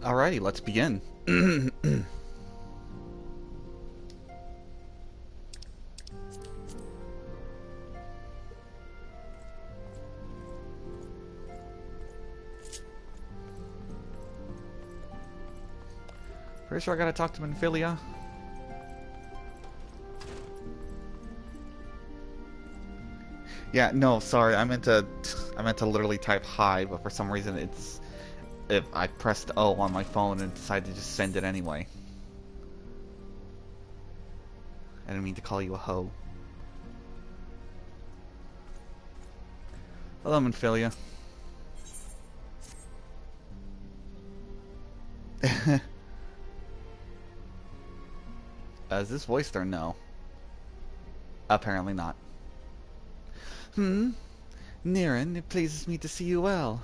Alrighty, let's begin. Pretty sure I gotta talk to Minfilia. Yeah, no, sorry, I meant to literally type hi, but for some reason if I pressed O on my phone and decided to just send it anyway. I didn't mean to call you a hoe. Hello, Minfilia. Is this voiced or no? Apparently not. Niran, it pleases me to see you well.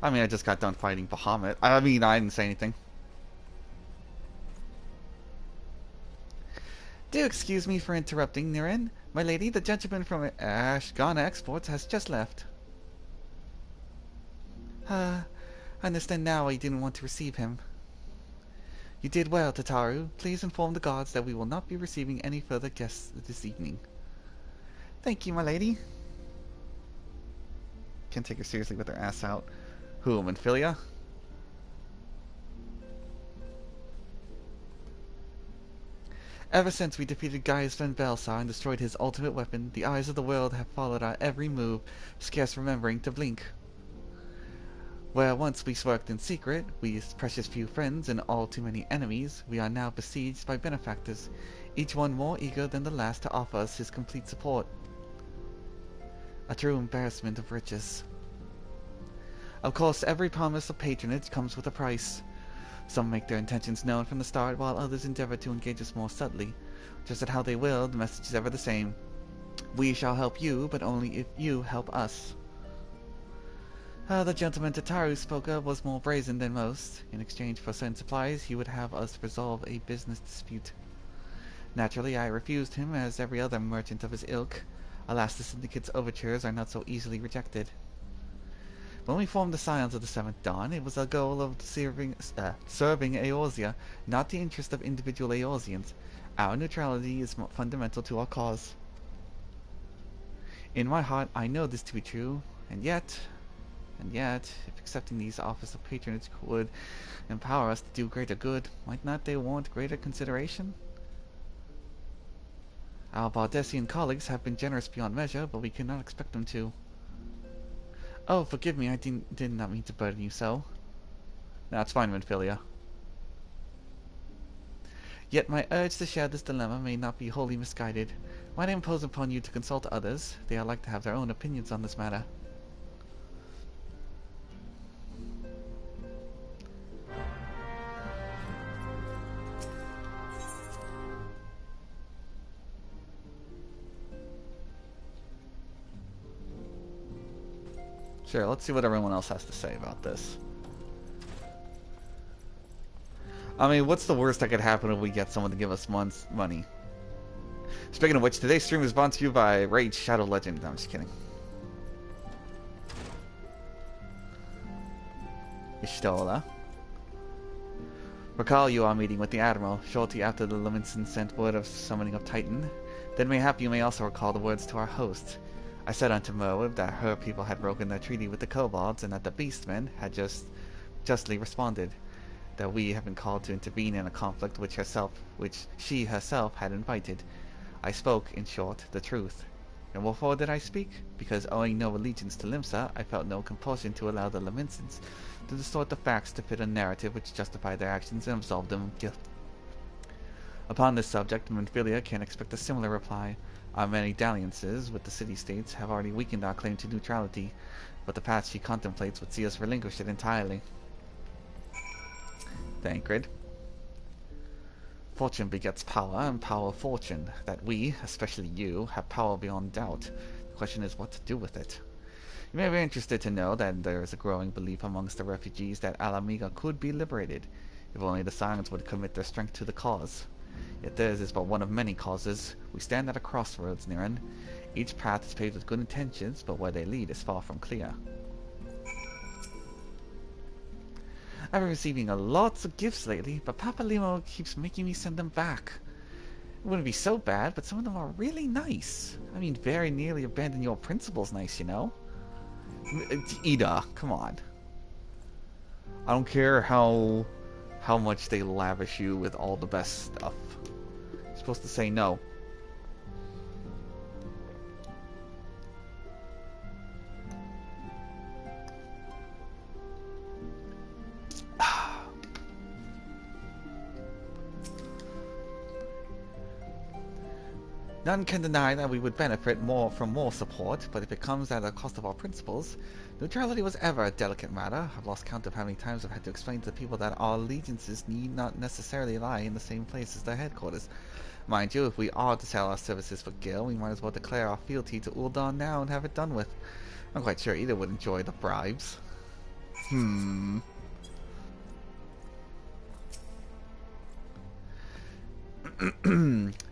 I mean, I just got done fighting Bahamut. I mean, I didn't say anything. Do excuse me for interrupting, Niran. My lady, the gentleman from Ashgana Exports has just left. I understand now why you didn't want to receive him. You did well, Tataru. Please inform the guards that we will not be receiving any further guests this evening. Thank you, my lady. Can't take her seriously with her ass out. Who, Minfilia? Ever since we defeated Gaius van Belsar and destroyed his ultimate weapon, the eyes of the world have followed our every move, scarce remembering to blink. Where once we worked in secret, we precious few friends and all too many enemies, we are now besieged by benefactors, each one more eager than the last to offer us his complete support. A true embarrassment of riches. Of course, every promise of patronage comes with a price. Some make their intentions known from the start, while others endeavor to engage us more subtly. Just at how they will, the message is ever the same. We shall help you, but only if you help us. The gentleman Tataru spoke of was more brazen than most. In exchange for certain supplies, he would have us resolve a business dispute. Naturally, I refused him, as every other merchant of his ilk. Alas, the Syndicate's overtures are not so easily rejected. When we formed the Scions of the Seventh Dawn, it was a goal of serving Eorzea, not the interest of individual Eorzeans. Our neutrality is fundamental to our cause. In my heart, I know this to be true, and yet, if accepting these offers of patronage would empower us to do greater good, might not they warrant greater consideration? Our Bardessian colleagues have been generous beyond measure, but we cannot expect them to. Oh, forgive me, I did not mean to burden you so. No, it's fine, Minfilia. Yet my urge to share this dilemma may not be wholly misguided. When I impose upon you to consult others, they are like to have their own opinions on this matter. Sure, let's see what everyone else has to say about this. I mean, what's the worst that could happen if we get someone to give us money? Speaking of which, today's stream is brought to you by Rage Shadow Legend. No, I'm just kidding. Ishtola. Recall you are meeting with the Admiral shortly after the Leviathan sent word of summoning of Titan. Then mayhap you may also recall the words to our host. I said unto Merwib that her people had broken their treaty with the kobolds, and that the beastmen had justly responded. That we have been called to intervene in a conflict which she herself had invited. I spoke, in short, the truth. And wherefore did I speak? Because owing no allegiance to Limsa, I felt no compulsion to allow the Laminsans to distort the facts to fit a narrative which justified their actions and absolved them of guilt. Upon this subject, Minfilia can expect a similar reply. Our many dalliances with the city-states have already weakened our claim to neutrality, but the path she contemplates would see us relinquish it entirely. Thancred. Fortune begets power, and power fortune. That we, especially you, have power beyond doubt. The question is what to do with it. You may be interested to know that there is a growing belief amongst the refugees that Alamiga could be liberated, if only the Scions would commit their strength to the cause. Yet theirs is but one of many causes. We stand at a crossroads, Niran. Each path is paved with good intentions, but where they lead is far from clear. I've been receiving a lots of gifts lately, but Papa Limo keeps making me send them back. It wouldn't be so bad, but some of them are really nice. I mean, very nearly abandon your principles nice, you know? Ida, come on. I don't care how much they lavish you with all the best stuff. You're supposed to say no. None can deny that we would benefit more from more support, but if it comes at the cost of our principles, neutrality was ever a delicate matter. I've lost count of how many times I've had to explain to the people that our allegiances need not necessarily lie in the same place as their headquarters. Mind you, if we are to sell our services for Gil, we might as well declare our fealty to Ul'dah now and have it done with. I'm quite sure either would enjoy the bribes.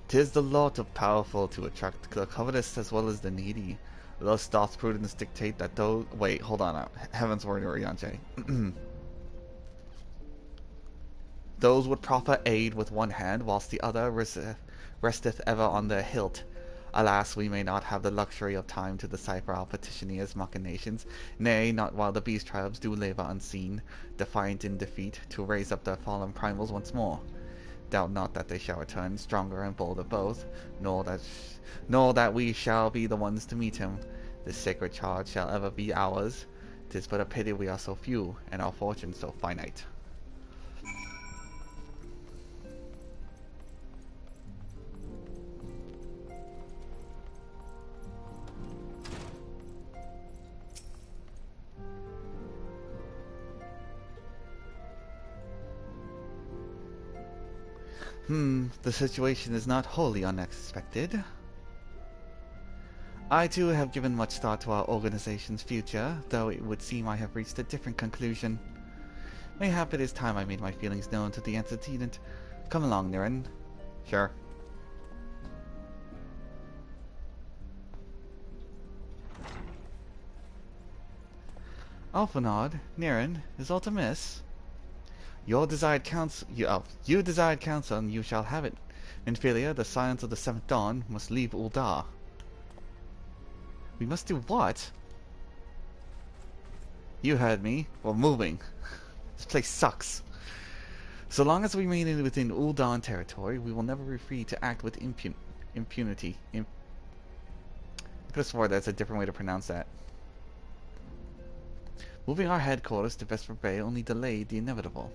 Tis the lot of powerful to attract the covetous as well as the needy. Thus doth prudence dictate that those... Wait, hold on now. Heaven's word, Oriante. Those would proffer aid with one hand, whilst the other resteth ever on their hilt. Alas, we may not have the luxury of time to decipher our petitioners' machinations, nay, not while the beast tribes do labour unseen, defiant in defeat, to raise up their fallen primals once more. Doubt not that they shall return, stronger and bolder both, nor that we shall be the ones to meet him. This sacred charge shall ever be ours. 'Tis but a pity we are so few, and our fortunes so finite. The situation is not wholly unexpected. I too have given much thought to our organization's future, though it would seem I have reached a different conclusion. Mayhap it is time I made my feelings known to the antecedent. Come along, Niren. Sure. Alphinaud, Niren, is aught amiss? You desired counsel, and you shall have it. Inferior, the scions of the Seventh Dawn must leave Ul'dah. We must do what? You heard me. We're moving. This place sucks. So long as we remain within Ul'dah territory, we will never be free to act with impunity. I could have swore that's a different way to pronounce that. Moving our headquarters to Vesper Bay only delayed the inevitable.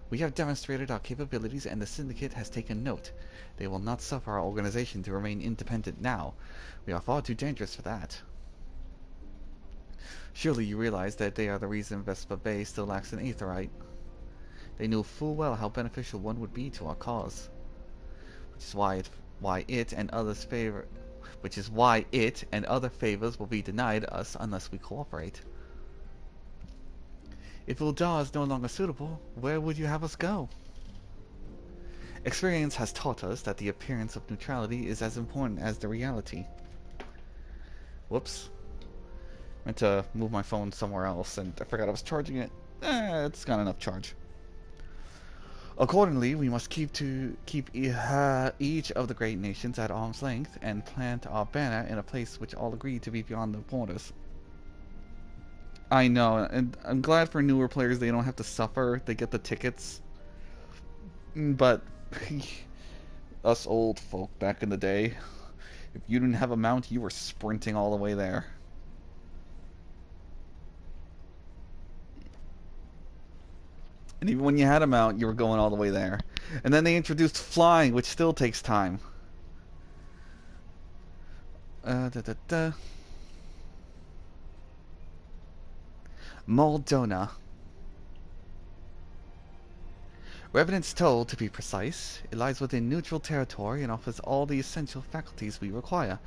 We have demonstrated our capabilities and the Syndicate has taken note. They will not suffer our organization to remain independent now. We are far too dangerous for that. Surely you realize that they are the reason Vesper Bay still lacks an aetherite. They knew full well how beneficial one would be to our cause. Which is why it and other favors will be denied us unless we cooperate. If Ul'dah is no longer suitable, where would you have us go? Experience has taught us that the appearance of neutrality is as important as the reality. Whoops. Meant to move my phone somewhere else and I forgot I was charging it. It's got enough charge. Accordingly, we must keep each of the great nations at arm's length and plant our banner in a place which all agree to be beyond the borders. I know, and I'm glad for newer players they don't have to suffer. They get the tickets. But us old folk back in the day, if you didn't have a mount, you were sprinting all the way there. And even when you had a mount, you were going all the way there. And then they introduced flying, which still takes time. Moldona. Revenant's Toll, to be precise. It lies within neutral territory and offers all the essential faculties we require.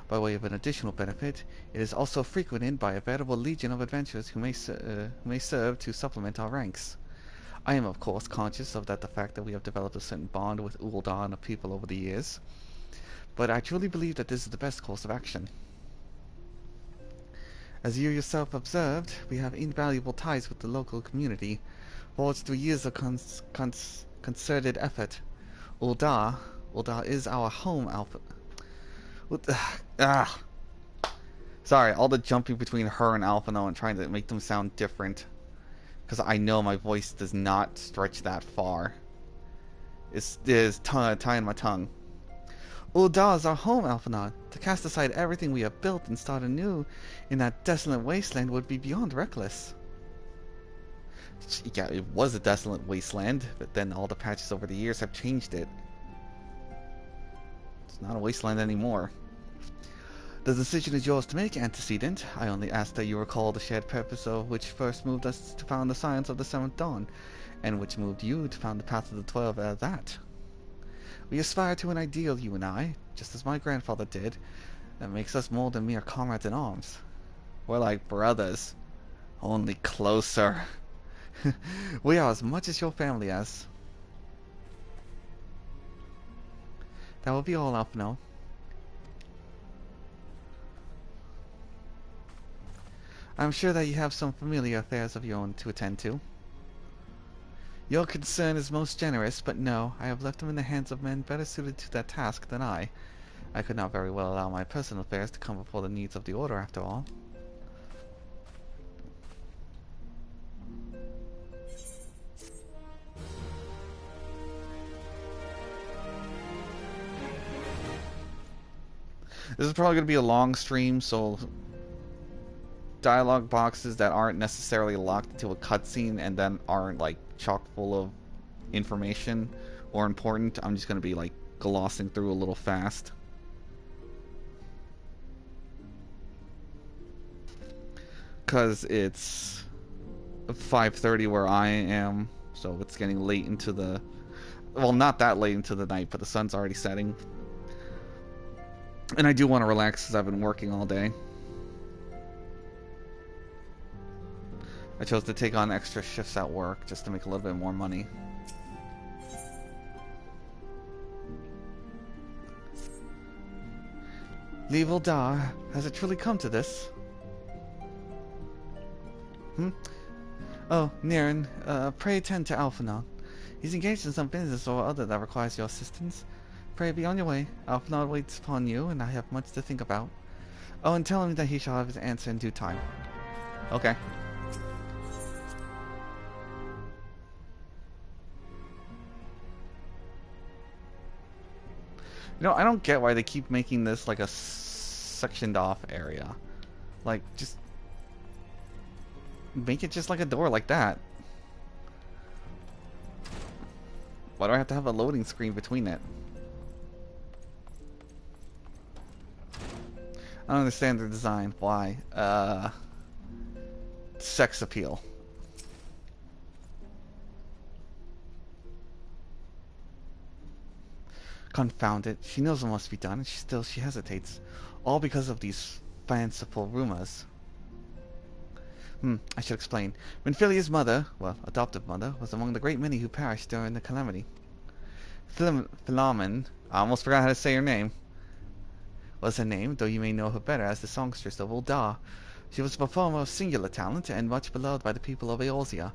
By way of an additional benefit, it is also frequented by a veritable legion of adventurers who may serve to supplement our ranks. I am of course conscious of the fact that we have developed a certain bond with Ul'dah and the people over the years, but I truly believe that this is the best course of action. As you yourself observed, we have invaluable ties with the local community, forged through years of concerted effort. Ul'dah, Ul'dah is our home, Alpha. Ah, sorry, all the jumping between her and Alphinaud and trying to make them sound different, because I know my voice does not stretch that far. It's tying my tongue. Ul'dah is our home, Alphinaud. To cast aside everything we have built and start anew in that desolate wasteland would be beyond reckless. Yeah, it was a desolate wasteland, but then all the patches over the years have changed it. It's not a wasteland anymore. The decision is yours to make, Antecedent. I only ask that you recall the shared purpose of which first moved us to found the science of the Seventh Dawn, and which moved you to found the Path of the 12 at that. We aspire to an ideal, you and I, just as my grandfather did, that makes us more than mere comrades in arms. We're like brothers, only closer. We are as much as your family is. That will be all, Alphinaud. I'm sure that you have some familiar affairs of your own to attend to. Your concern is most generous, but no, I have left them in the hands of men better suited to that task than I. I could not very well allow my personal affairs to come before the needs of the Order, after all. This is probably going to be a long stream, so dialogue boxes that aren't necessarily locked into a cutscene and then aren't like chock full of information or important, I'm just going to be like glossing through a little fast. Because it's 5:30 where I am, so it's getting late into the... Well, not that late into the night, but the sun's already setting. And I do want to relax because I've been working all day. I chose to take on extra shifts at work just to make a little bit more money. Leave Ul'dah, has it truly come to this? Oh, Niran, pray attend to Alphinaud. He's engaged in some business or other that requires your assistance. Pray be on your way. Alphinaud waits upon you, and I have much to think about. Oh, and tell him that he shall have his answer in due time. Okay. You know, I don't get why they keep making this like a sectioned off area. Like, just make it just like a door like that. Why do I have to have a loading screen between it? I don't understand the design. Why? Sex appeal. Confound it. She knows what must be done, and she hesitates. All because of these fanciful rumors. I should explain. Minfilia's mother, well, adoptive mother, was among the great many who perished during the calamity. Philomen, I almost forgot how to say her name, was her name, though you may know her better as the songstress of Ul'dah. She was a performer of singular talent, and much beloved by the people of Eorzea,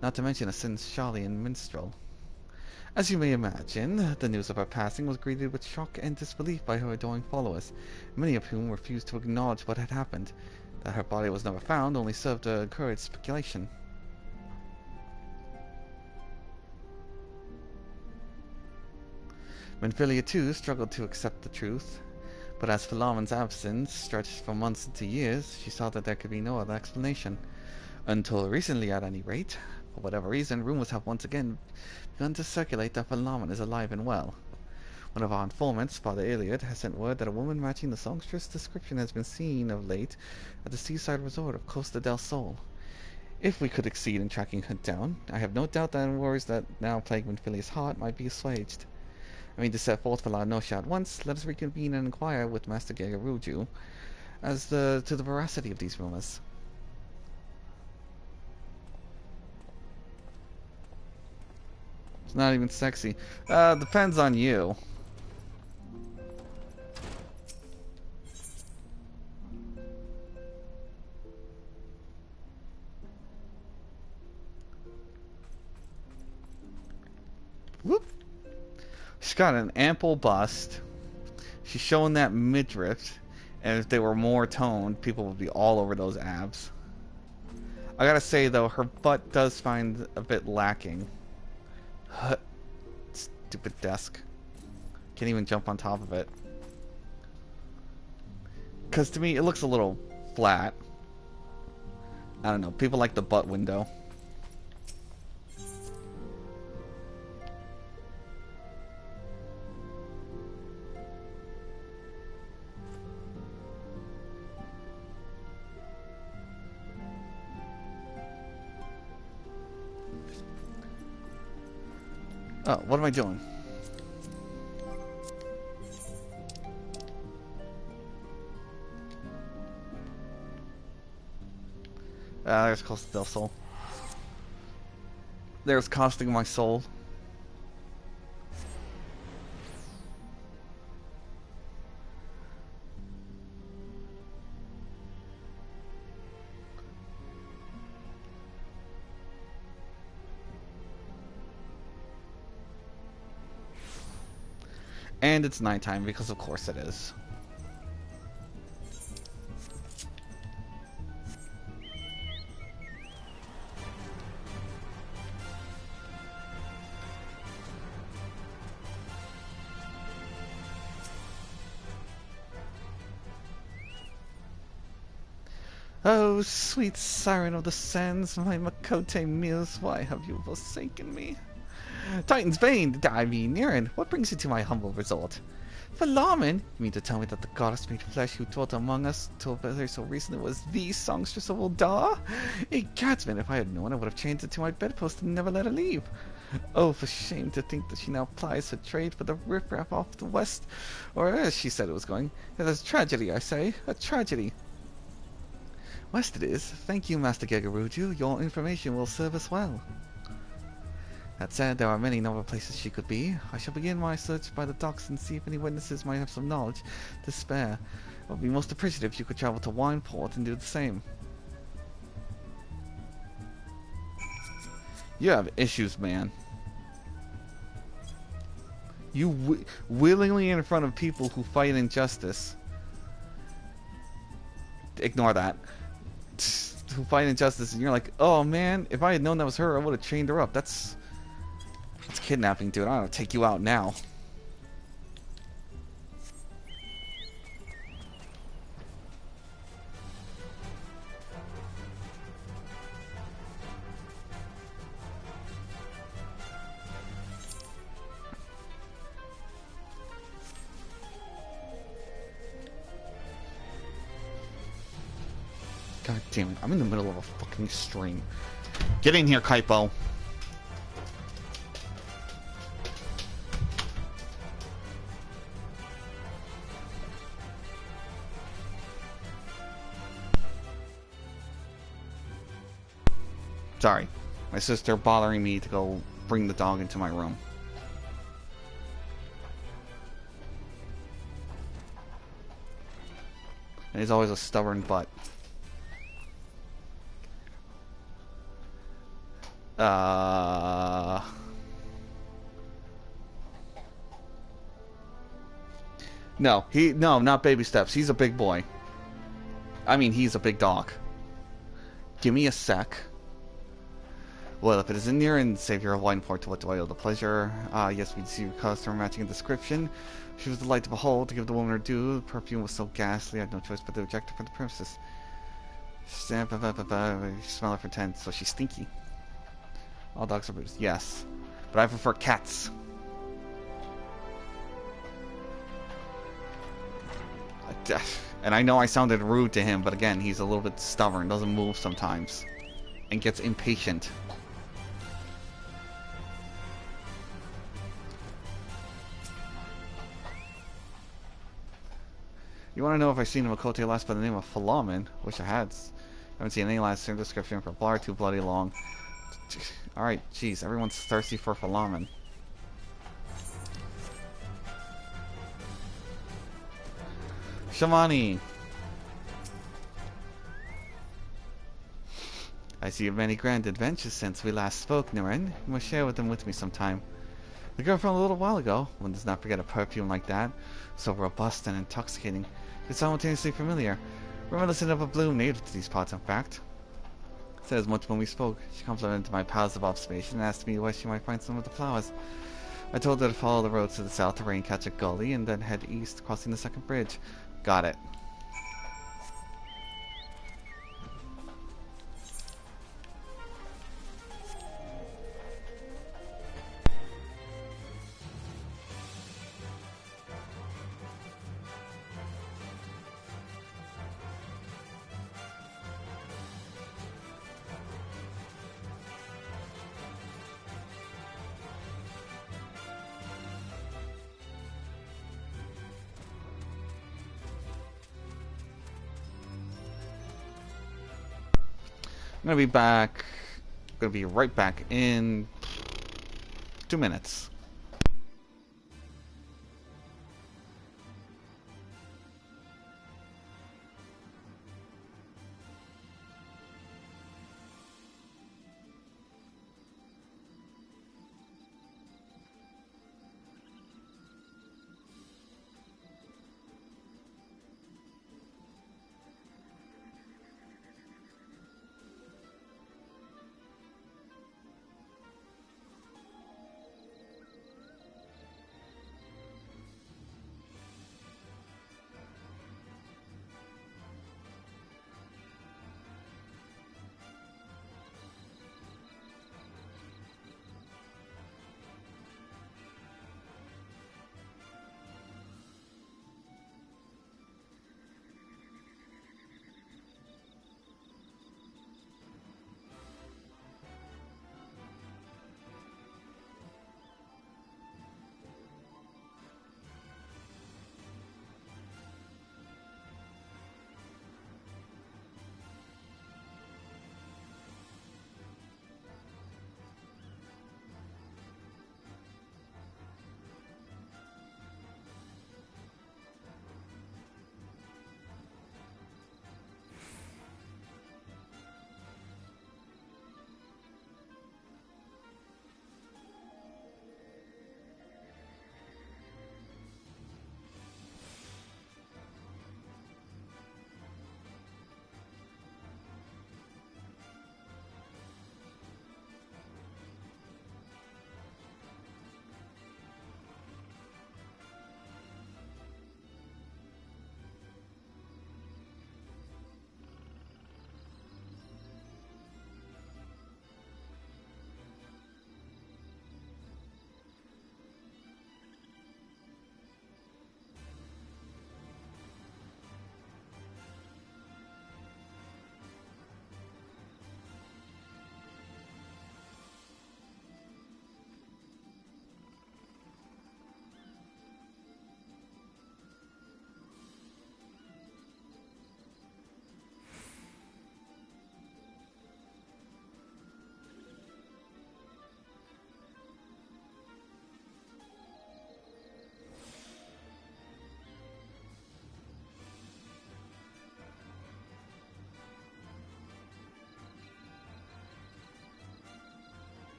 not to mention a Charlian minstrel. As you may imagine, the news of her passing was greeted with shock and disbelief by her adoring followers, many of whom refused to acknowledge what had happened. That her body was never found only served to encourage speculation. Minfilia too struggled to accept the truth, but as Philomen's absence stretched from months into years, she saw that there could be no other explanation. Until recently, at any rate. For whatever reason, rumors have once again begun to circulate that Philomen is alive and well. One of our informants, Father Iliad, has sent word that a woman matching the songstress' description has been seen of late at the seaside resort of Costa del Sol. If we could succeed in tracking her down, I have no doubt that worries that now plague Minfilia's heart might be assuaged. I mean, to set forth for La Nosha at once, let us reconvene and inquire with Master Gegaruju as to the veracity of these rumors. It's not even sexy. Depends on you. Whoop. She's got an ample bust. She's showing that midriff. And if they were more toned, people would be all over those abs. I gotta say, though, her butt does find a bit lacking. Stupid desk. Can't even jump on top of it. Because to me, it looks a little flat. I don't know. People like the butt window. Oh, what am I doing? There's costing their soul. There's costing my soul. And it's nighttime, because of course it is. Oh, sweet siren of the sands, my Makote muse, why have you forsaken me? Titan's Bane, I mean, Niren, what brings you to my humble resort? Philomen? You mean to tell me that the goddess made flesh who dwelt among us till very so recently was the songstress of Ul'dah? Gadsman, if I had known, I would have chained it to my bedpost and never let her leave. Oh, for shame to think that she now plies her trade for the riffraff off the west, or as she said it was going. It is a tragedy, I say, a tragedy. West it is. Thank you, Master Gegaruju. Your information will serve us well. That said, there are many novel places she could be. I shall begin my search by the docks and see if any witnesses might have some knowledge to spare. I would be most appreciative if you could travel to Wineport and do the same. You have issues, man. You willingly in front of people who fight injustice. Ignore that. Who fight injustice, and you're like, oh man, if I had known that was her, I would have chained her up. That's kidnapping, dude. I'm gonna take you out now. God damn it, I'm in the middle of a fucking stream. Get in here, Kaipo. Sorry. My sister bothering me to go bring the dog into my room. And he's always a stubborn butt. No, not baby steps. He's a big boy. I mean, he's a big dog. Give me a sec. Well, if it is in near and savior of Wineport, to what do I owe the pleasure? Yes, we see your customer matching the description. She was the light to behold, to give the woman her due. The perfume was so ghastly, I had no choice but to reject her from the premises. Smell her for 10, so she's stinky. All dogs are bruised, yes. But I prefer cats. And I know I sounded rude to him, but again, he's a little bit stubborn, doesn't move sometimes. And gets impatient. You want to know if I've seen a Makote last by the name of Philomen? Wish I had. Haven't seen any last description for Blar too bloody long. Alright, jeez, everyone's thirsty for Philomen. Shamani! I see you've many grand adventures since we last spoke, Niren. You must share them with me sometime. The girl from a little while ago. One does not forget a perfume like that. So robust and intoxicating. It's simultaneously familiar. Reminiscent of a bloom native to these parts, in fact. Said as much when we spoke. She complimented my powers of observation and asked me where she might find some of the flowers. I told her to follow the roads to the south to rain catch a gully and then head east, crossing the second bridge. Got it. I'm gonna be back. Gonna be right back in 2 minutes.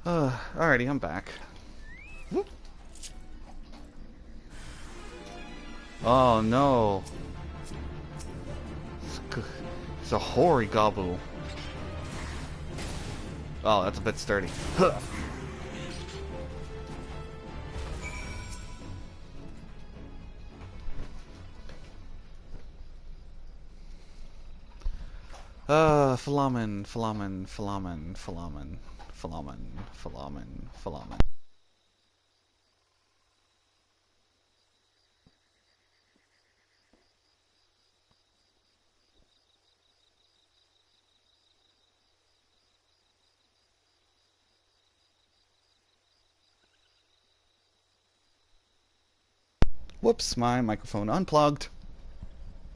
Alrighty, I'm back. Oh no. It's a hoary gobble. Oh, that's a bit sturdy. Huh. Flamen. Whoops, my microphone unplugged.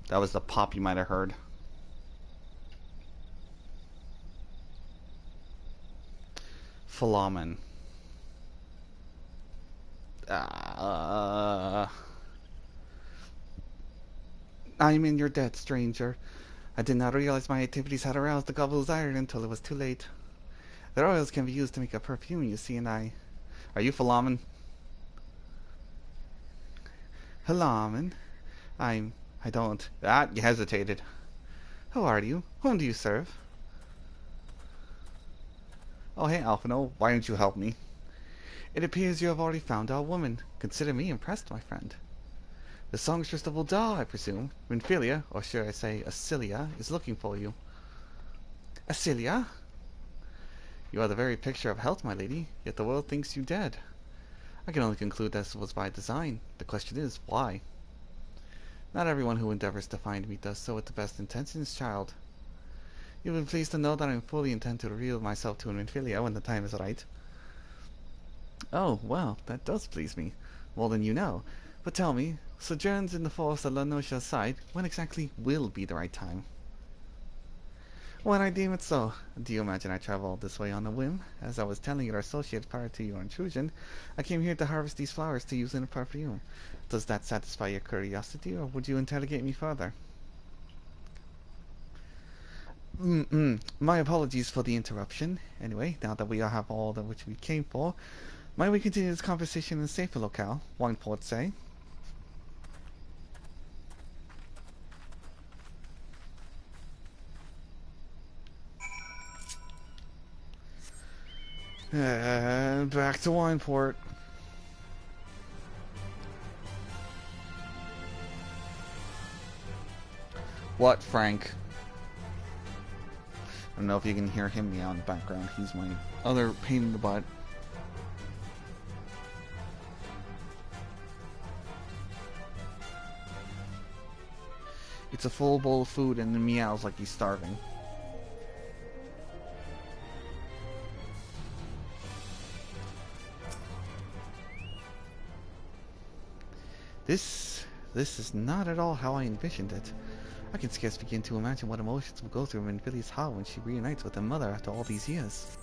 That was the pop you might have heard. Flamen. I'm in your debt, stranger. I did not realize my activities had aroused the gobble's iron until it was too late. Their oils can be used to make a perfume, you see, and I... Are you Philomen? Philomen? I don't... Ah, you hesitated. Who are you? Whom do you serve? Oh, hey, Alphinaud. Why don't you help me? It appears you have already found our woman. Consider me impressed, my friend. The songstress of Ul'dah, I presume. Minfilia, or should I say Ascilia, is looking for you. Ascilia? You are the very picture of health, my lady, yet the world thinks you dead. I can only conclude this was by design. The question is, why? Not everyone who endeavors to find me does so with the best intentions, child. You will be pleased to know that I fully intend to reveal myself to Minfilia when the time is right. Oh, well, that does please me. More than you know. But tell me, sojourns in the forest of La Noscia's side, when exactly will be the right time? When I deem it so. Do you imagine I travel this way on a whim? As I was telling your associate prior to your intrusion, I came here to harvest these flowers to use in a perfume. Does that satisfy your curiosity, or would you interrogate me further? My apologies for the interruption. Anyway, now that we have all that which we came for, might we continue this conversation in a safer locale? Wineport say. Back to Wineport. What, Frank? I don't know if you can hear him meow in the background. He's my other pain in the butt. It's a full bowl of food and then meows like he's starving. This is not at all how I envisioned it. I can scarce begin to imagine what emotions will go through Minfilia's heart when she reunites with her mother after all these years.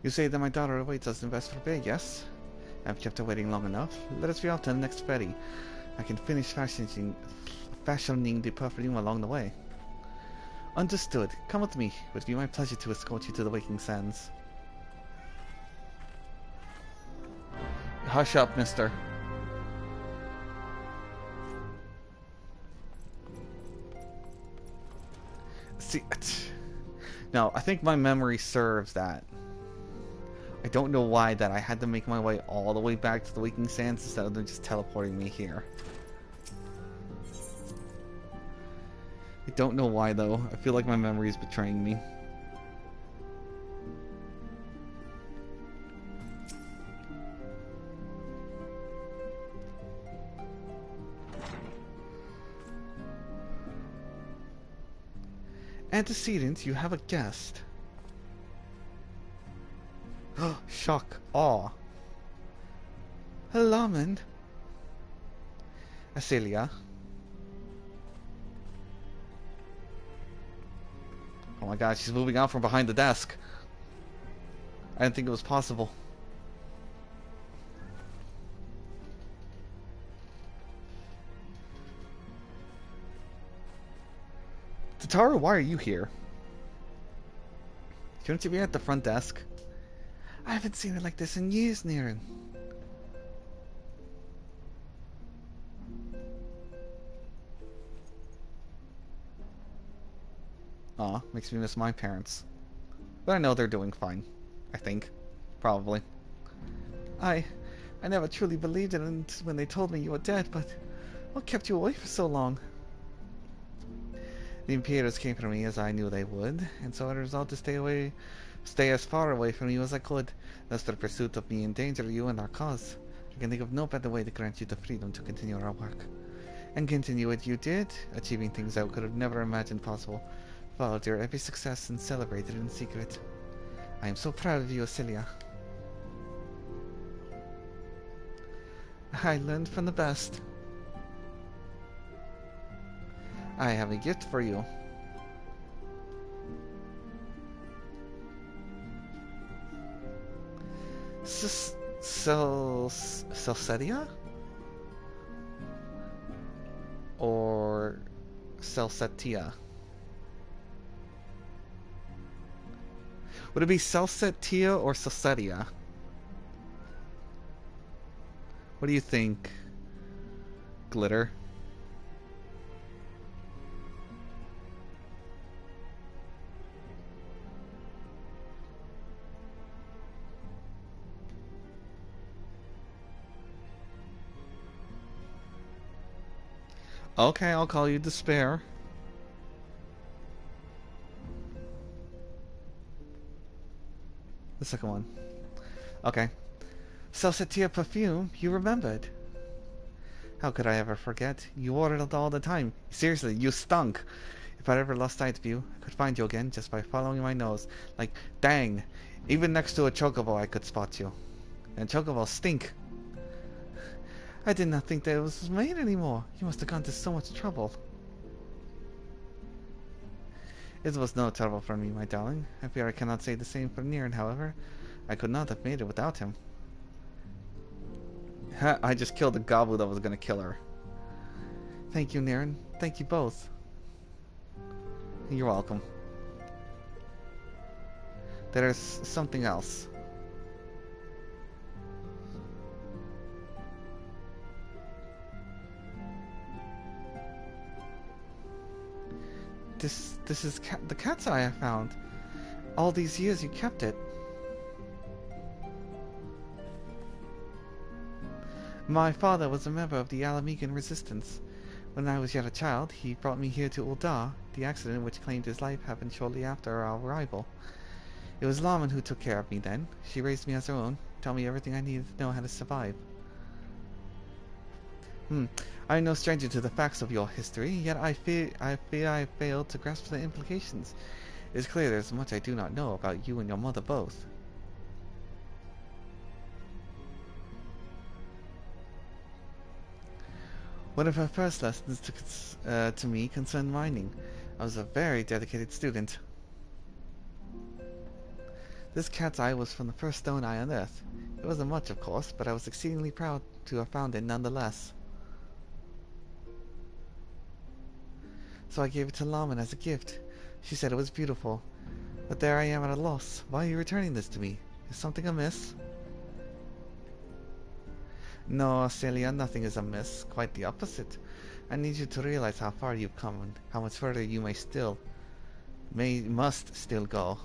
You say that my daughter awaits us in Vesper Bay, yes? I've kept her waiting long enough. Let us be off to the next ferry. I can finish fashioning the perfume along the way. Understood. Come with me. It would be my pleasure to escort you to the Waking Sands. Hush up, mister. See, no, I think my memory serves that. I don't know why that I had to make my way all the way back to the Waking Sands instead of them just teleporting me here. I don't know why though. I feel like my memory is betraying me. Antecedents, you have a guest. Shock, awe. Philomen. Ascilia. Oh my god, she's moving out from behind the desk. I didn't think it was possible. Tataru, why are you here? Shouldn't you be at the front desk? I haven't seen it like this in years, Niren. Aw, makes me miss my parents. But I know they're doing fine. I think. Probably. I never truly believed it when they told me you were dead, but what kept you away for so long? The Imperials came for me as I knew they would, and so I resolved to stay as far away from you as I could, lest the pursuit of me endanger you and our cause. I can think of no better way to grant you the freedom to continue our work. And continue it you did, achieving things I could have never imagined possible. Followed your every success and celebrated in secret. I am so proud of you, Ascilia. I learned from the best. I have a gift for you. Celsetia? Or Celsetia? Would it be Celsetia or Celsetia? What do you think, Glitter? Okay, I'll call you Despair. The second one. Okay. Celsetia perfume, you remembered. How could I ever forget? You ordered it all the time. Seriously, you stunk. If I ever lost sight of you, I could find you again just by following my nose. Like, dang. Even next to a chocobo I could spot you. And chocobos stink. I did not think that it was made anymore. You must have gone to so much trouble. It was no trouble for me, my darling. I fear I cannot say the same for Niran, however. I could not have made it without him. Ha, I just killed a Gabu that was going to kill her. Thank you, Niran. Thank you both. You're welcome. There's something else. This is the cat's eye I found. All these years you kept it. My father was a member of the Alamegan resistance. When I was yet a child, he brought me here to Ul'dah. The accident which claimed his life happened shortly after our arrival. It was Laman who took care of me then. She raised me as her own, told me everything I needed to know how to survive. I am no stranger to the facts of your history, yet I fear I failed to grasp the implications. It is clear there is much I do not know about you and your mother both. One of her first lessons to me concerned mining. I was a very dedicated student. This cat's eye was from the first stone I unearthed. It wasn't much, of course, but I was exceedingly proud to have found it nonetheless. So I gave it to Laman as a gift. She said it was beautiful. But there I am at a loss. Why are you returning this to me? Is something amiss? No, Celia, nothing is amiss. Quite the opposite. I need you to realize how far you've come and how much further you must still go.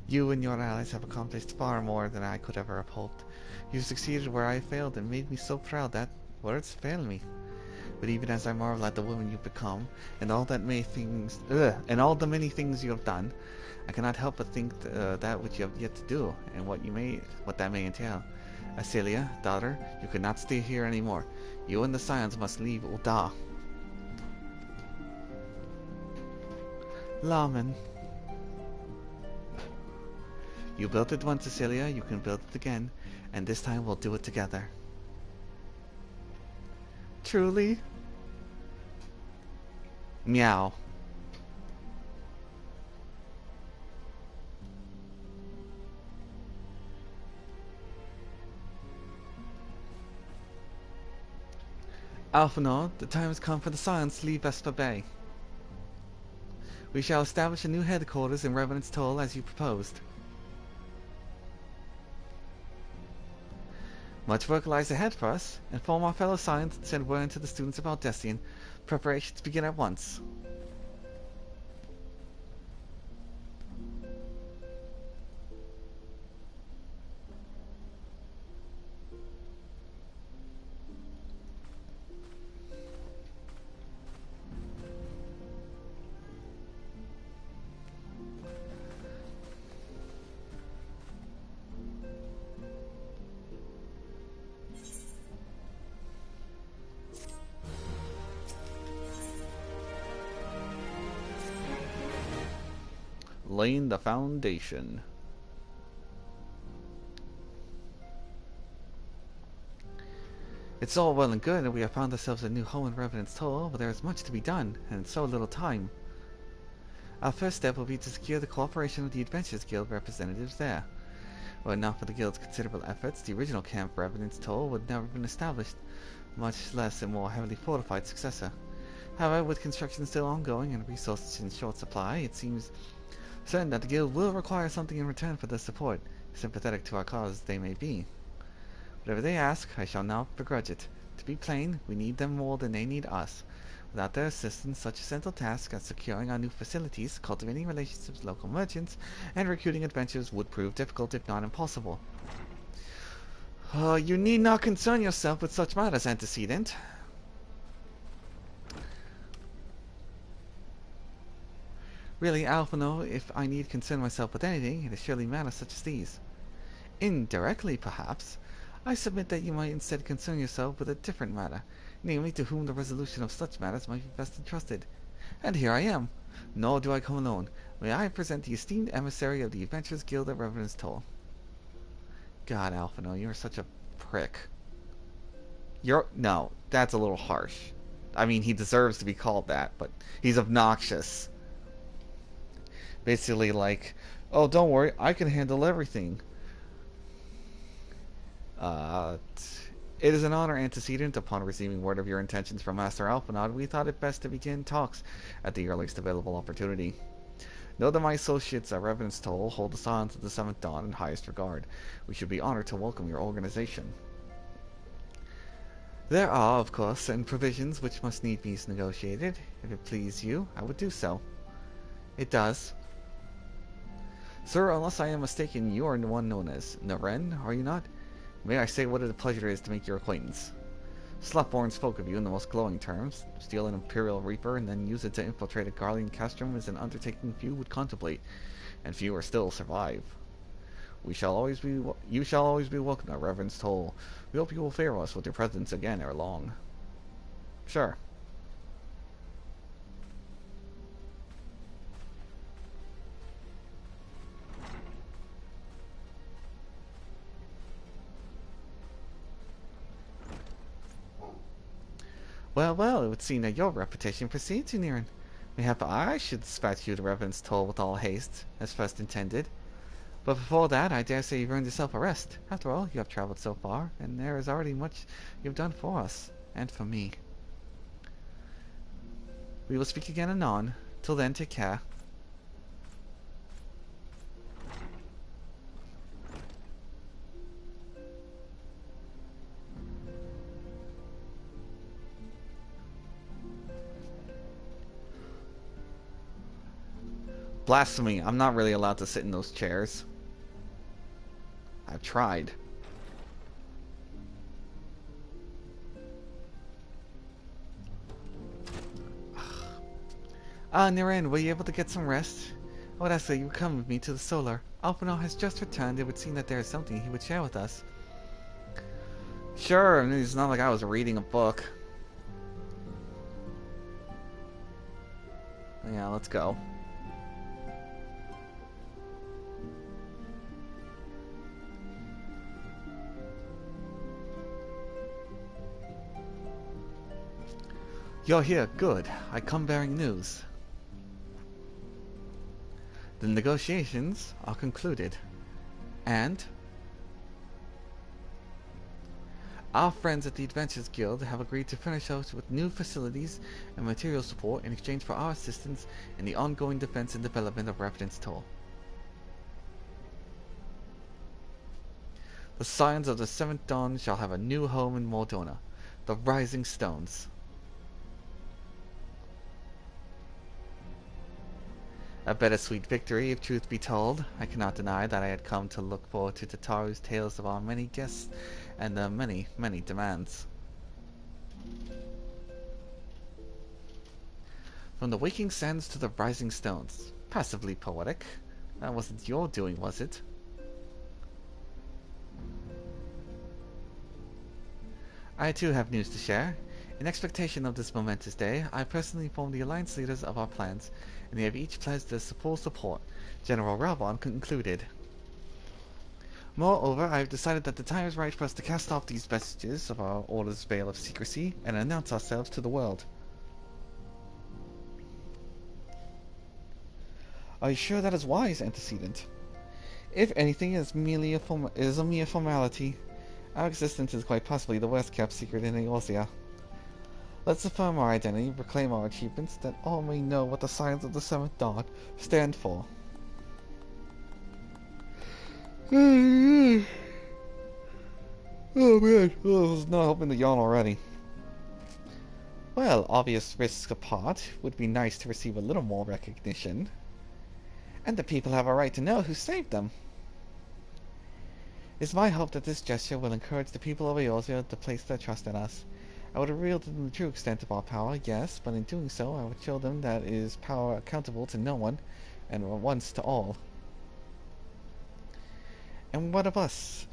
You and your allies have accomplished far more than I could ever have hoped. You succeeded where I failed and made me so proud that words fail me. But even as I marvel at the woman you've become, and all the many things you have done, I cannot help but think that which you have yet to do, and what that may entail. Celia, daughter, you cannot stay here anymore. You and the scions must leave Ul'dah. Laman. You built it once, Cecilia, you can build it again, and this time we'll do it together. Truly? Meow. Alphinaud, the time has come for the scions to leave Vespa Bay. We shall establish a new headquarters in Revenant's Toll as you proposed. Much work lies ahead for us. Inform our fellow scions and send word to the students about Destian. Preparations begin at once. Laying the foundation. It's all well and good, and we have found ourselves a new home in Revenant's Toll, but there is much to be done, and so little time. Our first step will be to secure the cooperation of the Adventurers Guild representatives there. Were it not for the Guild's considerable efforts, the original camp for Evidence Toll would never have been established, much less a more heavily fortified successor. However, with construction still ongoing and resources in short supply, it seems certain that the Guild will require something in return for their support, sympathetic to our cause they may be. Whatever they ask, I shall not begrudge it. To be plain, we need them more than they need us. Without their assistance, such essential tasks as securing our new facilities, cultivating relationships with local merchants, and recruiting adventurers would prove difficult if not impossible. You need not concern yourself with such matters, antecedent. Really, Alphinaud, if I need concern myself with anything, it is surely matters such as these. Indirectly, perhaps, I submit that you might instead concern yourself with a different matter, namely to whom the resolution of such matters might be best entrusted. And here I am. Nor do I come alone. May I present the esteemed emissary of the Adventurers Guild at Reverend's Toll. God, Alphinaud, you're such a prick. No, that's a little harsh. I mean, he deserves to be called that, but he's obnoxious. Basically like, oh, don't worry, I can handle everything. It is an honor, antecedent. Upon receiving word of your intentions from Master Alphinaud, we thought it best to begin talks at the earliest available opportunity. Know that my associates at Revenant's Toll hold the Scions of the Seventh Dawn in highest regard. We should be honored to welcome your organization. There are, of course, certain provisions which must need be negotiated. If it please you, I would do so. It does. Sir, unless I am mistaken, you are the one known as Naren, are you not? May I say what a pleasure it is to make your acquaintance. Slapborn spoke of you in the most glowing terms. Steal an Imperial Reaper and then use it to infiltrate a Garlean castrum is an undertaking few would contemplate, and fewer still survive. You shall always be welcome at Reverend's Toll. We hope you will favor us with your presence again ere long. Sure. Well, well, it would seem that your reputation precedes you, Niran. Mayhap I should dispatch you to Reverend's Toll with all haste, as first intended. But before that, I dare say you've earned yourself a rest. After all, you have travelled so far, and there is already much you've done for us, and for me. We will speak again anon. Till then, take care. Blasphemy, I'm not really allowed to sit in those chairs. I've tried. Niran, were you able to get some rest? I would ask that you come with me to the Solar. Alphinaud has just returned. It would seem that there is something he would share with us. Sure, I mean, it's not like I was reading a book. Yeah, let's go. You're here, good. I come bearing news. The negotiations are concluded, and our friends at the Adventurers Guild have agreed to furnish us with new facilities and material support in exchange for our assistance in the ongoing defense and development of Revenant's Toll. The Scions of the Seventh Dawn shall have a new home in Mordona, the Rising Stones. A bittersweet victory, if truth be told. I cannot deny that I had come to look forward to Tataru's tales of our many guests and their many, many demands. From the waking sands to the rising stones. Passively poetic. That wasn't your doing, was it? I too have news to share. In expectation of this momentous day, I personally informed the Alliance leaders of our plans, and they have each pledged their full support, General Rabon concluded. Moreover, I have decided that the time is right for us to cast off these vestiges of our order's veil of secrecy and announce ourselves to the world. Are you sure that is wise, antecedent? If anything, is a mere formality. Our existence is quite possibly the worst kept secret in Eorzea. Let's affirm our identity, proclaim our achievements, that all may know what the signs of the Seventh Dawn stand for. Oh man, I was not hoping to yawn already. Well, obvious risks apart, it would be nice to receive a little more recognition. And the people have a right to know who saved them. It's my hope that this gesture will encourage the people of Eorzea to place their trust in us. I would reveal to them the true extent of our power, yes, but in doing so I would show them that is power accountable to no one, and once to all. And what of us?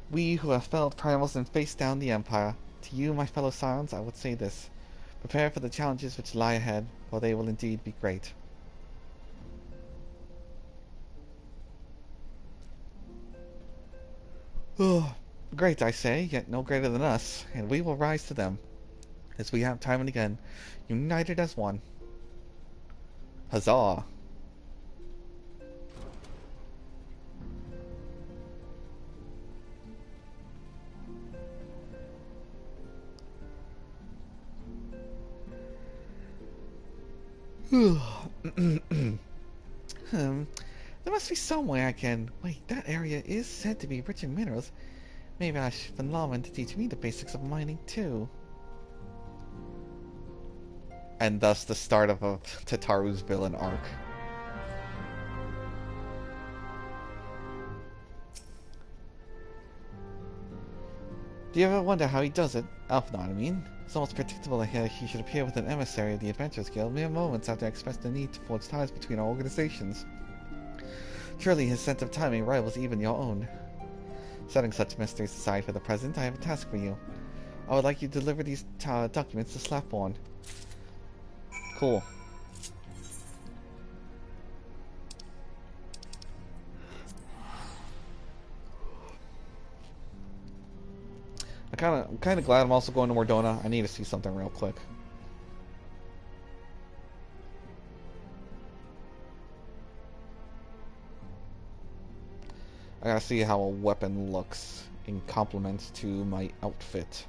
We who have felled primals and faced down the Empire. To you, my fellow scions, I would say this. Prepare for the challenges which lie ahead, for they will indeed be great. Oh, great, I say, yet no greater than us, and we will rise to them, as we have time and again, united as one. Huzzah! There must be some way I can... Wait, that area is said to be rich in minerals. Maybe I should find Lawman to teach me the basics of mining, too. And thus the start of a Tataru's villain arc. Do you ever wonder how he does it? Alphinaud, I mean. It's almost predictable that he should appear with an emissary of the Adventurers Guild mere moments after I expressed the need to forge ties between our organizations. Surely his sense of timing rivals even your own. Setting such mysteries aside for the present, I have a task for you. I would like you to deliver these documents to Slapborn. Cool. I'm kind of glad I'm also going to Mordona. I need to see something real quick. I gotta see how a weapon looks in complement to my outfit.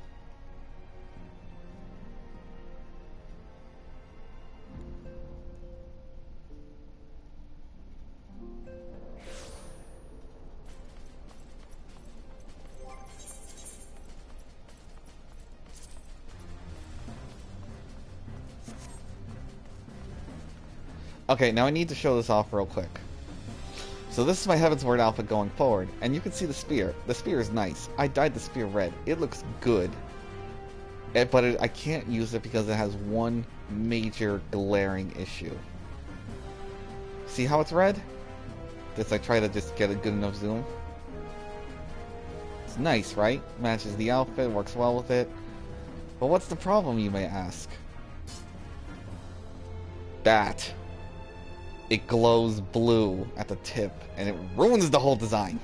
Okay, now I need to show this off real quick. So this is my Heavensward outfit going forward, and you can see the spear. The spear is nice. I dyed the spear red. It looks good. But I can't use it because it has one major glaring issue. See how it's red? Just I try to just get a good enough zoom. It's nice, right? Matches the outfit, works well with it. But what's the problem, you may ask? That. It glows blue at the tip, and it ruins the whole design.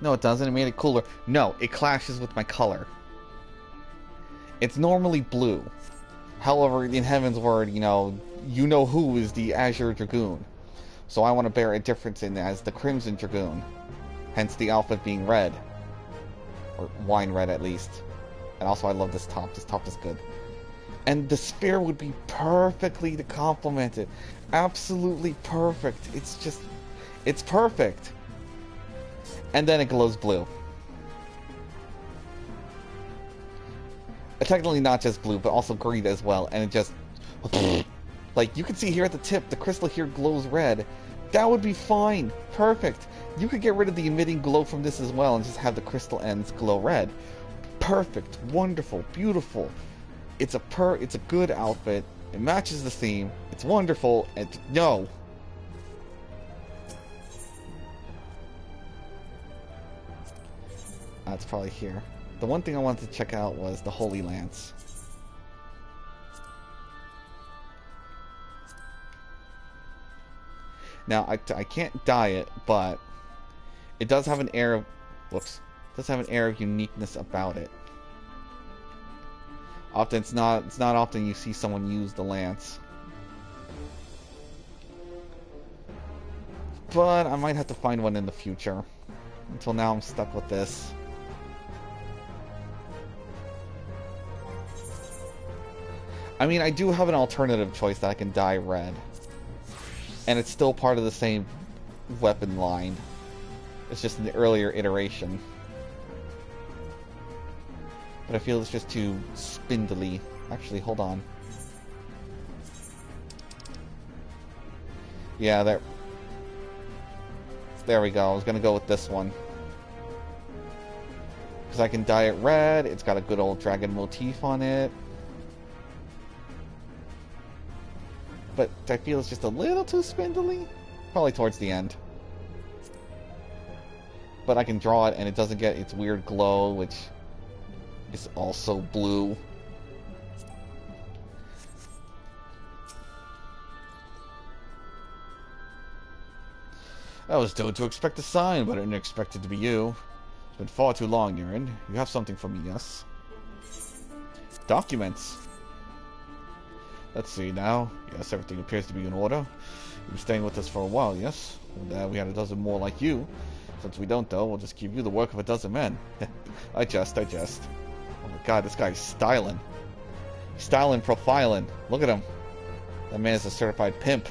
No, it doesn't. It made it cooler. No, it clashes with my color. It's normally blue. However, in Heavensward, you know who is the Azure Dragoon. So I want to bear a difference in as the Crimson Dragoon. Hence the outfit being red. Or wine red, at least. And also, I love this top. This top is good. And the spear would be perfectly to complement it. Absolutely perfect. It's perfect. And then it glows blue. Technically not just blue, but also green as well, and it just... Like, you can see here at the tip, the crystal here glows red. That would be fine. Perfect. You could get rid of the emitting glow from this as well and just have the crystal ends glow red. Perfect. Wonderful. Beautiful. It's a good outfit. It matches the theme. It's wonderful. And no. That's probably here. The one thing I wanted to check out was the Holy Lance. Now, I can't dye it, but it does have an air of... Whoops. It does have an air of uniqueness about it. Often, it's not often you see someone use the lance. But I might have to find one in the future. Until now, I'm stuck with this. I mean, I do have an alternative choice that I can dye red. And it's still part of the same weapon line. It's just an earlier iteration. But I feel it's just too spindly. Actually, hold on. Yeah, there we go. I was going to go with this one. Because I can dye it red. It's got a good old dragon motif on it. But I feel it's just a little too spindly. Probably towards the end. But I can draw it and it doesn't get its weird glow, which is also blue. I was told to expect a sign, but I didn't expect it to be you. It's been far too long, Niren. You have something for me, yes? Documents. Let's see now. Yes, everything appears to be in order. You've been staying with us for a while, yes? And we had a dozen more like you. Since we don't, though, we'll just give you the work of a dozen men. I jest. Oh my god, this guy's styling. Styling, profiling. Look at him. That man is a certified pimp.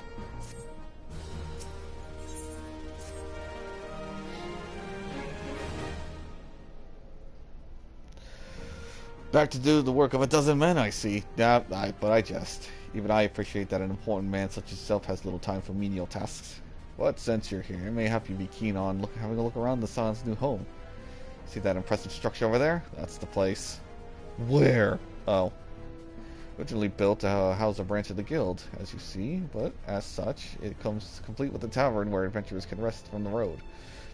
Back to do the work of a dozen men, I see. Yeah, but I jest. Even I appreciate that an important man such as yourself has little time for menial tasks. But since you're here, it may have you be keen on having a look around the Scion's new home. See that impressive structure over there? That's the place. Where? Oh. Originally built to house a branch of the guild, as you see, but as such, it comes complete with a tavern where adventurers can rest from the road.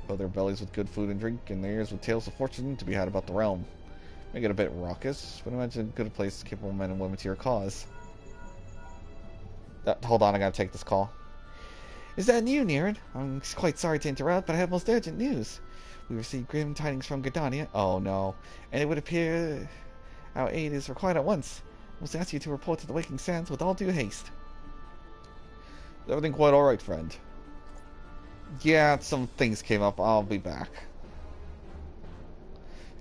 Fill their bellies with good food and drink, and their ears with tales of fortune to be had about the realm. Make it a bit raucous, but imagine a good place to capable men and women to your cause. Hold on, I gotta take this call. Is that you, Niren? I'm quite sorry to interrupt, but I have most urgent news. We received grim tidings from Gridania. Oh no. And it would appear our aid is required at once. I must ask you to report to the Waking Sands with all due haste. Is everything quite alright, friend? Yeah, some things came up. I'll be back.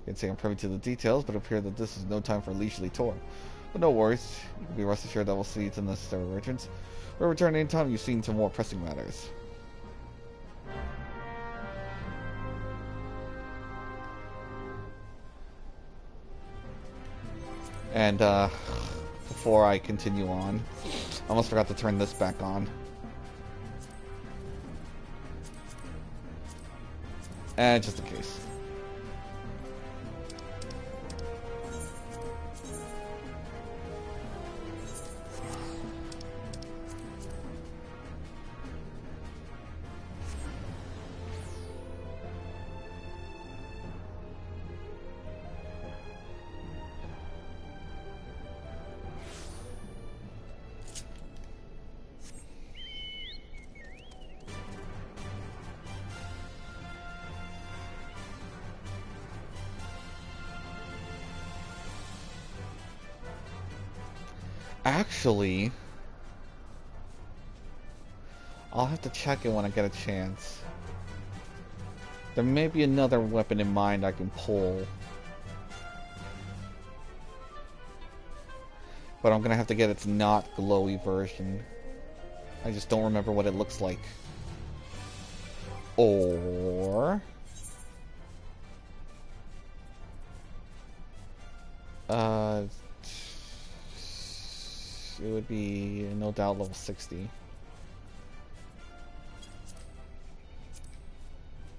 I can't say I'm privy to the details, but it appears that this is no time for leisurely tour. But no worries. You can be rest assured that we'll see to the necessary arrangements. We'll return anytime you've seen to more pressing matters. And, before I continue on, I almost forgot to turn this back on. And just in case. Actually, I'll have to check it when I get a chance. There may be another weapon in mind I can pull. But I'm gonna have to get its not glowy version. I just don't remember what it looks like. Or... it would be no doubt level 60.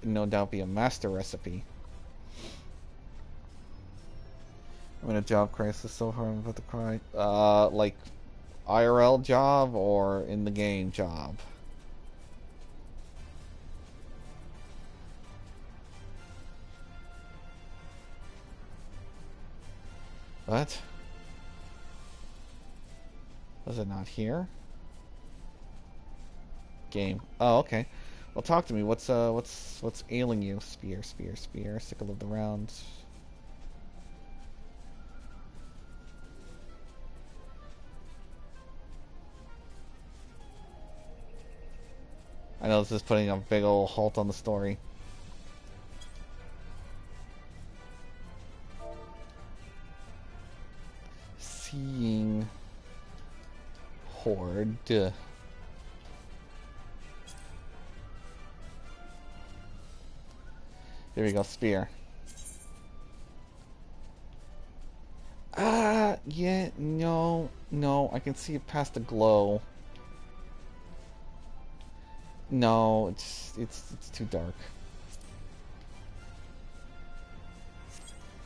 No doubt be a master recipe. I'm in a job crisis, so hard I'm about to cry. Like IRL job or in the game job? What? Was it not here? Game. Oh, okay. Well, talk to me. What's ailing you? Spear, spear, spear. Sickle of the round. I know this is putting a big old halt on the story. Seeing horde. Here we go, spear. Yeah, no, I can see it past the glow. No, it's too dark.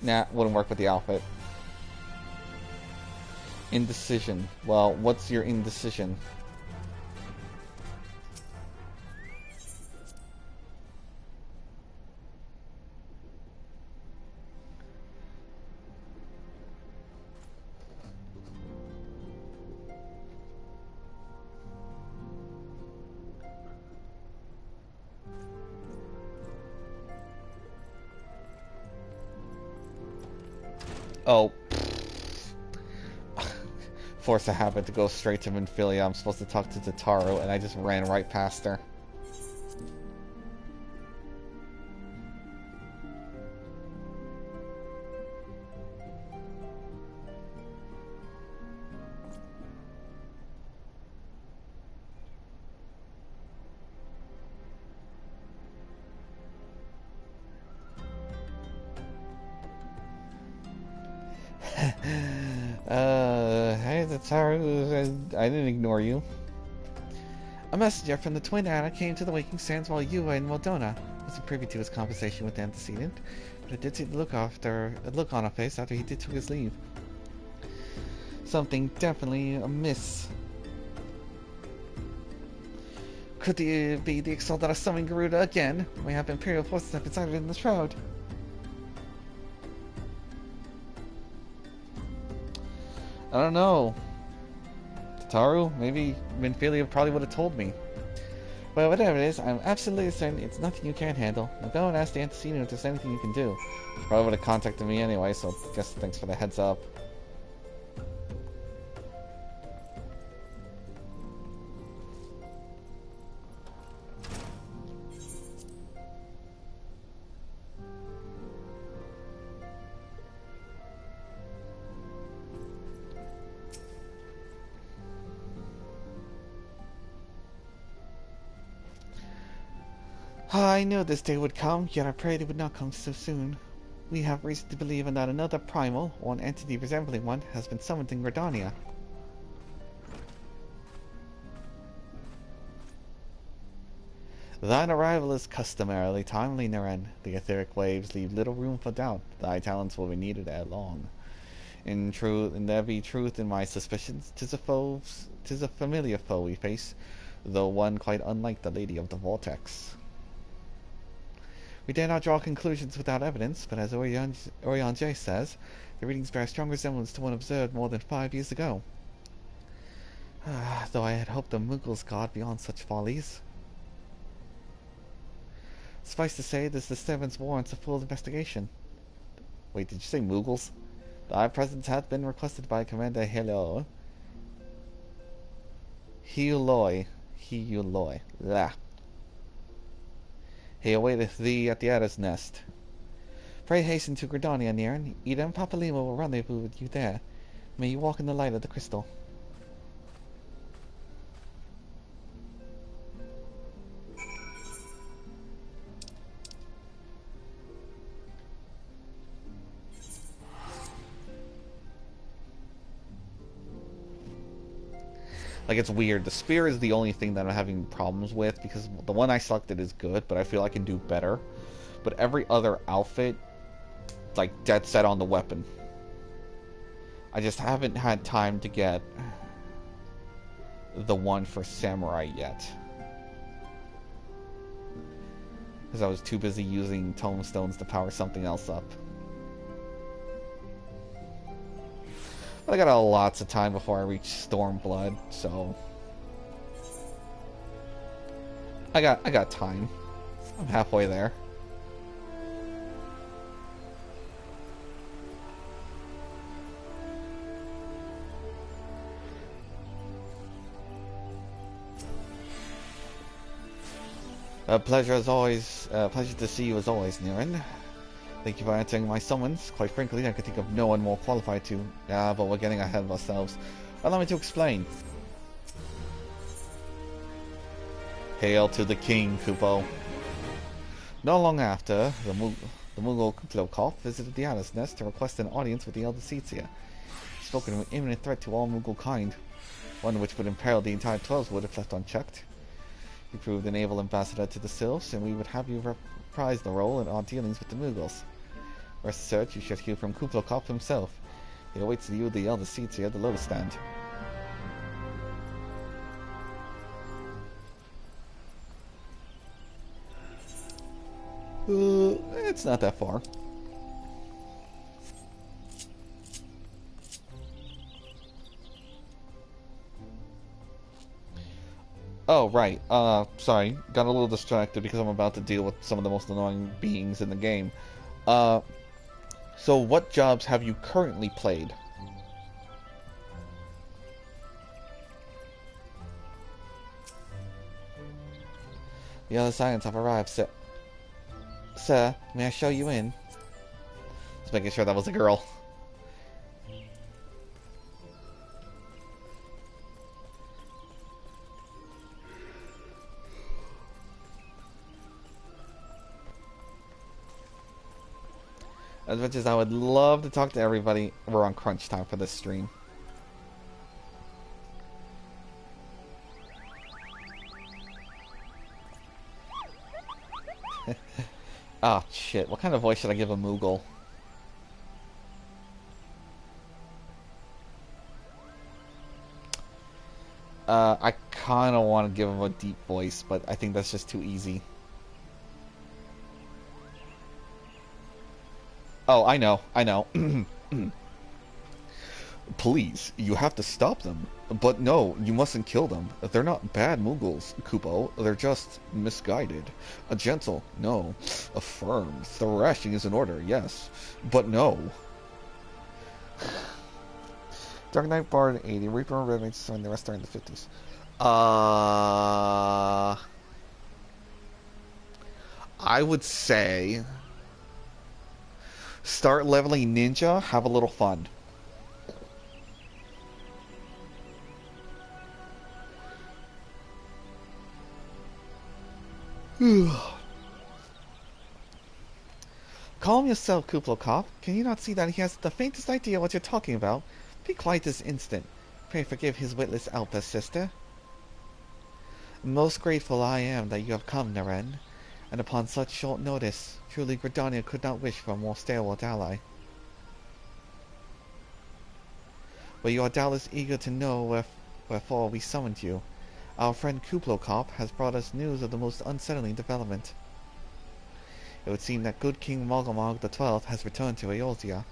Nah, wouldn't work with the outfit. Indecision. Well, what's your indecision? Oh. Force a habit to go straight to Minfilia. I'm supposed to talk to Tataru, and I just ran right past her. Hey Tataru, I didn't ignore you. A messenger from the Twin Anna came to the Waking Sands while you were in Moldona. I wasn't privy to his conversation with the antecedent, but I did see the look on her face after he took his leave. Something definitely amiss. Could it be the Exalt that are summoning Garuda again? We have Imperial forces have been sighted in the Shroud. I don't know. Tataru? Maybe Minfilia probably would have told me. Well, whatever it is, I'm absolutely certain it's nothing you can't handle. Now go and ask the antecedent if there's anything you can do. Probably would have contacted me anyway, so I guess thanks for the heads up. I knew this day would come, yet I prayed it would not come so soon. We have reason to believe that another primal, or an entity resembling one, has been summoned in Gridania. Thine arrival is customarily timely, Naren. The etheric waves leave little room for doubt. Thy talents will be needed ere long. In truth, and there be truth in my suspicions, 'tis a familiar foe we face, though one quite unlike the Lady of the Vortex. We dare not draw conclusions without evidence, but as Eorzea says, the readings bear a strong resemblance to one observed more than 5 years ago. Though I had hoped the Mughals guard beyond such follies. Suffice to say, this disturbance warrants a full investigation. Wait, did you say Mughals? Thy presence hath been requested by Commander Hello. Heuloi. Lah. He awaiteth thee at the Adder's Nest. Pray hasten to Gridania, Niran. Ida and Papalima will rendezvous with you there. May you walk in the light of the crystal. Like, it's weird. The spear is the only thing that I'm having problems with, because the one I selected is good, but I feel I can do better. But every other outfit, like, dead set on the weapon. I just haven't had time to get the one for Samurai yet. Because I was too busy using tomestones to power something else up. But I got lots of time before I reach Stormblood, so... I got time. I'm halfway there. Pleasure as always. Pleasure to see you as always, Niren. Thank you for answering my summons. Quite frankly, I could think of no one more qualified to. But we're getting ahead of ourselves. Allow me to explain. Hail to the king, Kupo. Not long after, the Mughal Kuplokov visited the Atlas Nest to request an audience with the Elder Seatsia. He spoke of an imminent threat to all Mughal kind, one which would imperil the entire 12s would if left unchecked. You proved an able ambassador to the Sylphs, and we would have you reprise the role in our dealings with the Mughals. Rest assured, you should hear from Kuplokov himself. He awaits you, the Elder Seatsia, at the Lotus Stand. It's not that far. Oh, right. Sorry. Got a little distracted because I'm about to deal with some of the most annoying beings in the game. So what jobs have you currently played? The other scions have arrived, sir. Sir, may I show you in? Just making sure that was a girl. As much as I would love to talk to everybody, we're on crunch time for this stream. Oh shit, what kind of voice should I give a Moogle? I kinda want to give him a deep voice, but I think that's just too easy. Oh, I know. Please, you have to stop them. But no, you mustn't kill them. They're not bad Mughals, Kupo. They're just misguided. A gentle, no. A firm thrashing is in order, yes. But no. Dark Knight Bard 80, Reaper and Red Knight 7, the rest are in the 50s. I would say start leveling ninja, have a little fun. Calm yourself, Kuplokov. Can you not see that he has the faintest idea what you're talking about? Be quiet this instant. Pray forgive his witless outburst, sister. Most grateful I am that you have come, Naren. And upon such short notice, truly Gridania could not wish for a more stalwart ally. But you are doubtless eager to know wherefore we summoned you. Our friend Kuplokov has brought us news of the most unsettling development. It would seem that good King Mogomog XII has returned to Eorzea.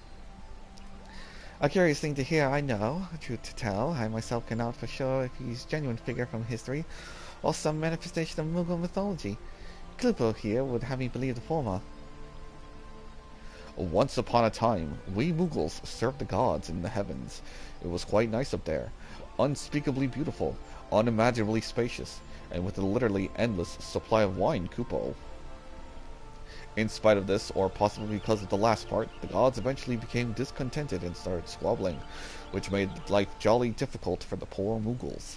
A curious thing to hear, I know. Truth to tell, I myself cannot for sure if he's a genuine figure from history, or some manifestation of Mughal mythology. Klupo here would have me believe the former. Once upon a time, we Mughals served the gods in the heavens. It was quite nice up there. Unspeakably beautiful, unimaginably spacious, and with a literally endless supply of wine, Kupo. In spite of this, or possibly because of the last part, the gods eventually became discontented and started squabbling, which made life jolly difficult for the poor Mughals.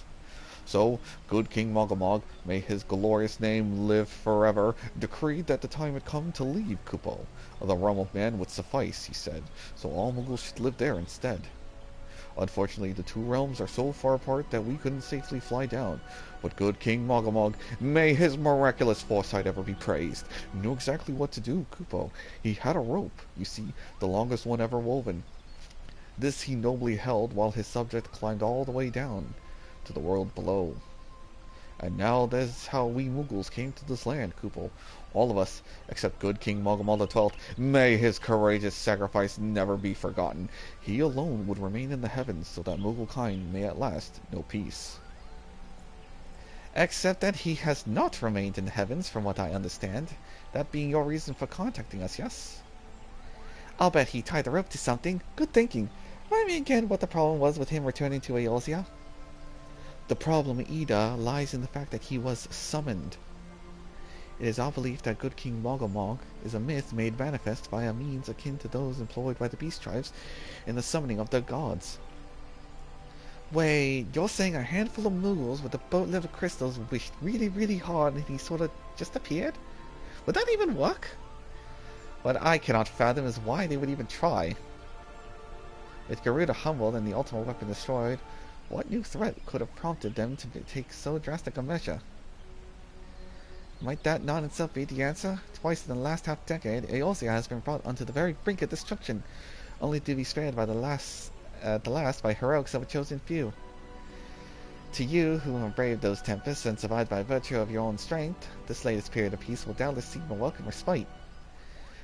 So, good King Mogomog, may his glorious name live forever, decreed that the time had come to leave Kupo. The realm of man would suffice, he said, so all Mughals should live there instead. Unfortunately, the two realms are so far apart that we couldn't safely fly down. But good King Mogomog, may his miraculous foresight ever be praised, knew exactly what to do, Kupo. He had a rope, you see, the longest one ever woven. This he nobly held while his subject climbed all the way down to the world below. And now that's how we Mughals came to this land, Kupo. All of us, except good King Mogomog XII. May his courageous sacrifice never be forgotten. He alone would remain in the heavens so that Mughal kind may at last know peace. Except that he has not remained in the heavens, from what I understand. That being your reason for contacting us, yes? I'll bet he tied the rope to something. Good thinking. Remind me again what the problem was with him returning to Eorzea? The problem, Ida, lies in the fact that he was summoned. It is our belief that good King Mogomog is a myth made manifest by a means akin to those employed by the beast tribes in the summoning of their gods. Wait, you're saying a handful of Mughals with a boatload of crystals wished really, really hard and he sort of just appeared? Would that even work? What I cannot fathom is why they would even try. With Garuda humbled and the ultimate weapon destroyed, what new threat could have prompted them to take so drastic a measure? Might that not itself be the answer? Twice in the last half-decade, Eorzea has been brought onto the very brink of destruction, only to be spared by the last by heroics of a chosen few. To you, who have braved those tempests and survived by virtue of your own strength, this latest period of peace will doubtless seem a welcome respite.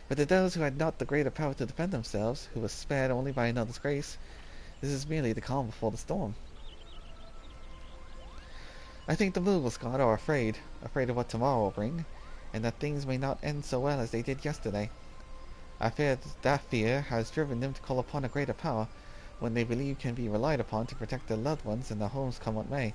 But to those who had not the greater power to defend themselves, who were spared only by another's grace, this is merely the calm before the storm. I think the Mughals God are afraid of what tomorrow will bring, and that things may not end so well as they did yesterday. I fear that fear has driven them to call upon a greater power, when they believe can be relied upon to protect their loved ones and their homes come what may.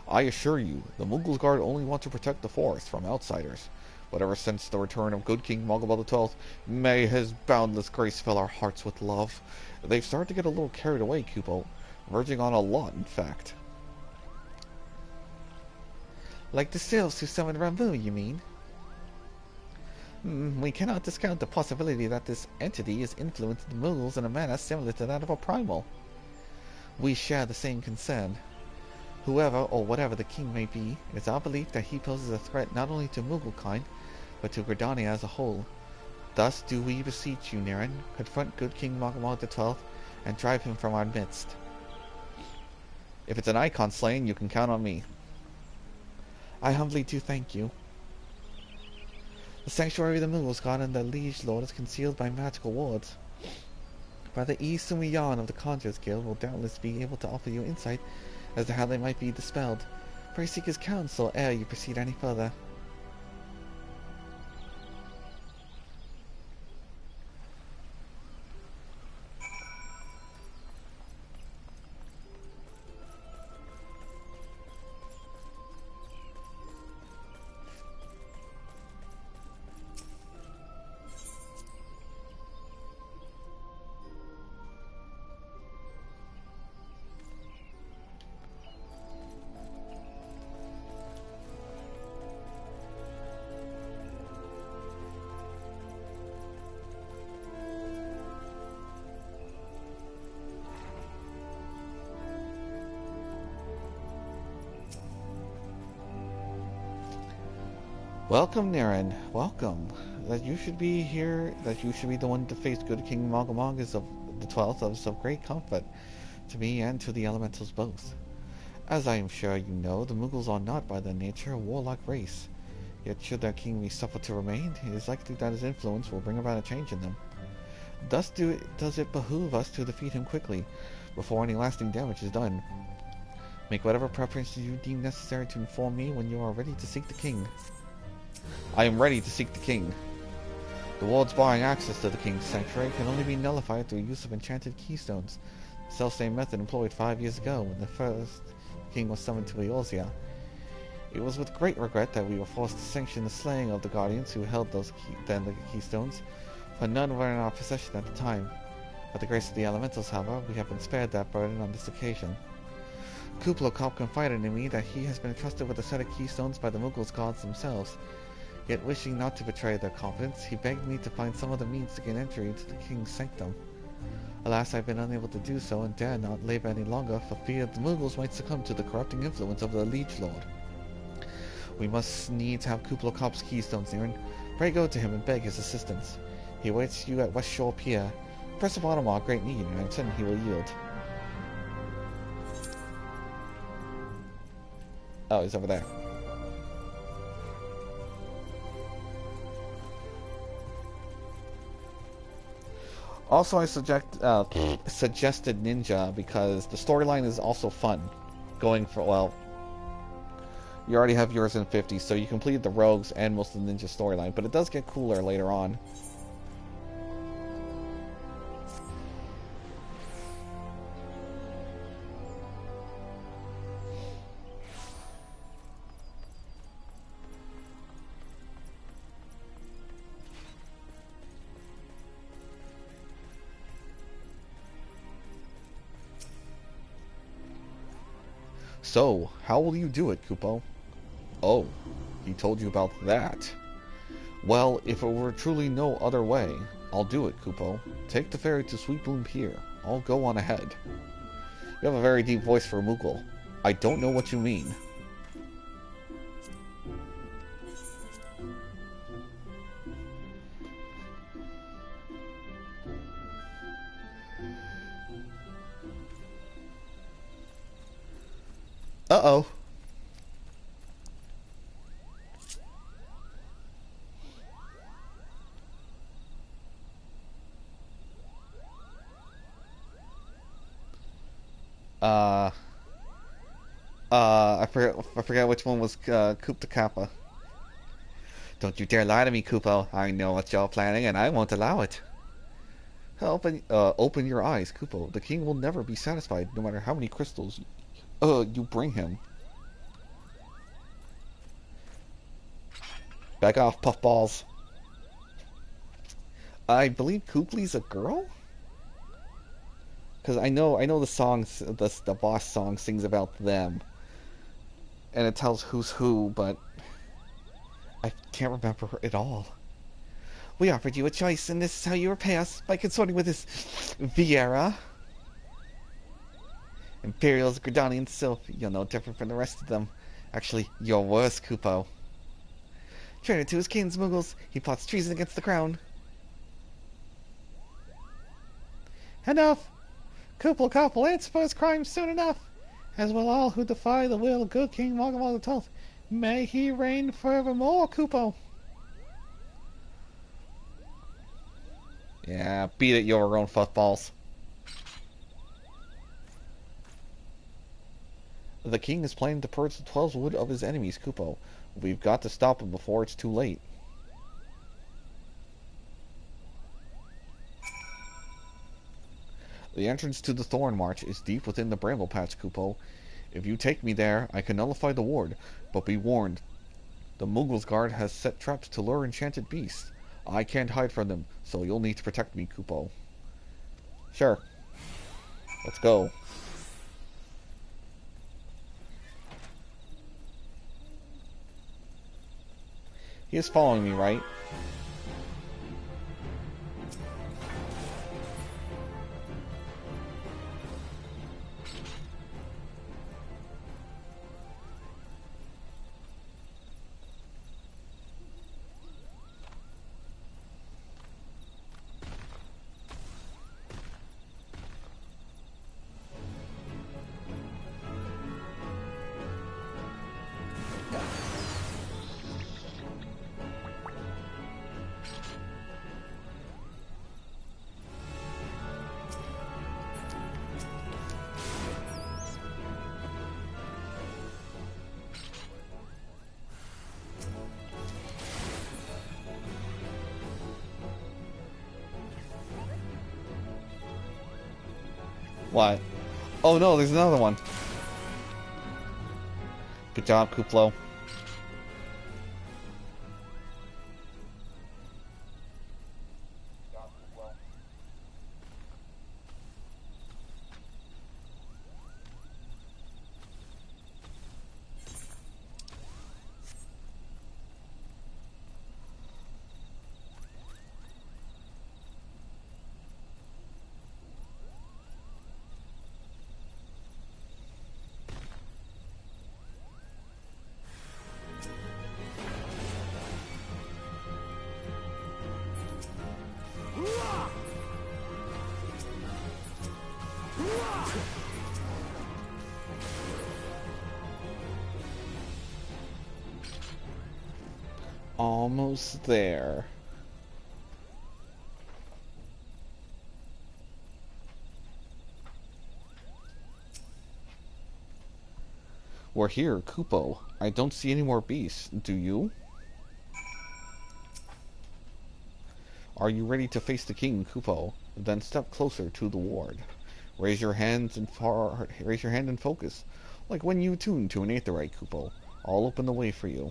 I assure you, the Mughals Guard only want to protect the forest from outsiders. But ever since the return of good King Mogobel XII, may his boundless grace fill our hearts with love. They've started to get a little carried away, Kupo. Verging on a lot, in fact. Like the sylphs who summoned Rambu, you mean? We cannot discount the possibility that this entity is influencing the Mughals in a manner similar to that of a primal. We share the same concern. Whoever or whatever the king may be, it is our belief that he poses a threat not only to Mughal-kind, but to Gridania as a whole. Thus do we beseech you, Niran, confront good King Mogomog XII, and drive him from our midst. If it's an Eikon slaying, you can count on me. I humbly do thank you. The sanctuary of the Mughals God and the Liege Lord is concealed by magical wards. By the east and beyond of the Conjurers Guild will doubtless be able to offer you insight as to how they might be dispelled. Pray seek his counsel ere you proceed any further. Welcome, Niran. Welcome. That you should be here, that you should be the one to face good King Mogomog is of the 12th is of great comfort to me and to the elementals both. As I am sure you know, the Mughals are not by their nature a warlike race. Yet should their king be suffered to remain, it is likely that his influence will bring about a change in them. Thus does it behoove us to defeat him quickly, before any lasting damage is done. Make whatever preparations you deem necessary to inform me when you are ready to seek the king. I am ready to seek the king. The wards barring access to the king's sanctuary can only be nullified through use of enchanted keystones, the self-same method employed 5 years ago when the first king was summoned to Eorzea. It was with great regret that we were forced to sanction the slaying of the guardians who held those the keystones, for none were in our possession at the time. By the grace of the elementals, however, we have been spared that burden on this occasion. Kuplokop confided in me that he has been entrusted with a set of keystones by the Mughals gods themselves. Yet wishing not to betray their confidence, he begged me to find some other means to gain entry into the king's sanctum. Alas, I have been unable to do so and dare not labor any longer for fear the Mughals might succumb to the corrupting influence of the Liege Lord. We must needs have Kuplokop's keystones, Niran. Pray go to him and beg his assistance. He awaits you at West Shore Pier. Press upon him our great need, and I am certain he will yield. Oh, he's over there. Also, I suggested Ninja because the storyline is also fun. Going for, well, You already have yours in 50, so you completed the rogues and most of the ninja storyline, but it does get cooler later on. So, how will you do it, Kupo? Oh, he told you about that. Well, if it were truly no other way, I'll do it, Kupo. Take the ferry to Sweet Bloom Pier. I'll go on ahead. You have a very deep voice for a Moogle. I don't know what you mean. Uh-oh. I forget which one was Coop de Kappa. Don't you dare lie to me, Kupo. I know what you're planning, and I won't allow it. Open your eyes, Kupo. The king will never be satisfied, no matter how many crystals you bring him. Back off, puffballs. I believe Koopley's a girl? Because I know the songs, the boss song sings about them. And it tells who's who, but I can't remember it all. We offered you a choice, and this is how you repay us, by consorting with this Viera. Imperials, Gridania, Sylph, you're no different from the rest of them. Actually, you're worse, Kupo. Traitor to his king's Muggles, he plots treason against the crown. Enough! Kupo Cop will answer for his crimes soon enough, as will all who defy the will of good King Magomar XII. May he reign forevermore, Kupo. Yeah, beat it, your own footballs. The king is planning to purge the 12's wood of his enemies, Kupo. We've got to stop him before it's too late. The entrance to the Thorn March is deep within the Bramble Patch, Kupo. If you take me there, I can nullify the ward, but be warned. The Muggles Guard has set traps to lure enchanted beasts. I can't hide from them, so you'll need to protect me, Kupo. Sure. Let's go. He is following me, right? What? Oh no, there's another one. Good job, Kuplo. Almost there. We're here, Kupo. I don't see any more beasts. Do you? Are you ready to face the king, Kupo? Then step closer to the ward. Raise your hand and focus, like when you tune to an aetheryte, Kupo. I'll open the way for you.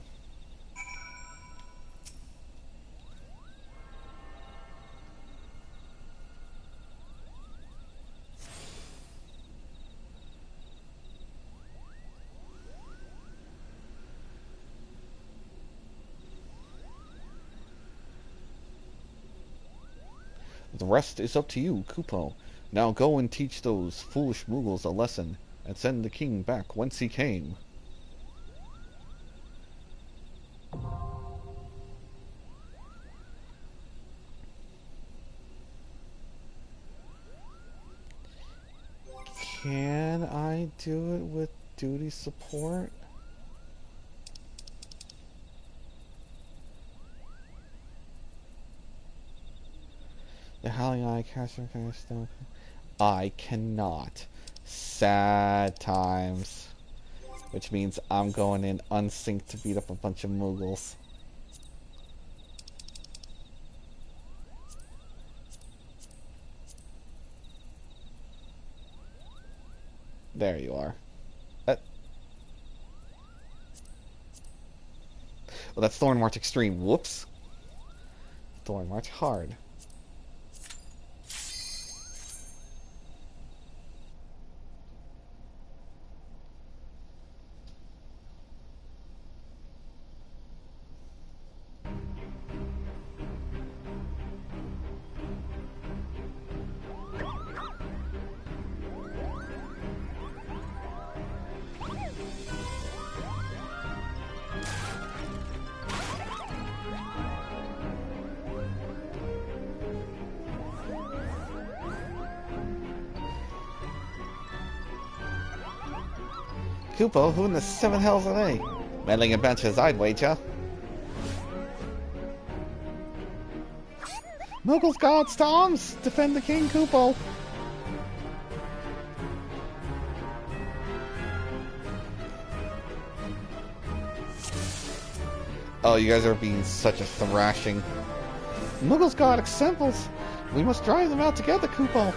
The rest is up to you, Kupo. Now go and teach those foolish Moogles a lesson, and send the king back whence he came. Can I do it with duty support? The Howling Eye caster kind of stuff. I cannot. Sad times. Which means I'm going in unsynced to beat up a bunch of Moogles. There you are. Well, that's Thorn March Extreme. Whoops. Thorn March Hard. Kupo, who in the seven hells are they? Meddling adventures, I'd wager. Moogles guards to arms! Defend the king, Kupo! Oh, you guys are being such a thrashing. Moogles guard examples! We must drive them out together, Kupo!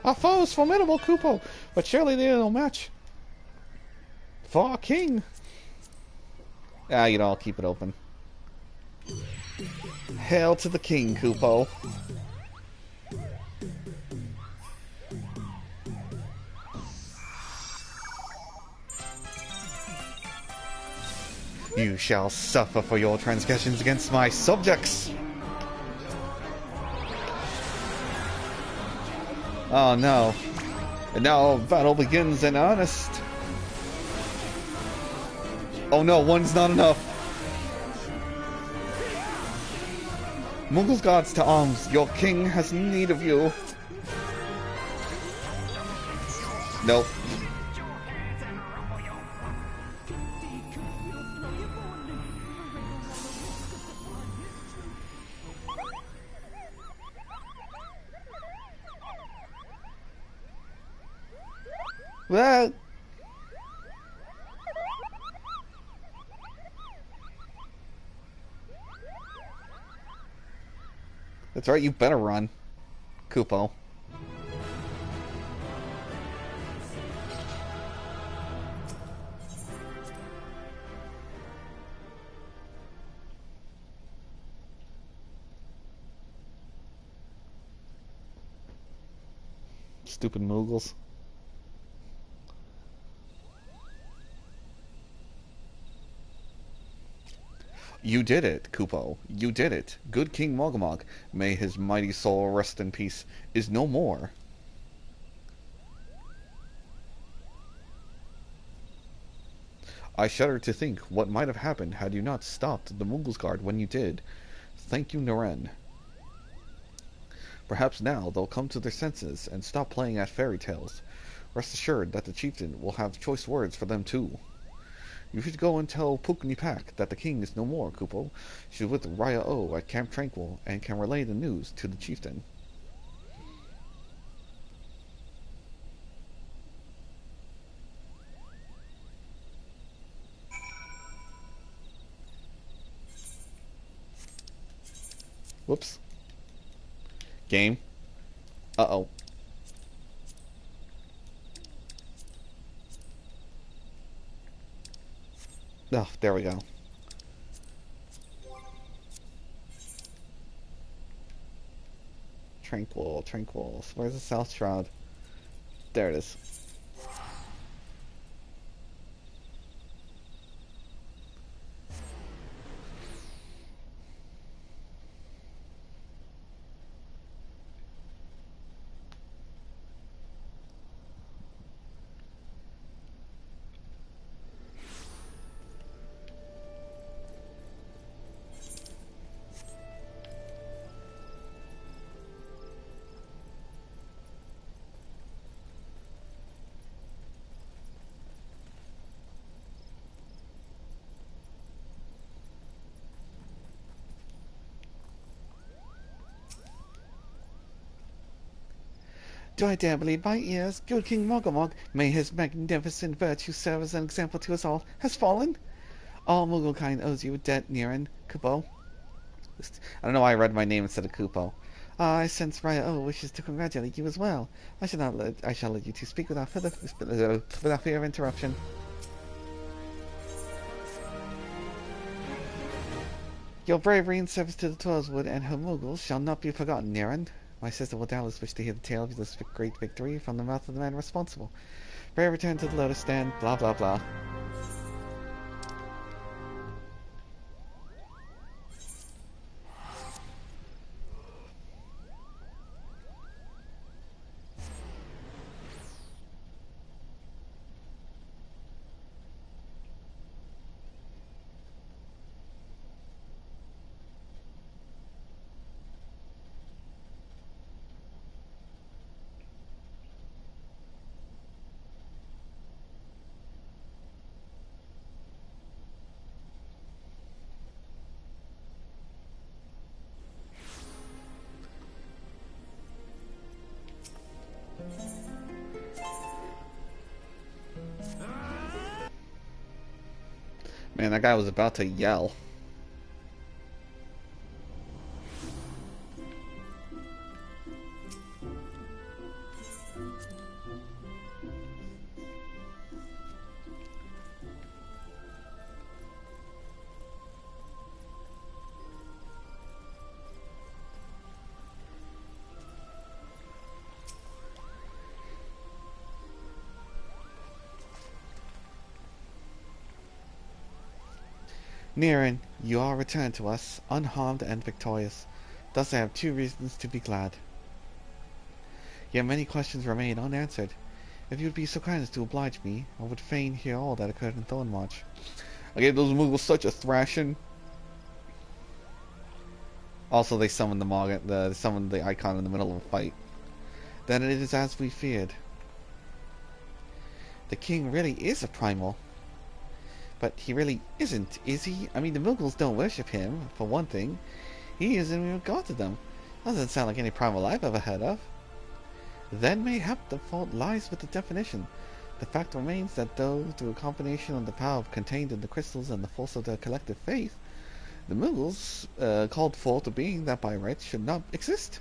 Our foe is formidable, Kupo, but surely they are no match for our king. Ah, you know, I'll keep it open. Hail to the king, Kupo. You shall suffer for your transgressions against my subjects. Oh no. And now battle begins in earnest. Oh no, one's not enough. Moogles guards to arms, your king has need of you. Nope. Well, that's right, you better run, Kupo. Stupid Moogles. You did it, Kupo. You did it. Good King Mogamog, may his mighty soul rest in peace, is no more. I shudder to think what might have happened had you not stopped the Moogles Guard when you did. Thank you, Naren. Perhaps now they'll come to their senses and stop playing at fairy tales. Rest assured that the chieftain will have choice words for them too. You should go and tell Puknipak that the king is no more, Kupo. She's with Raya O at Camp Tranquil and can relay the news to the chieftain. Whoops. Game. Uh-oh. Oh, there we go. Tranquil, tranquil. Where's the South Shroud? There it is. Do I dare believe my ears? Good King Mogomog, may his magnificent virtue serve as an example to us all, has fallen? All Mugglekind owes you a debt, Niran, Kupo. I don't know why I read my name instead of Kupo. I sense Raya O wishes to congratulate you as well. I shall let you two speak without fear of interruption. Your bravery in service to the Twelveswood and her Muggles shall not be forgotten, Niran. My sister will doubtless wish to hear the tale of this great victory from the mouth of the man responsible. Pray return to the Lotus Stand, blah blah blah. Man, that guy was about to yell. Niran, you are returned to us, unharmed and victorious. Thus I have two reasons to be glad. Yet many questions remain unanswered. If you would be so kind as to oblige me, I would fain hear all that occurred in Thornmarch. I gave those Muggles such a thrashing. Also, they summoned they summoned the Eikon in the middle of a fight. Then it is as we feared. The king really is a primal. But he really isn't, is he? I mean, the Muggles don't worship him, for one thing. He isn't even god to them. Doesn't sound like any primal I've ever heard of. Then mayhap the fault lies with the definition. The fact remains that though, through a combination of the power contained in the crystals and the force of their collective faith, the Muggles called forth a being that by rights should not exist.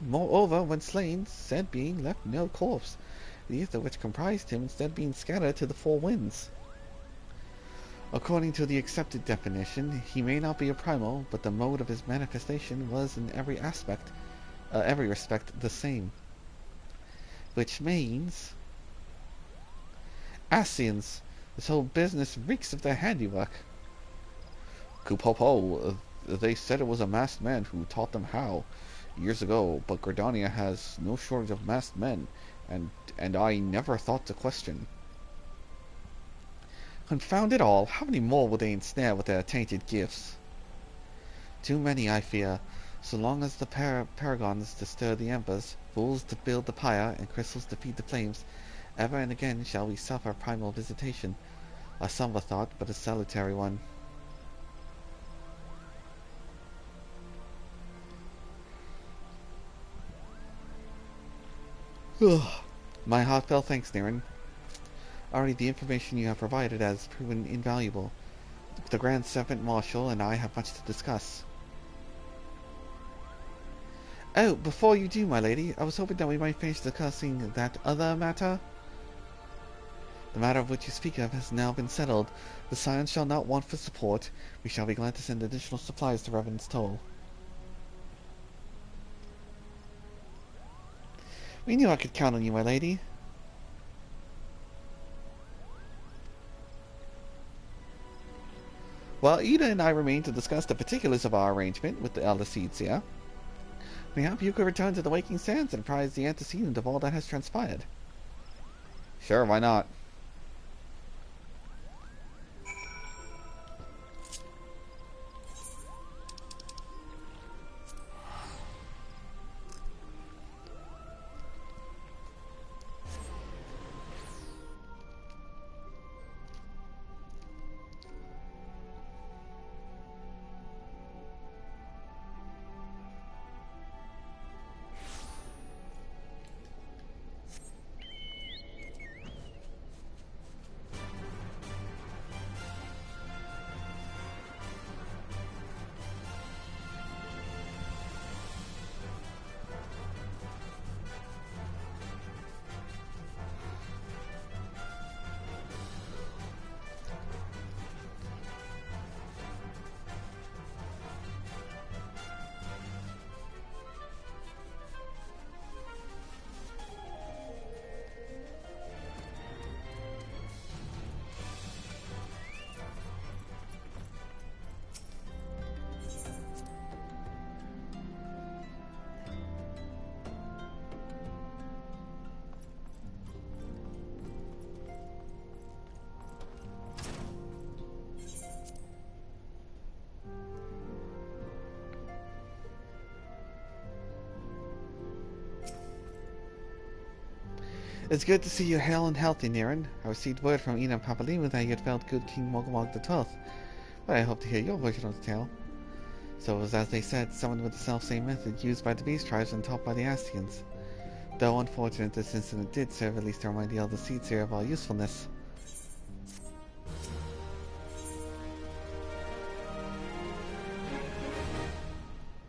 Moreover, when slain, said being left no corpse, the ether which comprised him instead being scattered to the four winds. According to the accepted definition, he may not be a primal, but the mode of his manifestation was in every respect the same. Which means... ascians! This whole business reeks of their handiwork. Kupopo, they said it was a masked man who taught them how, years ago, but Gridania has no shortage of masked men, and I never thought to question. Confound it all, how many more will they ensnare with their tainted gifts? Too many, I fear. So long as the paragons to stir the embers, fools to build the pyre, and crystals to feed the flames, ever and again shall we suffer primal visitation, a sombre thought, but a salutary one. My heartfelt thanks, Niren. Already the information you have provided has proven invaluable. The Grand Serpent Marshal and I have much to discuss. Oh, before you do, my lady, I was hoping that we might finish discussing that other matter. The matter of which you speak of has now been settled. The scions shall not want for support. We shall be glad to send additional supplies to Revan's Toll. We knew I could count on you, my lady. While Ida and I remain to discuss the particulars of our arrangement with the elder Eorzea, mayhap you could return to the Waking Sands and apprise the antecedent of all that has transpired. Sure, why not? It's good to see you hale and healthy, Niren. I received word from Ina Papalimu that you had found good King Mogwog XII, but I hope to hear your version of the tale. So it was as they said, someone with the self-same method used by the Beast Tribes and taught by the ascians. Though unfortunate, this incident did serve at least to remind the elder Eorzea of our usefulness.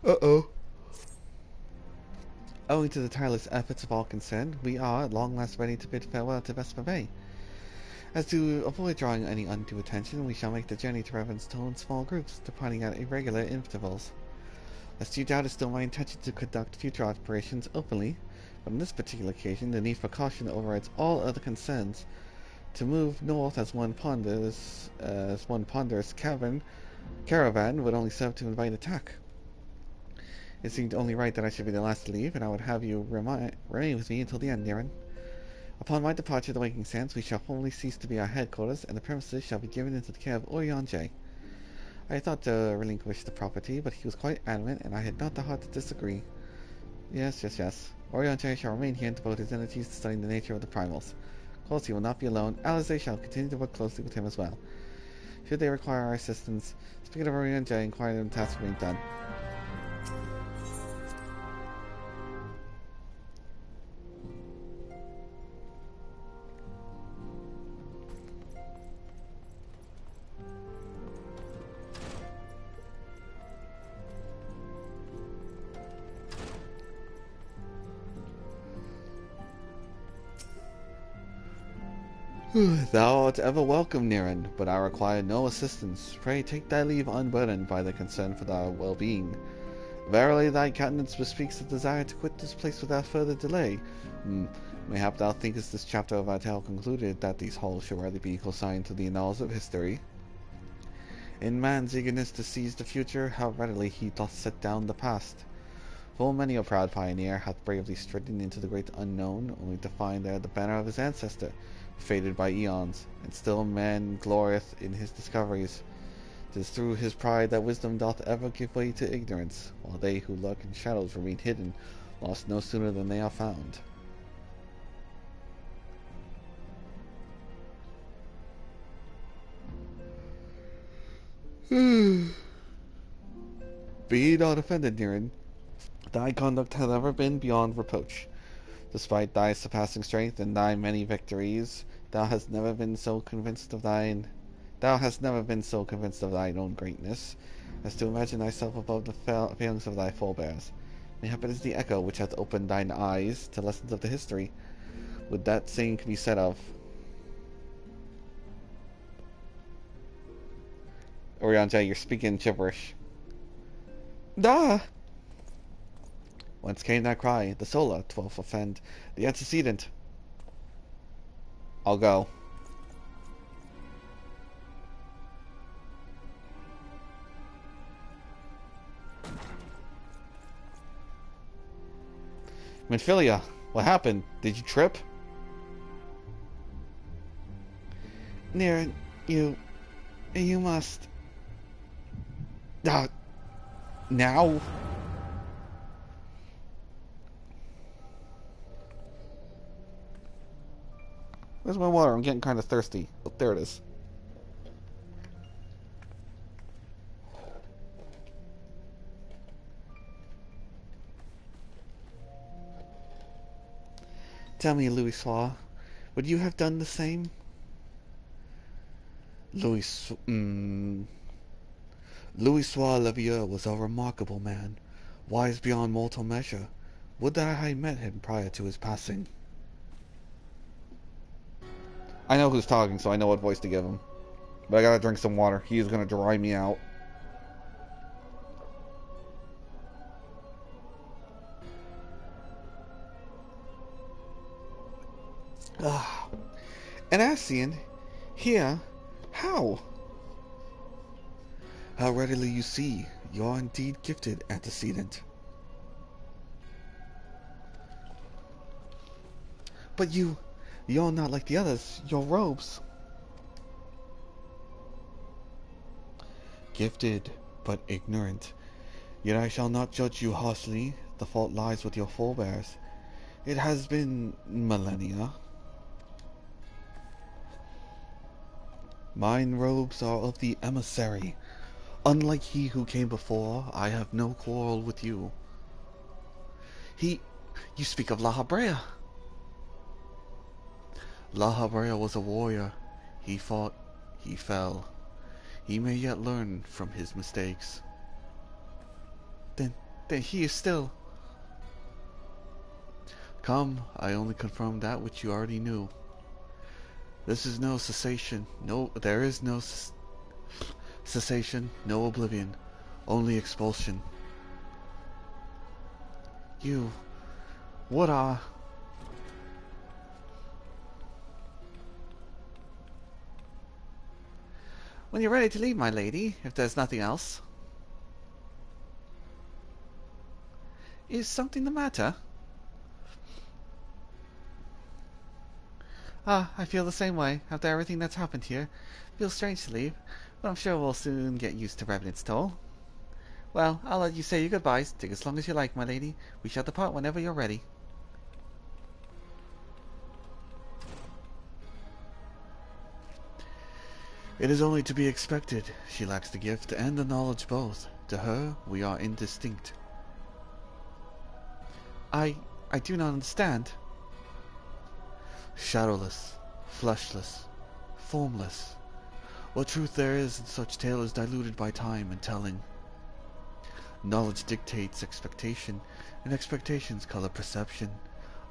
Uh-oh. Owing to the tireless efforts of all concerned, we are at long last ready to bid farewell to Vesper Bay. As to avoid drawing any undue attention, we shall make the journey to Revan's Toll in small groups, departing at irregular intervals. Lest you doubt, it's still my intention to conduct future operations openly, but on this particular occasion, the need for caution overrides all other concerns. To move north as one ponderous caravan would only serve to invite attack. It seemed only right that I should be the last to leave, and I would have you remain with me until the end, Niren. Upon my departure to the Waking Sands, we shall formally cease to be our headquarters, and the premises shall be given into the care of Orianjay. I thought to relinquish the property, but he was quite adamant, and I had not the heart to disagree. Yes. Orianjay shall remain here and devote his energies to studying the nature of the primals. Of course, he will not be alone. Alize shall continue to work closely with him as well. Should they require our assistance, speaking of Orianjay, inquire them tasks being done. Thou art ever welcome, Niren, but I require no assistance. Pray take thy leave unburdened by the concern for thy well-being. Verily thy countenance bespeaks the desire to quit this place without further delay. Mayhap thou thinkest this chapter of our tale concluded, that these halls shall rarely be consigned to the annals of history. In man's eagerness to seize the future, how readily he doth set down the past. Full many a proud pioneer hath bravely stridden into the great unknown, only to find there the banner of his ancestor, faded by eons, and still man glorieth in his discoveries. 'Tis through his pride that wisdom doth ever give way to ignorance, while they who lurk in shadows remain hidden, lost no sooner than they are found. Be not offended, Niran. Thy conduct hath ever been beyond reproach. Despite thy surpassing strength and thy many victories, thou hast never been so convinced of thine own greatness, as to imagine thyself above the failings of thy forebears. Mayhap it is the echo which hath opened thine eyes to lessons of the history. Would that same can be said of Orianjay, you're speaking gibberish. Da! Whence came that cry? The Sola, 12th offend. The antecedent. I'll go. Minfilia, what happened? Did you trip? Niran, you must... now? Where's my water? I'm getting kind of thirsty. Oh, there it is. Tell me, Louis, would you have done the same? Louis Leviathan was a remarkable man, wise beyond mortal measure. Would that I had met him prior to his passing. I know who's talking, so I know what voice to give him. But I gotta drink some water. He is gonna dry me out. An ascian? Here? How? How readily you see. You are indeed gifted, antecedent. But you're not like the others. Your robes. Gifted, but ignorant. Yet I shall not judge you harshly. The fault lies with your forebears. It has been millennia. Mine robes are of the emissary. Unlike he who came before, I have no quarrel with you. You speak of Lahabrea. Lahabrea was a warrior. He fought, he fell. He may yet learn from his mistakes. Then he is still... Come, I only confirm that which you already knew. This is no cessation. There is no cessation, no oblivion, only expulsion. What are... When you're ready to leave, my lady, if there's nothing else. Is something the matter? I feel the same way after everything that's happened here. Feels strange to leave, but I'm sure we'll soon get used to Revenant's toll. Well, I'll let you say your goodbyes. Take as long as you like, my lady. We shall depart whenever you're ready. It is only to be expected. She lacks the gift and the knowledge both. To her, we are indistinct. I do not understand. Shadowless, fleshless, formless. What truth there is in such tale is diluted by time and telling. Knowledge dictates expectation, and expectations color perception.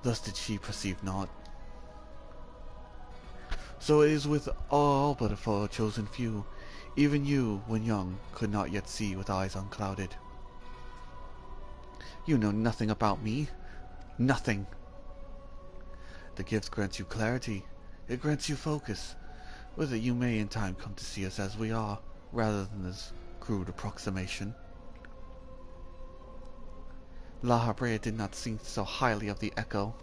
Thus did she perceive not. So it is with all but for a chosen few. Even you, when young, could not yet see with eyes unclouded. You know nothing about me. Nothing. The gift grants you clarity. It grants you focus. With it you may in time come to see us as we are, rather than as crude approximation. Lahabrea did not think so highly of the echo.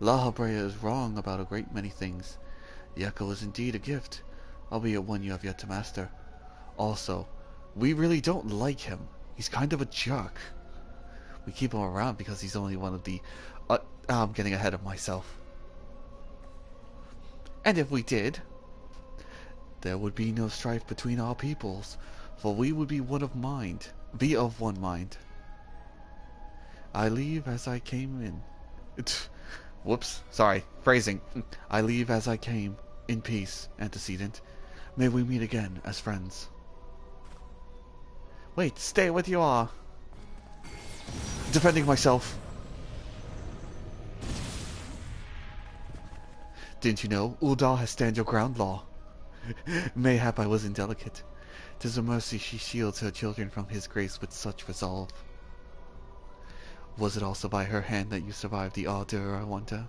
Lahabrea is wrong about a great many things. The echo is indeed a gift, albeit one you have yet to master. Also, we really don't like him. He's kind of a jerk. We keep him around because he's only one of the... I'm getting ahead of myself. And if we did, there would be no strife between our peoples, for we would be of one mind. I leave as I came in. Whoops, sorry, phrasing. I leave as I came, in peace, antecedent. May we meet again as friends. Wait, stay what you are. Defending myself. Didn't you know Uldar has stand your ground law? Mayhap I was indelicate. 'Tis a mercy she shields her children from his grace with such resolve. Was it also by her hand that you survived the ardor, I wonder?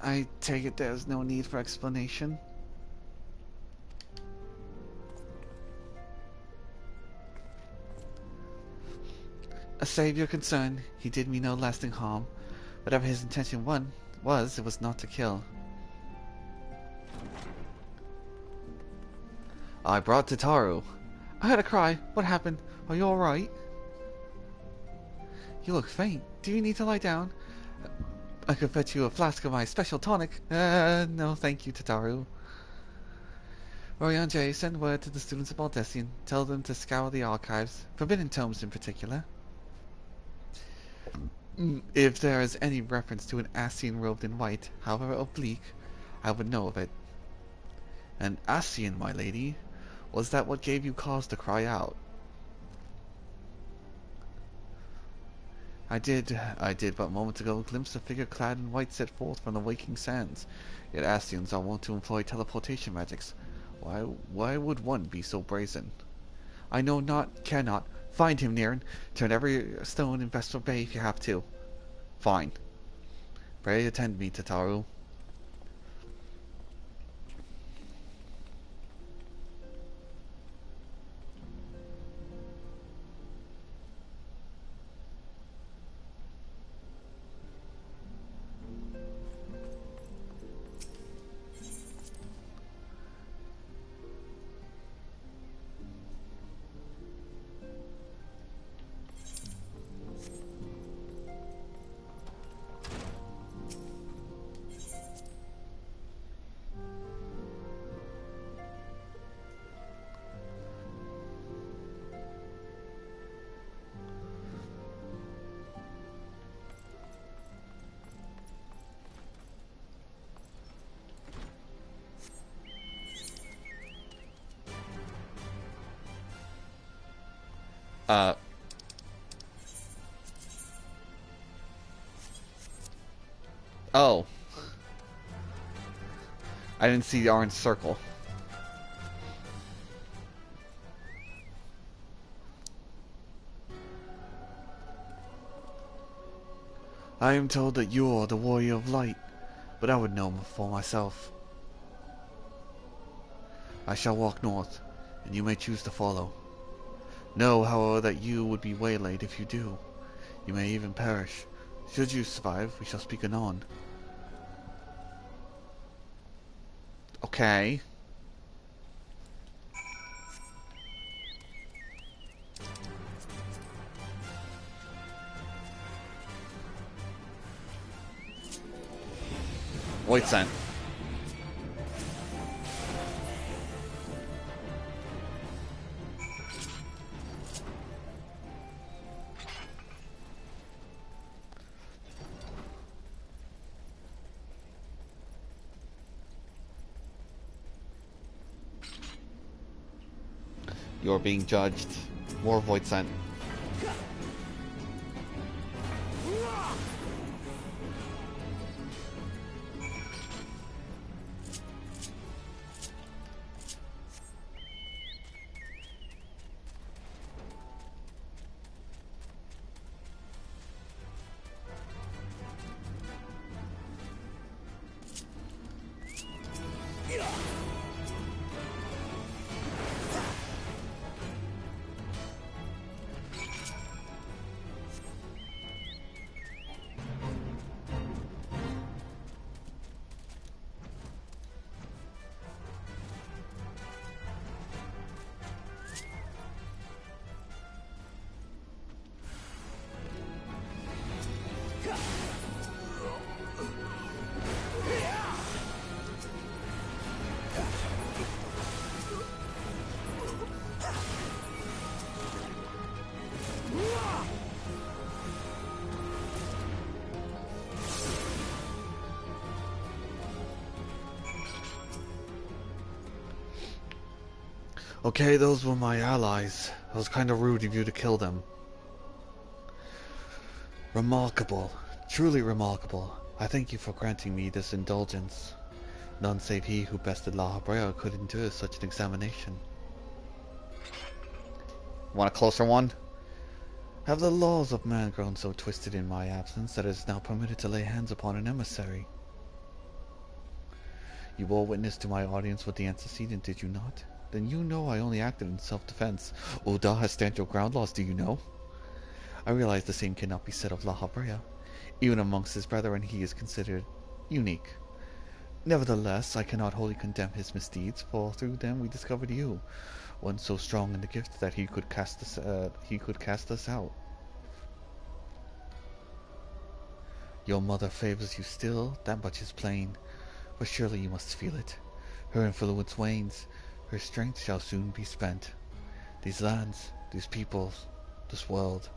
I take it there's no need for explanation. Save your concern, he did me no lasting harm. Whatever his intention was, it was not to kill. I brought Tataru. I heard a cry. What happened? Are you alright? You look faint. Do you need to lie down? I could fetch you a flask of my special tonic. No thank you, Tataru. Orion, send word to the students of Baldessian. Tell them to scour the archives, forbidden tomes in particular. If there is any reference to an ascian robed in white, however oblique, I would know of it. An ascian, my lady? Was that what gave you cause to cry out? I did but moments ago glimpse a figure clad in white set forth from the waking sands. Yet ascians are wont to employ teleportation magics. Why would one be so brazen? I know not, cannot. Find him, Niran. Turn every stone in Vestal Bay if you have to. Fine. Pray attend me, Tataru. Oh. I didn't see the orange circle. I am told that you're the warrior of light, but I would know for myself. I shall walk north, and you may choose to follow. Know, however, that you would be waylaid if you do. You may even perish. Should you survive, we shall speak anon. Okay. White scent. You're being judged. More void scent. Okay, those were my allies. It was kind of rude of you to kill them. Remarkable. Truly remarkable. I thank you for granting me this indulgence. None save he who bested La Habrea could endure such an examination. Want a closer one? Have the laws of man grown so twisted in my absence that it is now permitted to lay hands upon an emissary? You bore witness to my audience with the antecedent, did you not? Then you know I only acted in self-defense. Oda has stand your ground laws, do you know? I realize the same cannot be said of La Habrea. Even amongst his brethren he is considered unique. Nevertheless, I cannot wholly condemn his misdeeds, for through them we discovered you, one so strong in the gift that he could cast us out. Your mother favors you still, that much is plain, but surely you must feel it. Her influence wanes, her strength shall soon be spent. These lands, these peoples, this world,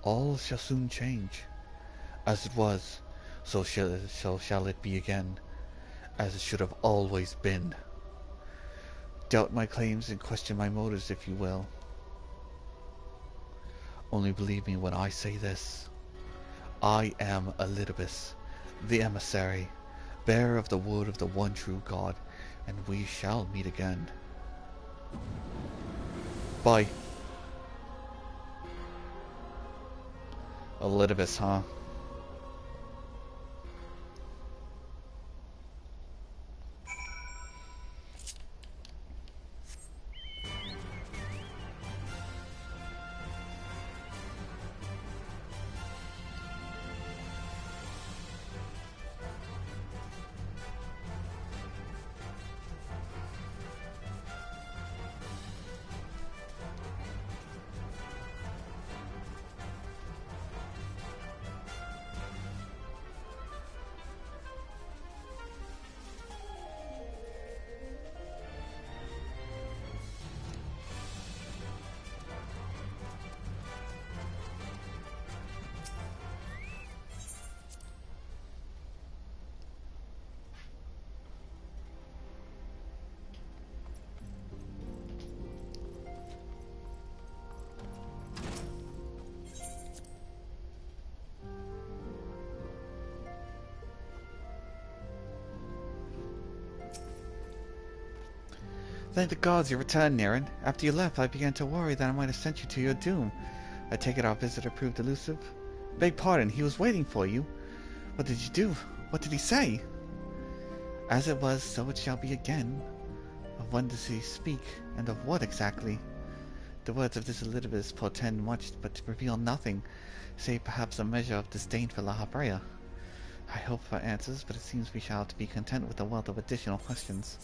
all shall soon change. As it was, so shall it be again, as it should have always been. Doubt my claims and question my motives if you will. Only believe me when I say this. I am Elidibus, the emissary, bearer of the word of the one true God, and we shall meet again. Bye. Elidibus, huh? Thank the gods you returned, Naren. After you left, I began to worry that I might have sent you to your doom. I take it our visitor proved elusive? Beg pardon, he was waiting for you. What did you do? What did he say? As it was, so it shall be again. Of when does he speak, and of what exactly? The words of this Elidibus portend much, but reveal nothing, save perhaps a measure of disdain for La Habrea. I hope for answers, but it seems we shall have to be content with a wealth of additional questions.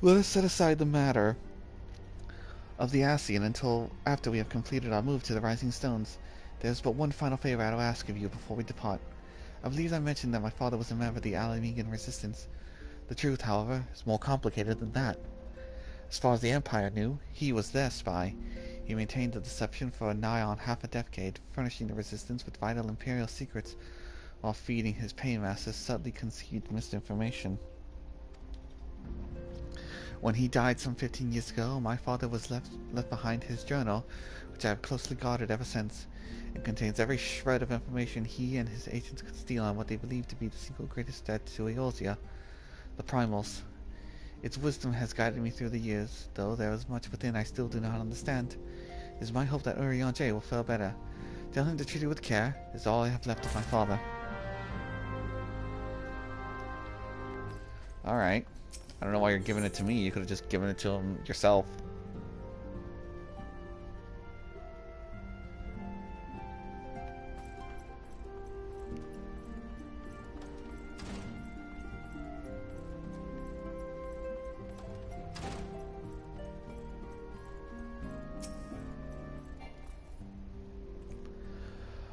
Let us set aside the matter of the ascian until after we have completed our move to the Rising Stones. There is but one final favor I will ask of you before we depart. I believe I mentioned that my father was a member of the Alphinaud resistance. The truth, however, is more complicated than that. As far as the Empire knew, he was their spy. He maintained the deception for nigh on half a decade, furnishing the resistance with vital Imperial secrets, while feeding his paymasters subtly concealed misinformation. When he died some 15 years ago, my father was left behind his journal, which I have closely guarded ever since. It contains every shred of information he and his agents could steal on what they believe to be the single greatest threat to Eorzea, the Primals. Its wisdom has guided me through the years, though there is much within I still do not understand. It is my hope that Urianger will fare better. Tell him to treat it with care, is all I have left of my father. Alright. I don't know why you're giving it to me. You could have just given it to him yourself.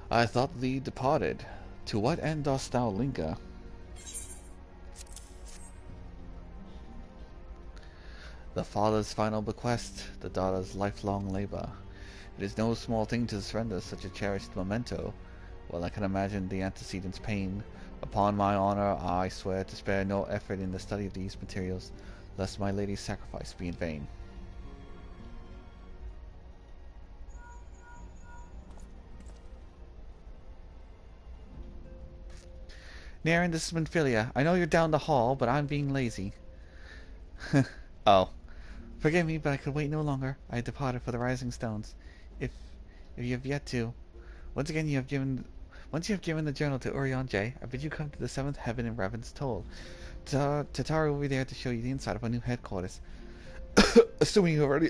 I thought thee departed. To what end dost thou linger? The father's final bequest, the daughter's lifelong labor. It is no small thing to surrender such a cherished memento. Well, I can imagine the antecedents' pain. Upon my honor, I swear to spare no effort in the study of these materials, lest my lady's sacrifice be in vain. Naren, this is Minfilia. I know you're down the hall, but I'm being lazy. Oh. Forgive me, but I could wait no longer. I had departed for the Rising Stones. If you have yet to, once you have given the journal to Urion J, I bid you come to the seventh heaven in Retold. Tataru will be there to show you the inside of our new headquarters. Assuming you already...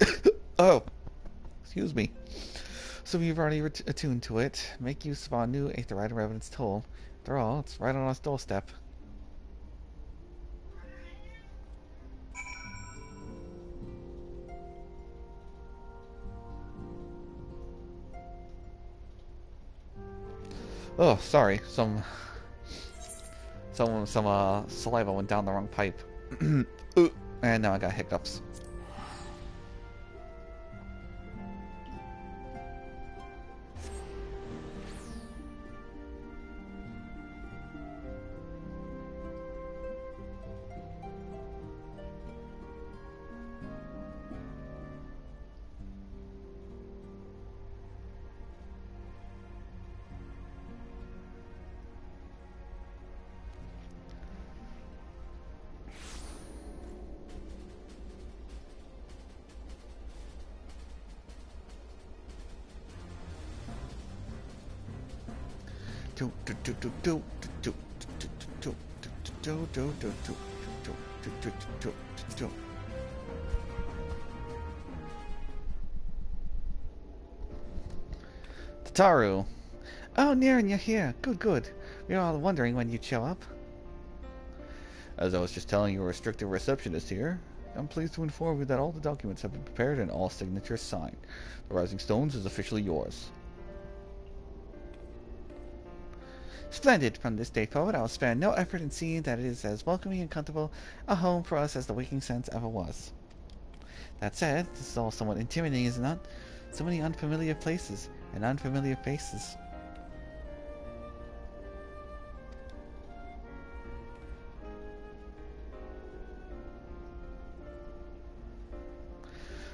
oh. Excuse me. Assuming you've already attuned to it, make use of our new Aetherite in Retold. After all, it's right on our doorstep. Oh, sorry. Some saliva went down the wrong pipe. And now I got hiccups. Tataru. Oh, Naren, you're here. Good. We were all wondering when you'd show up. As I was just telling your restricted receptionist here, I'm pleased to inform you that all the documents have been prepared and all signatures signed. The Rising Stones is officially yours. Splendid. From this day forward, I will spare no effort in seeing that it is as welcoming and comfortable a home for us as the Waking Sense ever was. That said, this is all somewhat intimidating, is it not? So many unfamiliar places and unfamiliar faces.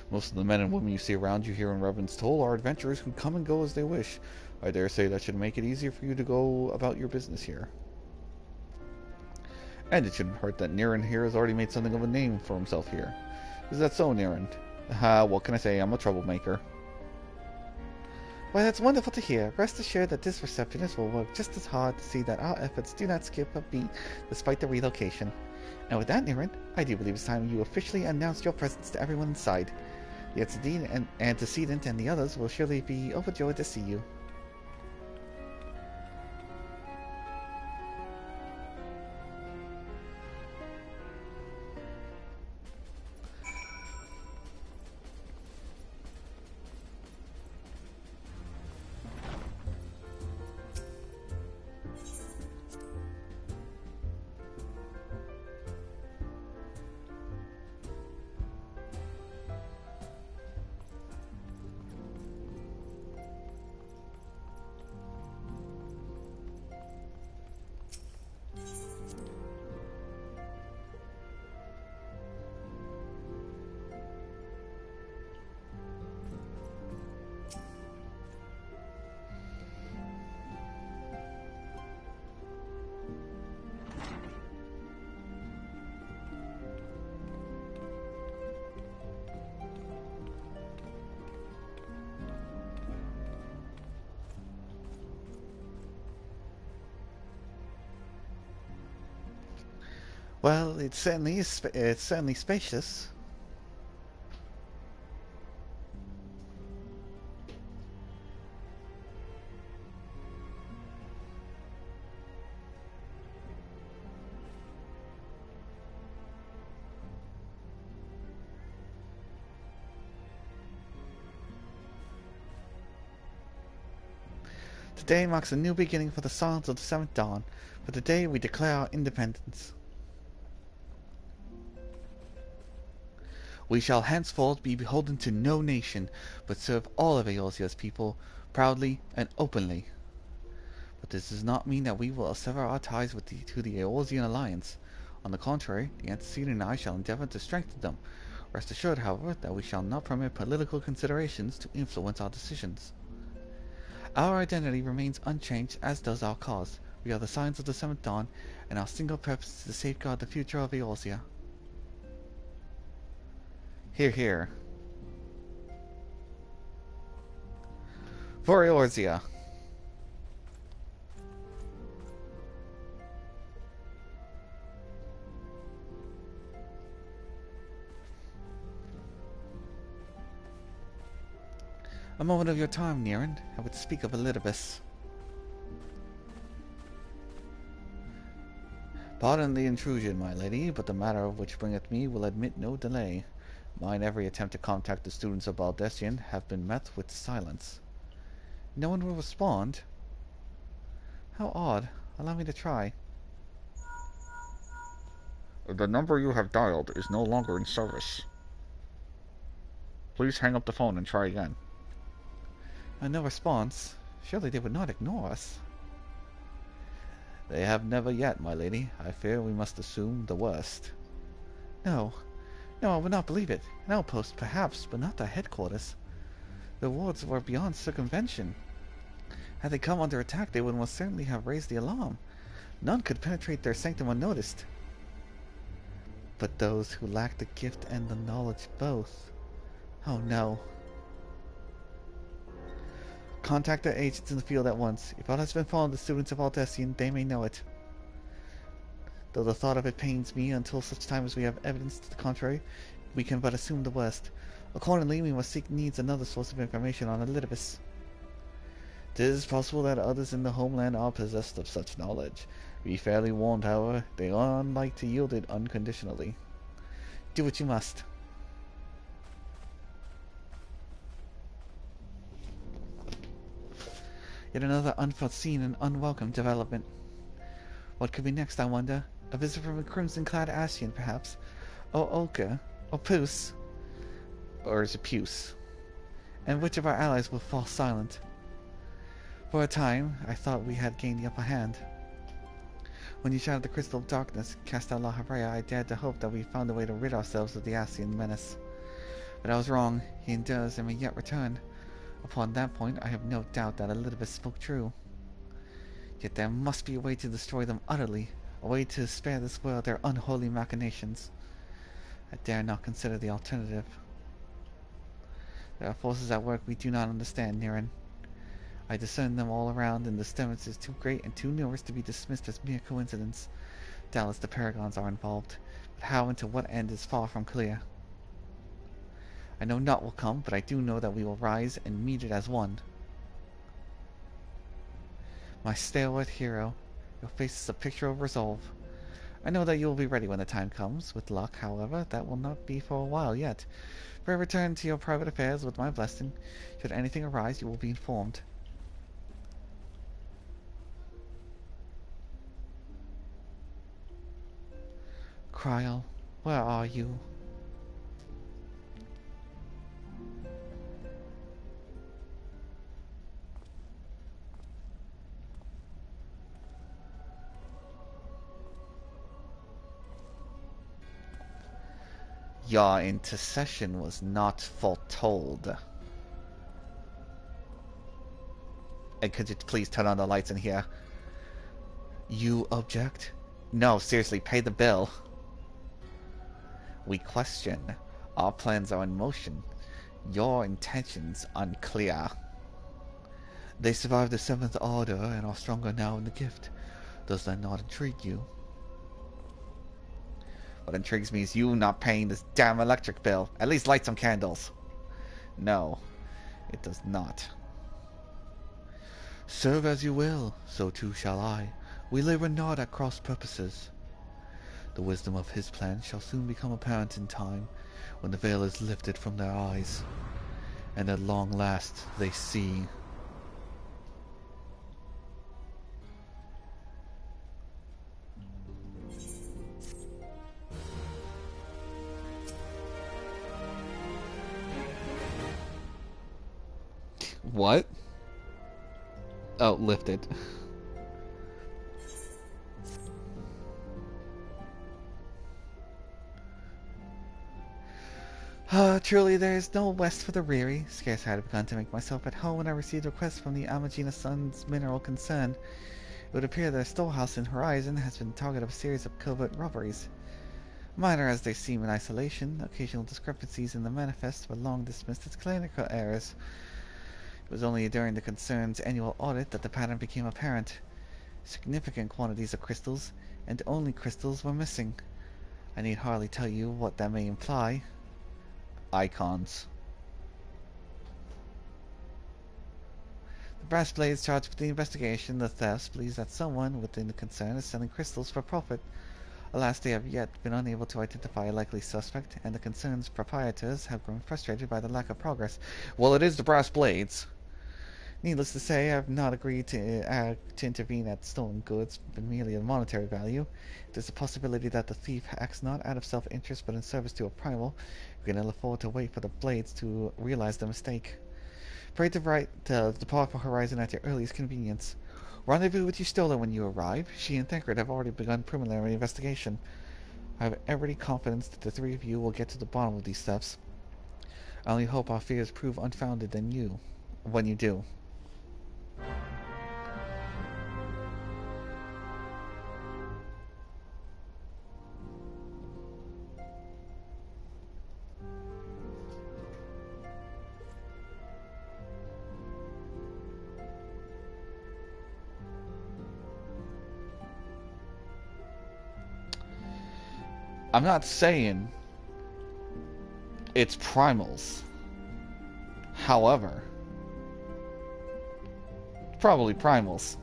Most of the men and women you see around you here in Retold are adventurers who come and go as they wish. I dare say that should make it easier for you to go about your business here. And it shouldn't hurt that Niran here has already made something of a name for himself here. Is that so, Niran? What can I say? I'm a troublemaker. Why, that's wonderful to hear. Rest assured that this receptionist will work just as hard to see that our efforts do not skip a beat despite the relocation. And with that, Niran, I do believe it's time you officially announced your presence to everyone inside. The antecedent and the others will surely be overjoyed to see you. Well, it's certainly spacious. Today marks a new beginning for the Scions of the Seventh Dawn. For today we declare our independence. We shall henceforth be beholden to no nation, but serve all of Eorzea's people, proudly and openly. But this does not mean that we will sever our ties to the Eorzean alliance. On the contrary, the antecedent and I shall endeavor to strengthen them. Rest assured, however, that we shall not permit political considerations to influence our decisions. Our identity remains unchanged, as does our cause. We are the Scions of the Seventh Dawn, and our single purpose is to safeguard the future of Eorzea. Hear, hear. For Eorzea. A moment of your time, Niran. I would speak of Elidibus. Pardon the intrusion, my lady, but the matter of which bringeth me will admit no delay. Mine every attempt to contact the students of Baldessian have been met with silence. No one will respond? How odd. Allow me to try. The number you have dialed is no longer in service. Please hang up the phone and try again. No response. Surely they would not ignore us. They have never yet, my lady. I fear we must assume the worst. No. No, I would not believe it. An outpost, perhaps, but not their headquarters. The wards were beyond circumvention. Had they come under attack, they would most certainly have raised the alarm. None could penetrate their sanctum unnoticed. But those who lack the gift and the knowledge both. Oh no. Contact their agents in the field at once. If aught has been following the students of Baldessian, they may know it. Though the thought of it pains me, until such time as we have evidence to the contrary, we can but assume the worst. Accordingly, we must seek needs another source of information on Elidibus. It is possible that others in the homeland are possessed of such knowledge. Be fairly warned, however, they are unlike to yield it unconditionally. Do what you must. Yet another unforeseen and unwelcome development. What could be next, I wonder? A visit from a crimson-clad ascian, perhaps? Or Olka? Or Puce? Or is it Puce? And which of our allies will fall silent? For a time, I thought we had gained the upper hand. When you shattered the crystal of darkness, cast out La Habrea, I dared to hope that we found a way to rid ourselves of the ascian menace. But I was wrong. He endures and may yet return. Upon that point, I have no doubt that Elidibus spoke true. Yet there must be a way to destroy them utterly, a way to spare this world their unholy machinations. I dare not consider the alternative. There are forces at work we do not understand, Niran. I discern them all around, and the disturbance is too great and too numerous to be dismissed as mere coincidence. Doubtless the Paragons are involved, but how and to what end is far from clear. I know naught will come, but I do know that we will rise and meet it as one. My stalwart hero, your face is a picture of resolve. I know that you will be ready when the time comes. With luck, however, that will not be for a while yet. Pray return to your private affairs with my blessing. Should anything arise, you will be informed. Kryal, where are you? Your intercession was not foretold. And could you please turn on the lights in here? You object? No, seriously, pay the bill. We question. Our plans are in motion. Your intentions unclear. They survived the Seventh Order and are stronger now in the gift. Does that not intrigue you? What intrigues me is you not paying this damn electric bill. At least light some candles. No, it does not. Serve as you will, so too shall I. We labor not at cross purposes. The wisdom of his plan shall soon become apparent in time, when the veil is lifted from their eyes, and at long last they see. What? Oh, lifted. Truly there is no rest for the weary. Scarce had I begun to make myself at home when I received a request from the Amagina Sun's mineral concern. It would appear that a storehouse in Horizon has been the target of a series of covert robberies. Minor as they seem in isolation, occasional discrepancies in the manifest were long dismissed as clinical errors. It was only during the concern's annual audit that the pattern became apparent. Significant quantities of crystals, and only crystals, were missing. I need hardly tell you what that may imply. Eikons. The brass blades charged with the investigation of the thefts believes that someone within the concern is selling crystals for profit. Alas, they have yet been unable to identify a likely suspect, and the concern's proprietors have grown frustrated by the lack of progress. Well, it is the brass blades. Needless to say, I have not agreed to intervene at stolen goods, but merely of monetary value. There's a possibility that the thief acts not out of self-interest, but in service to a primal. We can ill afford to wait for the blades to realize the mistake. Pray to depart for Horizon at your earliest convenience. Rendezvous with you Stola when you arrive. She and Thancred have already begun preliminary investigation. I have every confidence that the three of you will get to the bottom of these thefts. I only hope our fears prove unfounded when you do. I'm not saying it's primals. However, probably primals.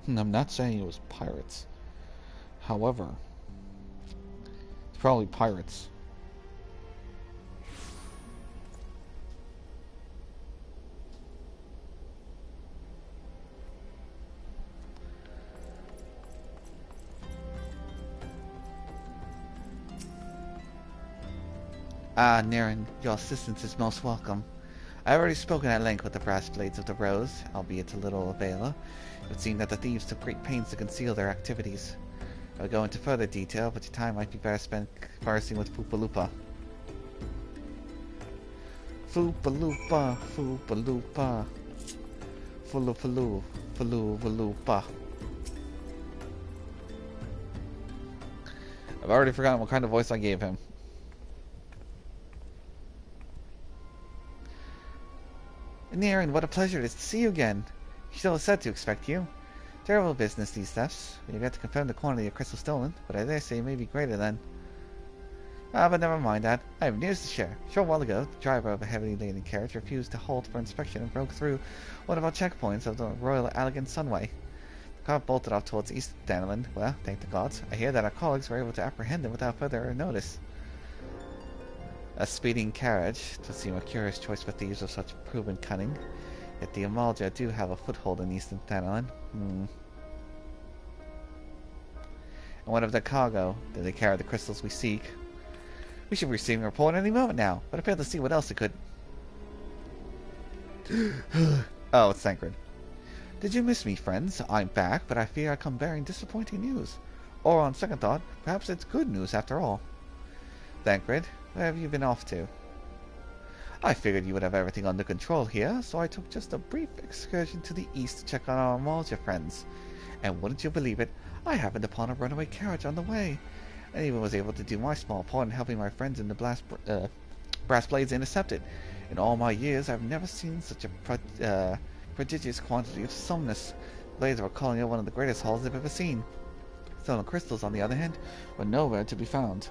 I'm not saying it was pirates. However, it's probably pirates. Ah, Naren, your assistance is most welcome. I have already spoken at length with the brass blades of the Rose, albeit to little avail. It would seem that the thieves took great pains to conceal their activities. I will go into further detail, but your time might be better spent conversing with Foopaloopa. Foopaloopa, Foopaloopa, Fooloo, Fooloopa. I've already forgotten what kind of voice I gave him. Naren, what a pleasure it is to see you again. Still said to expect you. Terrible business, these thefts. We have yet to confirm the quantity of crystal stolen, but I dare say it may be greater than... Ah, but never mind that. I have news to share. A short while ago, the driver of a heavily laden carriage refused to halt for inspection and broke through one of our checkpoints of the Royal Elegant Sunway. The car bolted off towards East Danelin. Well, thank the gods. I hear that our colleagues were able to apprehend him without further notice. A speeding carriage does seem a curious choice for thieves of such proven cunning. Yet the Amalja do have a foothold in Eastern Danelin. And what of their cargo? Did they carry the crystals we seek? We should be receiving a report any moment now, but I fail to see what else it could... Oh, it's Thancred. Did you miss me, friends? I'm back, but I fear I come bearing disappointing news. Or, on second thought, perhaps it's good news after all. Thancred, where have you been off to? I figured you would have everything under control here, so I took just a brief excursion to the east to check on our Amalja friends. And wouldn't you believe it, I happened upon a runaway carriage on the way, and even was able to do my small part in helping my friends in the brass blades intercept it. In all my years, I've never seen such a prodigious quantity of summness. The blades were calling it one of the greatest hauls I've ever seen. Stolen crystals, on the other hand, were nowhere to be found.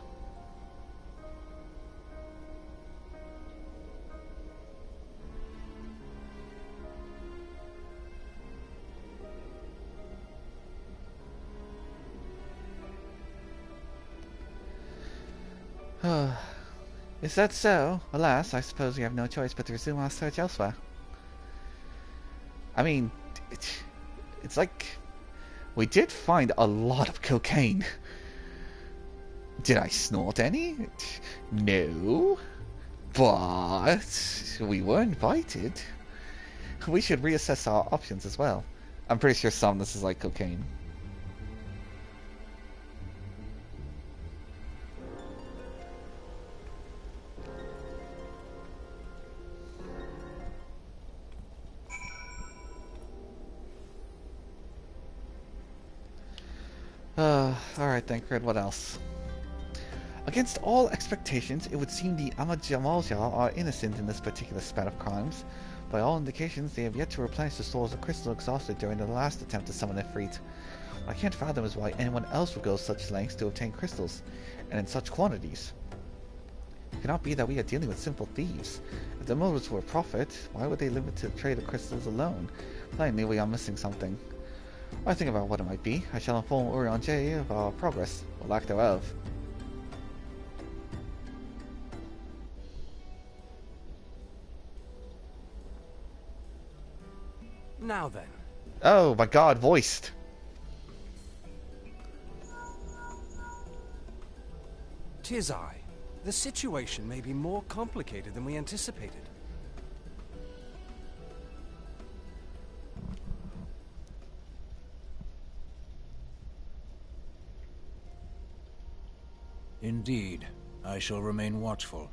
Is that so? Alas, I suppose we have no choice but to resume our search elsewhere. I mean, it's like We did find a lot of cocaine. Did I snort any? No. But we were invited. We should reassess our options as well. I'm pretty sure some of this is like cocaine. Alright then, Grid, what else? Against all expectations, it would seem the Amajamalja are innocent in this particular spat of crimes. By all indications, they have yet to replenish the stores of crystal exhausted during the last attempt to summon Ifrit. What I can't fathom is why anyone else would go such lengths to obtain crystals, and in such quantities. It cannot be that we are dealing with simple thieves. If the motives were profit, why would they limit to trade of crystals alone? Plainly, we are missing something. While I think about what it might be, I shall inform Orion J of our progress, or lack thereof. Now then. Oh my god, voiced! 'Tis I. The situation may be more complicated than we anticipated. Indeed, I shall remain watchful.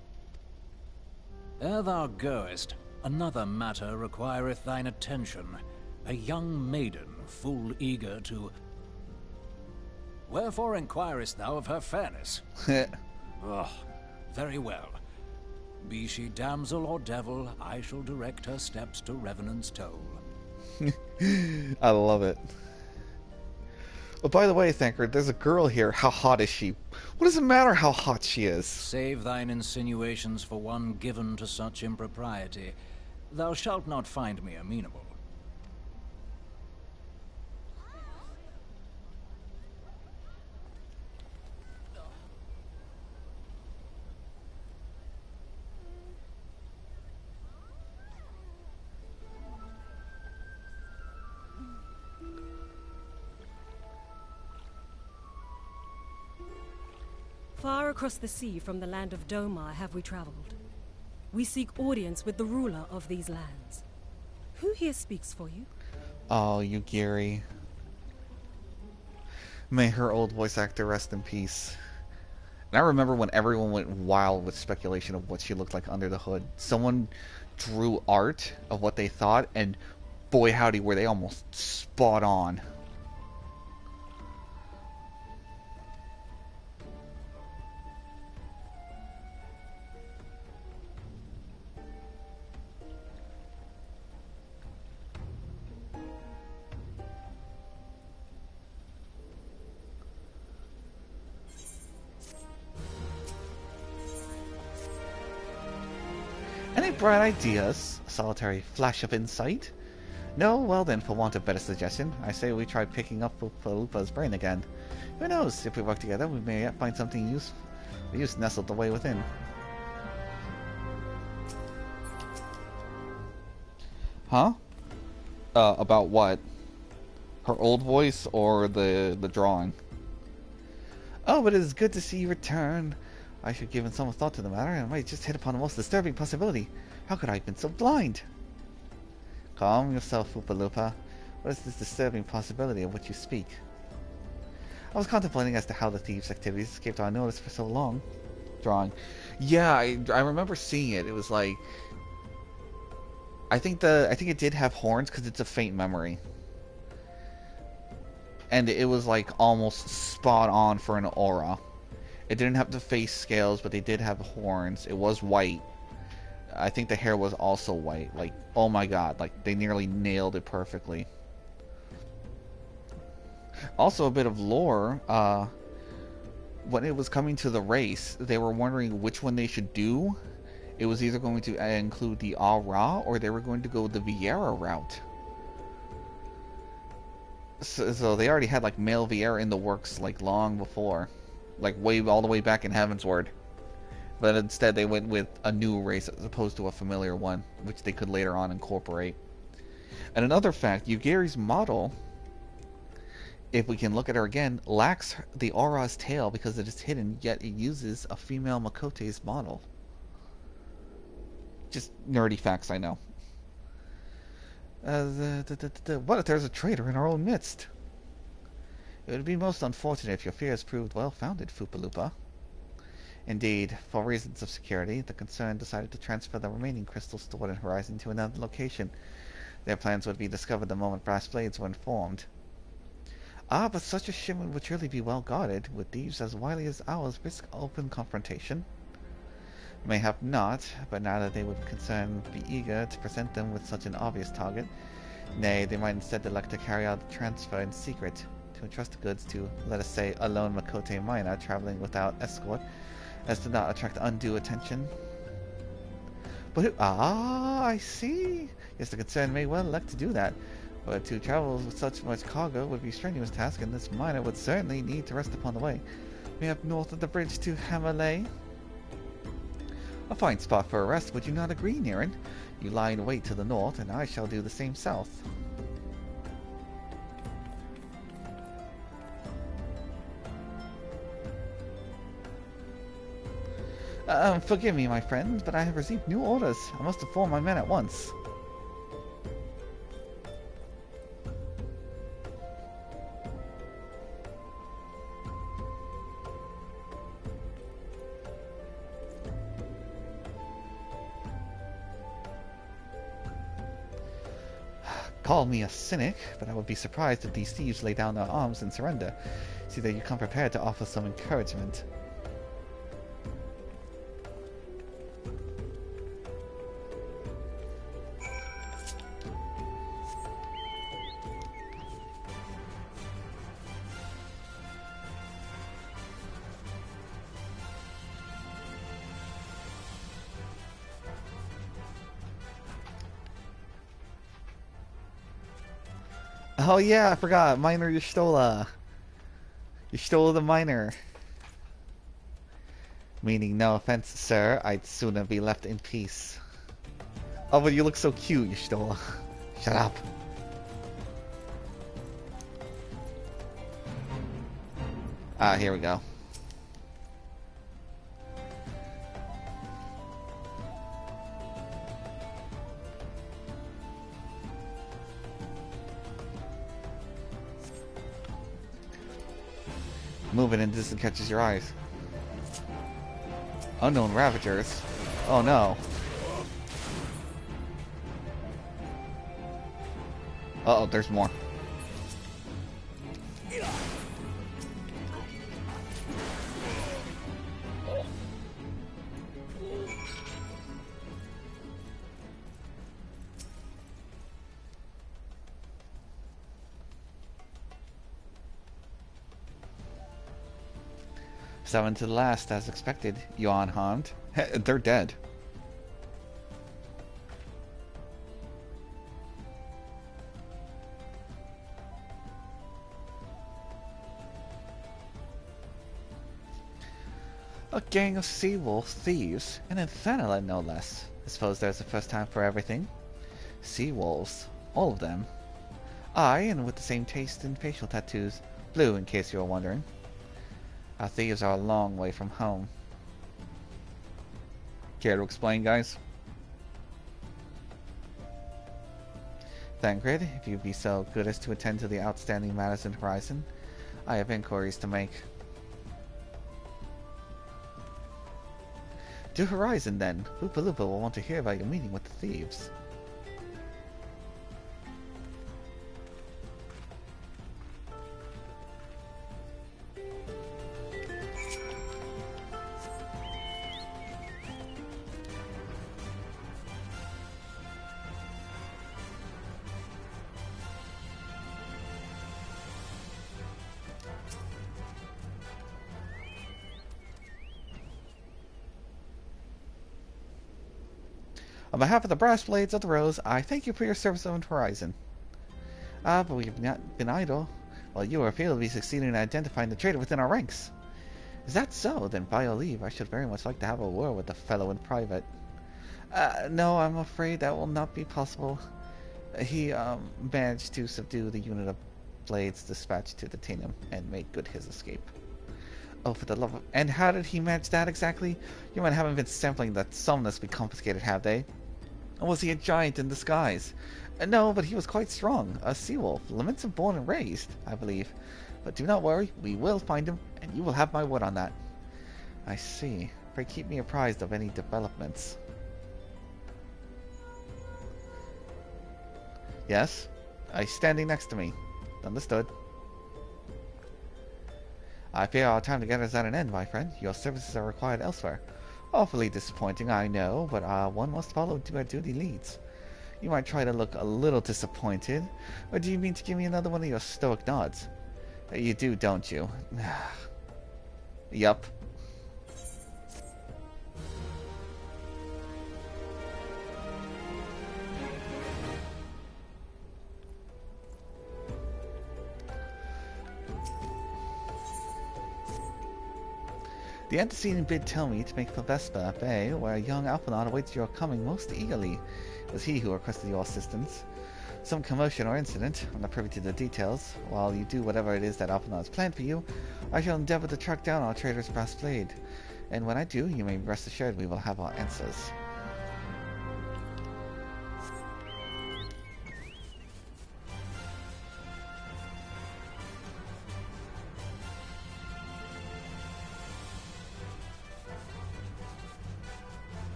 Ere thou goest, another matter requireth thine attention. A young maiden, full eager to... Wherefore inquirest thou of her fairness? Very well. Be she damsel or devil, I shall direct her steps to Revenant's Toll. I love it. Oh, by the way, Thanker, there's a girl here. How hot is she? What does it matter how hot she is? Save thine insinuations for one given to such impropriety. Thou shalt not find me amenable. Far across the sea from the land of Doma have we traveled. We seek audience with the ruler of these lands. Who here speaks for you? Oh, you Gary. May her old voice actor rest in peace. And I remember when everyone went wild with speculation of what she looked like under the hood. Someone drew art of what they thought, and boy howdy were they almost spot on. Any bright ideas? A solitary flash of insight? No? Well then, for want of better suggestion, I say we try picking up Lupa's brain again. Who knows? If we work together, we may yet find something use nestled away within. Huh? About what? Her old voice or the drawing? Oh, but it is good to see you return. I should give some thought to the matter, and I might just hit upon the most disturbing possibility. How could I have been so blind? Calm yourself, Lupa. What is this disturbing possibility of which you speak? I was contemplating as to how the thieves' activities escaped our notice for so long. Drawing. Yeah, I remember seeing it. It was like... I think it did have horns because it's a faint memory. And it was like almost spot on for an aura. It didn't have the face scales, but they did have horns. It was white. I think the hair was also white. Like, oh my god, like they nearly nailed it perfectly. Also a bit of lore, when it was coming to the race, they were wondering which one they should do. It was either going to include the Aura, or they were going to go the Viera route. So they already had like male Viera in the works like long before. Like all the way back in Heavensward. But instead they went with a new race as opposed to a familiar one, which they could later on incorporate. And another fact, Yugiri's model if we can look at her again, lacks the aura's tail because it is hidden, yet it uses a female Makote's model. Just nerdy facts, I know. What if there's a traitor in our own midst? It would be most unfortunate if your fears proved well-founded, Foopalupa. Indeed, for reasons of security, the concern decided to transfer the remaining crystals stored in Horizon to another location. Their plans would be discovered the moment brass blades were informed. Ah, but such a shipment would surely be well guarded. Would thieves as wily as ours risk open confrontation? Mayhap not, but neither they would be eager to present them with such an obvious target. Nay, they might instead elect to carry out the transfer in secret, to entrust the goods to, let us say, a lone Makote miner traveling without escort, as to not attract undue attention. But I see. Yes, the concern may well elect to do that, but to travel with such much cargo would be a strenuous task, and this miner would certainly need to rest upon the way. Mayhap north of the bridge to Hamalay? A fine spot for a rest, would you not agree, Niren? You lie in wait to the north, and I shall do the same south. Forgive me, my friend, but I have received new orders. I must inform my men at once. Call me a cynic, but I would be surprised if these thieves lay down their arms and surrender. See that you come prepared to offer some encouragement. Oh yeah, I forgot. Miner Y'shtola. Y'shtola the Miner. Meaning, no offense, sir, I'd sooner be left in peace. Oh, but you look so cute, Y'shtola. Shut up. Ah, here we go. Moving and distance catches your eyes. Unknown Ravagers. Oh no. Uh oh, there's more. Seven to the last, as expected. You unharmed. They're dead. A gang of sea-wolf thieves, and Elfinaud no less. I suppose there's a first time for everything. Sea-wolves. All of them. Aye, and with the same taste in facial tattoos. Blue, in case you were wondering. Our thieves are a long way from home. Care to explain, guys? Thancred, if you'd be so good as to attend to the outstanding matters in Horizon, I have inquiries to make. To Horizon, then. Foopalupa will want to hear about your meeting with the thieves. On behalf of the Brass Blades of the Rose, I thank you for your service on Horizon. Ah, but we have not been idle. While you appear to be succeeding in identifying the traitor within our ranks. Is that so? Then by your leave, I should very much like to have a word with the fellow in private. No, I'm afraid that will not be possible. He, managed to subdue the unit of blades dispatched to detain him and make good his escape. Oh, for the love of... And how did he manage that exactly? You might haven't been sampling that summoners be confiscated, have they? Or was he a giant in disguise? No, but he was quite strong. A sea wolf, limits of born and raised, I believe. But do not worry, we will find him, and you will have my word on that. I see. Pray keep me apprised of any developments. Yes? He's standing next to me. Understood. I fear our time together is at an end, my friend. Your services are required elsewhere. Awfully disappointing, I know, but one must follow where duty leads. You might try to look a little disappointed, or do you mean to give me another one of your stoic nods? You do, don't you? Yup. The antecedent bid tell me to make for Vespa Bay, where a young Alphinaud awaits your coming most eagerly. It was he who requested your assistance. Some commotion or incident, I'm not privy to the details. While you do whatever it is that Alphinaud has planned for you, I shall endeavor to track down our traitor's brass blade. And when I do, you may rest assured we will have our answers.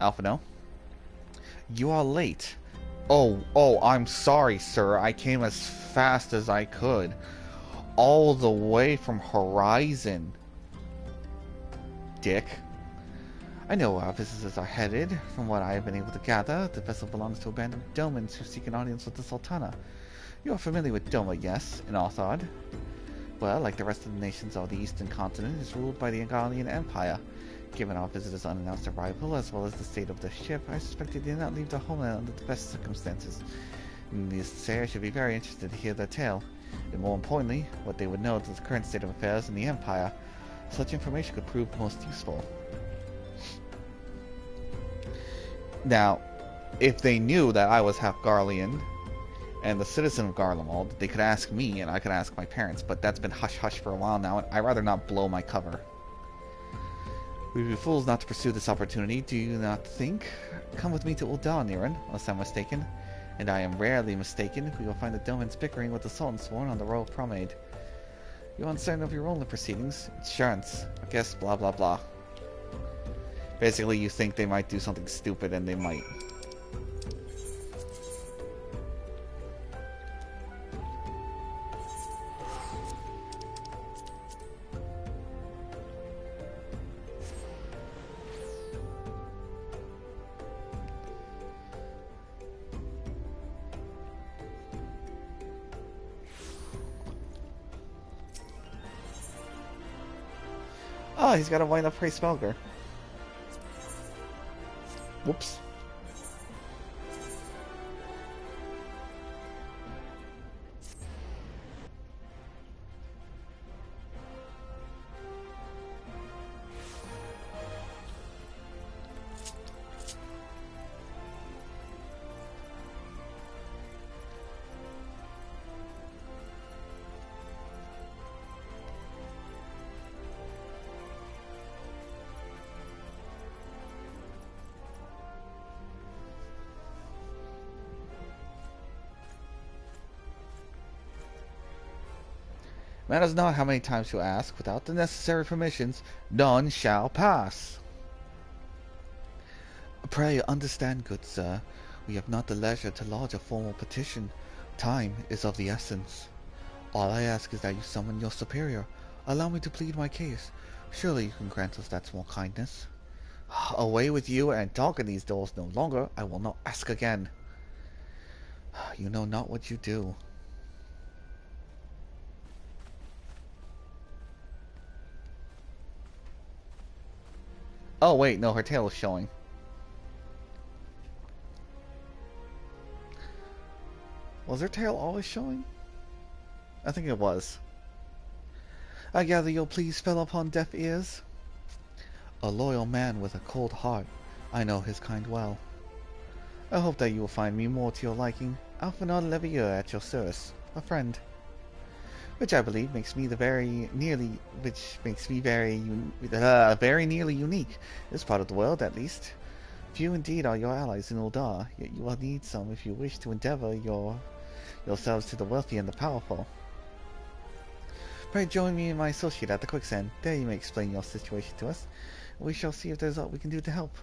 Alphinaud? You are late. Oh, I'm sorry, sir. I came as fast as I could. All the way from Horizon. Dick. I know where our visitors are headed. From what I have been able to gather, the vessel belongs to a band of Domans who seek an audience with the Sultana. You are familiar with Doma, yes, in Arthard? Well, like the rest of the nations of the Eastern Continent, it is ruled by the Garlean Empire. Given our visitors' unannounced arrival, as well as the state of the ship, I suspect they did not leave the homeland under the best circumstances. The Eorzea should be very interested to hear their tale, and more importantly, what they would know of the current state of affairs in the Empire. Such information could prove most useful. Now, if they knew that I was half Garlean and the citizen of Garlemald, they could ask me and I could ask my parents, but that's been hush-hush for a while now, and I'd rather not blow my cover. We'd be fools not to pursue this opportunity, do you not think? Come with me to Ul'dah, Niran, unless I'm mistaken. And I am rarely mistaken. We will find the Domans bickering with the Sultan sworn on the royal promenade. You're uncertain of your role in the proceedings? Insurance. I guess blah blah blah. Basically, you think they might do something stupid, and they might. Oh, he's got a wind up Praise Smelger. Whoops. Matters not how many times you ask, without the necessary permissions, none shall pass. Pray understand, good sir, we have not the leisure to lodge a formal petition. Time is of the essence. All I ask is that you summon your superior. Allow me to plead my case. Surely you can grant us that small kindness. Away with you, and darken these doors no longer. I will not ask again. You know not what you do. Oh, wait, no, her tail is showing. Was her tail always showing? I think it was. I gather you'll please fell upon deaf ears? A loyal man with a cold heart. I know his kind well. I hope that you will find me more to your liking. Alphinaud Leviathan at your service. A friend. Which I believe makes me very nearly unique. This part of the world, at least. Few indeed are your allies in Ul'dah, yet you will need some if you wish to endeavor yourselves to the wealthy and the powerful. Pray join me and my associate at the quicksand. There you may explain your situation to us. We shall see if there's aught we can do to help.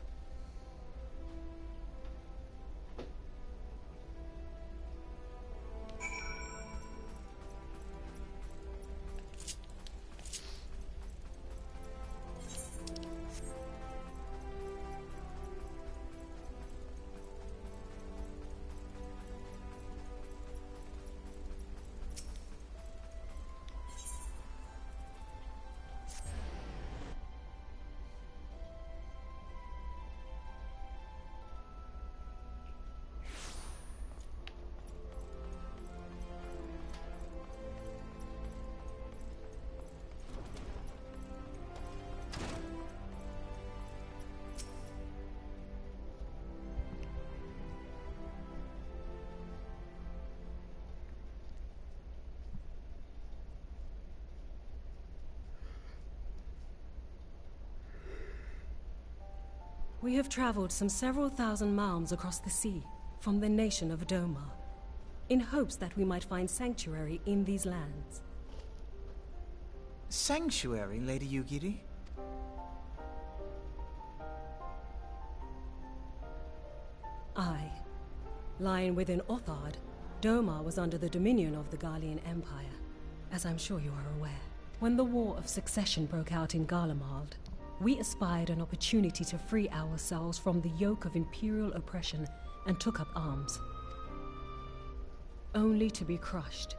We have traveled some several thousand miles across the sea, from the nation of Doma, in hopes that we might find sanctuary in these lands. Sanctuary, Lady Yugiri? Aye. Lying within Othard, Doma was under the dominion of the Garlean Empire, as I'm sure you are aware. When the War of Succession broke out in Garlemald, we espied an opportunity to free ourselves from the yoke of imperial oppression and took up arms. Only to be crushed.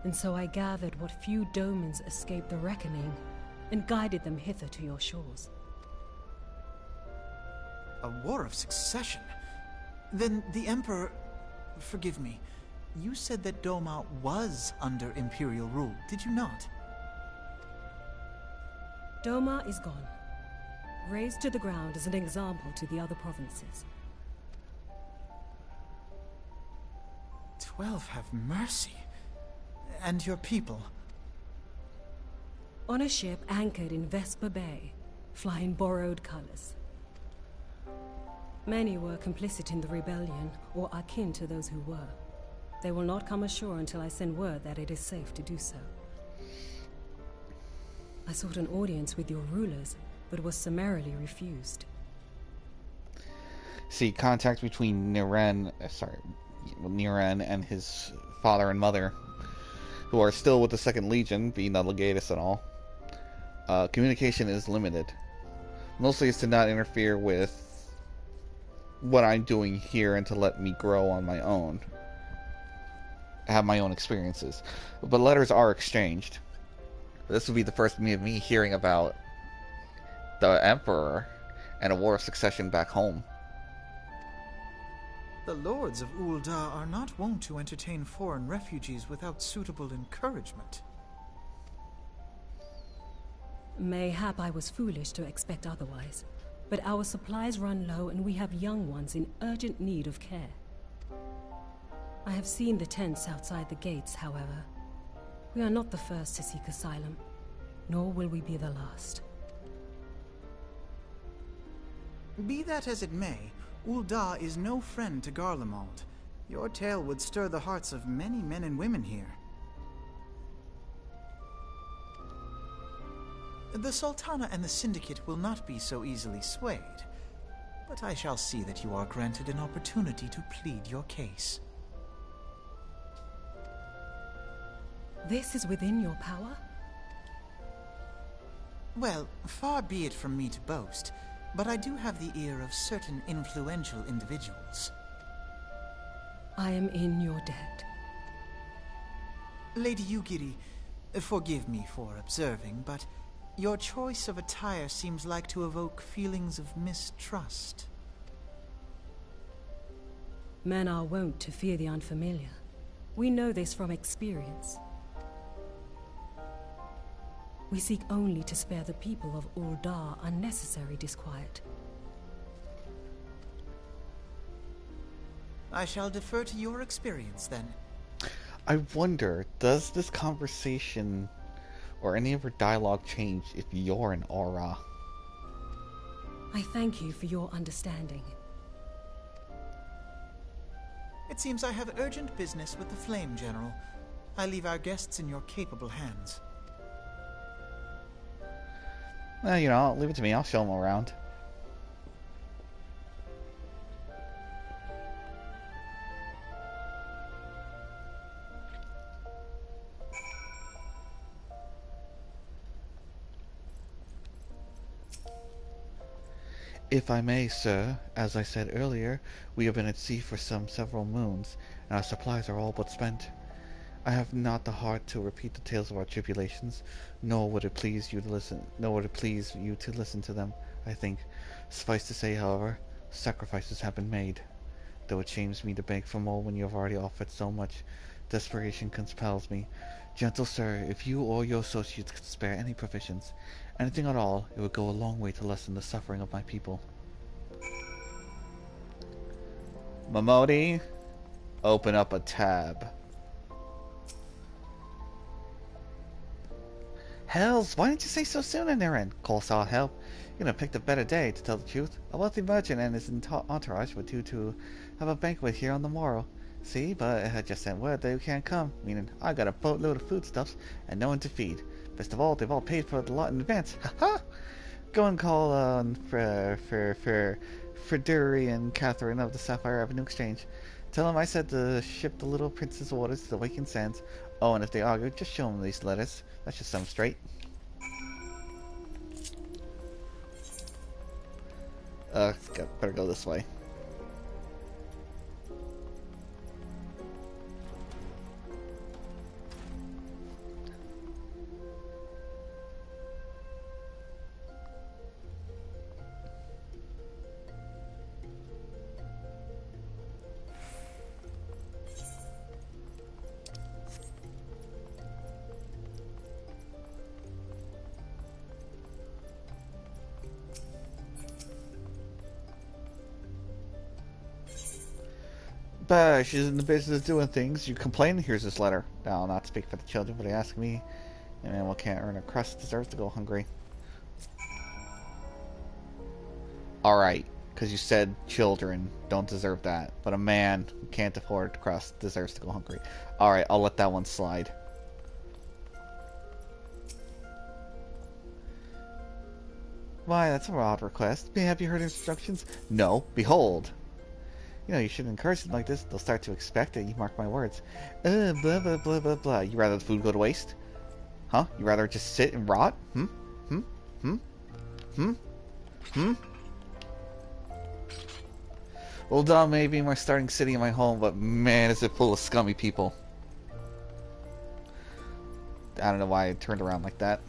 And so I gathered what few Domans escaped the reckoning and guided them hither to your shores. A war of succession? Then the Emperor... Forgive me. You said that Doma was under imperial rule, did you not? Doma is gone. Razed to the ground as an example to the other provinces. 12 have mercy. And your people? On a ship anchored in Vesper Bay, flying borrowed colors. Many were complicit in the rebellion, or akin to those who were. They will not come ashore until I send word that it is safe to do so. I sought an audience with your rulers, but was summarily refused. See, contact between Niran and his father and mother, who are still with the Second Legion, being the legatus and all. Communication is limited. Mostly it's to not interfere with what I'm doing here and to let me grow on my own. Have my own experiences. But letters are exchanged. This will be the first of me hearing about the Emperor and a war of succession back home. The lords of Ul'dah are not wont to entertain foreign refugees without suitable encouragement. Mayhap I was foolish to expect otherwise, but our supplies run low and we have young ones in urgent need of care. I have seen the tents outside the gates, however. We are not the first to seek asylum, nor will we be the last. Be that as it may, Ul'dah is no friend to Garlemald. Your tale would stir the hearts of many men and women here. The Sultana and the Syndicate will not be so easily swayed, but I shall see that you are granted an opportunity to plead your case. This is within your power? Well, far be it from me to boast, but I do have the ear of certain influential individuals. I am in your debt. Lady Yugiri, forgive me for observing, but Your choice of attire seems like to evoke feelings of mistrust. Men are wont to fear the unfamiliar. We know this from experience. We seek only to spare the people of Ul'dah unnecessary disquiet. I shall defer to your experience, then. I wonder, does this conversation or any of her dialogue change if you're an aura? I thank you for your understanding. It seems I have urgent business with the Flame General. I leave our guests in your capable hands. You know, leave it to me. I'll show them around. If I may, sir, as I said earlier, we have been at sea for several moons, and our supplies are all but spent. I have not the heart to repeat the tales of our tribulations, nor would it please you to listen to them, I think. Suffice to say, however, sacrifices have been made. Though it shames me to beg for more when you have already offered so much, desperation compels me. Gentle sir, if you or your associates could spare any provisions, anything at all, it would go a long way to lessen the suffering of my people. Momodi, open up a tab. Hells, why didn't you say so soon in their end? Course I'll help. You're gonna pick a better day, to tell the truth. A wealthy merchant and his entourage were due to have a banquet here on the morrow. See, but I just sent word that you can't come, meaning I got a boatload of foodstuffs and no one to feed. Best of all, they've all paid for the lot in advance. Ha ha! Go and call on Freduri and Catherine of the Sapphire Avenue Exchange. Tell them I said to ship the little prince's orders to the Waking Sands. Oh, and if they argue, just show them these letters. That should set them straight. Better go this way. But she's in the business of doing things. You complain? Here's this letter. Now, I'll not speak for the children, but they ask me. And man, what can't earn a crust deserves to go hungry. Alright, because you said children don't deserve that. But a man who can't afford crust deserves to go hungry. Alright, I'll let that one slide. Why, that's a odd request. Have you heard instructions? No. Behold. You know, you shouldn't encourage them like this. They'll start to expect it, you mark my words. Blah, blah, blah, blah, blah. You rather the food go to waste? Huh? You rather just sit and rot? Well, Dom may be my starting city in my home, but man, is it full of scummy people. I don't know why I turned around like that.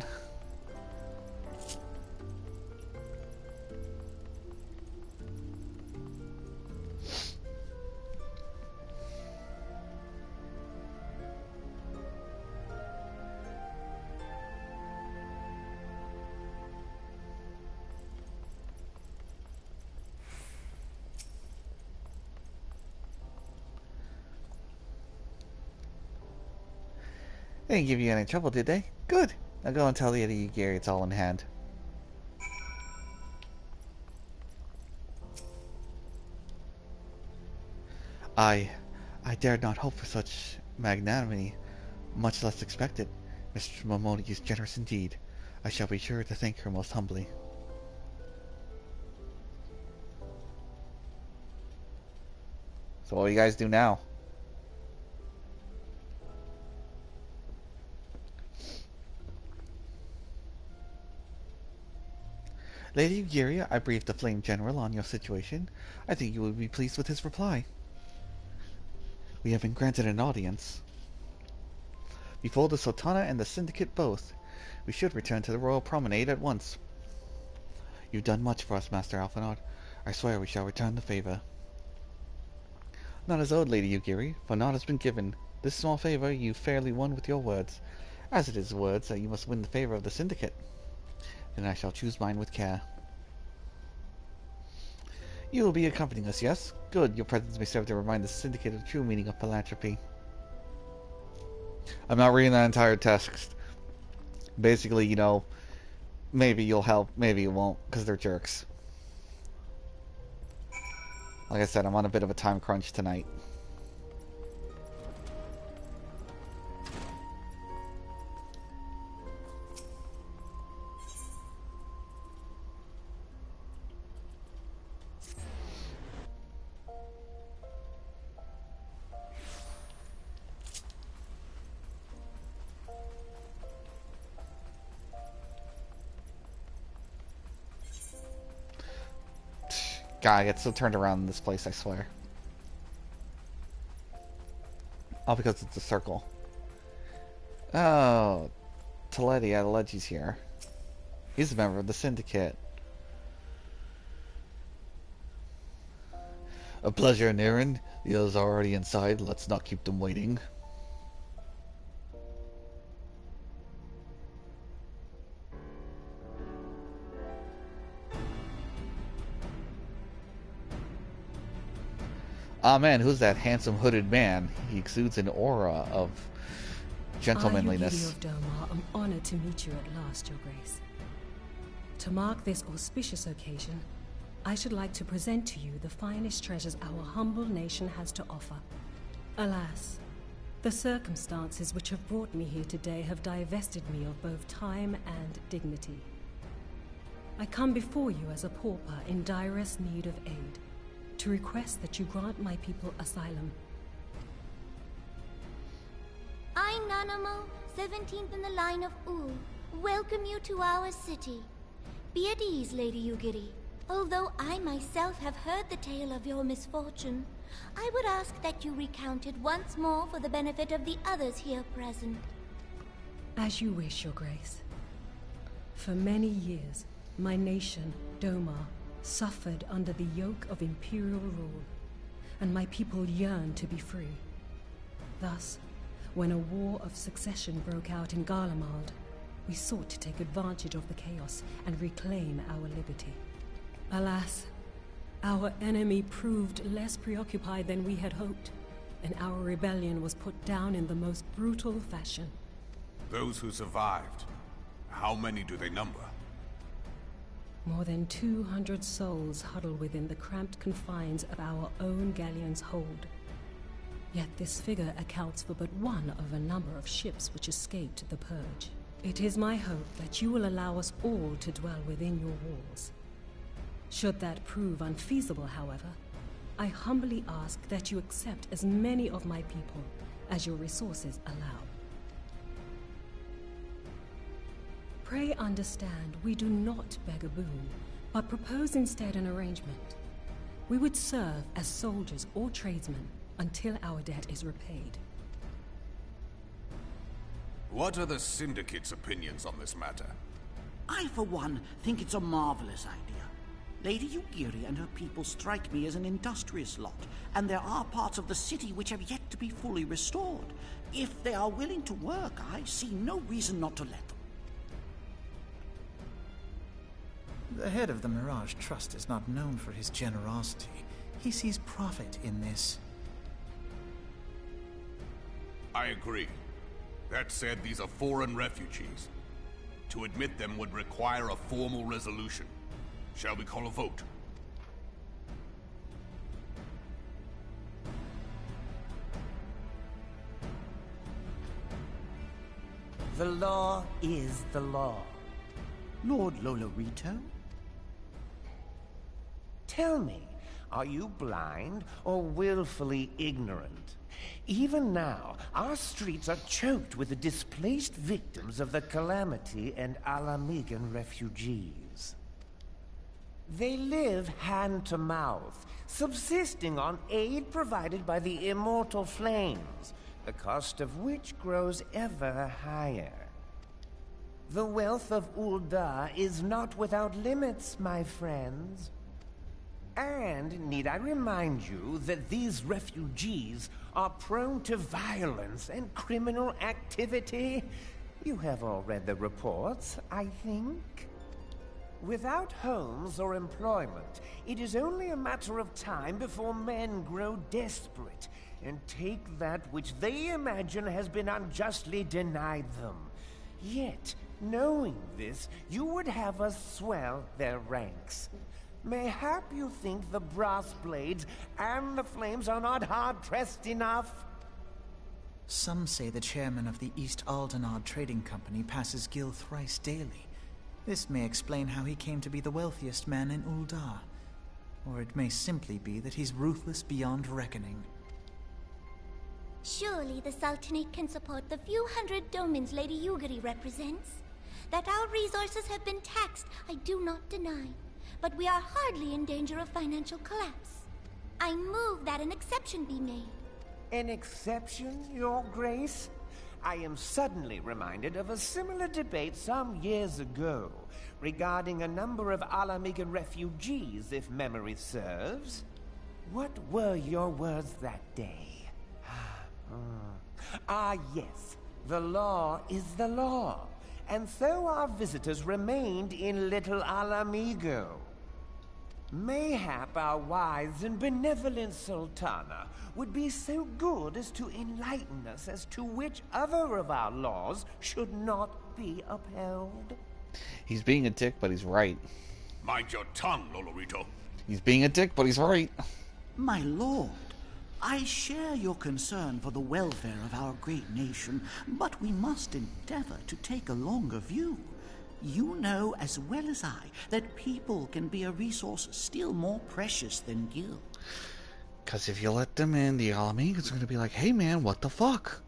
They didn't give you any trouble, did they? Good. Now go and tell the Eddie Gary it's all in hand. I dared not hope for such magnanimity, much less expect it. Mistress Momodi is generous indeed. I shall be sure to thank her most humbly. So what do you guys do now? Lady Eorzea, I briefed the Flame General on your situation. I think you will be pleased with his reply. We have been granted an audience before the Sultana and the Syndicate both. We should return to the Royal Promenade at once. You've done much for us, Master Alphinaud. I swear we shall return the favor. Not as owed, Lady Yugiri, for naught has been given. This small favor you fairly won with your words, as it is words that you must win the favor of the Syndicate. Then I shall choose mine with care. You will be accompanying us, yes? Good, your presence may serve to remind the Syndicate of the true meaning of philanthropy. I'm not reading that entire text. Basically, you know, maybe you'll help, maybe you won't, because they're jerks. Like I said, I'm on a bit of a time crunch tonight. God, I get so turned around in this place, I swear. All because it's a circle. Oh, Teledi Adelegi's here. He's a member of the Syndicate. A pleasure, Niren. The others are already inside. Let's not keep them waiting. Ah man, who's that handsome hooded man? He exudes an aura of gentlemanliness. I, of Doma, am honored to meet you at last, Your Grace. To mark this auspicious occasion, I should like to present to you the finest treasures our humble nation has to offer. Alas, the circumstances which have brought me here today have divested me of both time and dignity. I come before you as a pauper in direst need of aid, to request that you grant my people asylum. I, Nanamo, 17th in the line of Ul, welcome you to our city. Be at ease, Lady Yugiri. Although I myself have heard the tale of your misfortune, I would ask that you recount it once more for the benefit of the others here present. As you wish, Your Grace. For many years, my nation, Doma, suffered under the yoke of imperial rule, and my people yearned to be free. Thus, when a war of succession broke out in Garlemald, we sought to take advantage of the chaos and reclaim our liberty. Alas, our enemy proved less preoccupied than we had hoped, and our rebellion was put down in the most brutal fashion. Those who survived, how many do they number? More than 200 souls huddle within the cramped confines of our own galleon's hold. Yet this figure accounts for but one of a number of ships which escaped the purge. It is my hope that you will allow us all to dwell within your walls. Should that prove unfeasible, however, I humbly ask that you accept as many of my people as your resources allow. Pray understand, we do not beg a boon, but propose instead an arrangement. We would serve as soldiers or tradesmen until our debt is repaid. What are the Syndicate's opinions on this matter? I, for one, think it's a marvelous idea. Lady Yugiri and her people strike me as an industrious lot, and there are parts of the city which have yet to be fully restored. If they are willing to work, I see no reason not to let them. The head of the Mirage Trust is not known for his generosity. He sees profit in this. I agree. That said, these are foreign refugees. To admit them would require a formal resolution. Shall we call a vote? The law is the law. Lord Lolorito? Tell me, are you blind or willfully ignorant? Even now, our streets are choked with the displaced victims of the Calamity and Alamigan refugees. They live hand to mouth, subsisting on aid provided by the immortal flames, the cost of which grows ever higher. The wealth of Ul'dah is not without limits, my friends. And need I remind you that these refugees are prone to violence and criminal activity? You have all read the reports, I think. Without homes or employment, it is only a matter of time before men grow desperate and take that which they imagine has been unjustly denied them. Yet, knowing this, you would have us swell their ranks. Mayhap you think the brass blades and the flames are not hard-pressed enough? Some say the chairman of the East Aldenard Trading Company passes Gil thrice daily. This may explain how he came to be the wealthiest man in Ul'dah. Or it may simply be that he's ruthless beyond reckoning. Surely the Sultanate can support the few hundred domins Lady Yugiri represents. That our resources have been taxed, I do not deny. But we are hardly in danger of financial collapse. I move that an exception be made. An exception, Your Grace? I am suddenly reminded of a similar debate some years ago regarding a number of Alamigan refugees, if memory serves. What were your words that day? Yes. The law is the law. And so our visitors remained in Little Alamigo. Mayhap our wise and benevolent Sultana would be so good as to enlighten us as to which other of our laws should not be upheld. He's being a dick, but he's right. Mind your tongue, Lolorito. He's being a dick, but he's right. My lord, I share your concern for the welfare of our great nation, but we must endeavor to take a longer view. You know as well as I that people can be a resource still more precious than Gil. Because if you let them in, the Alamegans are going to be like, hey man, what the fuck?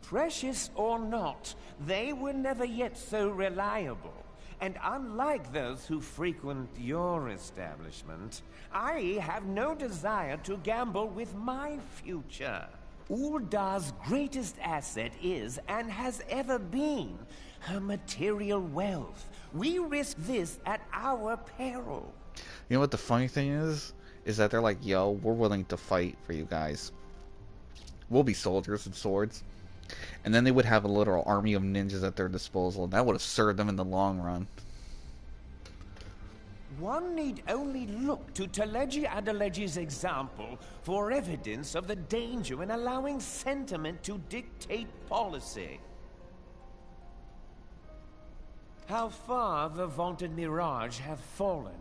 Precious or not, they were never yet so reliable. And unlike those who frequent your establishment, I have no desire to gamble with my future. Ul'dah's greatest asset is, and has ever been, her material wealth. We risk this at our peril. You know what the funny thing is? Is that they're like, yo, we're willing to fight for you guys. We'll be soldiers with swords. And then they would have a literal army of ninjas at their disposal, and that would have served them in the long run. One need only look to Teleji Adeleji's example for evidence of the danger in allowing sentiment to dictate policy. How far the vaunted Mirage have fallen,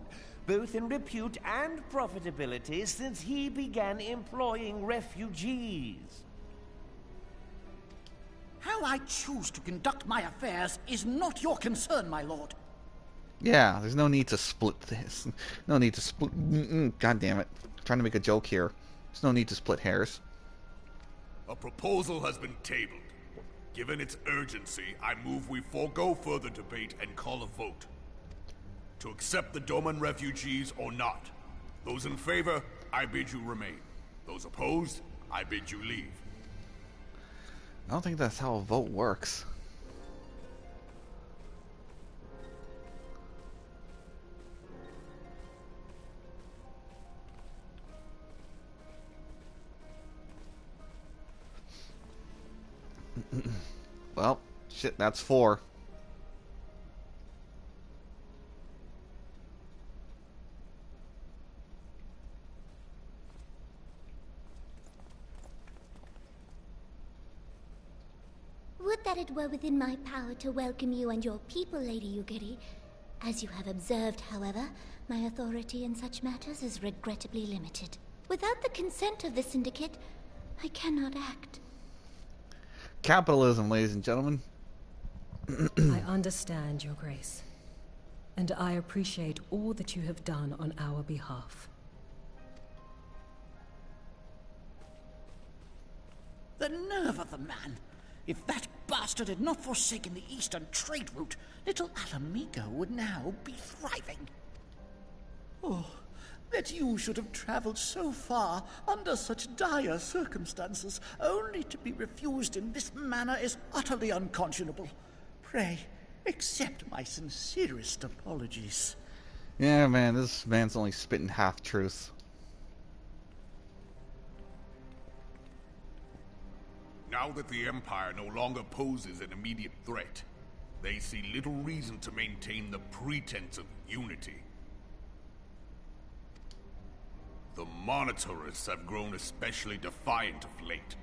both in repute and profitability, since he began employing refugees. How I choose to conduct my affairs is not your concern, my lord. Yeah, there's no need to split this. No need to split... God damn it. I'm trying to make a joke here. There's no need to split hairs. A proposal has been tabled. Given its urgency, I move we forego further debate and call a vote. To accept the Doman refugees or not. Those in favor, I bid you remain. Those opposed, I bid you leave. I don't think that's how a vote works. Well, shit, that's 4. Would that it were within my power to welcome you and your people, Lady Yugiri. As you have observed, however, my authority in such matters is regrettably limited. Without the consent of the Syndicate, I cannot act. Capitalism, ladies and gentlemen. I understand, Your Grace. And I appreciate all that you have done on our behalf. The nerve of the man! If that bastard had not forsaken the eastern trade route, Little Alamigo would now be thriving. Oh, that you should have traveled so far under such dire circumstances, only to be refused in this manner is utterly unconscionable. Pray, accept my sincerest apologies. Yeah, man, this man's only spitting half-truths. Now that the Empire no longer poses an immediate threat, they see little reason to maintain the pretense of unity. The Monitorists have grown especially defiant of late.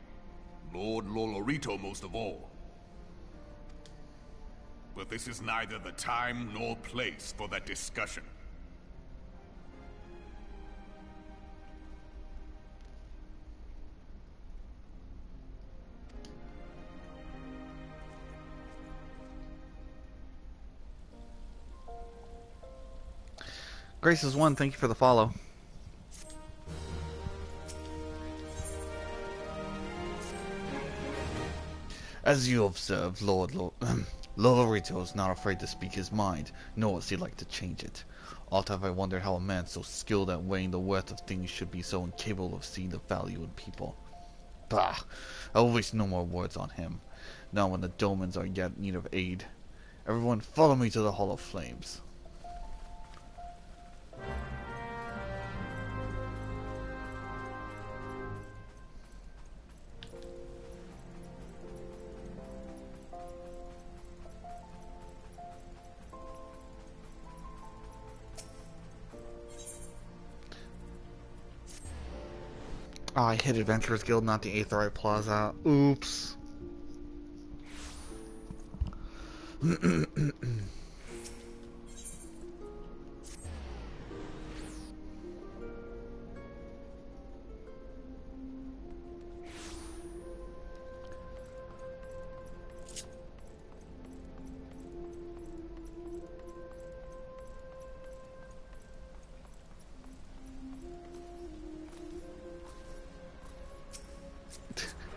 Lord Lolorito most of all. But this is neither the time nor place for that discussion. Grace is one, thank you for the follow. As you observe, Lolorito is not afraid to speak his mind, nor is he like to change it. Oft have I wondered how a man so skilled at weighing the worth of things should be so incapable of seeing the value in people. Bah! I will waste no more words on him, not when the Domans are yet in need of aid. Everyone follow me to the Hall of Flames. Oh, I hit Adventurers Guild, not the Aetheryte Plaza. Oops.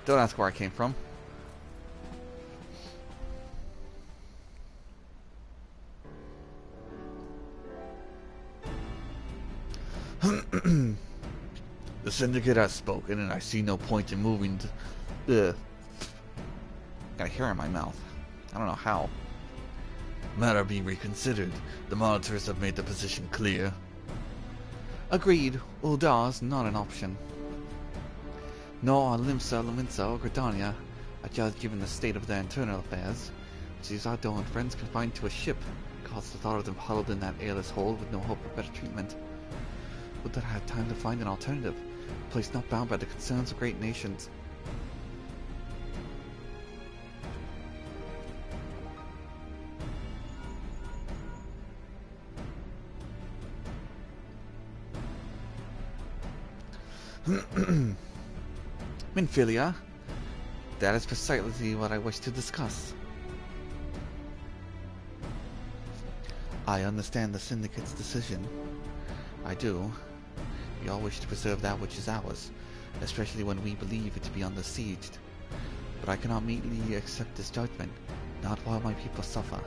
Don't ask where I came from. The Syndicate has spoken, and I see no point in moving to... Got a hair in my mouth. I don't know how. Matter be reconsidered. The monitors have made the position clear. Agreed. Uldar's not an option. Nor are Limsa, Levinsa, or Gridania, just given the state of their internal affairs, which these outdoor friends confined to a ship, caused the thought of them huddled in that airless hold with no hope of better treatment. Would that I had time to find an alternative, a place not bound by the concerns of great nations. Minfilia, that is precisely what I wish to discuss. I understand the Syndicate's decision. I do. We all wish to preserve that which is ours, especially when we believe it to be under siege. But I cannot meekly accept this judgment, not while my people suffer.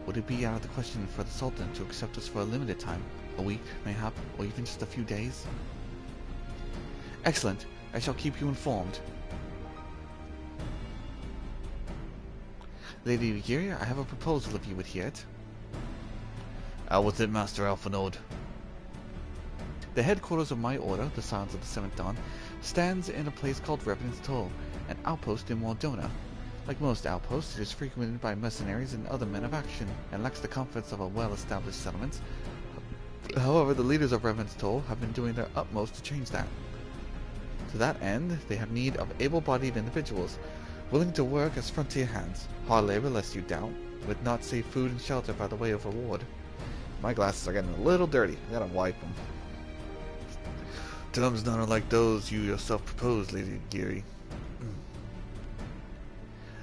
Would it be out of the question for the Sultan to accept us for a limited time, a week, mayhap, or even just a few days? Excellent. I shall keep you informed. Lady Vigiria, I have a proposal if you would hear it. Out with it, Master Alphinaud. The headquarters of my order, the Scions of the Seventh Dawn, stands in a place called Revenant's Toll, an outpost in Wardona. Like most outposts, it is frequented by mercenaries and other men of action, and lacks the comforts of a well-established settlement. However, the leaders of Revenant's Toll have been doing their utmost to change that. To that end, they have need of able-bodied individuals, willing to work as frontier hands, hard labor lest you doubt, with not safe food and shelter by the way of reward. My glasses are getting a little dirty. I gotta wipe them. Terms not unlike those you yourself propose, Lady Geary.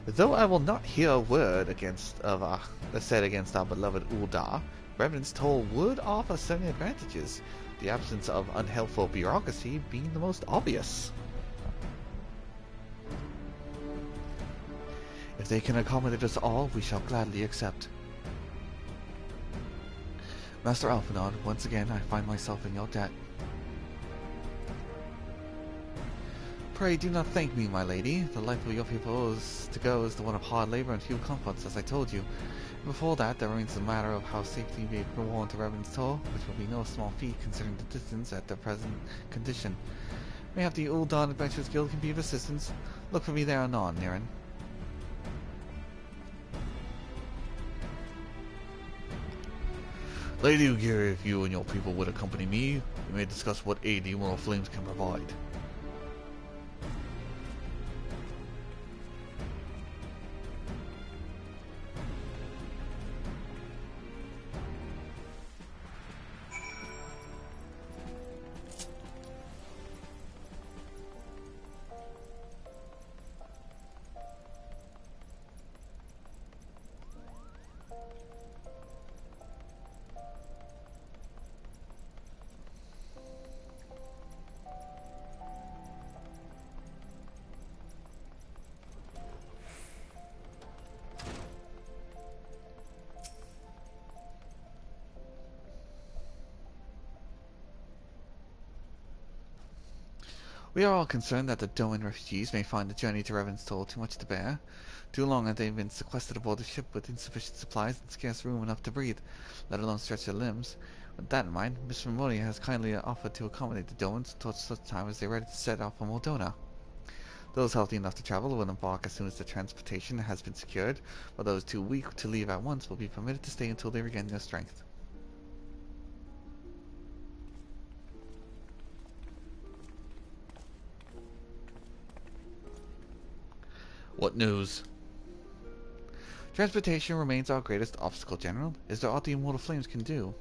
Though I will not hear a word said against our beloved Uldar, Revenant's Toll would offer certain advantages, the absence of unhelpful bureaucracy being the most obvious. If they can accommodate us all, we shall gladly accept. Master Alphinaud, once again I find myself in your debt. Pray do not thank me, my lady. The life of your people is to go is the one of hard labor and few comforts, as I told you. Before that, there remains the matter of how safely we may warn to Revenant's Toll, which will be no small feat considering the distance at their present condition. Mayhap the Ul'Dawn Adventurers Guild can be of assistance. Look for me there anon, Niren. Lady Ugiri, if you and your people would accompany me, we may discuss what aid the Immortal Flames can provide. We are all concerned that the Doman refugees may find the journey to Revenant's Toll too much to bear. Too long have they been sequestered aboard the ship with insufficient supplies and scarce room enough to breathe, let alone stretch their limbs. With that in mind, Miss Ramonia has kindly offered to accommodate the Domans until such time as they are ready to set off for Moldona. Those healthy enough to travel will embark as soon as the transportation has been secured, while those too weak to leave at once will be permitted to stay until they regain their strength. What news? Transportation remains our greatest obstacle, General. Is there aught the Immortal Flames can do?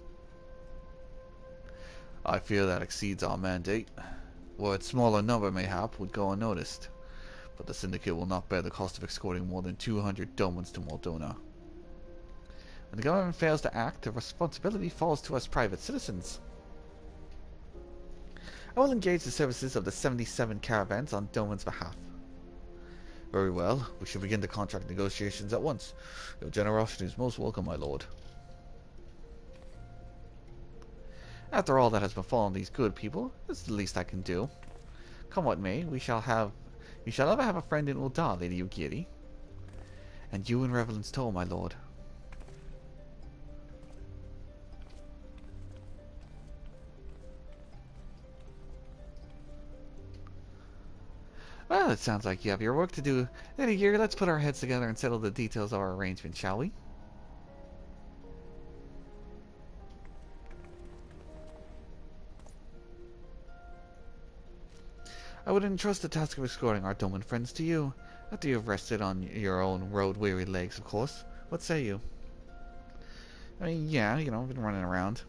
I fear that exceeds our mandate. Were it smaller number, mayhap, would go unnoticed. But the Syndicate will not bear the cost of escorting more than 200 Domans to Moldona. When the government fails to act, the responsibility falls to us private citizens. I will engage the services of the 77 caravans on Doman's behalf. Very well. We shall begin the contract negotiations at once. Your generosity is most welcome, my lord. After all that has befallen these good people, it's the least I can do. Come what may, you shall ever have a friend in Ul'Dahr, Lady Ugiri. And you in Revenant's Toll, my lord. Well, it sounds like you have your work to do. Lady Ugiri, let's put our heads together and settle the details of our arrangement, shall we? I would entrust the task of escorting our Doman friends to you, after you have rested on your own road-weary legs, of course. What say you? I mean, yeah, you know, I've been running around.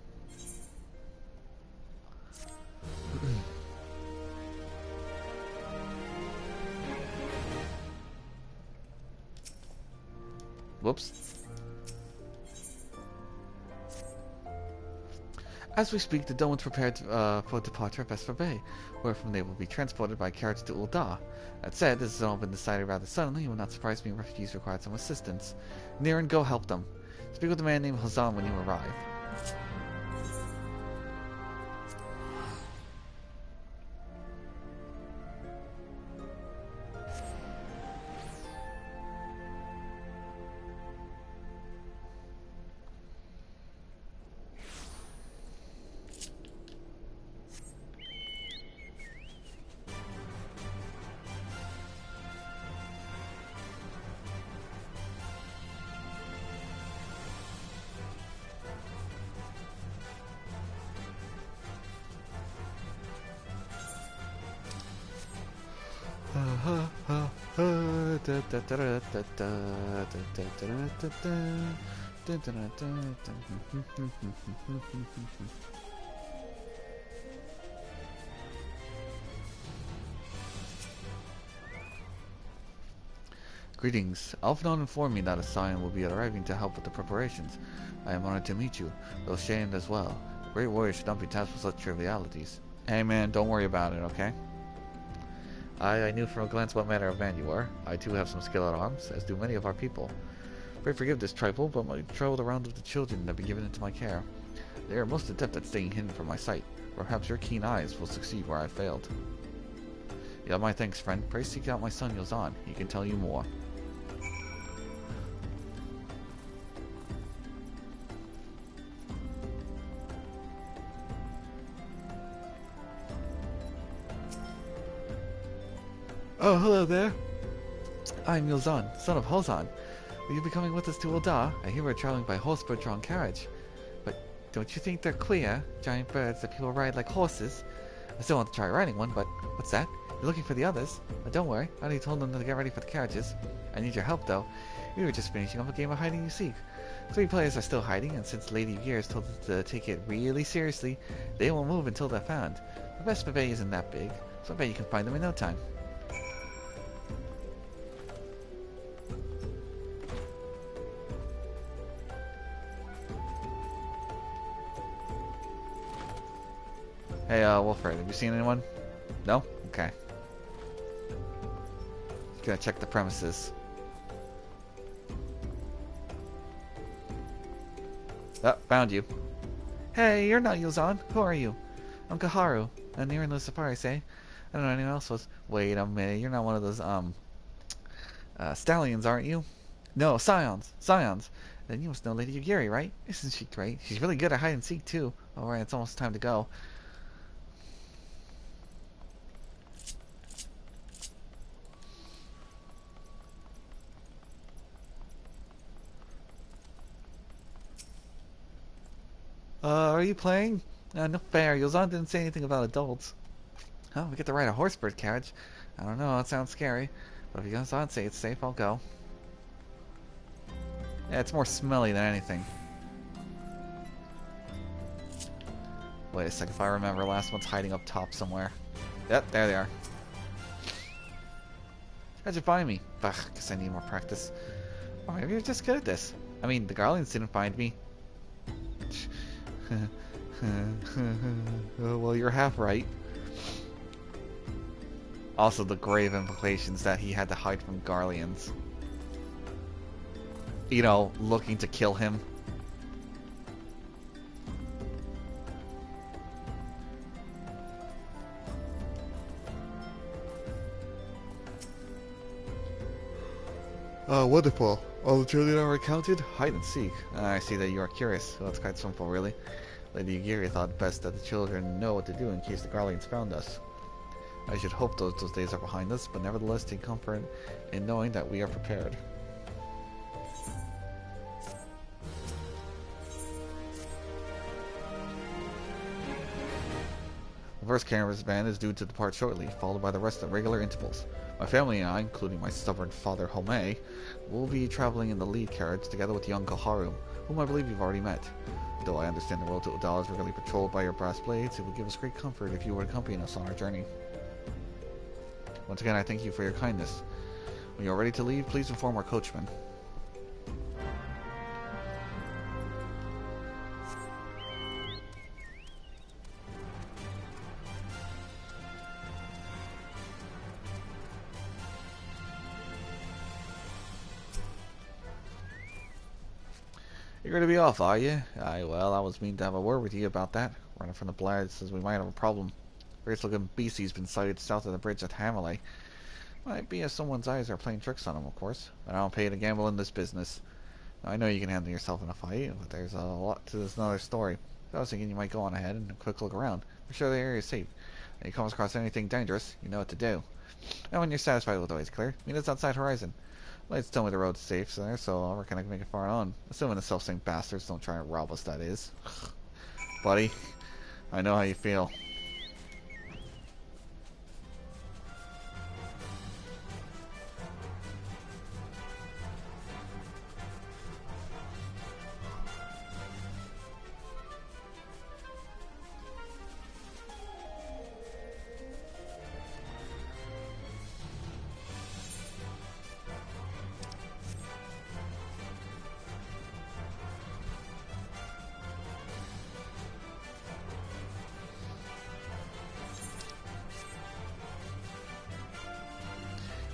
Whoops. As we speak, the Domans prepared for departure of Vesper Bay, wherefrom they will be transported by carriage to Ul'Dahr. That said, this has all been decided rather suddenly. It would not surprise me if refugees required some assistance. Niren, go help them. Speak with a man named Hazan when you arrive. Greetings. Alphinaud informed me that a scion will be arriving to help with the preparations. I am honored to meet you, though shamed as well. Great warriors should not be tasked with such trivialities. Hey man, don't worry about it, okay? I knew from a glance what manner of man you are. I too have some skill at arms, as do many of our people. Pray forgive this trifle, but I traveled around with the children that have been given into my care. They are most adept at staying hidden from my sight. Perhaps your keen eyes will succeed where I failed. Yeah, my thanks, friend. Pray seek out my son Yozan. He can tell you more. Oh, hello there. I'm Yozan, son of Hozan. Will you be coming with us to Ul'dah? I hear we're traveling by horse-drawn carriage. But don't you think they're queer? Giant birds that people ride like horses? I still want to try riding one, but what's that? You're looking for the others? But don't worry, I already told them to get ready for the carriages. I need your help, though. We were just finishing up a game of hide and you seek. 3 players are still hiding, and since Lady Gears told us to take it really seriously, they won't move until they're found. The Vespa Bay isn't that big, so I bet you can find them in no time. Hey, Wilfred, have you seen anyone? No? Okay. Gonna check the premises. Oh, found you. Hey, you're not Yozan. Who are you? I'm Kaharu. A near and Safari, say. I don't know anyone else was. Wait a minute, you're not one of those, stallions, aren't you? No, scions. Scions. Then you must know Lady Yugiri, right? Isn't she great? She's really good at hide and seek, too. Alright, it's almost time to go. Are you playing? No fair. Yozan didn't say anything about adults. Oh, we get to ride a horsebird carriage. I don't know, it sounds scary. But if Yozan say it's safe, I'll go. Yeah, it's more smelly than anything. Wait a sec, if I remember, last one's hiding up top somewhere. Yep, there they are. How'd you find me? Ugh, guess I need more practice. Or maybe you're just good at this. I mean, the Garleans didn't find me. Well, you're half right. Also, the grave implications that he had to hide from Garleans. You know, looking to kill him. Wonderful. All the children are recounted? Hide and seek. I see that you are curious. Well, that's quite simple, really. Lady Yugiri thought best that the children know what to do in case the Garleans found us. I should hope those days are behind us, but nevertheless take comfort in knowing that we are prepared. The first caravan is due to depart shortly, followed by the rest at regular intervals. My family and I, including my stubborn father Home, will be traveling in the lead carriage together with young Kaharu, whom I believe you've already met. Though I understand the road to Ul'dah is regularly patrolled by your brass blades, it would give us great comfort if you would accompany us on our journey. Once again, I thank you for your kindness. When you are ready to leave, please inform our coachman. You're going to be off, are you? Aye, well, I was meaning to have a word with you about that. Running from the Blad says we might have a problem. Various looking beastie's been sighted south of the bridge at Hamelay. Might be if someone's eyes are playing tricks on him, of course. But I don't pay to gamble in this business. I know you can handle yourself in a fight, but there's a lot to this another story. So I was thinking you might go on ahead and a quick look around. Make sure the area is safe. When you come across anything dangerous, you know what to do. And when you're satisfied with the way it's clear, meet us outside Horizon. Lights tell me the road's safe there, so I reckon I can make it far on. Assuming the self-same bastards don't try and rob us, that is. Buddy, I know how you feel.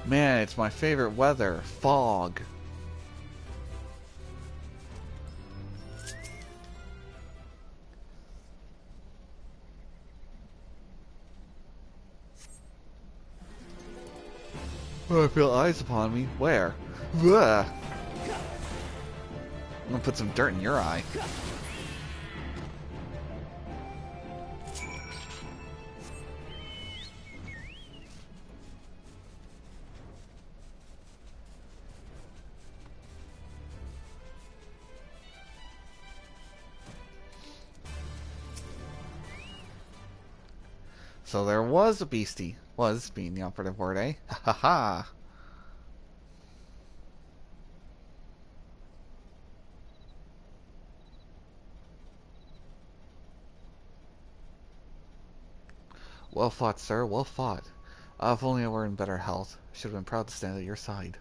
Man, it's my favorite weather. Fog. Oh, I feel eyes upon me. Where? Ugh. I'm gonna put some dirt in your eye. So there was a beastie. Was being the operative word, eh? Ha ha ha. Well fought, sir. Well fought. If only I were in better health. I should have been proud to stand at your side.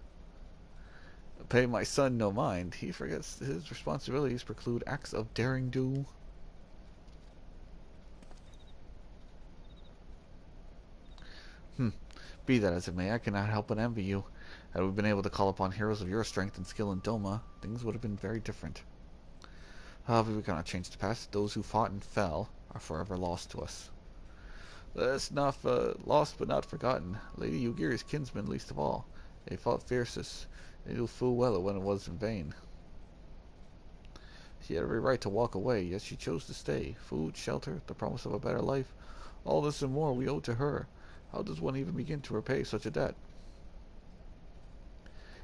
Pay my son no mind. He forgets his responsibilities preclude acts of daring do. Be that as it may, I cannot help but envy you. Had we been able to call upon heroes of your strength and skill in Doma, things would have been very different. However, we cannot change the past. Those who fought and fell are forever lost to us. Let's not lost but not forgotten. Lady Yugiri's kinsmen least of all. They fought fiercest. They knew full well when it was in vain. She had every right to walk away, yet she chose to stay. Food, shelter, the promise of a better life. All this and more we owe to her. How does one even begin to repay such a debt?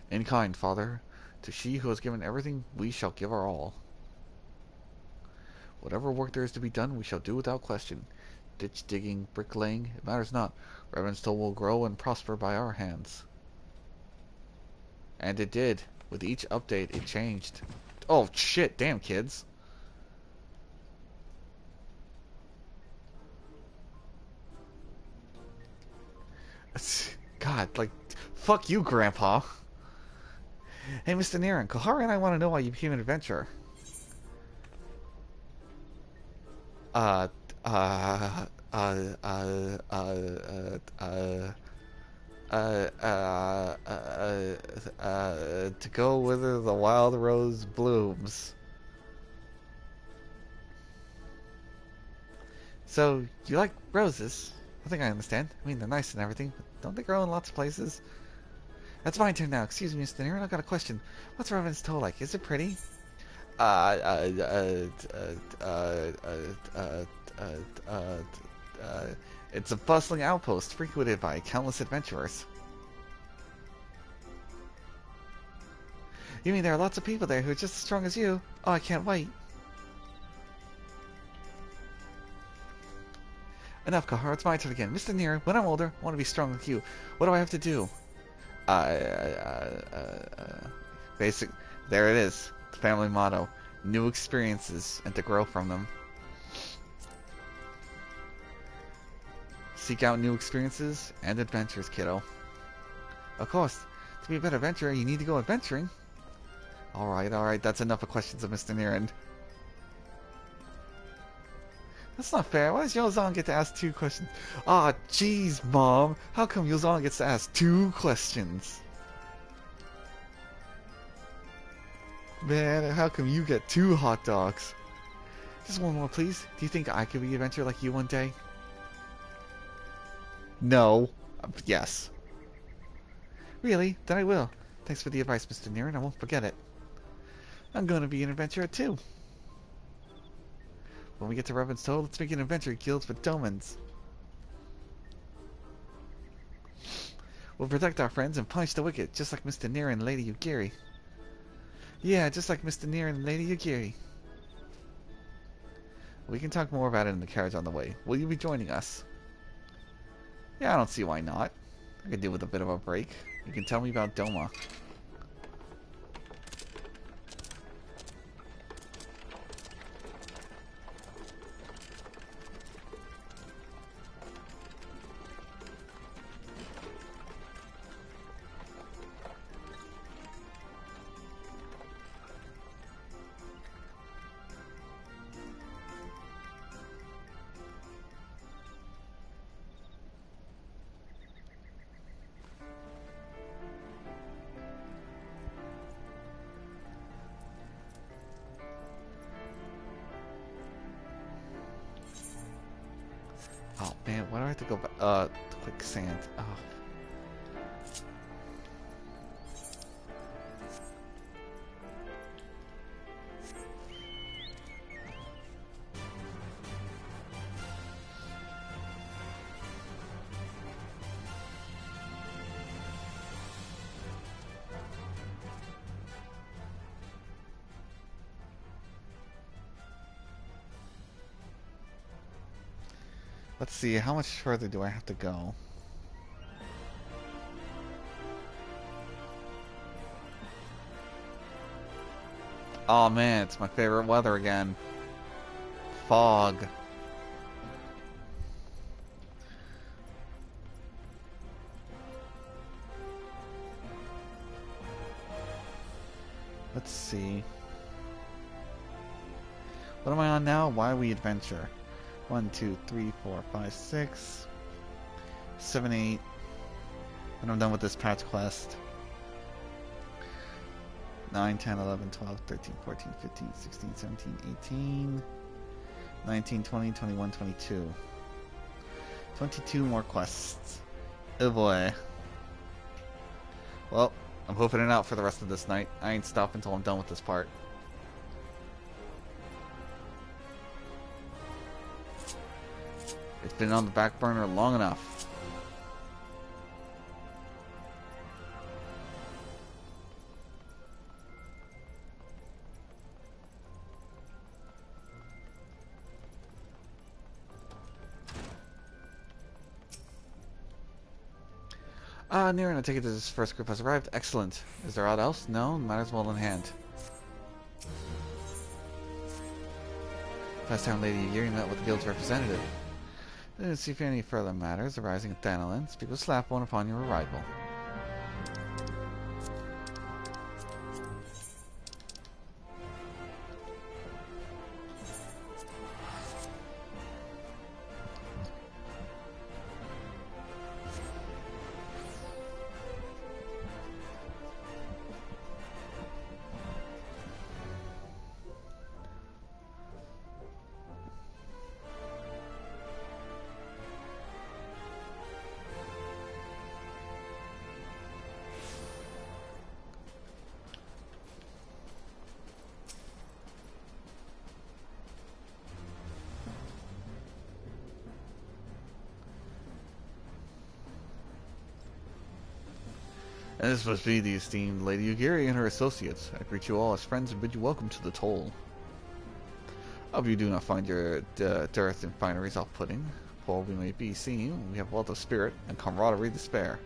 In kind, Father. To she who has given everything, we shall give our all. Whatever work there is to be done, we shall do without question. Ditch digging, bricklaying, it matters not. Revenstow will grow and prosper by our hands. And it did. With each update, it changed. Oh, shit. Damn, kids. God, like, fuck you, Grandpa. Hey, Mr. Niran, Kohara and I want to know why you became an adventurer. To go whither the wild rose blooms. So, you like roses? I think I understand. I mean, they're nice and everything, but don't they grow in lots of places? That's my turn now. Excuse me, Mr. Niran, I've got a question. What's Revenstow like? Is it pretty? It's a bustling outpost frequented by countless adventurers. You mean there are lots of people there who are just as strong as you? Oh, I can't wait. Enough, Kohara. It's my turn again. Mr. Niran, when I'm older, I want to be strong like you. What do I have to do? Basic. There it is. The family motto. New experiences and to grow from them. Seek out new experiences and adventures, kiddo. Of course. To be a better adventurer, you need to go adventuring. Alright. That's enough of questions of Mr. Niran. That's not fair. Why does Yozan get to ask 2 questions? Ah, jeez, Mom. How come Yozan gets to ask 2 questions? Man, how come you get 2 hot dogs? Just one more, please. Do you think I could be an adventurer like you one day? No. Yes. Really? Then I will. Thanks for the advice, Mr. Niran. I won't forget it. I'm going to be an adventurer too. When we get to Revenstow, let's make an adventure guild for Domans. We'll protect our friends and punish the wicked, just like Mr. Niran and Lady Yugiri. Yeah, just like Mr. Niran and Lady Yugiri. We can talk more about it in the carriage on the way. Will you be joining us? Yeah, I don't see why not. I could do with a bit of a break. You can tell me about Doma. Oh man, why do I have to go back? Quicksand. Oh. Let's see, how much further do I have to go? Oh man, it's my favorite weather again. Fog. Let's see. What am I on now? Why we adventure? 1, 2, 3, 4, 5, 6, 7, 8. And I'm done with this patch quest. 9, 10, 11, 12, 13, 14, 15, 16, 17, 18, 19, 20, 21, 22. 22 more quests. Oh boy. Well, I'm hoofing it out for the rest of this night. I ain't stopping until I'm done with this part. It's been on the back burner long enough. Niran, I take it that this first group has arrived. Excellent. Is there aught else? No? Matters well in hand. Last time Lady Yuri met with the guild's representative. Let's see if any further matters arising at Thanalan. Speak with Slapbone upon your arrival. And this must be the esteemed Lady Ugiri and her associates. I greet you all as friends and bid you welcome to the toll. I hope you do not find your dearth and fineries off-putting. Poor we may be seen, we have wealth of spirit and camaraderie to spare.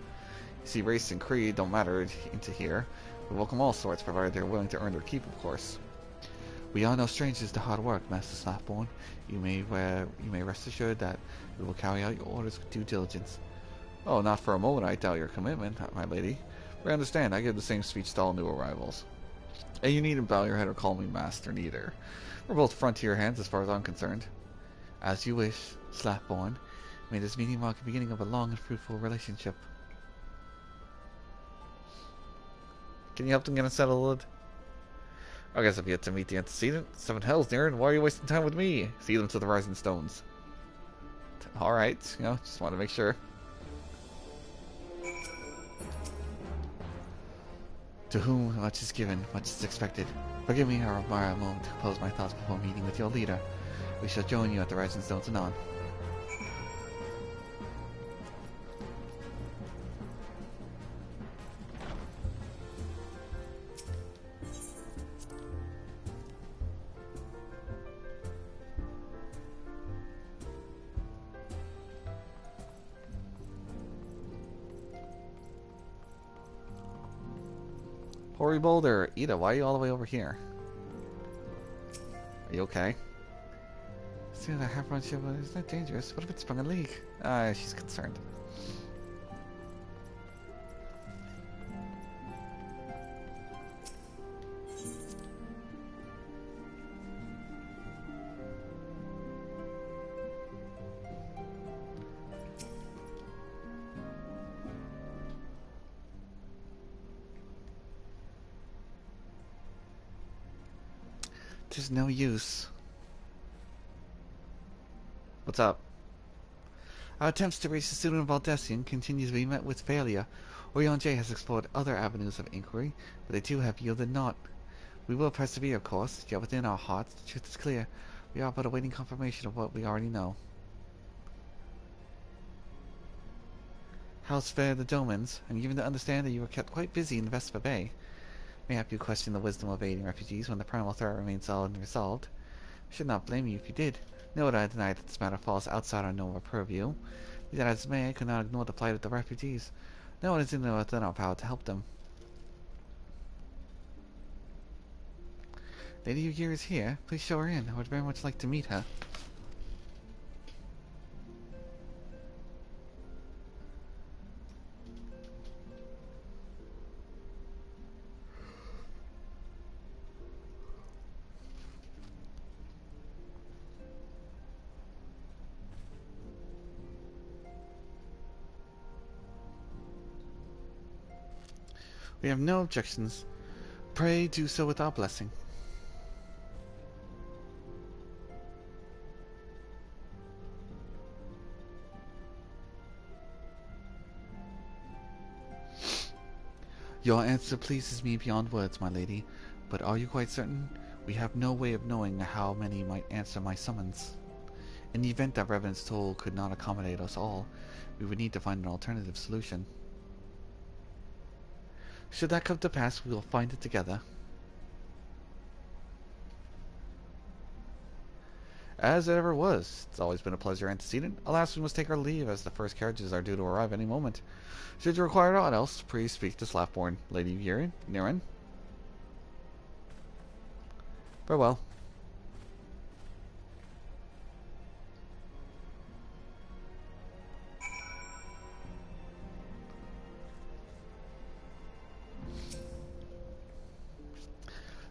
You see, race and creed don't matter into here. We welcome all sorts, provided they're willing to earn their keep, of course. We are no strangers to hard work, Master Slapborn. You may rest assured that we will carry out your orders with due diligence. Oh, not for a moment I doubt your commitment, my lady. But understand, I give the same speech to all new arrivals. And you needn't bow your head or call me master, neither. We're both frontier hands as far as I'm concerned. As you wish, Slapborn. May this meeting mark the beginning of a long and fruitful relationship. Can you help them get unsettled? I guess I've yet to meet the antecedent. 7 hells, Niran. Why are you wasting time with me? See them to the rising stones. Alright, just want to make sure. To whom much is given, much is expected. Forgive me, I require a moment to compose my thoughts before meeting with your leader. We shall join you at the rising stones anon. Hoary Boulder, Ida, why are you all the way over here? Are you okay? See that half-run ship is not dangerous. What if it sprung a leak? She's concerned. There's no use. What's up? Our attempts to reach the student of Valdesian continue to be met with failure. Orion J has explored other avenues of inquiry, but they too have yielded naught. We will persevere, of course, yet within our hearts the truth is clear. We are but awaiting confirmation of what we already know. How's fare the Domans? I'm given to understand that you were kept quite busy in Vespa Bay. Mayhap you question the wisdom of aiding refugees when the primal threat remains solid and resolved. I should not blame you if you did. No doubt I deny that this matter falls outside our normal purview. Be that as it may, I could not ignore the plight of the refugees. No one is within our power to help them. Lady Ugir is here. Please show her in. I would very much like to meet her. We have no objections. Pray do so with our blessing. Your answer pleases me beyond words, my lady, but are you quite certain? We have no way of knowing how many might answer my summons. In the event that Revenant's toll could not accommodate us all, we would need to find an alternative solution. Should that come to pass, we will find it together. As it ever was, it's always been a pleasure, antecedent. Alas, we must take our leave, as the first carriages are due to arrive any moment. Should you require aught else, please speak to Slaftborn, Lady Niren. Farewell.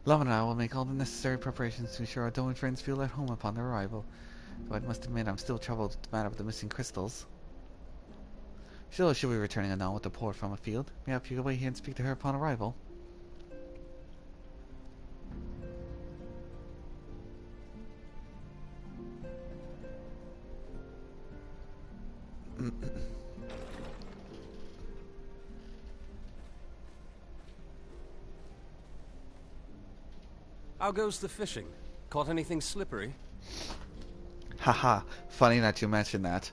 Love and I will make all the necessary preparations to ensure our Doma friends feel at home upon their arrival. Though I must admit I'm still troubled with the matter of the missing crystals. She'll be returning anon with the port from a field. Mayhap you can wait here and speak to her upon arrival. How goes the fishing? Caught anything slippery? Haha, funny that you mentioned that.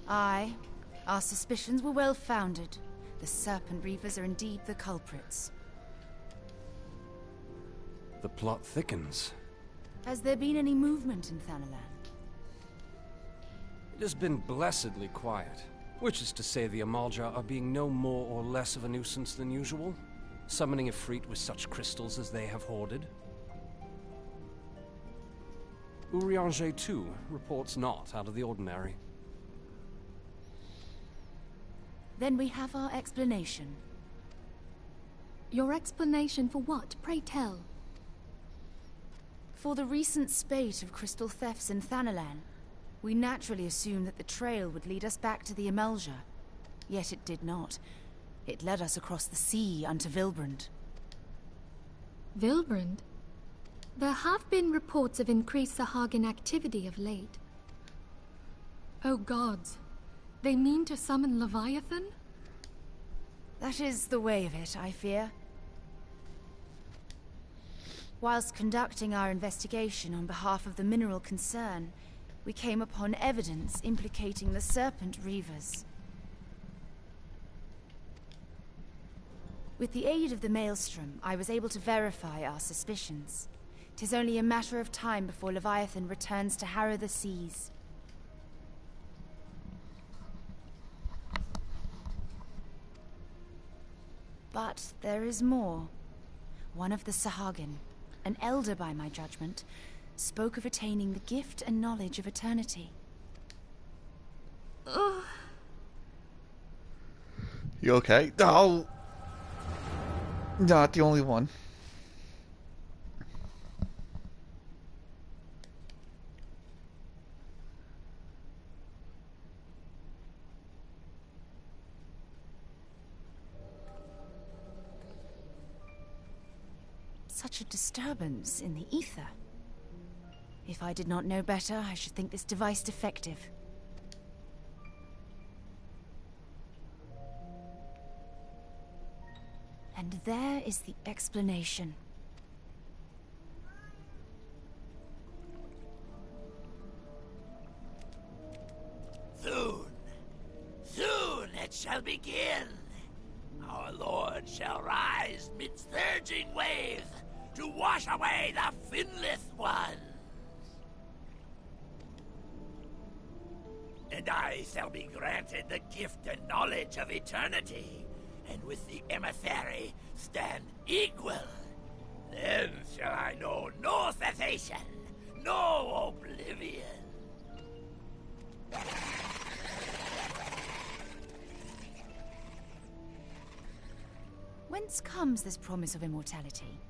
Aye. Our suspicions were well founded. The Serpent Reavers are indeed the culprits. The plot thickens. Has there been any movement in Thanalan? It has been blessedly quiet. Which is to say the Amalja are being no more or less of a nuisance than usual, summoning Ifrit with such crystals as they have hoarded. Urianger, too, reports not out of the ordinary. Then we have our explanation. Your explanation for what, pray tell? For the recent spate of crystal thefts in Thanalan, we naturally assumed that the trail would lead us back to the Amalja. Yet it did not. It led us across the sea unto Vilbrand. Vilbrand? There have been reports of increased Sahagin activity of late. Oh gods, they mean to summon Leviathan? That is the way of it, I fear. Whilst conducting our investigation on behalf of the mineral concern, we came upon evidence implicating the Serpent Reavers. With the aid of the Maelstrom, I was able to verify our suspicions. 'Tis only a matter of time before Leviathan returns to harrow the seas. But there is more. One of the Sahagin, an elder by my judgment, spoke of attaining the gift and knowledge of eternity. You okay? No! Not the only one. Such a disturbance in the ether. If I did not know better, I should think this device defective. And there is the explanation. Soon it shall begin. Our Lord shall rise mid surging waves to wash away the finless ones. and I shall be granted the gift and knowledge of eternity, and with the emissary stand equal. Then shall I know no cessation, no oblivion. Whence comes this promise of immortality?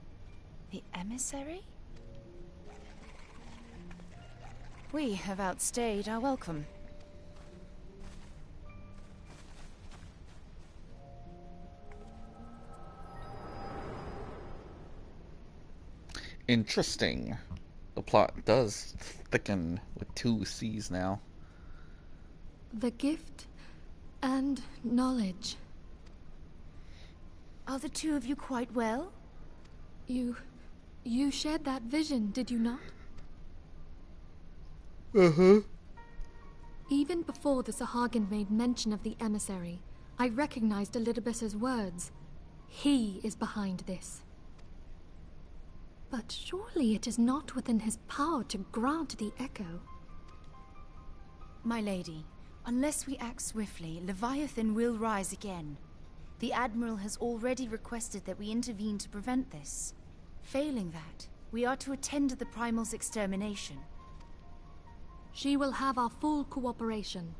The emissary? We have outstayed our welcome. Interesting. The plot does thicken with 2 C's now. The gift and knowledge. Are the two of you quite well? You shared that vision, did you not? Uh-huh. Even before the Sahagin made mention of the emissary, I recognized Elidibus's words. He is behind this. But surely it is not within his power to grant the echo. My lady, unless we act swiftly, Leviathan will rise again. The Admiral has already requested that we intervene to prevent this. Failing that, we are to attend to the Primal's extermination. She will have our full cooperation.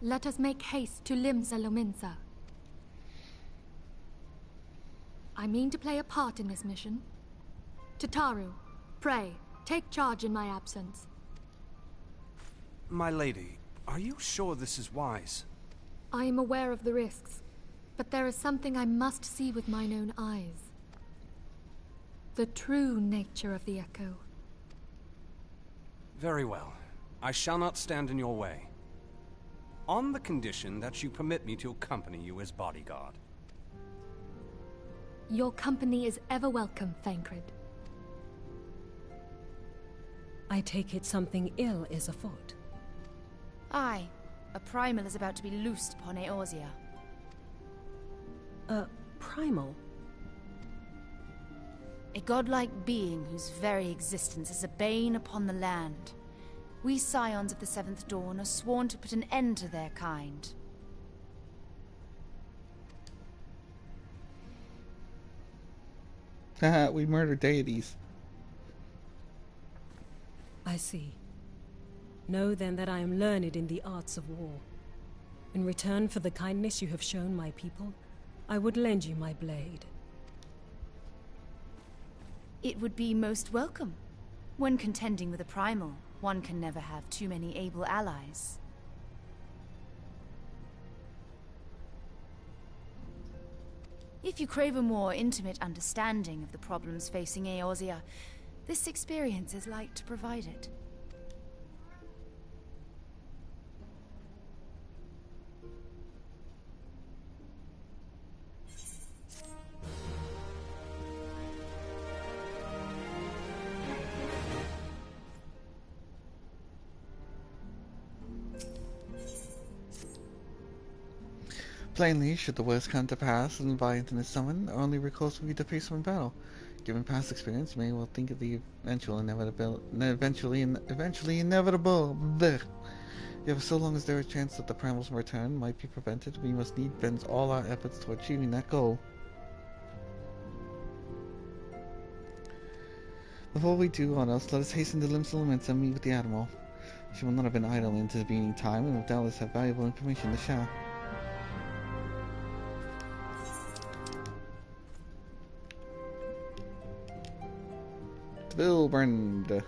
Let us make haste to Limsa Lominsa. I mean to play a part in this mission. Tataru, pray, take charge in my absence. My lady, are you sure this is wise? I am aware of the risks, but there is something I must see with mine own eyes. The true nature of the echo. Very well. I shall not stand in your way. On the condition that you permit me to accompany you as bodyguard. Your company is ever welcome, Thancred. I take it something ill is afoot. Aye. A primal is about to be loosed upon Eorzea. A primal? A godlike being whose very existence is a bane upon the land. We scions of the Seventh Dawn are sworn to put an end to their kind. Haha, we murder deities. I see. Know then that I am learned in the arts of war. In return for the kindness you have shown my people, I would lend you my blade. It would be most welcome. When contending with a primal, one can never have too many able allies. If you crave a more intimate understanding of the problems facing Eorzea, this experience is like to provide it. Plainly, should the worst come to pass and Leviathan is summoned, our only recourse will be to face him in battle. Given past experience, you may well think of the eventually inevitable. Blech. Yet, for so long as there is a chance that the primal's return might be prevented, we must need bend all our efforts to achieving that goal. Before we do all else, let us hasten to Limsa and meet with the Admiral. She will not have been idle in intervening time, and will doubtless have valuable information to share. Vilbrand.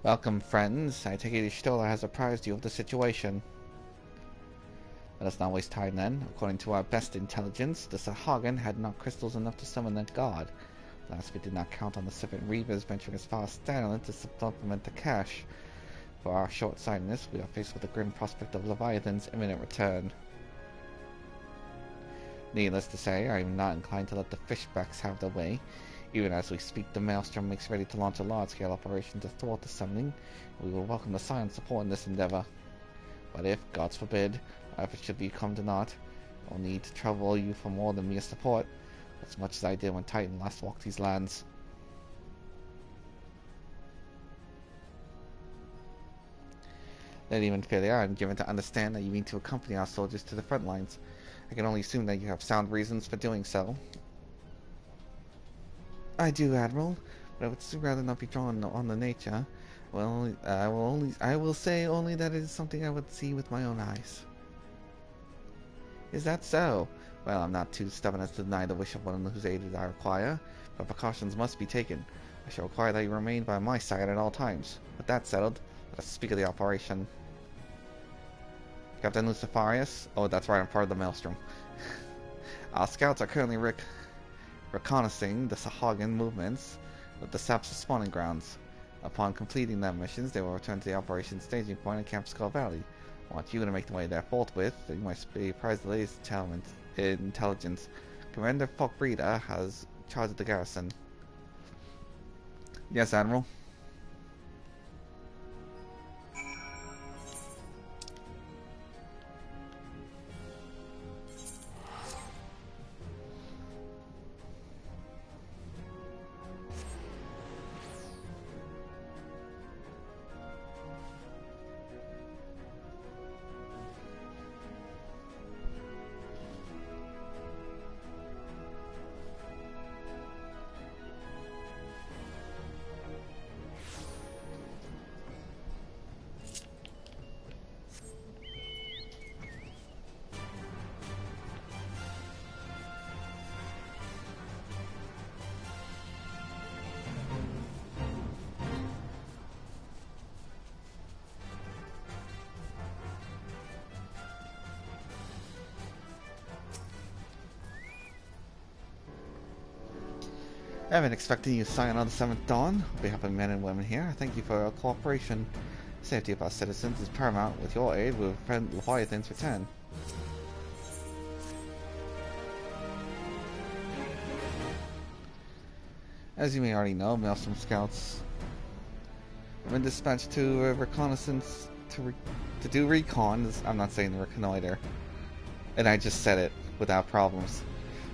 Welcome, friends. I take it Stola has apprised you of the situation. Let us not waste time then. According to our best intelligence, the Sahagin had not crystals enough to summon a god. Last, we did not count on the Serpent Reavers venturing as far as Stanley to supplement the cache. For our short-sightedness, we are faced with the grim prospect of Leviathan's imminent return. Needless to say, I am not inclined to let the fishbacks have their way. Even as we speak, the Maelstrom makes ready to launch a large-scale operation to thwart the summoning. We will welcome the science support in this endeavor. But if, God forbid, our efforts should come to naught, we'll need to trouble you for more than mere support, as much as I did when Titan last walked these lands. Not even fairly, I am given to understand that you mean to accompany our soldiers to the front lines. I can only assume that you have sound reasons for doing so. I do, Admiral, but I would still rather not be drawn on the nature. Well, I will say only that it is something I would see with my own eyes. Is that so? Well, I'm not too stubborn as to deny the wish of one whose aid I require, but precautions must be taken. I shall require that you remain by my side at all times. With that settled, let us speak of the operation. Captain Luciferius? Oh, that's right, I'm part of the Maelstrom. Our scouts are currently reconnaissing the Sahagin movements with the Sap's spawning grounds. Upon completing their missions, they will return to the operation staging point in Camp Skull Valley. I want you to make the way there forthwith. You must be apprised of the latest intelligence. Commander Falkbreda has charge of the garrison. Yes, Admiral. I've been expecting you to sign on the 7th Dawn. On behalf of men and women here, thank you for your cooperation. The safety of our citizens is paramount. With your aid, we will prevent Leviathan's return. As you may already know, Maelstrom scouts have been dispatched to reconnaissance to do recon. I'm not saying reconnoiter, and I just said it without problems.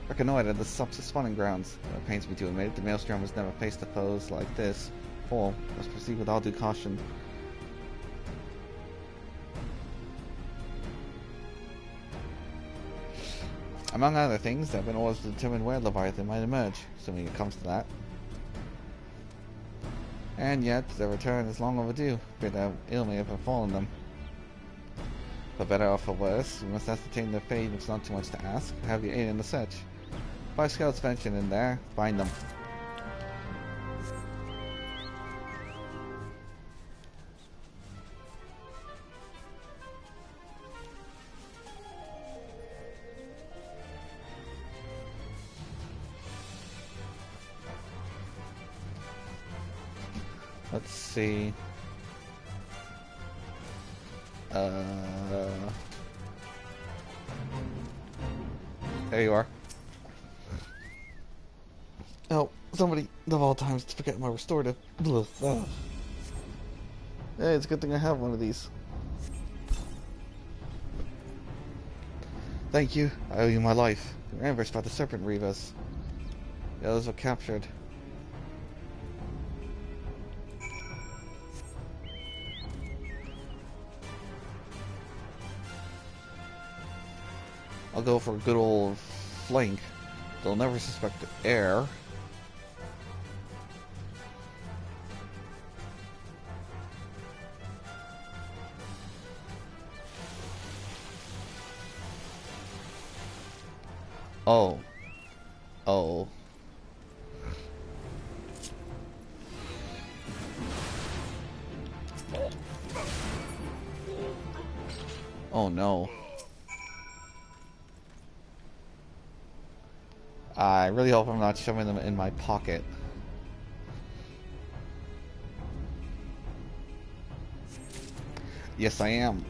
Reconnoiter the subs spawning grounds. It pains me to admit it, the Maelstrom has never faced a foes like this before. Must proceed with all due caution. Among other things, there have been orders to determine where Leviathan might emerge, assuming it comes to that. And yet, their return is long overdue, but their ill may have befallen them. For better or for worse, we must ascertain their fate. It's not too much to ask. Have you aid in the search? 5 scouts ventured in there. Find them. Let's see. There you are. Oh, somebody of all times to forget my restorative. Ugh. Hey, it's a good thing I have one of these. Thank you. I owe you my life. We were ambushed by the Serpent Reavers. The others were captured. I'll go for a good old flank. They'll never suspect the air. Oh. Oh. Oh no. I really hope I'm not shoving them in my pocket. Yes, I am.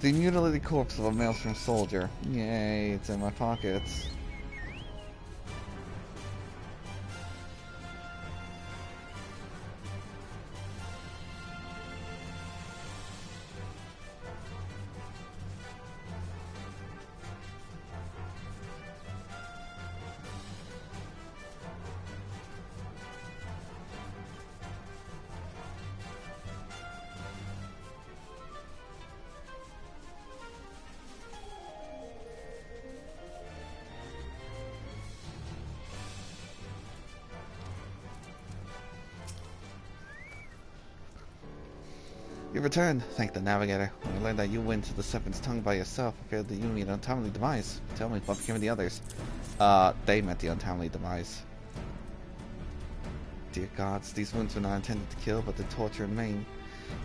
The mutilated corpse of a maelstrom soldier. Yay, it's in my pockets. You returned. Thank the navigator. When I learned that you went to the serpent's tongue by yourself, I feared that you meet an untimely demise. Tell me, what became of the others? They met the untimely demise. Dear gods, these wounds were not intended to kill, but to torture and maim.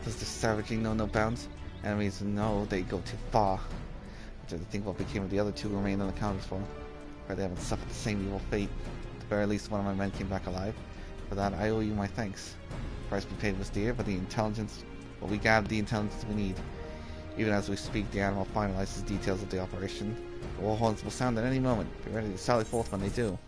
Does this savagery know no bounds? Enemies know they go too far. I try to think what became of the other two who remained unaccounted for. For they haven't suffered the same evil fate. At the very least, one of my men came back alive. For that, I owe you my thanks. The price we paid was dear, but the intelligence... But we gathered the intelligence we need. Even as we speak, the animal finalizes details of the operation. The war horns will sound at any moment. Be ready to sally forth when they do.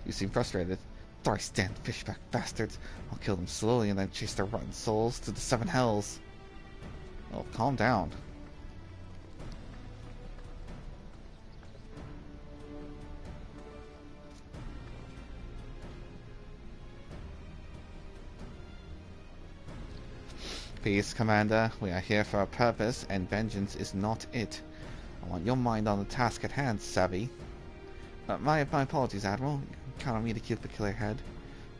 You seem frustrated. Thrice damned fishback bastards. I'll kill them slowly and then chase their rotten souls to the seven hells. Oh, calm down. Peace, Commander. We are here for a purpose, and vengeance is not it. I want your mind on the task at hand, savvy. My apologies, Admiral. You can count on me to keep the clear head.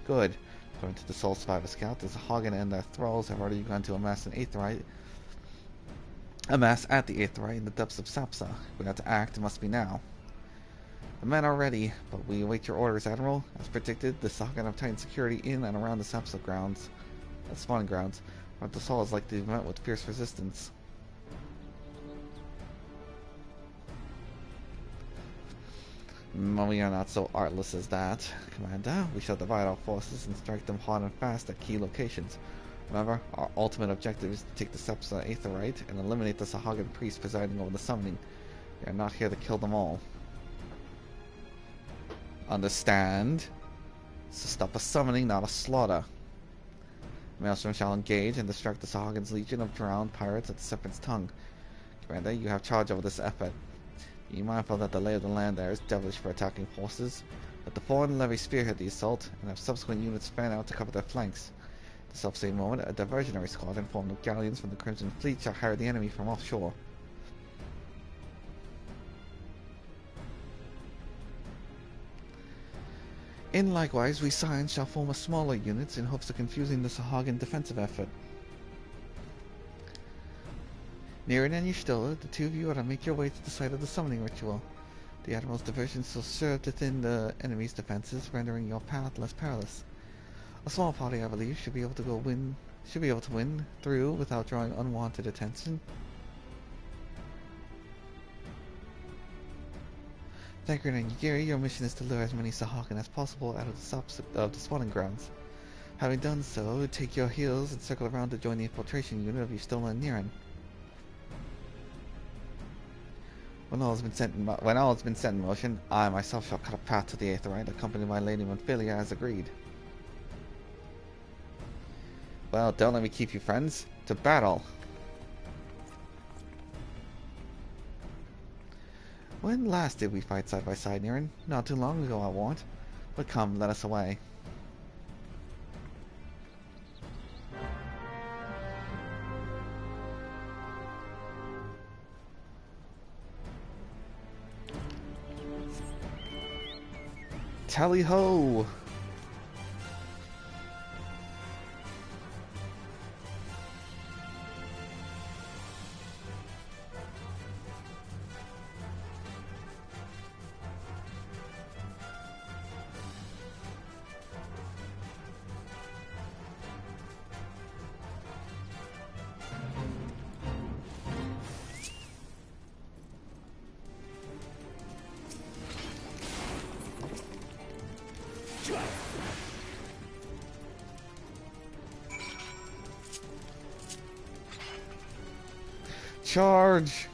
Good. According to the Soul Survivor Scout, the Sahagin and their thralls have already begun to amass at the Aetheryte in the depths of Sapsa. If we have to act, it must be now. The men are ready, but we await your orders, Admiral. As predicted, the Sahagin have tightened security in and around the Sapsa spawning grounds. But the Sol is likely to be met with fierce resistance. We are not so artless as that, Commander. We shall divide our forces and strike them hard and fast at key locations. Remember, our ultimate objective is to take the Sepsa Aetheryte and eliminate the Sahagin priest presiding over the summoning. We are not here to kill them all. Understand? It's to stop a summoning, not a slaughter. Maelstrom shall engage and distract the Sahagin's legion of drowned pirates at the Serpent's Tongue. Commander, you have charge over this effort. Be mindful that the lay of the land there is devilish for attacking forces. Let the foreign levy spearhead the assault, and have subsequent units fan out to cover their flanks. At the self-same moment, a diversionary squadron formed of galleons from the Crimson Fleet shall harry the enemy from offshore. In likewise, we scions shall form a smaller units in hopes of confusing the Sahagin defensive effort. Niran and Y'shtola, the two of you are to make your way to the site of the summoning ritual. The Admiral's diversion shall serve to thin the enemy's defenses, rendering your path less perilous. A small party, I believe, should be able to win through without drawing unwanted attention. Thancred and Yagiri, your mission is to lure as many Sahagin as possible out of the spawning grounds. Having done so, take your heels and circle around to join the infiltration unit of Y'shtola and Niran. When all has been set in motion, I myself shall cut a path to the Aetheryte, accompanied by Lady Monfilia as agreed. Well, don't let me keep you, friends. To battle! When last did we fight side by side, Niran? Not too long ago, I warrant. But come, let us away. Tally-ho! Charge!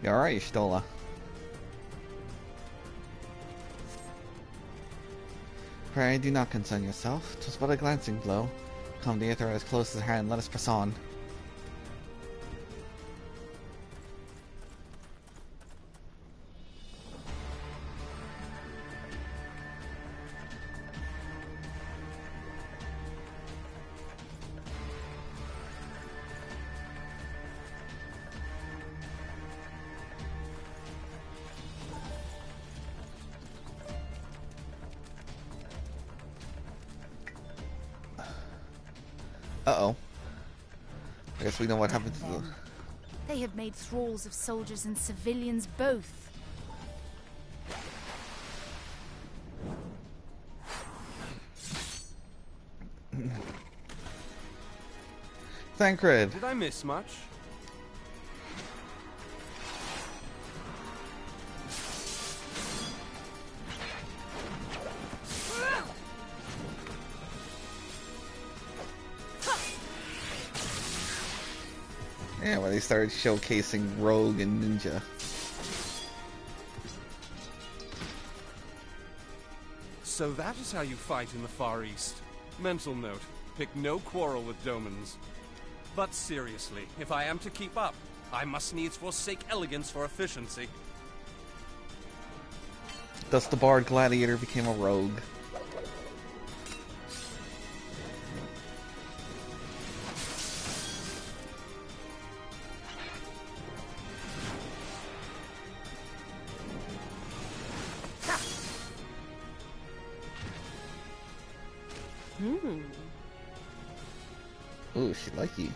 You alright, Stola? Pray do not concern yourself. 'Twas but a glancing blow. Come, the Aether is close at hand. Let us press on. Uh-oh. I guess we know what happened to the... They have made thralls of soldiers and civilians both. Thancred! Did I miss much? Yeah, where they started showcasing Rogue and Ninja. So that is how you fight in the Far East. Mental note, pick no quarrel with Domans. But seriously, if I am to keep up, I must needs forsake elegance for efficiency. Thus the Bard Gladiator became a rogue. Ooh, she like you.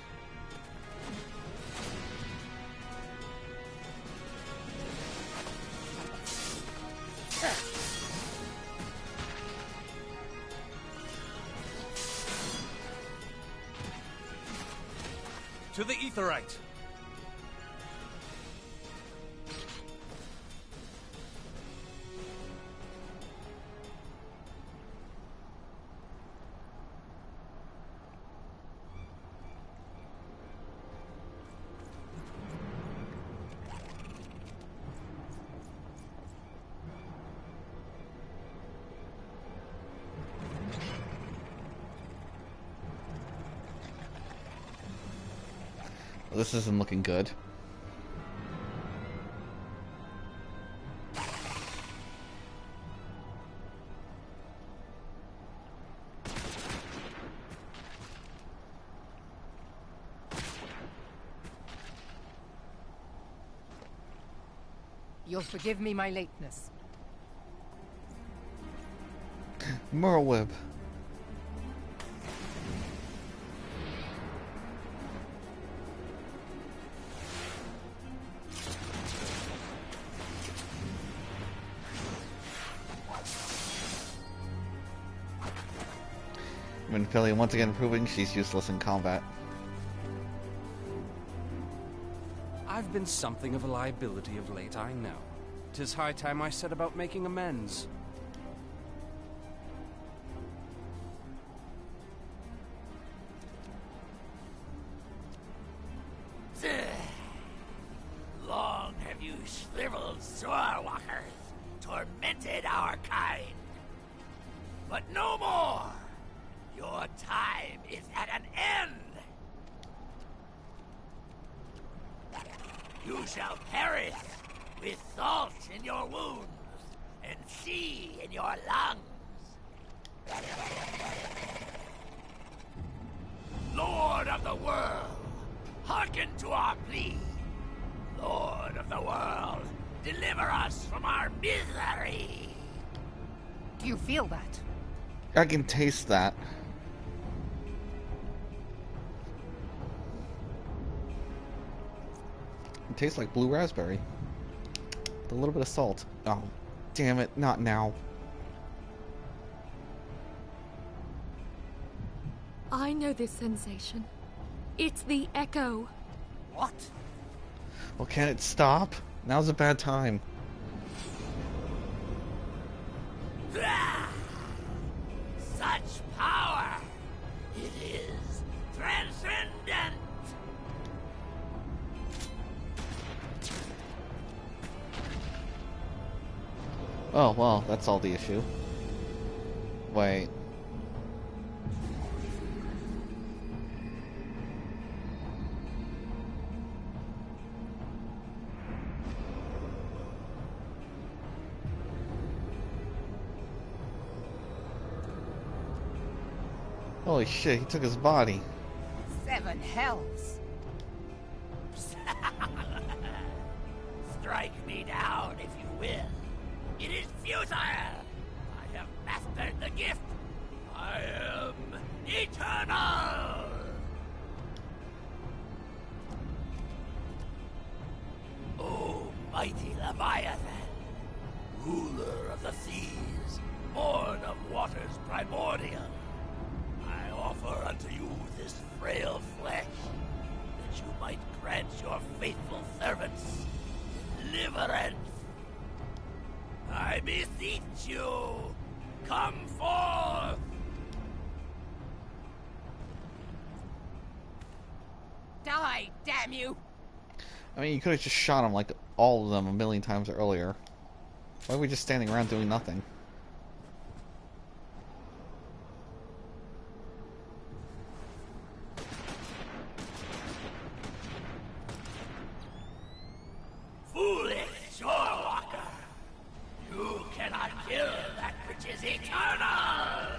To the Aetherite! Well, this isn't looking good. You'll forgive me my lateness. Merlweb. Minfilia once again proving she's useless in combat. I've been something of a liability of late, I know. 'Tis high time I set about making amends. Long have you shriveled Sorwalkers tormented our kind. But no more! Your time is at an end! You shall perish with salt in your wounds, and sea in your lungs. Lord of the world, hearken to our plea. Lord of the world, deliver us from our misery. Do you feel that? I can taste that. It tastes like blue raspberry. With a little bit of salt. Oh, damn it, not now. I know this sensation. It's the echo. What? Well, can it stop? Now's a bad time. Ah! Such power! It is transcendent! Oh, well, that's all the issue. Wait. Holy shit, he took his body. 7 hells. Strike me down if you will. It is futile! I have mastered the gift! I am eternal! O mighty Leviathan, ruler of the seas, born of waters primordial, I offer unto you this frail flesh, that you might grant your faithful servants deliverance. I beseech you, come forth! Die, damn you! I mean, you could have just shot him like all of them a million times earlier. Why are we just standing around doing nothing? Foolish shorewalker! You cannot kill that which is eternal!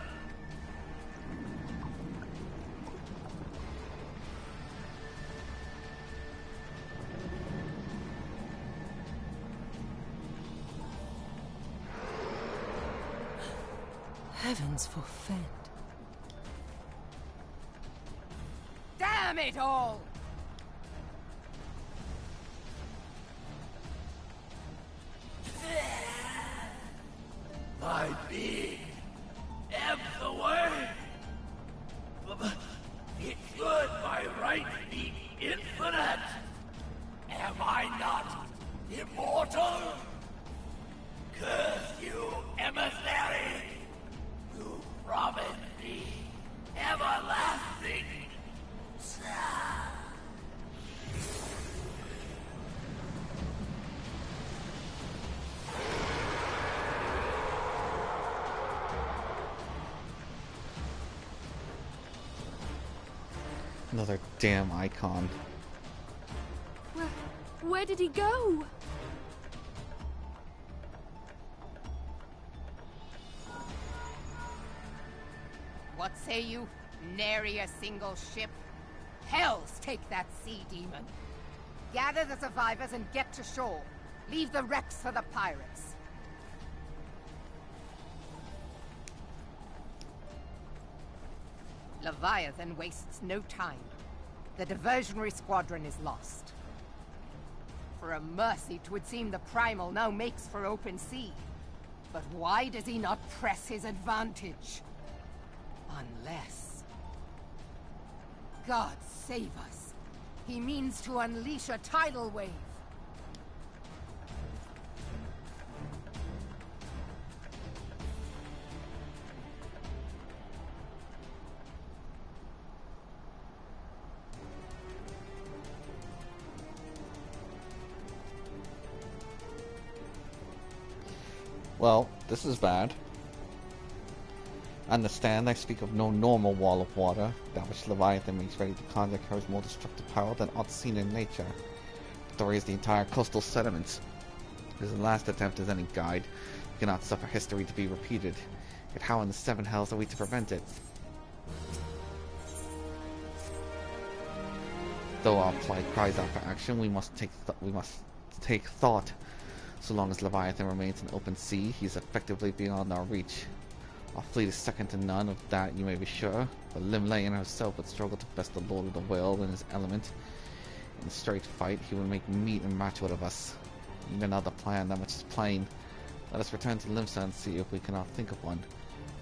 Heavens forfend. Damn it all! My being ebbs away. It should by right be infinite. Am I not immortal? Curse you, emissary! You promised me everlasting. Another damn icon. Where did he go? What say you? Nary a single ship? Hells take that sea demon. Gather the survivors and get to shore. Leave the wrecks for the pirates. Leviathan wastes no time. The diversionary squadron is lost. For a mercy, 'twould seem the Primal now makes for open sea. But why does he not press his advantage? Unless... God save us. He means to unleash a tidal wave. Well, this is bad. Understand, I speak of no normal wall of water. That which Leviathan makes ready to conjure carries more destructive power than aught seen in nature. To raise the entire coastal sediments. His last attempt as any guide, We cannot suffer history to be repeated. Yet how in the seven hells are we to prevent it? Though our plight cries out for action, we must take thought. So long as Leviathan remains in open sea, he is effectively beyond our reach. Our fleet is second to none of that, you may be sure, but Limlayan herself would struggle to best the Lord of the Whale in his element. In a straight fight, he would make meat and match out of us. Even now the plan, that much is plain. Let us return to Limsa and see if we cannot think of one.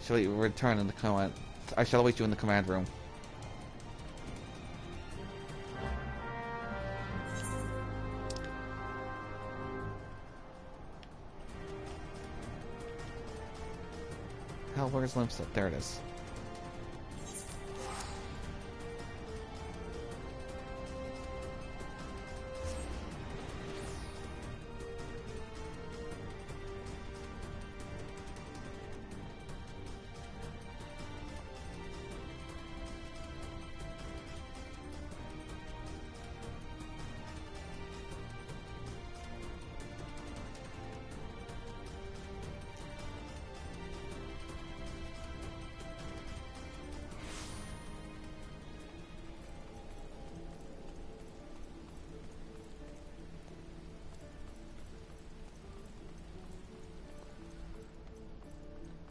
Shall we return in the command? I shall await you in the command room. Hell, where's Limsa? There it is.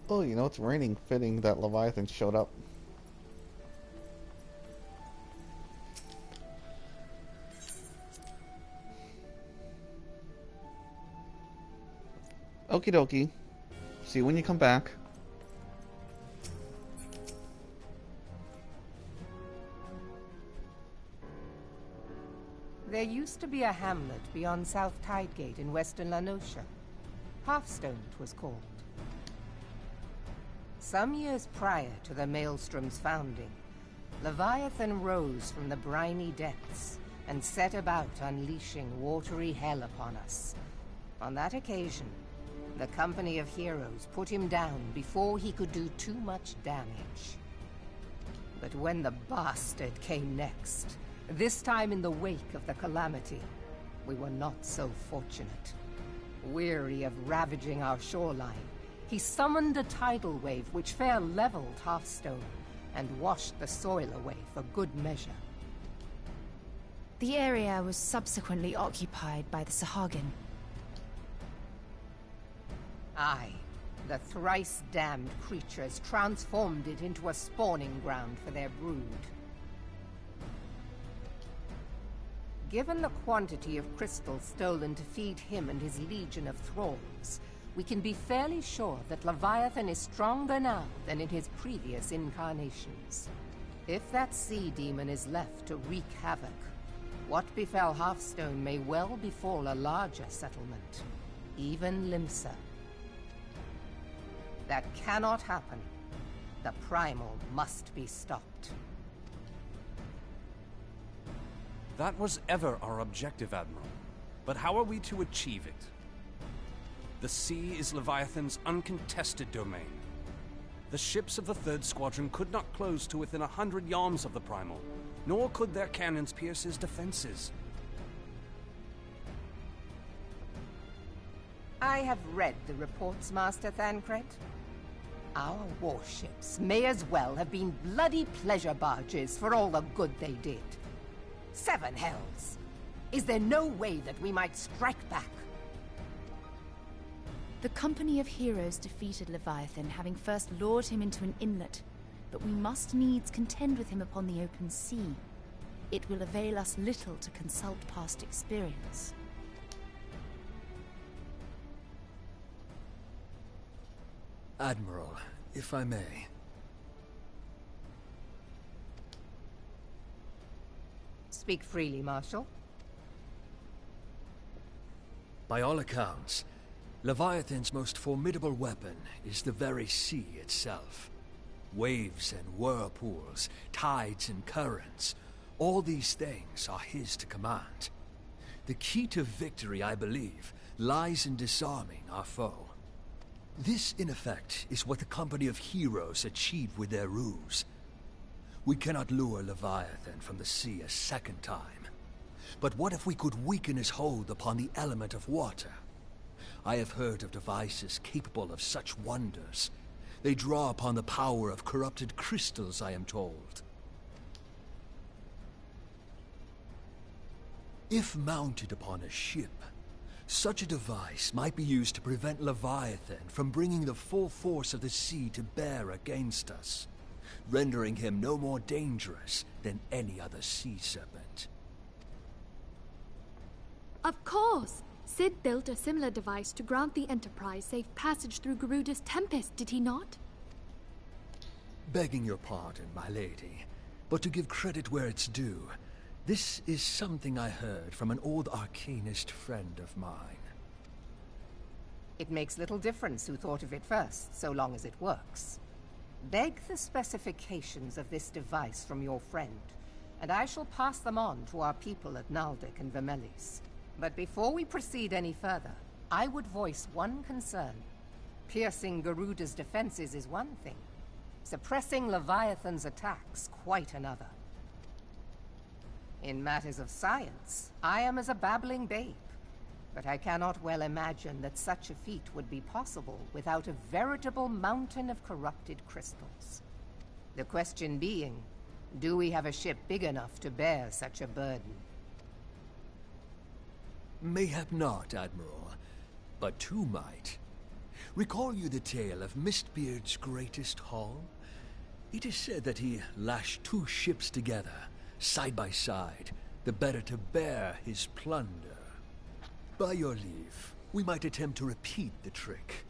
Oh, you know, it's raining. Fitting that Leviathan showed up. Okie dokie. See you when you come back. There used to be a hamlet beyond South Tidegate in western Lanosha. Hearthstone, it was called. Some years prior to the Maelstrom's founding, Leviathan rose from the briny depths and set about unleashing watery hell upon us. On that occasion, the Company of Heroes put him down before he could do too much damage. But when the bastard came next, this time in the wake of the calamity, we were not so fortunate. Weary of ravaging our shoreline, he summoned a tidal wave which fair leveled Hearthstone and washed the soil away for good measure. The area was subsequently occupied by the Sahagin. Aye, the thrice-damned creatures transformed it into a spawning ground for their brood. Given the quantity of crystals stolen to feed him and his legion of thralls, we can be fairly sure that Leviathan is stronger now than in his previous incarnations. If that sea demon is left to wreak havoc, what befell Hearthstone may well befall a larger settlement, even Limsa. That cannot happen. The Primal must be stopped. That was ever our objective, Admiral. But how are we to achieve it? The sea is Leviathan's uncontested domain. The ships of the 3rd Squadron could not close to within 100 yards of the Primal, nor could their cannons pierce his defenses. I have read the reports, Master Thancred. Our warships may as well have been bloody pleasure barges for all the good they did. 7 hells! Is there no way that we might strike back? The Company of Heroes defeated Leviathan, having first lured him into an inlet, but we must needs contend with him upon the open sea. It will avail us little to consult past experience. Admiral, if I may. Speak freely, Marshal. By all accounts, Leviathan's most formidable weapon is the very sea itself. Waves and whirlpools, tides and currents, all these things are his to command. The key to victory, I believe, lies in disarming our foe. This, in effect, is what the Company of Heroes achieved with their ruse. We cannot lure Leviathan from the sea a second time. But what if we could weaken his hold upon the element of water? I have heard of devices capable of such wonders. They draw upon the power of corrupted crystals, I am told. If mounted upon a ship, such a device might be used to prevent Leviathan from bringing the full force of the sea to bear against us, rendering him no more dangerous than any other sea serpent. Of course! Sid built a similar device to grant the Enterprise safe passage through Garuda's Tempest, did he not? Begging your pardon, my lady, but to give credit where it's due, this is something I heard from an old arcanist friend of mine. It makes little difference who thought of it first, so long as it works. Beg the specifications of this device from your friend, and I shall pass them on to our people at Naldic and Vermelis. But before we proceed any further, I would voice one concern. Piercing Garuda's defenses is one thing. Suppressing Leviathan's attacks, quite another. In matters of science, I am as a babbling babe. But I cannot well imagine that such a feat would be possible without a veritable mountain of corrupted crystals. The question being, do we have a ship big enough to bear such a burden? Mayhap not, Admiral, but two might. Recall you the tale of Mistbeard's greatest haul? It is said that he lashed two ships together, side by side, the better to bear his plunder. By your leave, we might attempt to repeat the trick.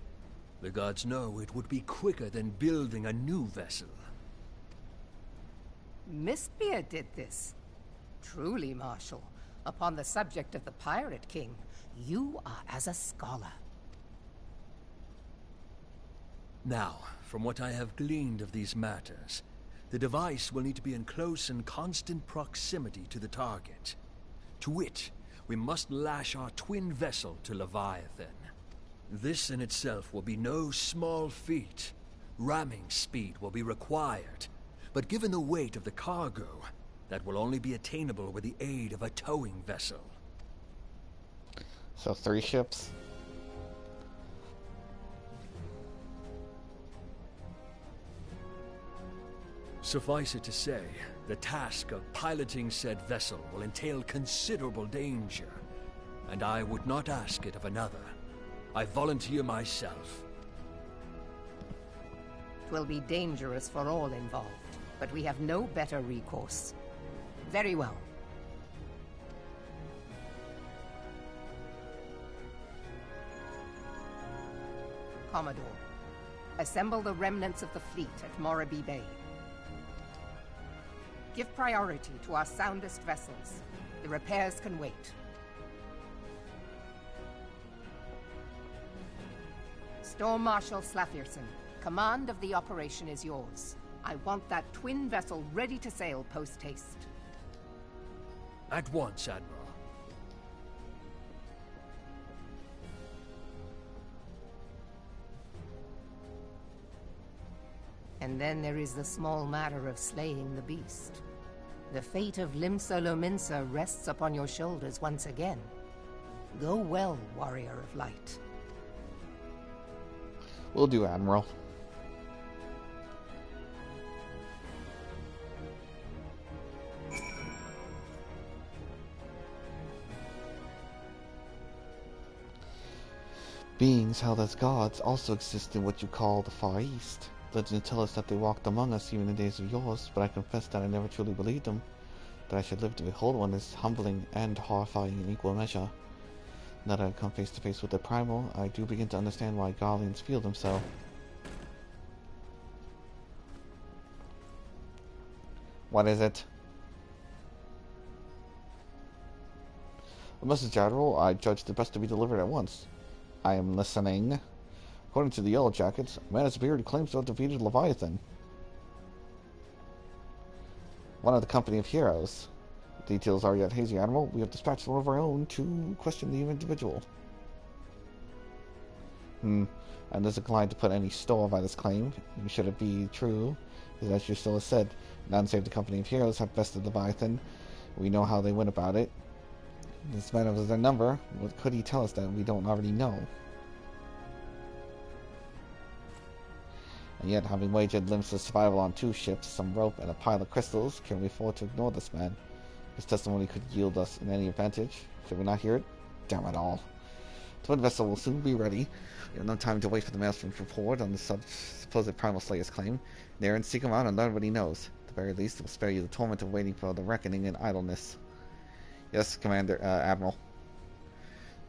The gods know it would be quicker than building a new vessel. Mistbeard did this. Truly, Marshal, upon the subject of the Pirate King, you are as a scholar. Now, from what I have gleaned of these matters, the device will need to be in close and constant proximity to the target. To wit, we must lash our twin vessel to Leviathan. This in itself will be no small feat. Ramming speed will be required, but given the weight of the cargo, that will only be attainable with the aid of a towing vessel. So 3 ships? Suffice it to say, the task of piloting said vessel will entail considerable danger, and I would not ask it of another. I volunteer myself. Twill be dangerous for all involved, but we have no better recourse. Very well. Commodore, assemble the remnants of the fleet at Morabee Bay. Give priority to our soundest vessels. The repairs can wait. Storm Marshal Slafierson, command of the operation is yours. I want that twin vessel ready to sail post-haste. At once, Admiral. And then there is the small matter of slaying the beast. The fate of Limsa Lominsa rests upon your shoulders once again. Go well, warrior of light. Will do, Admiral. Beings held as gods also exist in what you call the Far East. Legends tell us that they walked among us even in days of yours, but I confess that I never truly believed them. That I should live to behold one is humbling and horrifying in equal measure. Now that I've come face to face with the primal, I do begin to understand why Garleans feel them so. What is it? A message, Admiral. I judge it best to be delivered at once. I am listening. According to the Yellow Jackets, a man has appeared who claims to have defeated Leviathan. One of the company of heroes. Details are yet hazy, Admiral. We have dispatched one of our own to question the individual. I'm disinclined to put any store by this claim. Should it be true, as you still have said, none save the company of heroes have bested Leviathan. We know how they went about it. This man of their number, what could he tell us that we don't already know? And yet, having wagered limitless survival on 2 ships, some rope, and a pile of crystals, can we afford to ignore this man? His testimony could yield us in any advantage. Should we not hear it? Damn it all. The twin vessel will soon be ready. We have no time to wait for the maelstrom's report on the supposed Primal Slayer's claim. There and seek him out and learn what he knows. At the very least, it will spare you the torment of waiting for the reckoning in idleness. Yes, Commander, Admiral.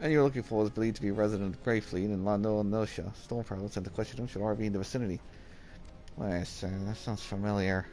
And you're looking for is believed to be a resident of Greyfleet in La Nocia. Storm Prowler sent to question him should already be in the vicinity. Wait, sir, that sounds familiar.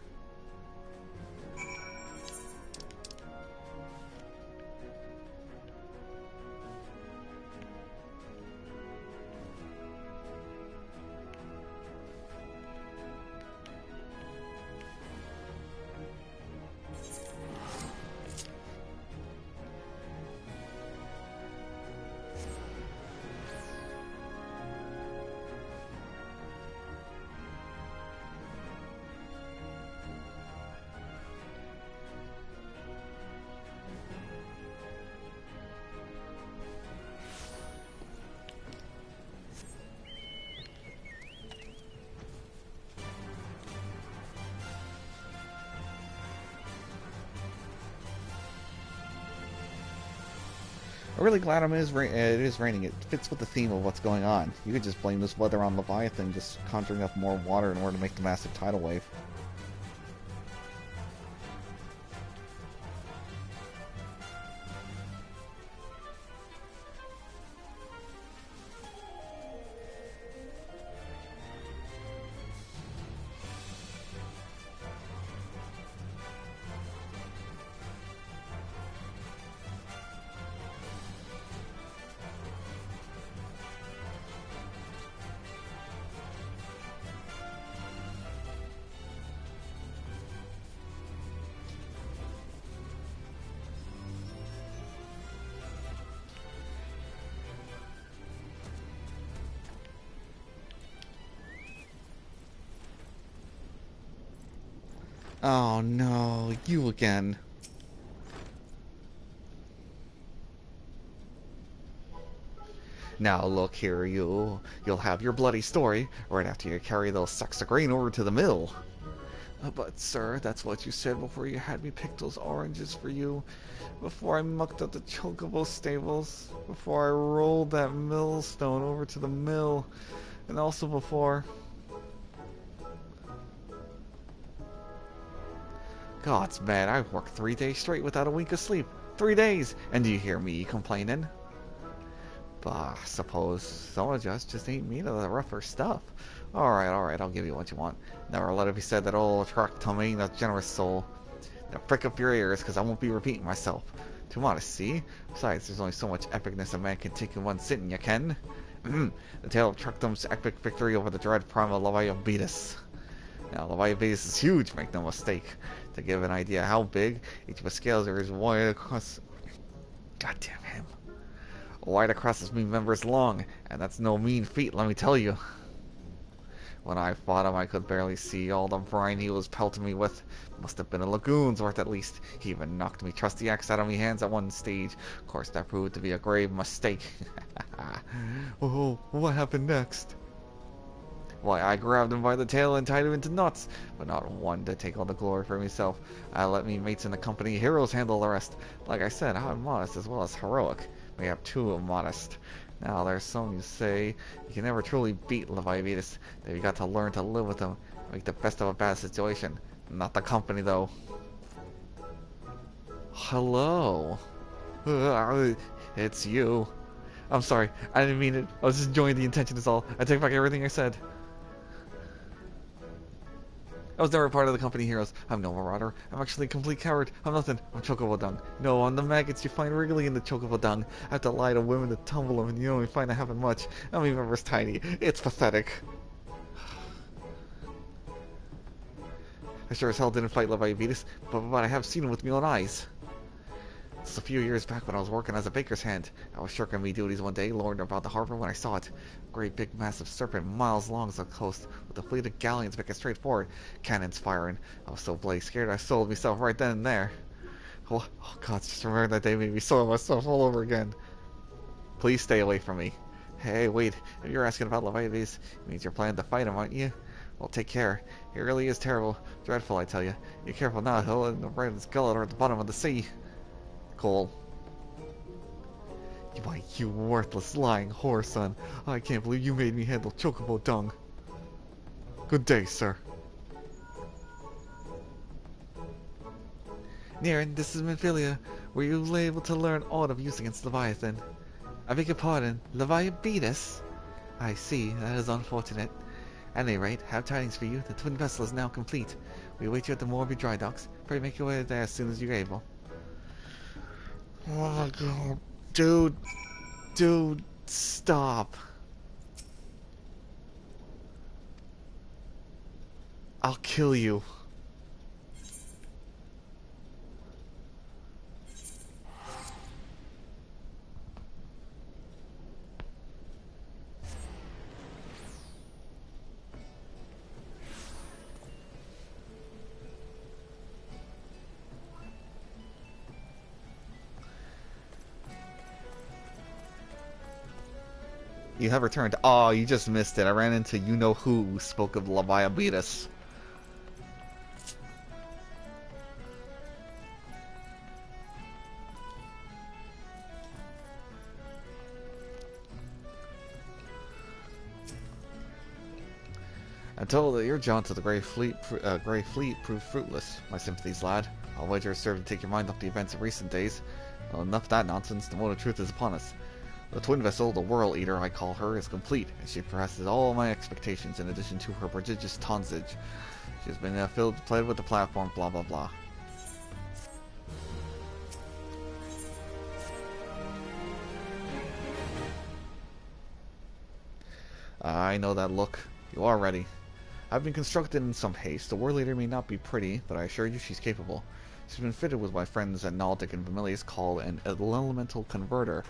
I'm really glad it is raining. It fits with the theme of what's going on. You could just blame this weather on Leviathan just conjuring up more water in order to make the massive tidal wave. Oh no, you again. Now look here, you'll have your bloody story right after you carry those sacks of grain over to the mill. But sir, that's what you said before you had me pick those oranges for you. Before I mucked up the chocobo stables. Before I rolled that millstone over to the mill. And also before... God's mad, I've worked 3 days straight without a wink of sleep. 3 days! And do you hear me complaining? Bah, suppose some of us just ain't made of the rougher stuff. Alright, I'll give you what you want. Never let it be said that old Trachtum ain't a generous soul. Now prick up your ears, because I won't be repeating myself. Too modest, see? Besides, there's only so much epicness a man can take in one sitting, you ken? The tale of Trachtum's epic victory over the dread primal Leviathan. Now, Leviathan is huge, make no mistake. To give an idea how big, each of the scales is wide across... Goddamn him. Wide across his mean members long, and that's no mean feat, let me tell you. When I fought him, I could barely see all the brine he was pelting me with. Must have been a lagoon's worth at least. He even knocked me trusty axe out of me hands at one stage. Of course, that proved to be a grave mistake. Oh, what happened next? Why, I grabbed him by the tail and tied him into knots, but not one to take all the glory for myself. I let me mates in the company heroes handle the rest. Like I said, I'm modest as well as heroic. We have two of modest. Now, there's some you say you can never truly beat Leviathan, that you got to learn to live with them, make the best of a bad situation. Not the company, though. Hello. It's you. I'm sorry, I didn't mean it. I was just enjoying the intention is all. I take back everything I said. I was never part of the company heroes. I'm no marauder. I'm actually a complete coward. I'm nothing. I'm chocobo dung. No, I'm the maggots you find wriggling in the chocobo dung. I have to lie to women to tumble them, and you only find I haven't much. I'm even members tiny. It's pathetic. I sure as hell didn't fight Leviathan, but I have seen him with my own eyes. Just a few years back when I was working as a baker's hand, I was shirking me duties one day, lording about the harbor when I saw it. A great big massive serpent miles long as the coast, with a fleet of galleons making straight forward, cannons firing. I was so bloody scared I sold myself right then and there. Oh God, just remembering that day made me soil myself all over again. Please stay away from me. Hey, wait, if you're asking about Leviathan, it means you're planning to fight him, aren't you? Well, take care. It really is terrible. Dreadful, I tell you. Be careful now, he'll end up right in the gullet or at the bottom of the sea. Cole. Why, you worthless, lying whore, son. I can't believe you made me handle chocobo dung. Good day, sir. Niran, this is Minfilia. Were you able to learn aught of use against Leviathan? I beg your pardon, Leviathan? I see, that is unfortunate. At any rate, have tidings for you. The twin vessel is now complete. We await you at the Morby dry docks. Pray make your way there as soon as you're able. Oh my god. Dude, stop. I'll kill you. You have returned. Oh, you just missed it. I ran into you-know-who who spoke of Leviathan. I'm told that your jaunt to the Grey Fleet proved fruitless. My sympathies, lad. I'll wager it served to take your mind off the events of recent days. Well, enough of that nonsense. The moment of truth is upon us. The twin vessel, the Whirl Eater I call her, is complete, and she surpasses all my expectations in addition to her prodigious tonnage. She has been filled with the platform, blah blah blah. I know that look. You are ready. I've been constructed in some haste. The Whirl Eater may not be pretty, but I assure you she's capable. She's been fitted with what my friends at Naldic and Vermilius call an elemental converter.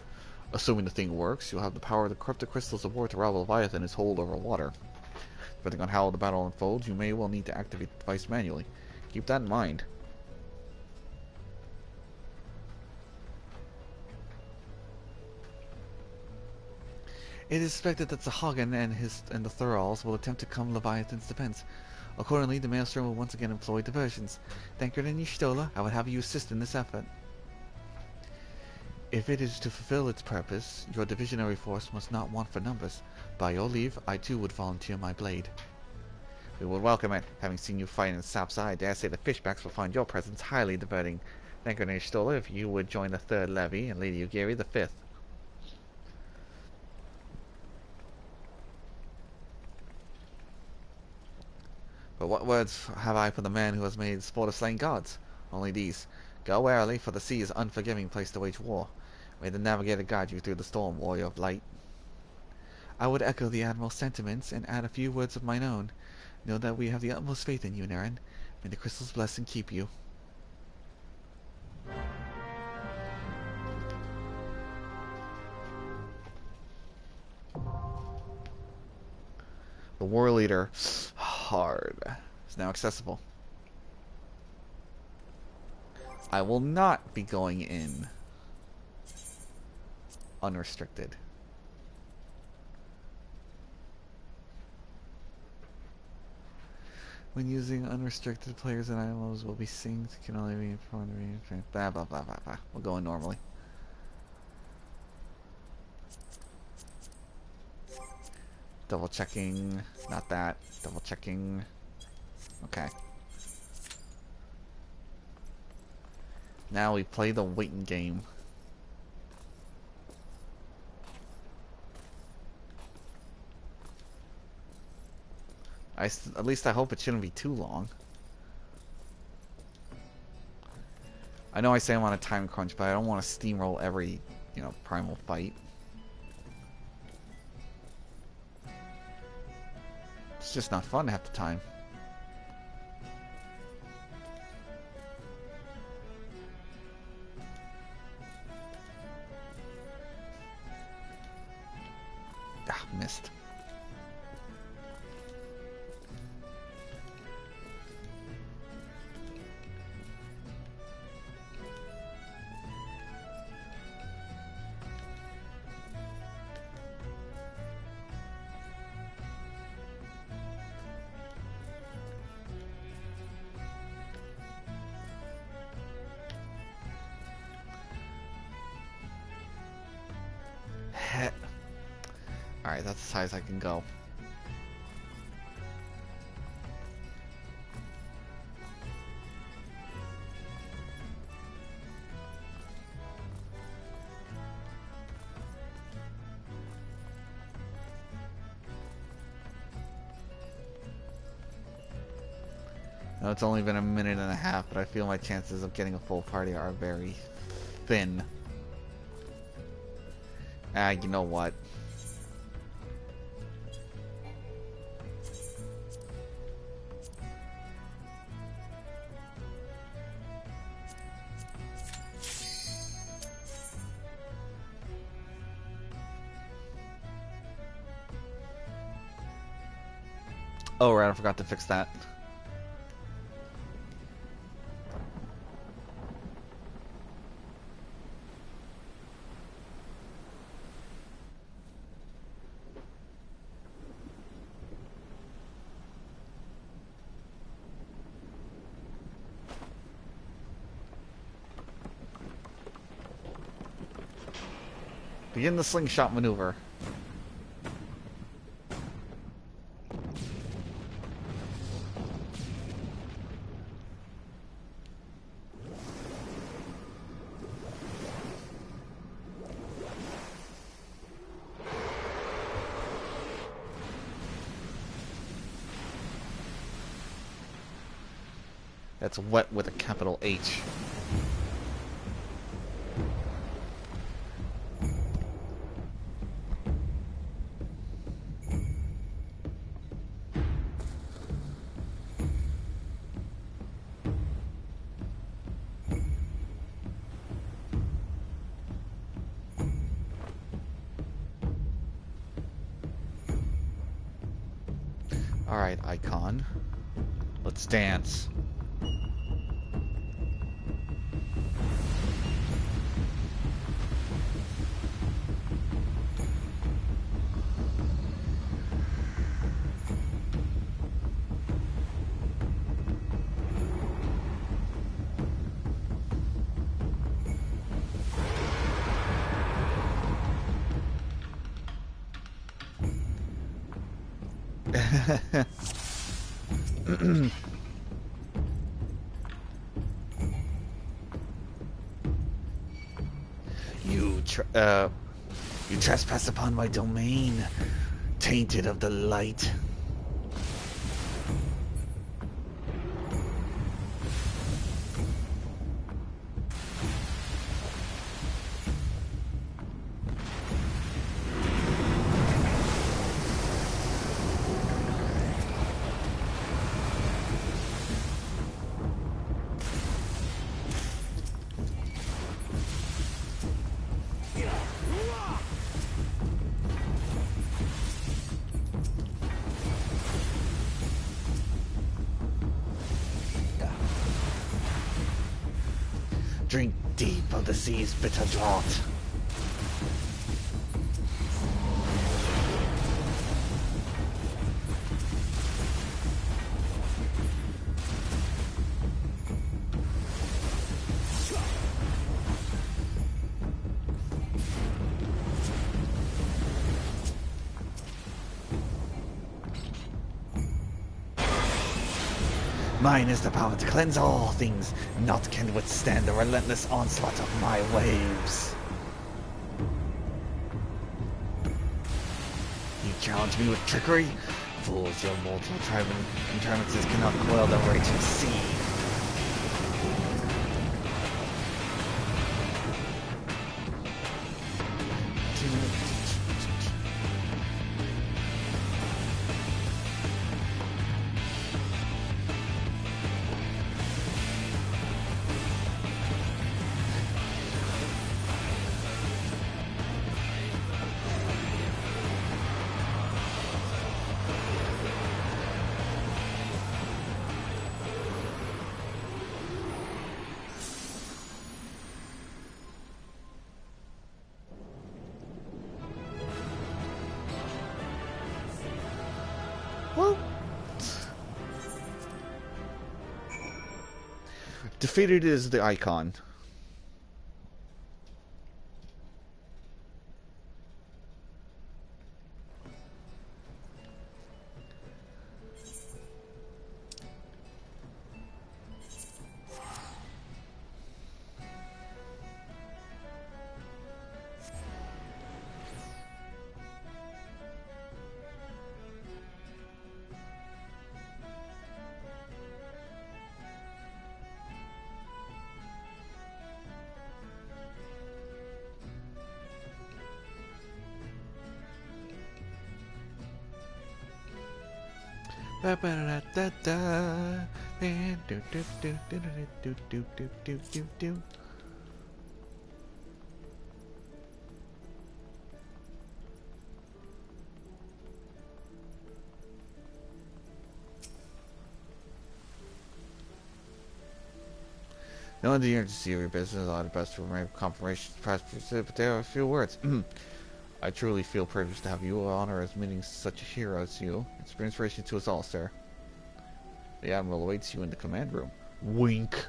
Assuming the thing works, you'll have the power to corrupt the crystals of war to rob Leviathan his hold over water. Depending on how the battle unfolds, you may well need to activate the device manually. Keep that in mind. It is suspected that Sahagin and the Thurals will attempt to come Leviathan's defense. Accordingly, the Maelstrom will once again employ diversions. Thank Gridania Stola, I would have you assist in this effort. If it is to fulfill its purpose, your divisionary force must not want for numbers. By your leave, I too would volunteer my blade. We would welcome it. Having seen you fight in Sapsa, I dare say the fishbacks will find your presence highly diverting. Thank you, Stola, if you would join the 3rd Levy, and Lady Ugiri the 5th. But what words have I for the man who has made sport of slain gods? Only these. Go warily, for the sea is an unforgiving place to wage war. May the navigator guide you through the storm, warrior of light. I would echo the Admiral's sentiments and add a few words of mine own. Know that we have the utmost faith in you, Niran. May the crystals bless and keep you. The War Leader, hard, is now accessible. I will not be going in unrestricted. When using unrestricted, players and items will be synced. Can only be informed. Blah blah blah blah blah. We'll go in normally. Double checking. Not that. Double checking. Okay. Now we play the waiting game. At least I hope it shouldn't be too long. I know I say I'm on a time crunch, but I don't want to steamroll every, primal fight. It's just not fun half the time. Ah, missed. Alright, that's as high as I can go. Now, it's only been a minute and a half, but I feel my chances of getting a full party are very thin. You know what? Oh, right, I forgot to fix that. Begin the slingshot maneuver. That's wet with a capital H. Alright, Eikon. Let's dance. You trespass upon my domain, tainted of the light. Drink deep of the sea's bitter draught. Mine is the power to cleanse all things. Naught can withstand the relentless onslaught of my waves. You challenge me with trickery? Fools, your mortal entrancers cannot quell the raging sea. Defeated is the Eikon. Ba-ba-da-da-da. Do-do-do-do-do-do-do-do-do-do. Knowing the urgency of your business, I would best to remain confirmation but there are a few words. I truly feel privileged to have you honor as meeting such a hero as you. It's been inspiration to us all, sir. The Admiral awaits you in the command room. Wink.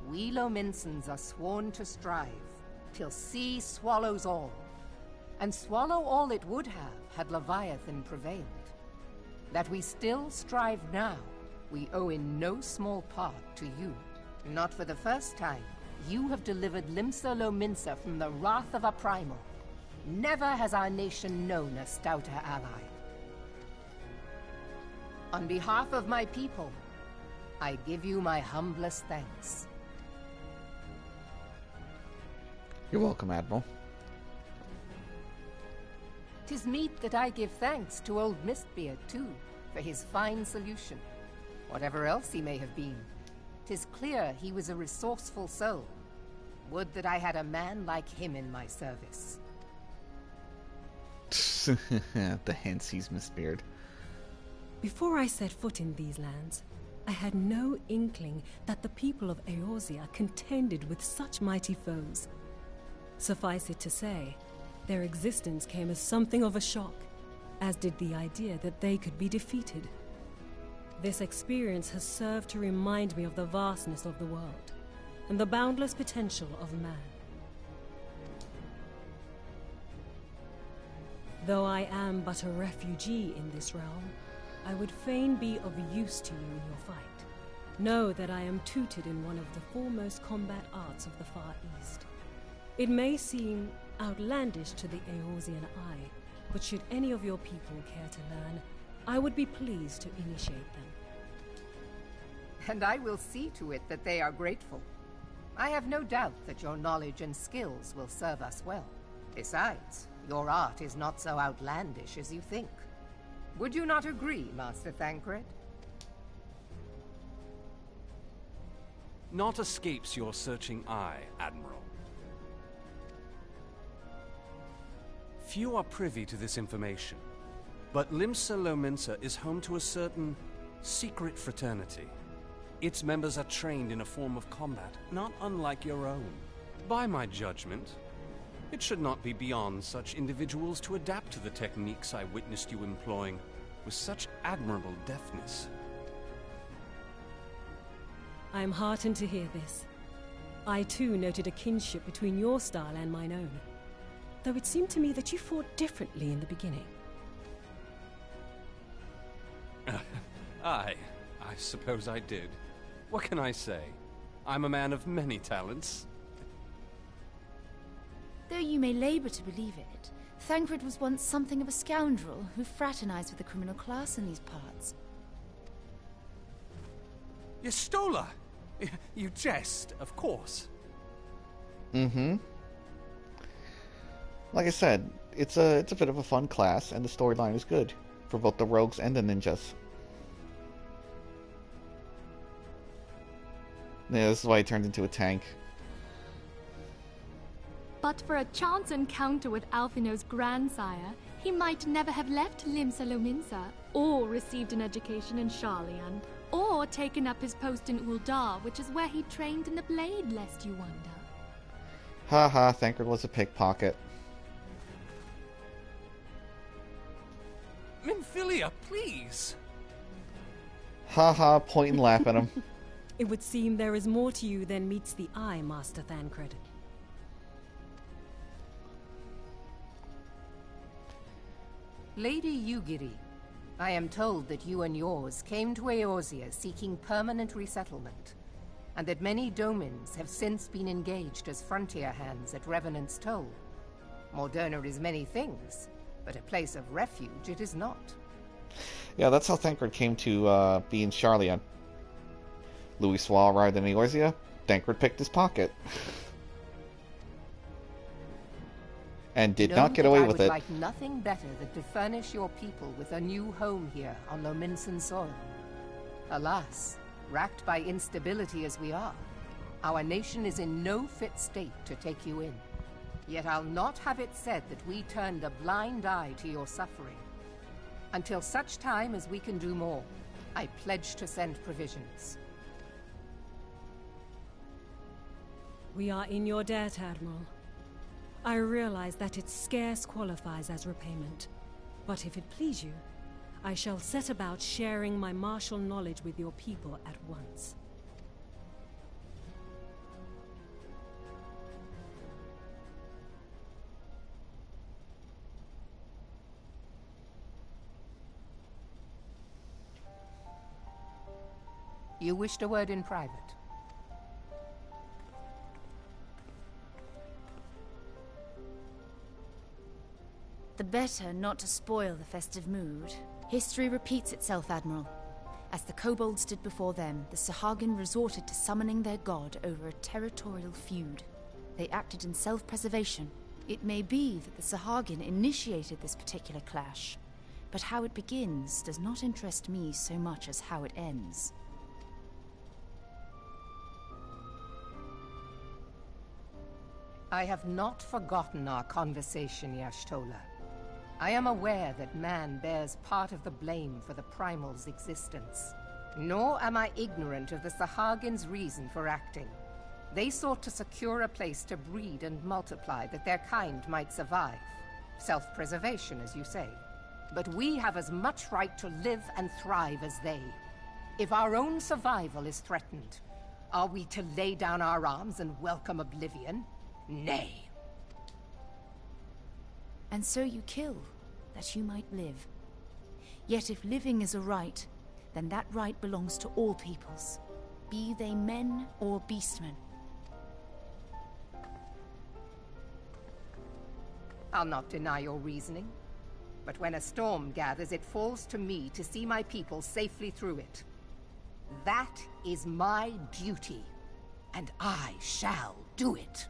We Lominsons are sworn to strive, till sea swallows all. And swallow all it would have, had Leviathan prevailed. That we still strive now, we owe in no small part to you. Not for the first time, you have delivered Limsa Lominsa from the wrath of a primal. Never has our nation known a stouter ally. On behalf of my people, I give you my humblest thanks. You're welcome, Admiral. 'Tis meet that I give thanks to old Mistbeard, too, for his fine solution. Whatever else he may have been, 'tis clear he was a resourceful soul. Would that I had a man like him in my service. The hint sees Mistbeard. Before I set foot in these lands, I had no inkling that the people of Eorzea contended with such mighty foes. Suffice it to say, their existence came as something of a shock, as did the idea that they could be defeated. This experience has served to remind me of the vastness of the world, and the boundless potential of man. Though I am but a refugee in this realm, I would fain be of use to you in your fight. Know that I am tutored in one of the foremost combat arts of the Far East. It may seem outlandish to the Eorzean eye, but should any of your people care to learn, I would be pleased to initiate them. And I will see to it that they are grateful. I have no doubt that your knowledge and skills will serve us well. Besides, your art is not so outlandish as you think. Would you not agree, Master Thancred? Naught escapes your searching eye, Admiral. Few are privy to this information, but Limsa Lominsa is home to a certain secret fraternity. Its members are trained in a form of combat not unlike your own. By my judgment, it should not be beyond such individuals to adapt to the techniques I witnessed you employing with such admirable deftness. I am heartened to hear this. I too noted a kinship between your style and mine own, though it seemed to me that you fought differently in the beginning. I suppose I did. What can I say? I'm a man of many talents. Though you may labor to believe it, Thancred was once something of a scoundrel who fraternized with the criminal class in these parts. Yestola! You jest, of course. Mm-hmm. Like I said, it's a bit of a fun class, and the storyline is good for both the rogues and the ninjas. Yeah, this is why he turned into a tank. But for a chance encounter with Alphinaud's grandsire, he might never have left Limsa Lominsa, or received an education in Garlean, or taken up his post in Uldar, which is where he trained in the blade, lest you wonder. Haha, Thancred was a pickpocket. Minfilia, please! Haha, point and laugh at him. It would seem there is more to you than meets the eye, Master Thancred. Lady Yugiri, I am told that you and yours came to Eorzea seeking permanent resettlement, and that many domins have since been engaged as frontier hands at Revenant's Toll. Moderna is many things, but a place of refuge it is not. Yeah, that's how Thancred came to be in Garlean. Louis Soir arrived in Eorzea. Dankard picked his pocket. And did not get away with it. I would like nothing better than to furnish your people with a new home here on Lominsan soil. Alas, racked by instability as we are, our nation is in no fit state to take you in. Yet I'll not have it said that we turned a blind eye to your suffering. Until such time as we can do more, I pledge to send provisions. We are in your debt, Admiral. I realize that it scarce qualifies as repayment. But if it please you, I shall set about sharing my martial knowledge with your people at once. You wished a word in private. The better not to spoil the festive mood. History repeats itself, Admiral. As the kobolds did before them, the Sahagin resorted to summoning their god over a territorial feud. They acted in self-preservation. It may be that the Sahagin initiated this particular clash, but how it begins does not interest me so much as how it ends. I have not forgotten our conversation, Y'shtola. I am aware that man bears part of the blame for the Primal's existence. Nor am I ignorant of the Sahagin's reason for acting. They sought to secure a place to breed and multiply that their kind might survive. Self-preservation, as you say. But we have as much right to live and thrive as they. If our own survival is threatened, are we to lay down our arms and welcome oblivion? Nay. And so you kill, that you might live. Yet if living is a right, then that right belongs to all peoples, be they men or beastmen. I'll not deny your reasoning. But when a storm gathers, it falls to me to see my people safely through it. That is my duty, and I shall do it.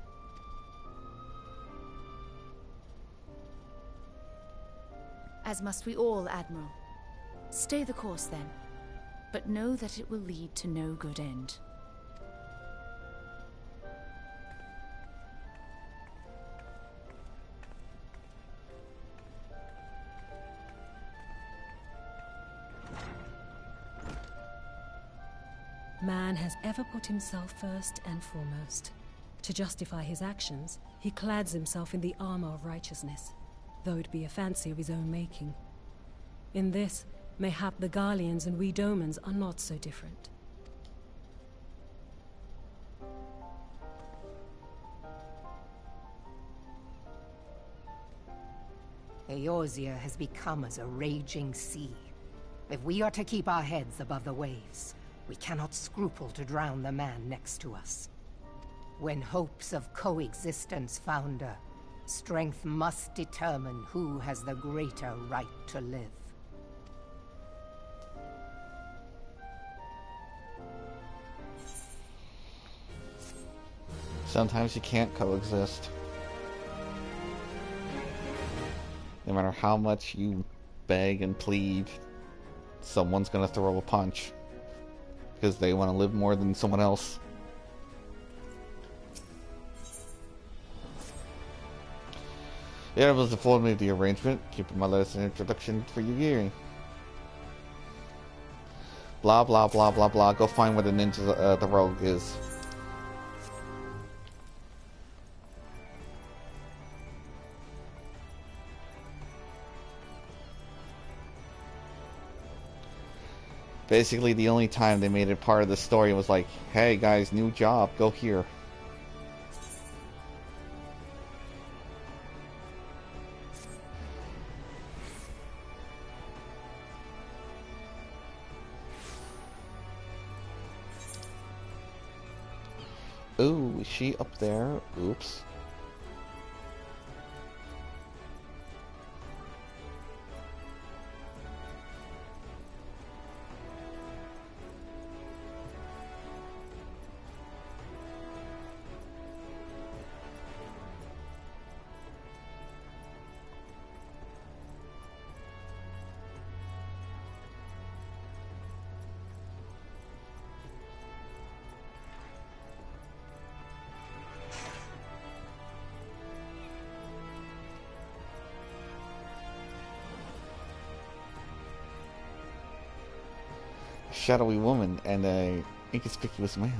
As must we all, Admiral. Stay the course, then. But know that it will lead to no good end. Man has ever put himself first and foremost. To justify his actions, he clads himself in the armor of righteousness, though it be a fancy of his own making. In this, mayhap the Garleans and we Domans are not so different. Eorzea has become as a raging sea. If we are to keep our heads above the waves, we cannot scruple to drown the man next to us. When hopes of coexistence founder, strength must determine who has the greater right to live. Sometimes you can't coexist. No matter how much you beg and plead, someone's gonna throw a punch. Because they want to live more than someone else. Yeah, it was the full of the arrangement. Keeping my latest introduction for you here. Blah blah blah blah blah. Go find where the ninja, the rogue is. Basically, the only time they made it part of the story was like, hey guys, new job, go here. Ooh, is she up there? Oops. shadowy woman and a inconspicuous man.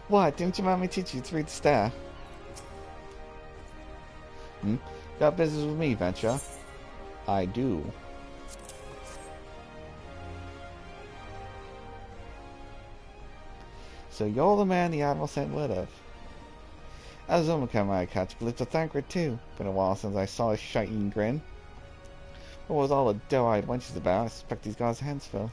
What? Didn't your mommy teach you to read the star? Got business with me, Venture? I do. So you're the man the Admiral sent word of. As Zoma I catch glimpse of Thancred too. Been a while since I saw his shiny grin. What was all the doe-eyed wenches about? I suspect these guys' hands full.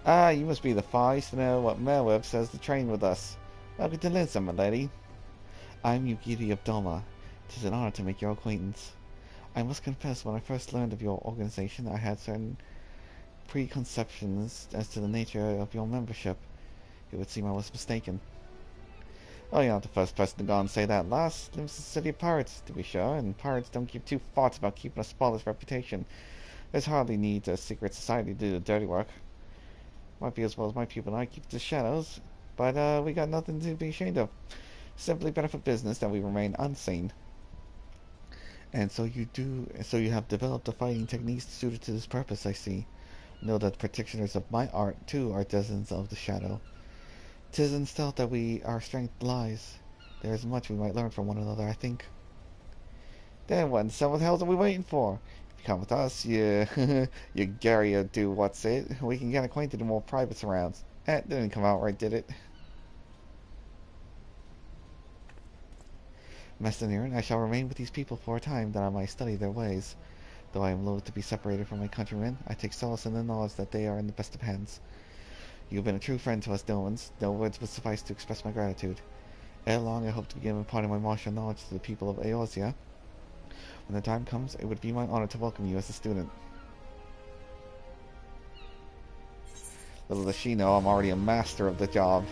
Ah, you must be the Feist to know what Merweb says to train with us. Welcome to Linsa, my lady. I'm Yugiri of Doma. 'Tis an honor to make your acquaintance. I must confess, when I first learned of your organization, I had certain preconceptions as to the nature of your membership. It would seem I was mistaken. Oh, you're not the first person to go and say that. Last lives the city of pirates, to be sure, and pirates don't give two farts about keeping a spotless reputation. There's hardly need a secret society to do the dirty work. Might be as well as my people and I keep the shadows, but we got nothing to be ashamed of. Simply benefit business that we remain unseen. And so you have developed the fighting techniques suited to this purpose, I see. Know that the practitioners of my art, too, are denizens of the shadow. 'Tis in stealth that our strength lies. There is much we might learn from one another, I think. Then what the hell are we waiting for? If you come with us, you Gary do what's it. We can get acquainted in more private surrounds. Didn't come out right, did it? Master Niran, I shall remain with these people for a time, that I might study their ways. Though I am loath to be separated from my countrymen, I take solace in the knowledge that they are in the best of hands. You have been a true friend to us Domans. No words would suffice to express my gratitude. Ere long, I hope to begin imparting my martial knowledge to the people of Eorzea. When the time comes, it would be my honor to welcome you as a student. Little does she know, I'm already a master of the job.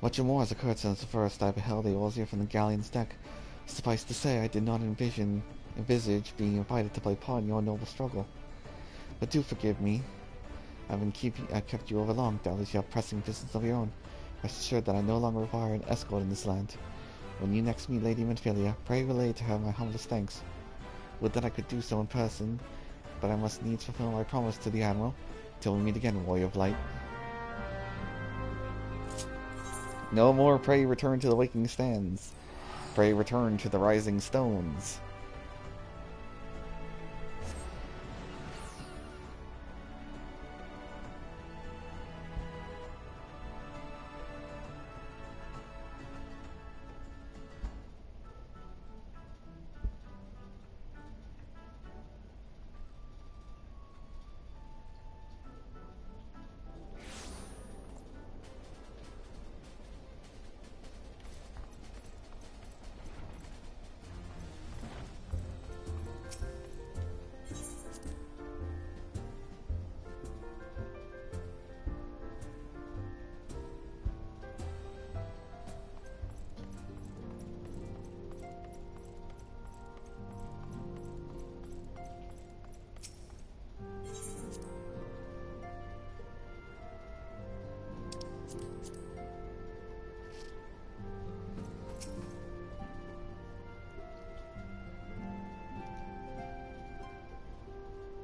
Much more has occurred since the first I beheld Eorzea from the Garlean's deck. Suffice to say, I did not envisage being invited to play part in your noble struggle. But do forgive me. I've kept you over long. Doubtless you have pressing business of your own. Rest assured that I no longer require an escort in this land. When you next meet Lady Minfilia, pray relay to her my humblest thanks. Would that I could do so in person, but I must needs fulfill my promise to the Admiral. Till we meet again, Warrior of Light. No more pray return to the waking stands. Pray return to the rising stones.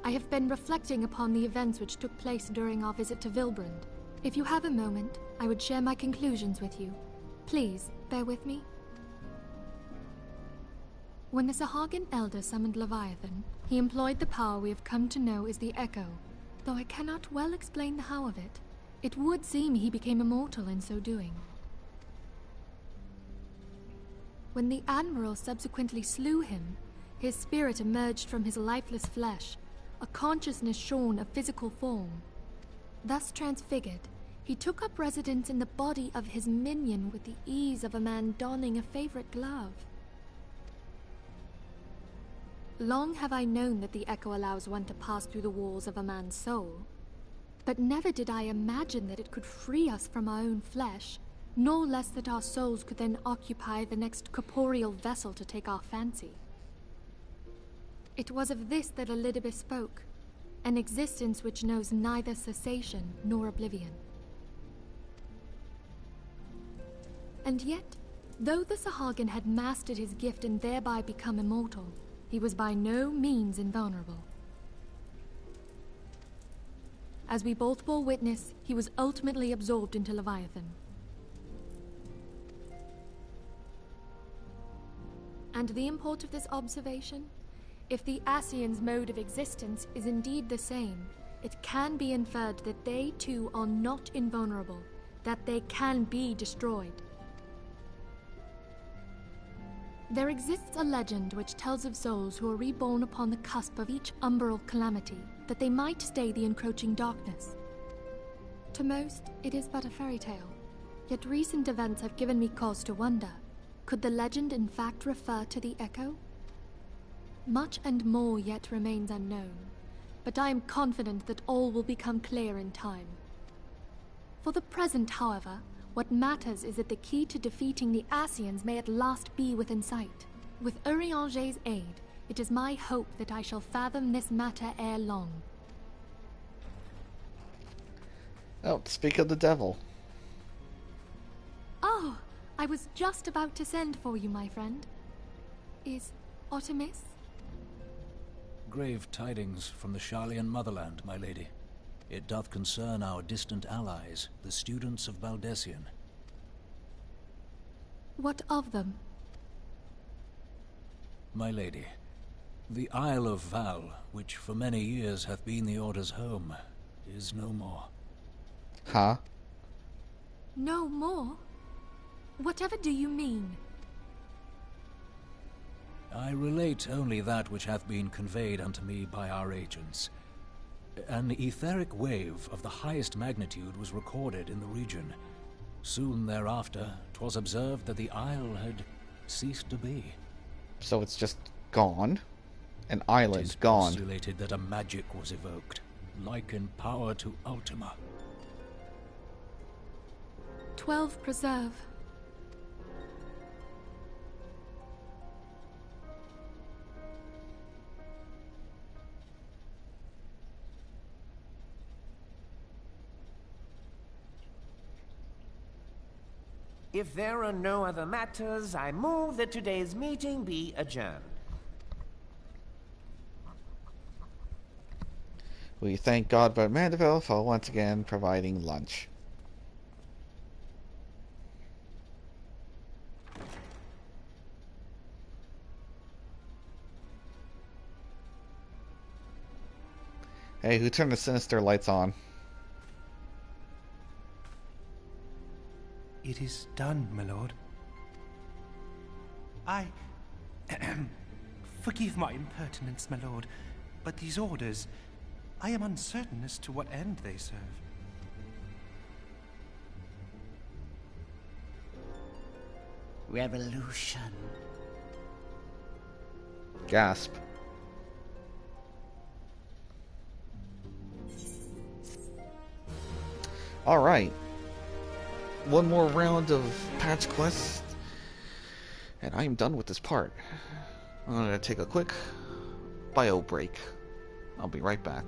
I have been reflecting upon the events which took place during our visit to Vilbrand. If you have a moment, I would share my conclusions with you. Please, bear with me. When the Sahagin Elder summoned Leviathan, he employed the power we have come to know as the Echo, though I cannot well explain the how of it. It would seem he became immortal in so doing. When the Admiral subsequently slew him, his spirit emerged from his lifeless flesh, a consciousness shorn of physical form. Thus transfigured, he took up residence in the body of his minion with the ease of a man donning a favorite glove. Long have I known that the Echo allows one to pass through the walls of a man's soul, but never did I imagine that it could free us from our own flesh, nor less that our souls could then occupy the next corporeal vessel to take our fancy. It was of this that Elidibus spoke, an existence which knows neither cessation nor oblivion. And yet, though the Sahagin had mastered his gift and thereby become immortal, he was by no means invulnerable. As we both bore witness, he was ultimately absorbed into Leviathan. And the import of this observation? If the ascians' mode of existence is indeed the same, it can be inferred that they too are not invulnerable, that they can be destroyed. There exists a legend which tells of souls who are reborn upon the cusp of each umbral calamity, that they might stay the encroaching darkness. To most, it is but a fairy tale, yet recent events have given me cause to wonder, could the legend in fact refer to the Echo? Much and more yet remains unknown, but I am confident that all will become clear in time. For the present, however, what matters is that the key to defeating the ascians may at last be within sight. With Urianger's aid, it is my hope that I shall fathom this matter ere long. Oh, speak of the devil. Oh, I was just about to send for you, my friend. Is aught amiss? Grave tidings from the Garlean motherland, my lady. It doth concern our distant allies, the students of Baldessian. What of them? My lady, the Isle of Val, which for many years hath been the Order's home, is no more. Huh? No more? Whatever do you mean? I relate only that which hath been conveyed unto me by our agents. An etheric wave of the highest magnitude was recorded in the region. Soon thereafter, 'twas observed that the isle had ceased to be. So it's just gone? An island 'Tis gone. postulated that a magic was evoked, like in power to Ultima. 12 preserve. If there are no other matters, I move that today's meeting be adjourned. We thank God for Mandeville for once again providing lunch. Hey, who turned the sinister lights on? It is done, my lord. Forgive my impertinence, my lord, but these orders, I am uncertain as to what end they serve. Revolution. Gasp. Alright. One more round of patch quests, and I am done with this part. I'm going to take a quick bio break. I'll be right back.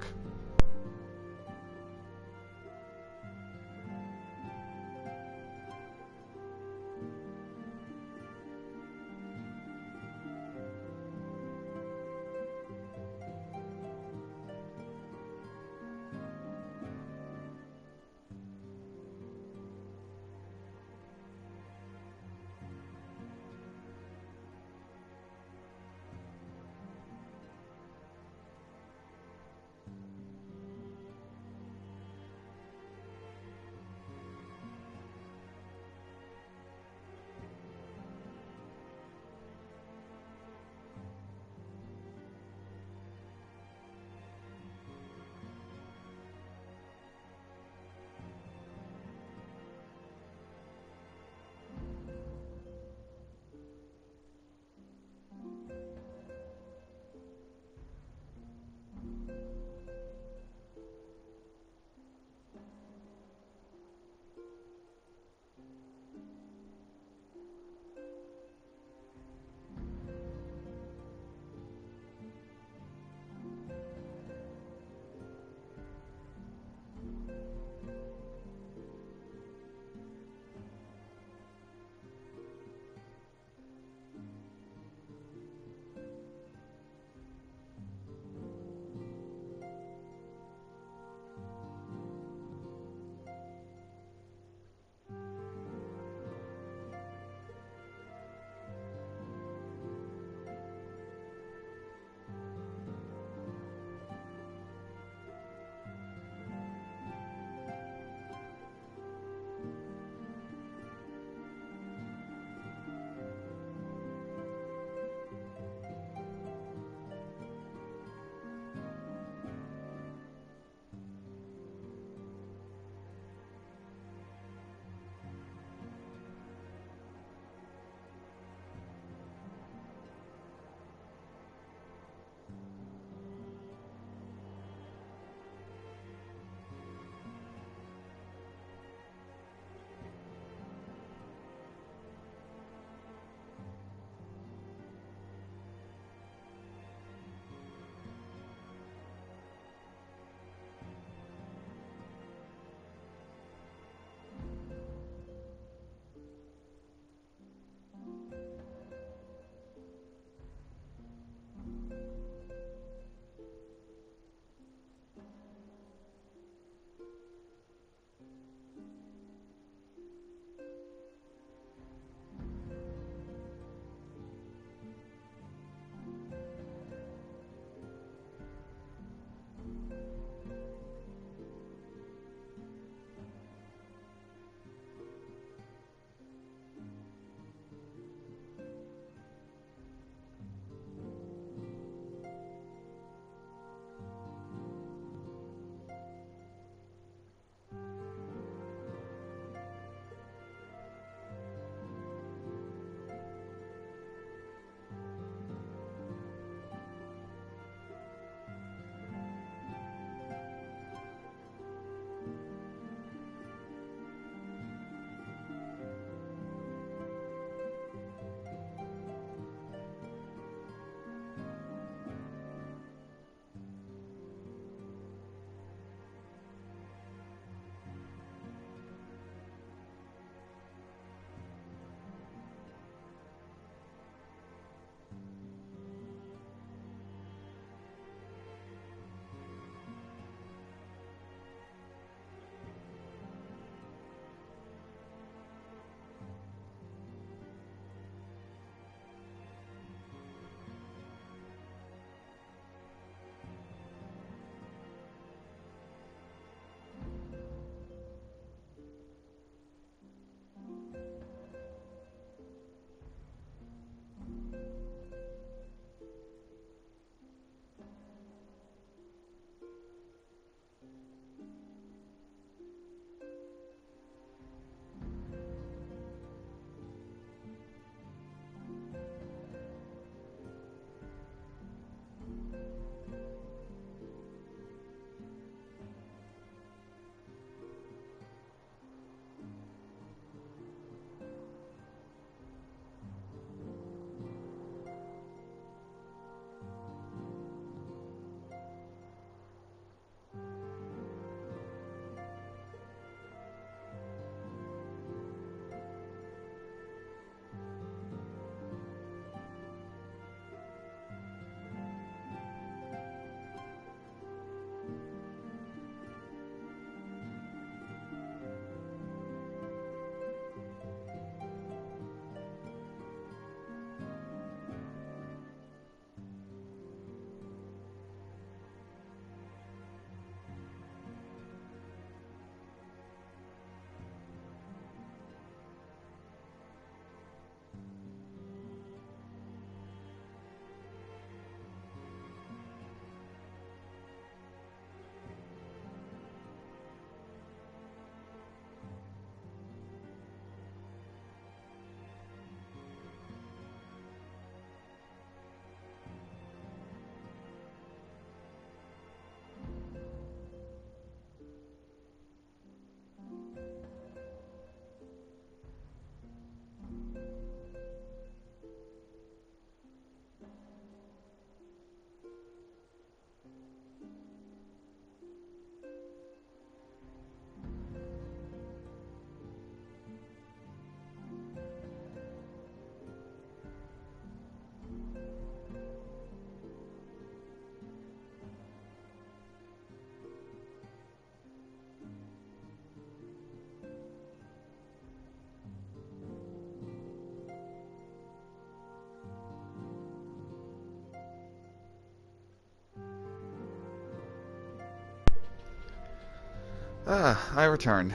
I return.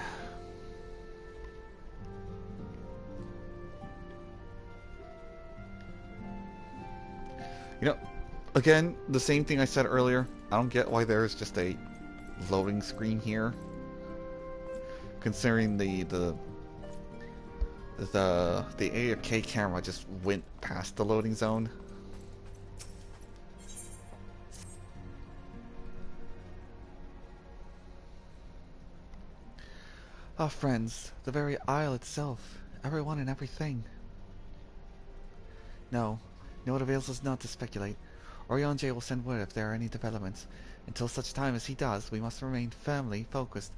You know, again, the same thing I said earlier. I don't get why there's just a loading screen here. Considering the AFK camera just went past the loading zone. Our friends, the very isle itself, everyone and everything. No, it avails us not to speculate. Eorzea will send word if there are any developments. Until such time as he does, we must remain firmly focused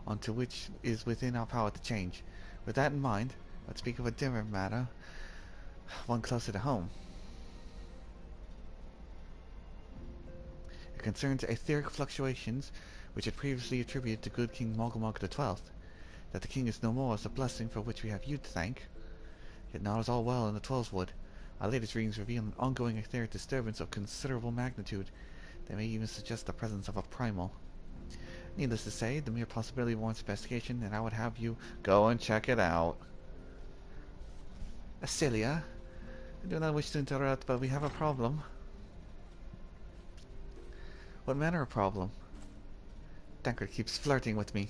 on to which is within our power to change. With that in mind, let's speak of a different matter, one closer to home. It concerns etheric fluctuations which had previously attributed to good King Mogulmog XII. That the king is no more is a blessing for which we have you to thank. Yet not as all well in the Twelves Wood. Our latest readings reveal an ongoing etheric disturbance of considerable magnitude. They may even suggest the presence of a primal. Needless to say, the mere possibility warrants investigation, and I would have you go and check it out. Celia, I do not wish to interrupt, but we have a problem. What manner of problem? Dankard keeps flirting with me.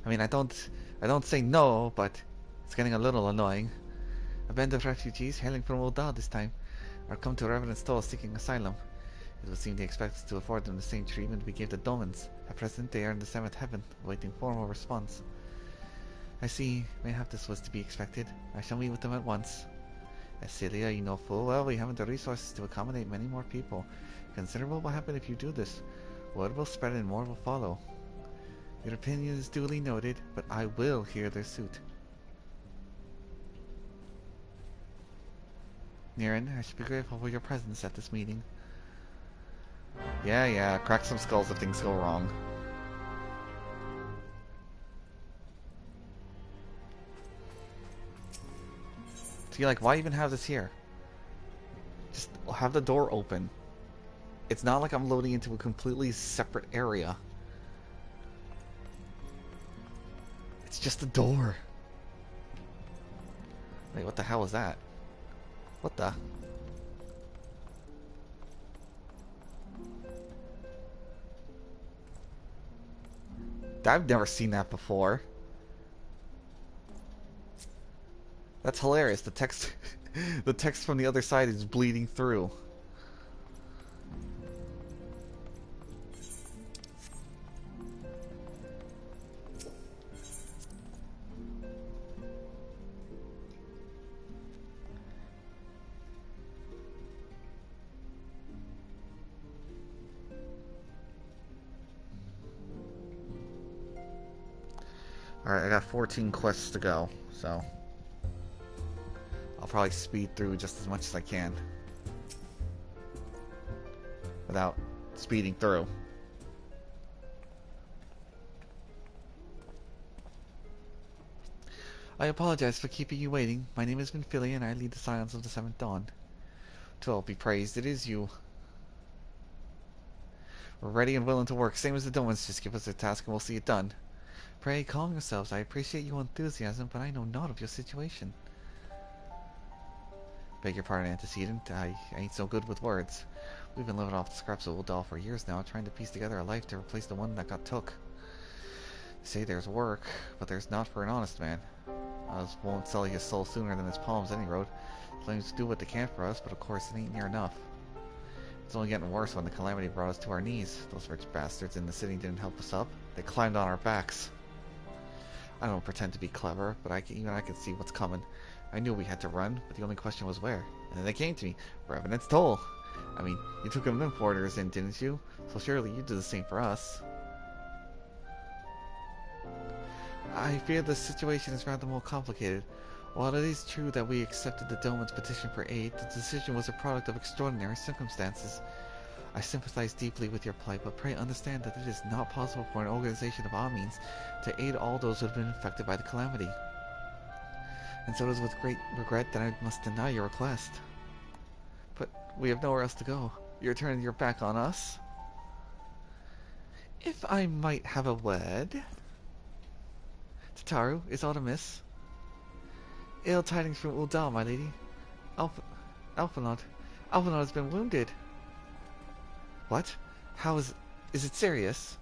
I mean, I don't say no, but it's getting a little annoying. A band of refugees hailing from Ul'dah this time are come to Revenant's Toll seeking asylum. It would seem they expect us to afford them the same treatment we gave the Domans. At present, they are in the 7th heaven, awaiting formal response. I see. Mayhap this was to be expected. I shall meet with them at once. Celia, you know full well we haven't the resources to accommodate many more people. Consider what will happen if you do this. Word will spread and more will follow. Your opinion is duly noted, but I will hear their suit. Niren, I should be grateful for your presence at this meeting. Yeah, crack some skulls if things go wrong. So you're like, why even have this here? Just have the door open. It's not like I'm loading into a completely separate area. It's just a door. Wait, what the hell is that? What the? I've never seen that before. That's hilarious. The text the text from the other side is bleeding through. Alright, I got 14 quests to go, so I'll probably speed through just as much as I can without speeding through. I apologize for keeping you waiting. My name is Minfilia and I lead the Scions of the 7th Dawn. To all be praised, it is you. We're ready and willing to work, same as the Domans. Just give us a task and we'll see it done. Pray, calm yourselves. I appreciate your enthusiasm, but I know naught of your situation. Beg your pardon, antecedent. I ain't so good with words. We've been living off the scraps of Ul'dah for years now, trying to piece together a life to replace the one that got took. They say there's work, but there's not for an honest man. Oz won't sell his soul sooner than his palms any road. Claims to do what they can for us, but of course it ain't near enough. It's only getting worse when the calamity brought us to our knees. Those rich bastards in the city didn't help us up. They climbed on our backs. I don't pretend to be clever, but even I can see what's coming. I knew we had to run, but the only question was where. And then they came to me. Revenant's Toll. I mean, you took them importers in, didn't you? So surely you do the same for us. I fear the situation is rather more complicated. While it is true that we accepted the Doman's petition for aid, the decision was a product of extraordinary circumstances. I sympathize deeply with your plight, but pray understand that it is not possible for an organization of our means to aid all those who have been affected by the calamity. And so it is with great regret that I must deny your request. But we have nowhere else to go. You're turning your back on us? If I might have a word. Tataru, is aught amiss? Ill tidings from Ul'dah, my lady. Alphinaud. Alphinaud has been wounded. What? How is it serious?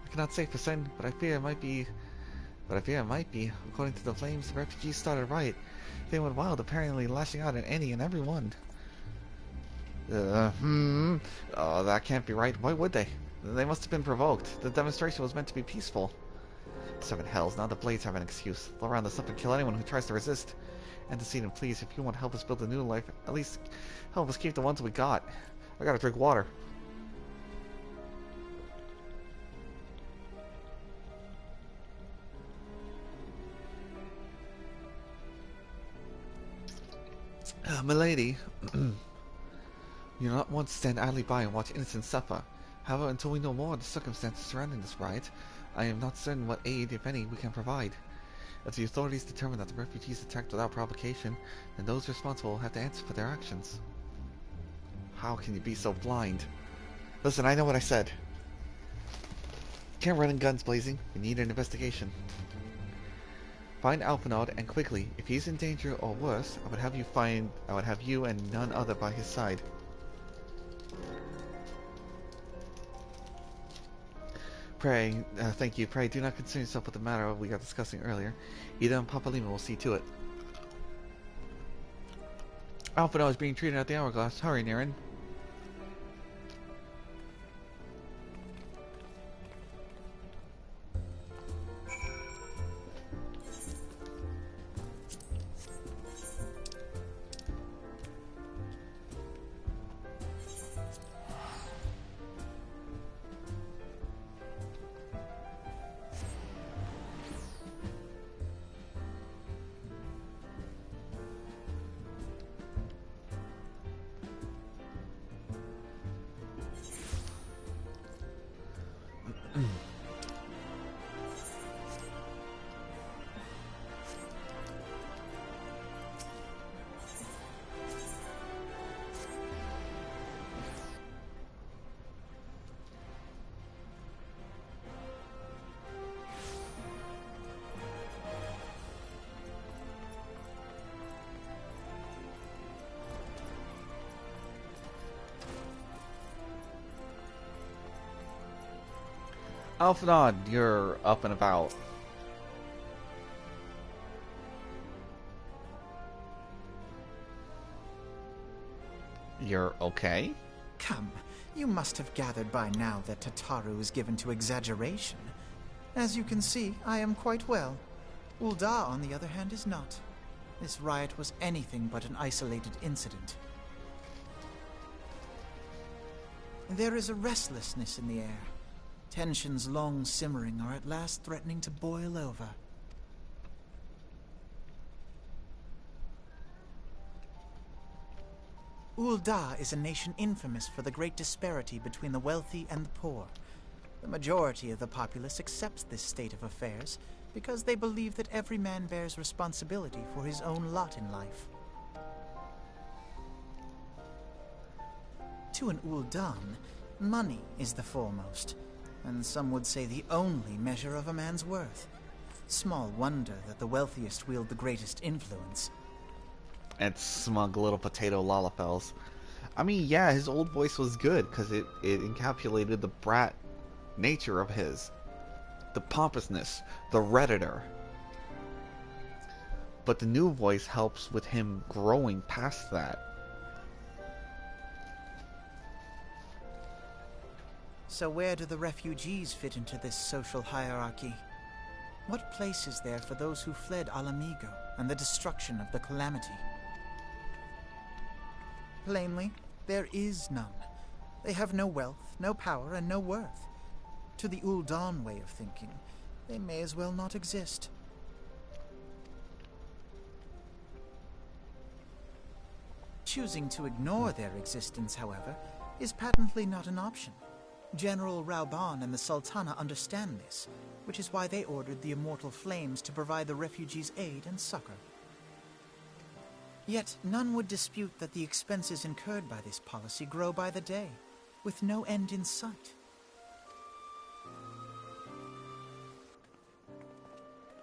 I cannot say for certain, but I fear it might be. According to the flames, the refugees started a riot. They went wild, apparently lashing out at any and everyone. Oh, that can't be right. Why would they? They must have been provoked. The demonstration was meant to be peaceful. Seven hells, now the Blades have an excuse. They'll round us up and kill anyone who tries to resist. Antecedent, please, if you want to help us build a new life, at least help us keep the ones we got. I gotta drink water. Milady, you're not one to stand idly by and watch innocents suffer. However, until we know more of the circumstances surrounding this riot, I am not certain what aid, if any, we can provide. If the authorities determine that the refugees attacked without provocation, then those responsible will have to answer for their actions. How can you be so blind? Listen, I know what I said. Can't run in guns blazing. We need an investigation. Find Alphinaud, and quickly. If he's in danger or worse, I would have you and none other by his side. Pray, thank you. Pray, do not concern yourself with the matter we were discussing earlier. Ida and Papa Lima will see to it. Alphinaud is being treated at the Hourglass. Hurry, Niren. Alphinaud, you're up and about. You're okay? Come, you must have gathered by now that Tataru is given to exaggeration. As you can see, I am quite well. Ul'dah, on the other hand, is not. This riot was anything but an isolated incident. There is a restlessness in the air. Tensions long simmering are at last threatening to boil over. Ul'dah is a nation infamous for the great disparity between the wealthy and the poor. The majority of the populace accepts this state of affairs because they believe that every man bears responsibility for his own lot in life. To an Ul'dan, money is the foremost, and some would say the only measure of a man's worth. Small wonder that the wealthiest wield the greatest influence. And smug little potato lollapels. I mean, yeah, his old voice was good because it encapsulated the brat nature of his. The pompousness, the redditor. But the new voice helps with him growing past that. So where do the refugees fit into this social hierarchy? What place is there for those who fled Alamigo and the destruction of the Calamity? Plainly, there is none. They have no wealth, no power, and no worth. To the Ul'dan way of thinking, they may as well not exist. Choosing to ignore their existence, however, is patently not an option. General Rauban and the Sultana understand this, which is why they ordered the Immortal Flames to provide the refugees aid and succor. Yet none would dispute that the expenses incurred by this policy grow by the day. with no end in sight.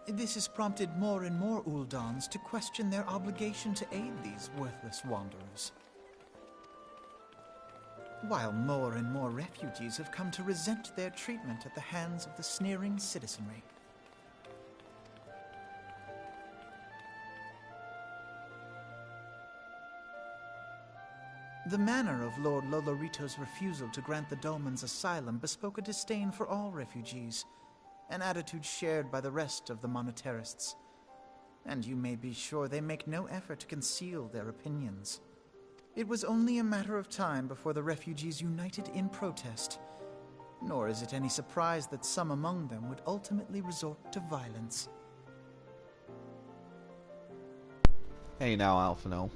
This has prompted more and more Uldans to question their obligation to aid these worthless wanderers, while more and more refugees have come to resent their treatment at the hands of the sneering citizenry. The manner of Lord Lolorito's refusal to grant the Domans asylum bespoke a disdain for all refugees, an attitude shared by the rest of the monetarists. And you may be sure they make no effort to conceal their opinions. It was only a matter of time before the refugees united in protest, nor is it any surprise that some among them would ultimately resort to violence. Hey now, Alphinaud.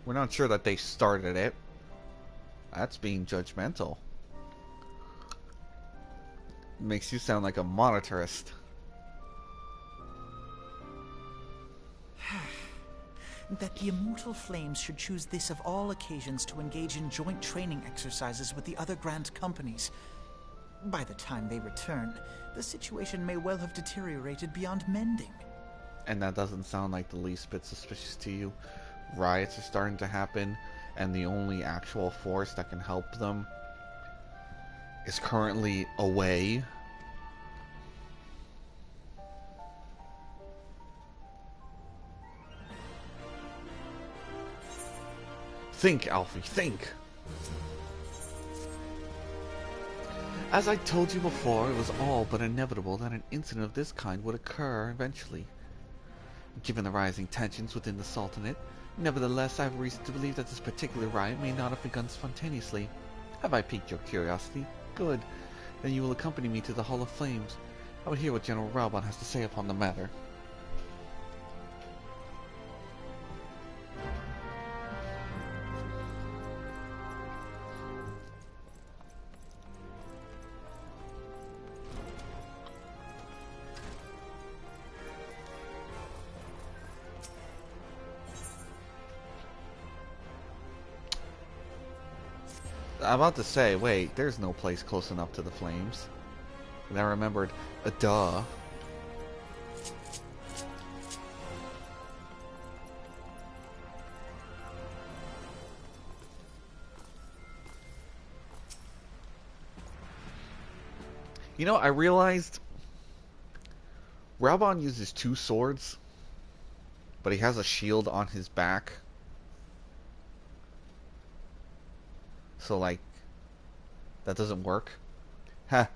We're not sure that they started it. That's being judgmental. Makes you sound like a monetarist. That the immortal flames should choose this of all occasions to engage in joint training exercises with the other Grand Companies. By the time they return, the situation may well have deteriorated beyond mending. And that doesn't sound like the least bit suspicious to you. Riots are starting to happen, and the only actual force that can help them is currently away. Think, Alfie, think! As I told you before, it was all but inevitable that an incident of this kind would occur eventually. Given the rising tensions within the Sultanate, nevertheless I have reason to believe that this particular riot may not have begun spontaneously. Have I piqued your curiosity? Good. Then you will accompany me to the Hall of Flames. I would hear what General Raubon has to say upon the matter. I'm about to say, wait, there's no place close enough to the flames. And I remembered, duh. You know, I realized Raubon uses two swords, but he has a shield on his back. So, like, that doesn't work. Ha!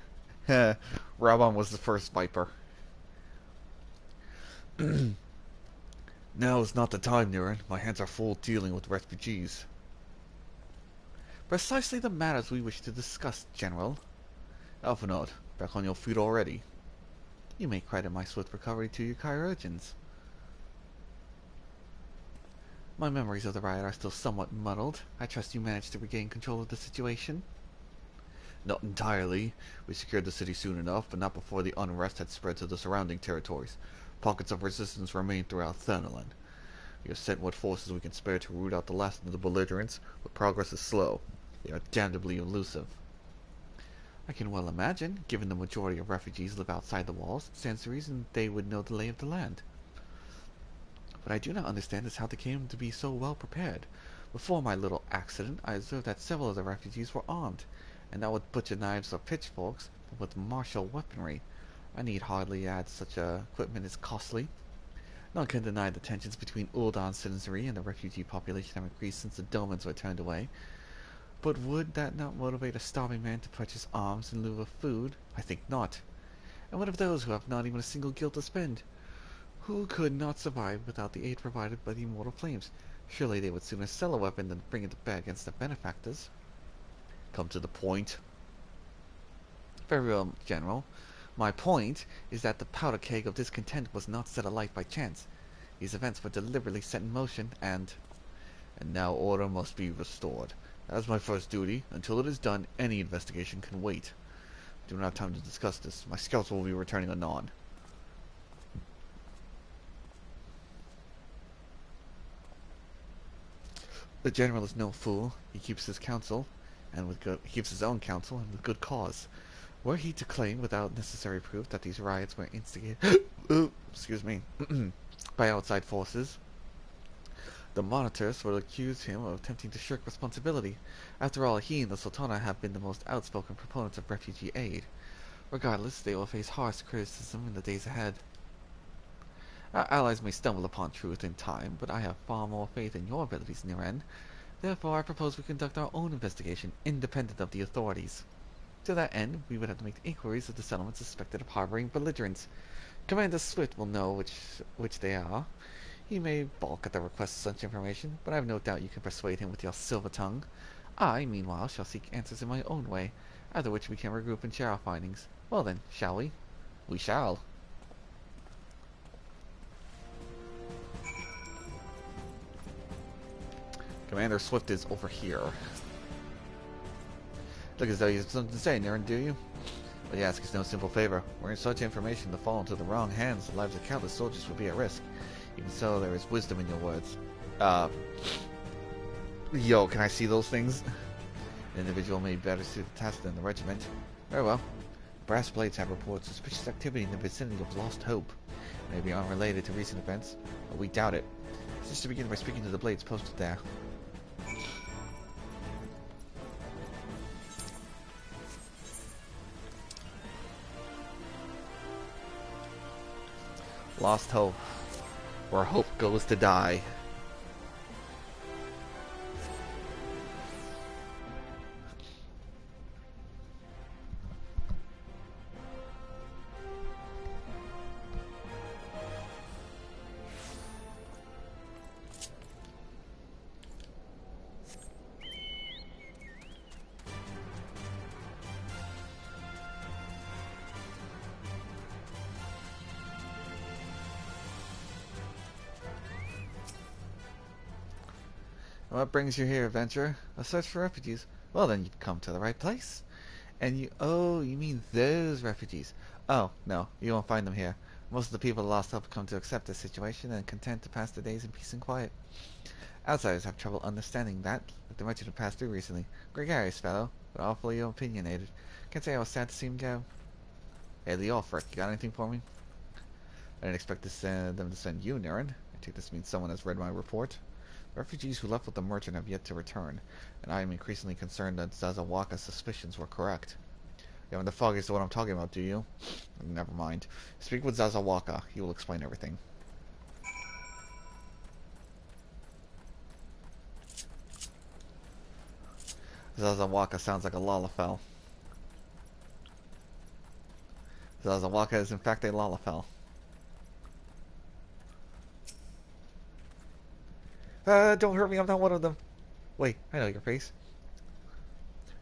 Ha! Raubon was the first Viper. Now is not the time, Niran. My hands are full dealing with refugees. Precisely the matters we wish to discuss, General. Alphinaud, back on your feet already. You may credit my swift recovery to your chirurgeons. My memories of the riot are still somewhat muddled. I trust you managed to regain control of the situation? Not entirely. We secured the city soon enough, but not before the unrest had spread to the surrounding territories. Pockets of resistance remain throughout Thanalan. We have sent what forces we can spare to root out the last of the belligerents, but progress is slow. They are damnably elusive. I can well imagine, given the majority of refugees live outside the walls, it stands to reason they would know the lay of the land. What I do not understand is how they came to be so well prepared. Before my little accident, I observed that several of the refugees were armed, and not with butcher knives or pitchforks, but with martial weaponry. I need hardly add such equipment is costly. None can deny the tensions between Ul'dan citizenry and the refugee population have increased since the Domans were turned away. But would that not motivate a starving man to purchase arms in lieu of food? I think not. And what of those who have not even a single guild to spend? Who could not survive without the aid provided by the immortal flames? Surely they would sooner sell a weapon than bring it to bear against their benefactors. Come to the point. Very well, General. My point is that the powder keg of discontent was not set alight by chance. These events were deliberately set in motion, and now order must be restored. That is my first duty. Until it is done, any investigation can wait. I do not have time to discuss this. My scouts will be returning anon. The General is no fool. He keeps his counsel. and with good, he keeps his own counsel, and with good cause. Were he to claim, without necessary proof, that these riots were instigated, excuse me, by outside forces, the monitors would accuse him of attempting to shirk responsibility. After all, he and the Sultana have been the most outspoken proponents of refugee aid. Regardless, they will face harsh criticism in the days ahead. Our allies may stumble upon truth in time, but I have far more faith in your abilities, Niren. Therefore, I propose we conduct our own investigation, independent of the authorities. To that end, we would have to make inquiries of the settlements suspected of harboring belligerents. Commander Swift will know which they are. He may balk at the request of such information, but I have no doubt you can persuade him with your silver tongue. I, meanwhile, shall seek answers in my own way, after which we can regroup and share our findings. Well then, shall we? We shall. Commander Swift is over here. Look as though you have something to say, Niren, do you? What you ask is no simple favor. Were such information to fall into the wrong hands, the lives of countless soldiers would be at risk. Even so, there is wisdom in your words. Yo, can I see those things? An individual may better suit the task than the regiment. Very well. Brass Blades have reported suspicious activity in the vicinity of Lost Hope. It may be unrelated to recent events, but we doubt it. Just to begin by speaking to the Blades posted there. Lost Hope. Where hope goes to die. What brings you here, adventurer? A search for refugees? Well, then you've come to the right place. And you mean those refugees? Oh, no, you won't find them here. Most of the people of Lost Hope come to accept this situation and content to pass their days in peace and quiet. Outsiders have trouble understanding that, like the merchant who passed through recently. Gregarious fellow, but awfully opinionated. Can't say I was sad to see him go. Hey, Leofric, you got anything for me? I didn't expect them to send you, Niren. I take this means someone has read my report. Refugees who left with the merchant have yet to return, and I am increasingly concerned that Zazawaka's suspicions were correct. You haven't the foggiest of what I'm talking about, do you? Never mind. Speak with Zazawaka. He will explain everything. Zazawaka sounds like a Lalafell. Zazawaka is in fact a Lalafell. Don't hurt me, I'm not one of them. Wait, I know your face.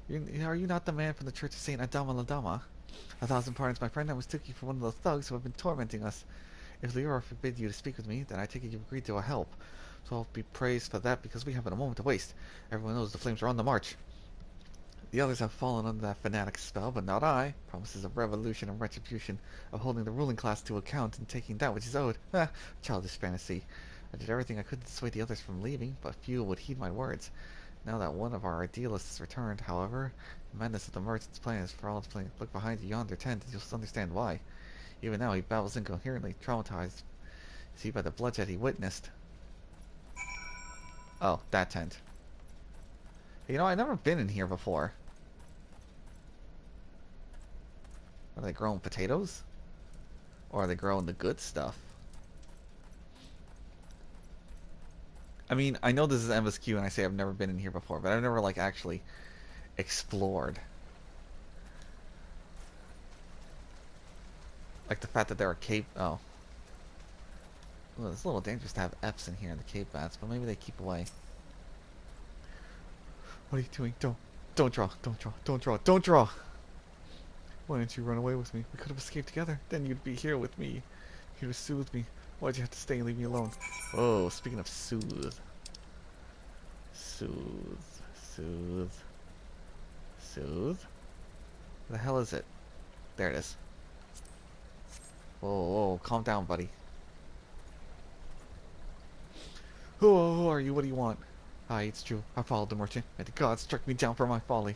Are you not the man from the Church of Saint Adama Ladama? 1,000 pardons, my friend, I mistook you for one of those thugs who have been tormenting us. If Leora forbid you to speak with me, then I take it you've agreed to our help. So I'll be praised for that because we haven't a moment to waste. Everyone knows the flames are on the march. The others have fallen under that fanatic's spell, but not I. Promises of revolution and retribution, of holding the ruling class to account and taking that which is owed. Childish fantasy. I did everything I could to dissuade the others from leaving, but few would heed my words. Now that one of our idealists has returned, however, the madness of the merchant's plan is for all to play. Look behind yonder tent and you'll understand why. Even now he babbles incoherently, traumatized. See by the bloodshed he witnessed. Oh, that tent. You know, I've never been in here before. Are they growing potatoes? Or are they growing the good stuff? I mean, I know this is MSQ and I say I've never been in here before, but I've never, like, actually explored. Like the fact that there are cave... Oh. Well, it's a little dangerous to have Fs in here in the cave bats, but maybe they keep away. What are you doing? Don't draw. Don't draw. Don't draw. Don't draw! Why didn't you run away with me? We could have escaped together. Then you'd be here with me. Here to soothe me. Why'd you have to stay and leave me alone? Oh, speaking of soothe. Soothe. Soothe. Soothe? Where the hell is it? There it is. Whoa, calm down, buddy. Who are you? What do you want? Aye, it's true. I followed the merchant, and the gods struck me down for my folly.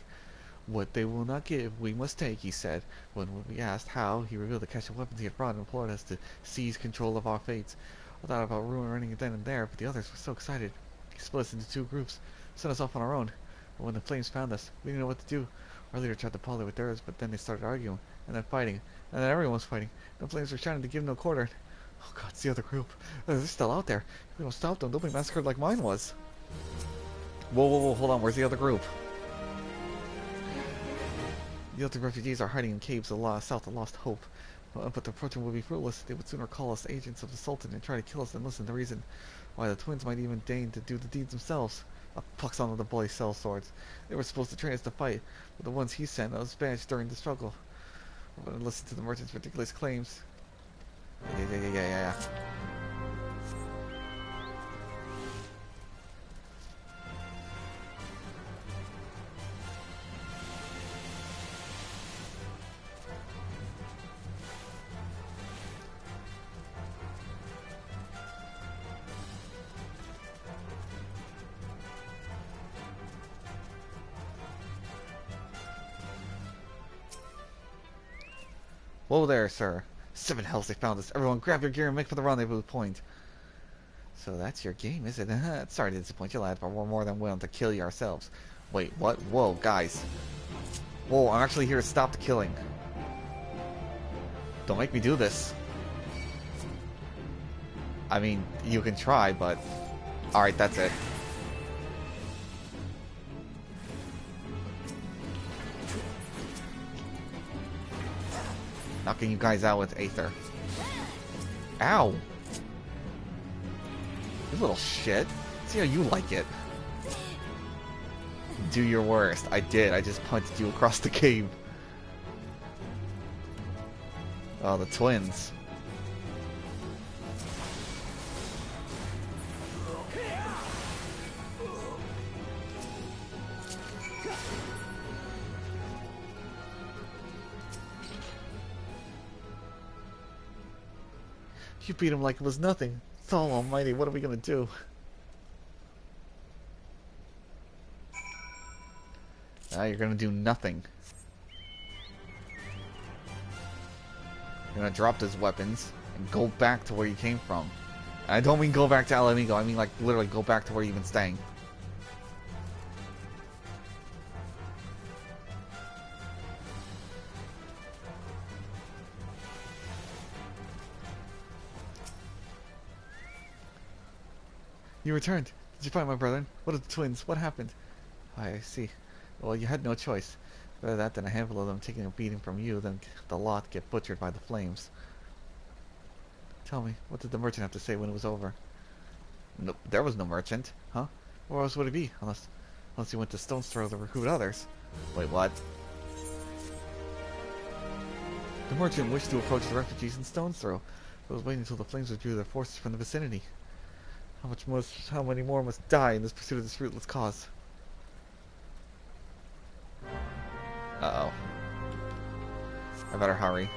What they will not give, we must take, he said. When we asked how, he revealed the cache of weapons he had brought and implored us to seize control of our fates. I thought about running it then and there, but the others were so excited. He split us into 2 groups, sent us off on our own. But when the flames found us, we didn't know what to do. Our leader tried to parley with theirs, but then they started arguing, and then fighting, and then everyone was fighting. The flames were shouting to give no quarter. Oh god, it's the other group. They're still out there. If we don't stop them, they'll be massacred like mine was. Whoa, whoa, whoa, hold on, where's the other group? The other refugees are hiding in caves south of Lost Hope. But the approaching would be fruitless. They would sooner call us agents of the Sultan and try to kill us than listen to reason. Why, the twins might even deign to do the deeds themselves. A pox on the boys sell swords. They were supposed to train us to fight, but the ones he sent was banished during the struggle. We're going to listen to the merchant's ridiculous claims. Yeah. Whoa there, sir. 7 hells, they found us. Everyone grab your gear and make for the rendezvous point. So that's your game, is it? Sorry to disappoint you, lad, but we're more than willing to kill you ourselves. Wait, what? Whoa, guys. Whoa, I'm actually here to stop the killing. Don't make me do this. I mean, you can try, but... Alright, that's it. Knocking you guys out with Aether. Ow! You little shit. See how you like it. Do your worst. I did. I just punched you across the cave. Oh, the twins. You beat him like it was nothing. Thal almighty, what are we gonna do? Now you're gonna do nothing. You're gonna drop those weapons and go back to where you came from. And I don't mean go back to El Amigo, I mean like literally go back to where you've been staying. You returned. Did you find my brethren? What are the twins? What happened? I see. Well, you had no choice. Rather that than a handful of them taking a beating from you, then the lot get butchered by the flames. Tell me, what did the merchant have to say when it was over? No, there was no merchant, huh? Where else would he be? Unless he went to Stone's Throw to recruit others. Wait, what? The merchant wished to approach the refugees in Stone's Throw, but was waiting until the flames withdrew their forces from the vicinity. How many more must die in this pursuit of this fruitless cause? Uh-oh. I better hurry.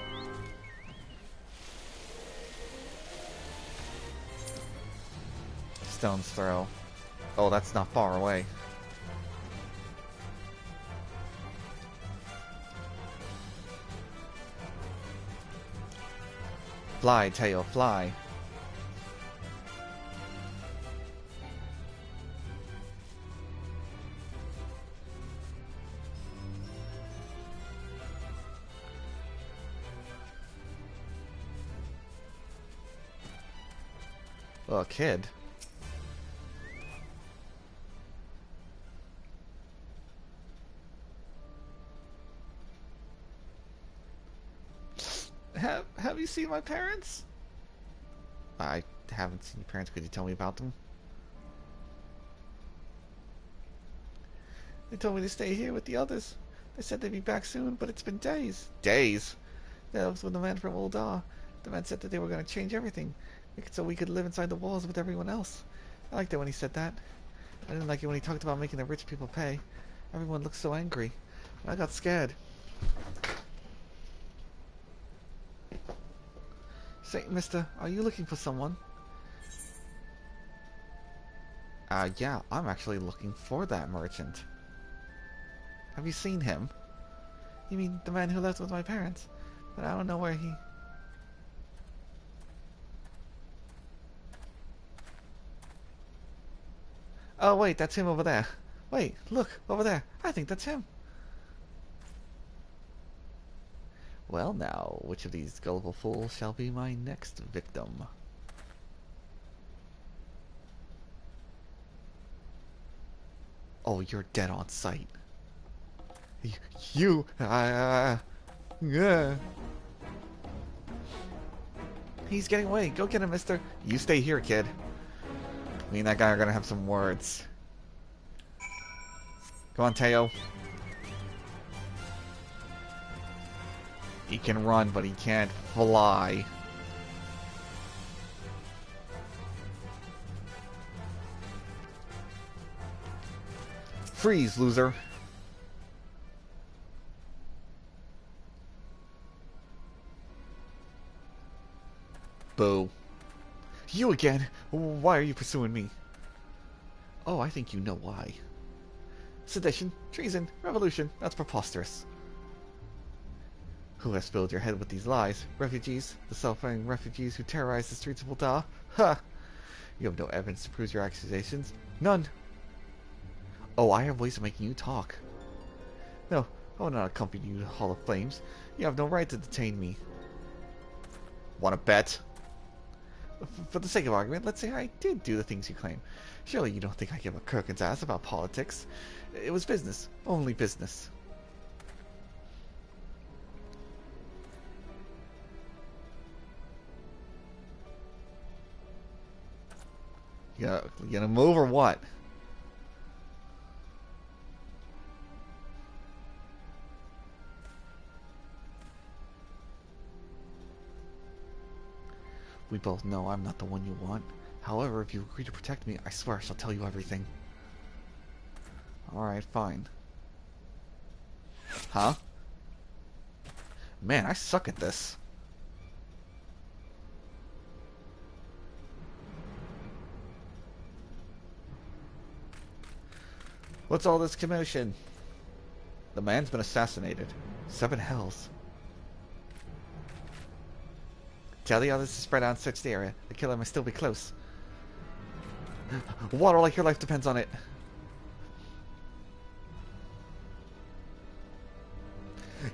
Stone's Throw. Oh, that's not far away. Fly, Tail, fly. Oh, kid. Have you seen my parents? I haven't seen your parents. Could you tell me about them? They told me to stay here with the others. They said they'd be back soon, but it's been days. Days? That was when the man from Ul'dah. The man said that they were going to change everything. Make it so we could live inside the walls with everyone else. I liked it when he said that. I didn't like it when he talked about making the rich people pay. Everyone looked so angry. I got scared. Say, mister, are you looking for someone? Yeah, I'm actually looking for that merchant. Have you seen him? You mean the man who left with my parents? But I don't know where he... Oh wait, that's him over there. Wait, look, over there. I think that's him. Well now, which of these gullible fools shall be my next victim? Oh, you're dead on sight. Yeah. He's getting away. Go get him, mister. You stay here, kid. Me and that guy are gonna have some words. Come on, Teo. He can run, but he can't fly. Freeze, loser. Boo. You again? Why are you pursuing me? Oh, I think you know why. Sedition, treason, revolution. That's preposterous. Who has filled your head with these lies? Refugees? The self-fighting refugees who terrorize the streets of Ul'dah? Ha! You have no evidence to prove your accusations. None. Oh, I have ways of making you talk. No, I will not accompany you to the Hall of Flames. You have no right to detain me. Want to bet? For the sake of argument, let's say I did do the things you claim. Surely you don't think I give a Kirkin's ass about politics. It was business. Only business. You gonna move or what? We both know I'm not the one you want. However, if you agree to protect me, I swear I shall tell you everything. Alright, fine. Huh? Man, I suck at this. What's all this commotion? The man's been assassinated. 7 hells. Tell the others to spread out and search the area. The killer may still be close. Water like your life depends on it.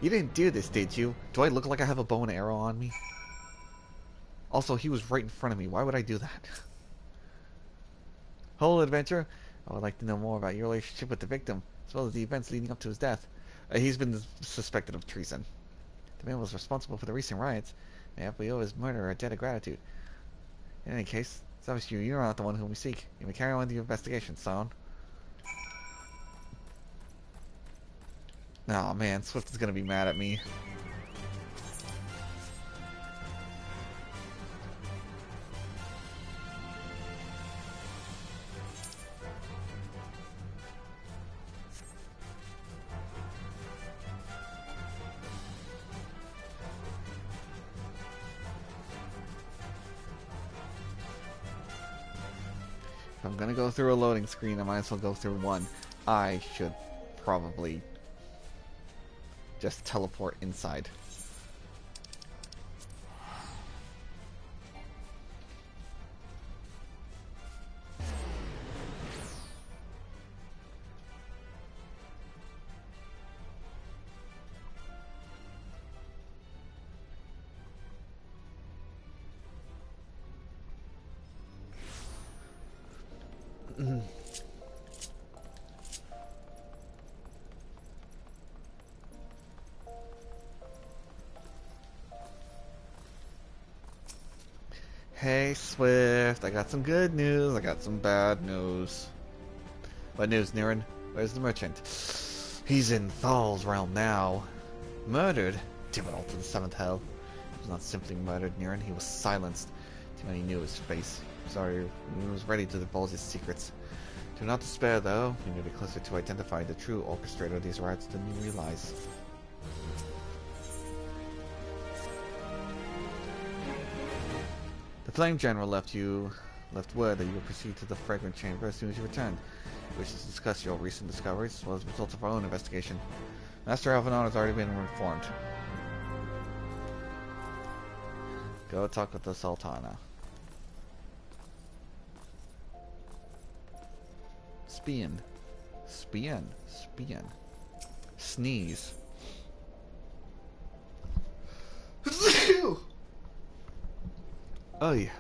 You didn't do this, did you? Do I look like I have a bow and arrow on me? Also, he was right in front of me. Why would I do that? Whole adventure? I would like to know more about your relationship with the victim, as well as the events leading up to his death. He's been suspected of treason. The man was responsible for the recent riots. Mayhap we owe his murderer a debt of gratitude. In any case, it's obvious you're not the one whom we seek. You may carry on with your investigation, son. Aw, oh, man, Swift is gonna be mad at me. If I'm gonna go through a loading screen, I might as well go through one. I should probably just teleport inside. Hey Swift, I got some good news, I got some bad news. What news, Niran? Where's the merchant? He's in Thal's realm now. Murdered? Damn it all to the 7th hell. He was not simply murdered, Niran, he was silenced. Too many knew his face. Sorry, he was ready to divulge his secrets. Do not despair though, we may be closer to identifying the true orchestrator of these riots than you realize. The Flame General left you Left word that you will proceed to the fragrant chamber as soon as you return. We wish to discuss your recent discoveries as well as the results of our own investigation. Master Alphinaud has already been informed. Go talk with the Sultana. Spion. Spion. Spion. Sneeze. Oh yeah.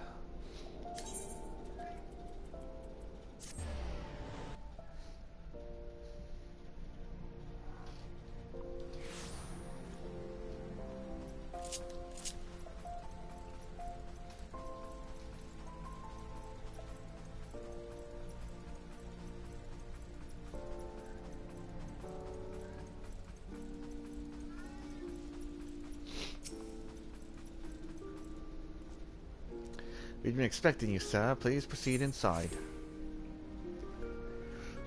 We've been expecting you, sir. Please proceed inside.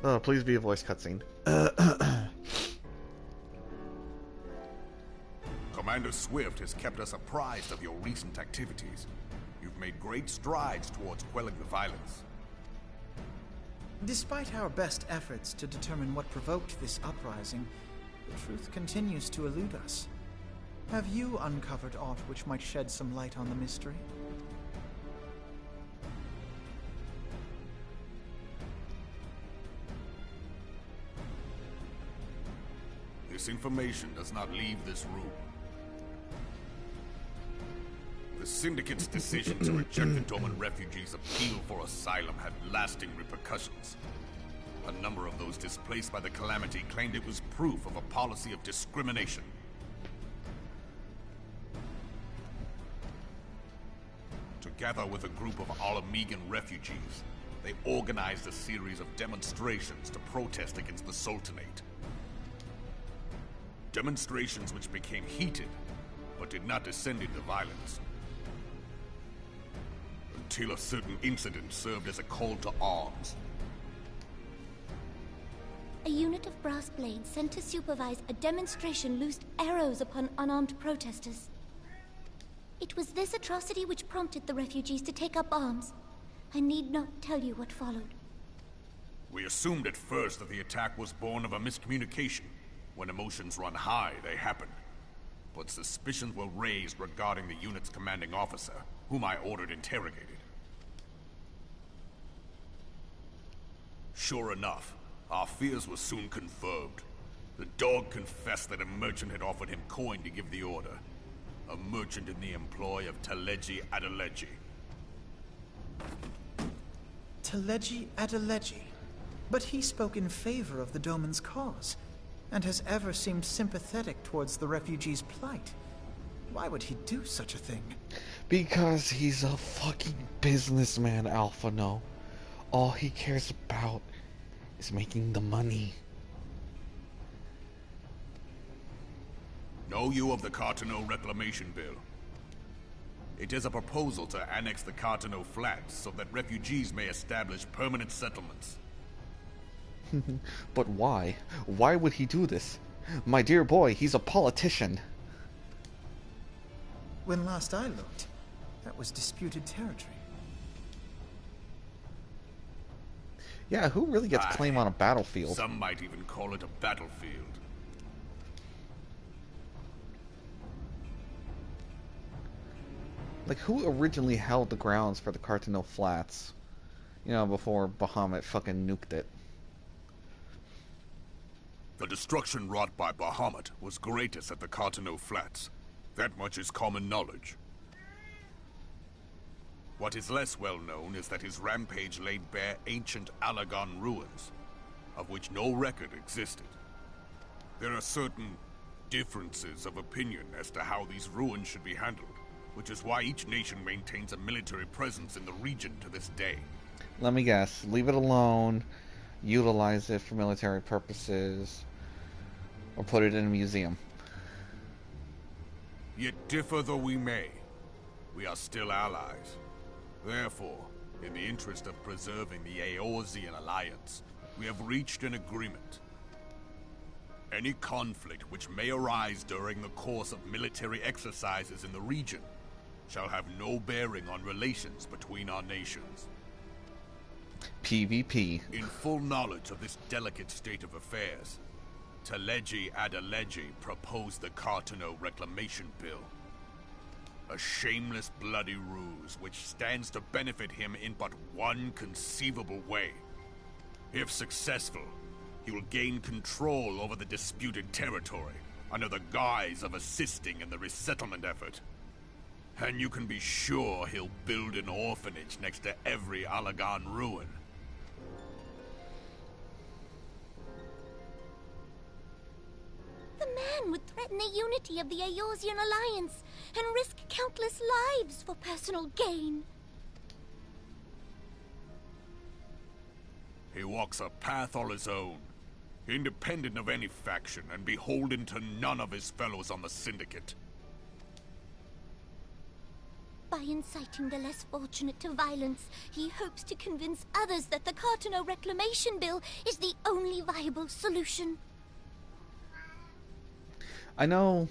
Oh, please be a voice cutscene. Commander Swift has kept us apprised of your recent activities. You've made great strides towards quelling the violence. Despite our best efforts to determine what provoked this uprising, the truth continues to elude us. Have you uncovered aught which might shed some light on the mystery? This information does not leave this room. The Syndicate's decision to reject the Doman refugees' appeal for asylum had lasting repercussions. A number of those displaced by the calamity claimed it was proof of a policy of discrimination. Together with a group of Alamegan refugees, they organized a series of demonstrations to protest against the Sultanate. Demonstrations which became heated, but did not descend into violence. Until a certain incident served as a call to arms. A unit of brass blades sent to supervise a demonstration loosed arrows upon unarmed protesters. It was this atrocity which prompted the refugees to take up arms. I need not tell you what followed. We assumed at first that the attack was born of a miscommunication. When emotions run high, they happen. But suspicions were raised regarding the unit's commanding officer, whom I ordered interrogated. Sure enough, our fears were soon confirmed. The dog confessed that a merchant had offered him coin to give the order. A merchant in the employ of Teleji Adeleji. Teleji Adeleji? But he spoke in favor of the Doman's cause, and has ever seemed sympathetic towards the refugees' plight. Why would he do such a thing? Because he's a fucking businessman, Alphinaud. All he cares about is making the money. Know you of the Carteneau Reclamation Bill? It is a proposal to annex the Carteneau Flats so that refugees may establish permanent settlements. But why? Why would he do this? My dear boy, he's a politician. When last I looked, that was disputed territory. Yeah, who really gets claim on a battlefield? Some might even call it a battlefield. Like, who originally held the grounds for the Carteneau Flats? You know, before Bahamut fucking nuked it. The destruction wrought by Bahamut was greatest at the Carteneau Flats. That much is common knowledge. What is less well known is that his rampage laid bare ancient Alagon ruins, of which no record existed. There are certain differences of opinion as to how these ruins should be handled, which is why each nation maintains a military presence in the region to this day. Let me guess. Leave it alone, utilize it for military purposes, or put it in a museum. Yet differ though we may, we are still allies. Therefore, in the interest of preserving the Eorzean alliance, we have reached an agreement. Any conflict which may arise during the course of military exercises in the region shall have no bearing on relations between our nations. PvP. In full knowledge of this delicate state of affairs, Teleji Adeleji proposed the Cartano Reclamation Bill. A shameless bloody ruse which stands to benefit him in but one conceivable way. If successful, he will gain control over the disputed territory under the guise of assisting in the resettlement effort. And you can be sure he'll build an orphanage next to every Allagan ruin. The man would threaten the unity of the Eorzean alliance and risk countless lives for personal gain. He walks a path all his own, independent of any faction and beholden to none of his fellows on the Syndicate. By inciting the less fortunate to violence, he hopes to convince others that the Cartano Reclamation Bill is the only viable solution. I know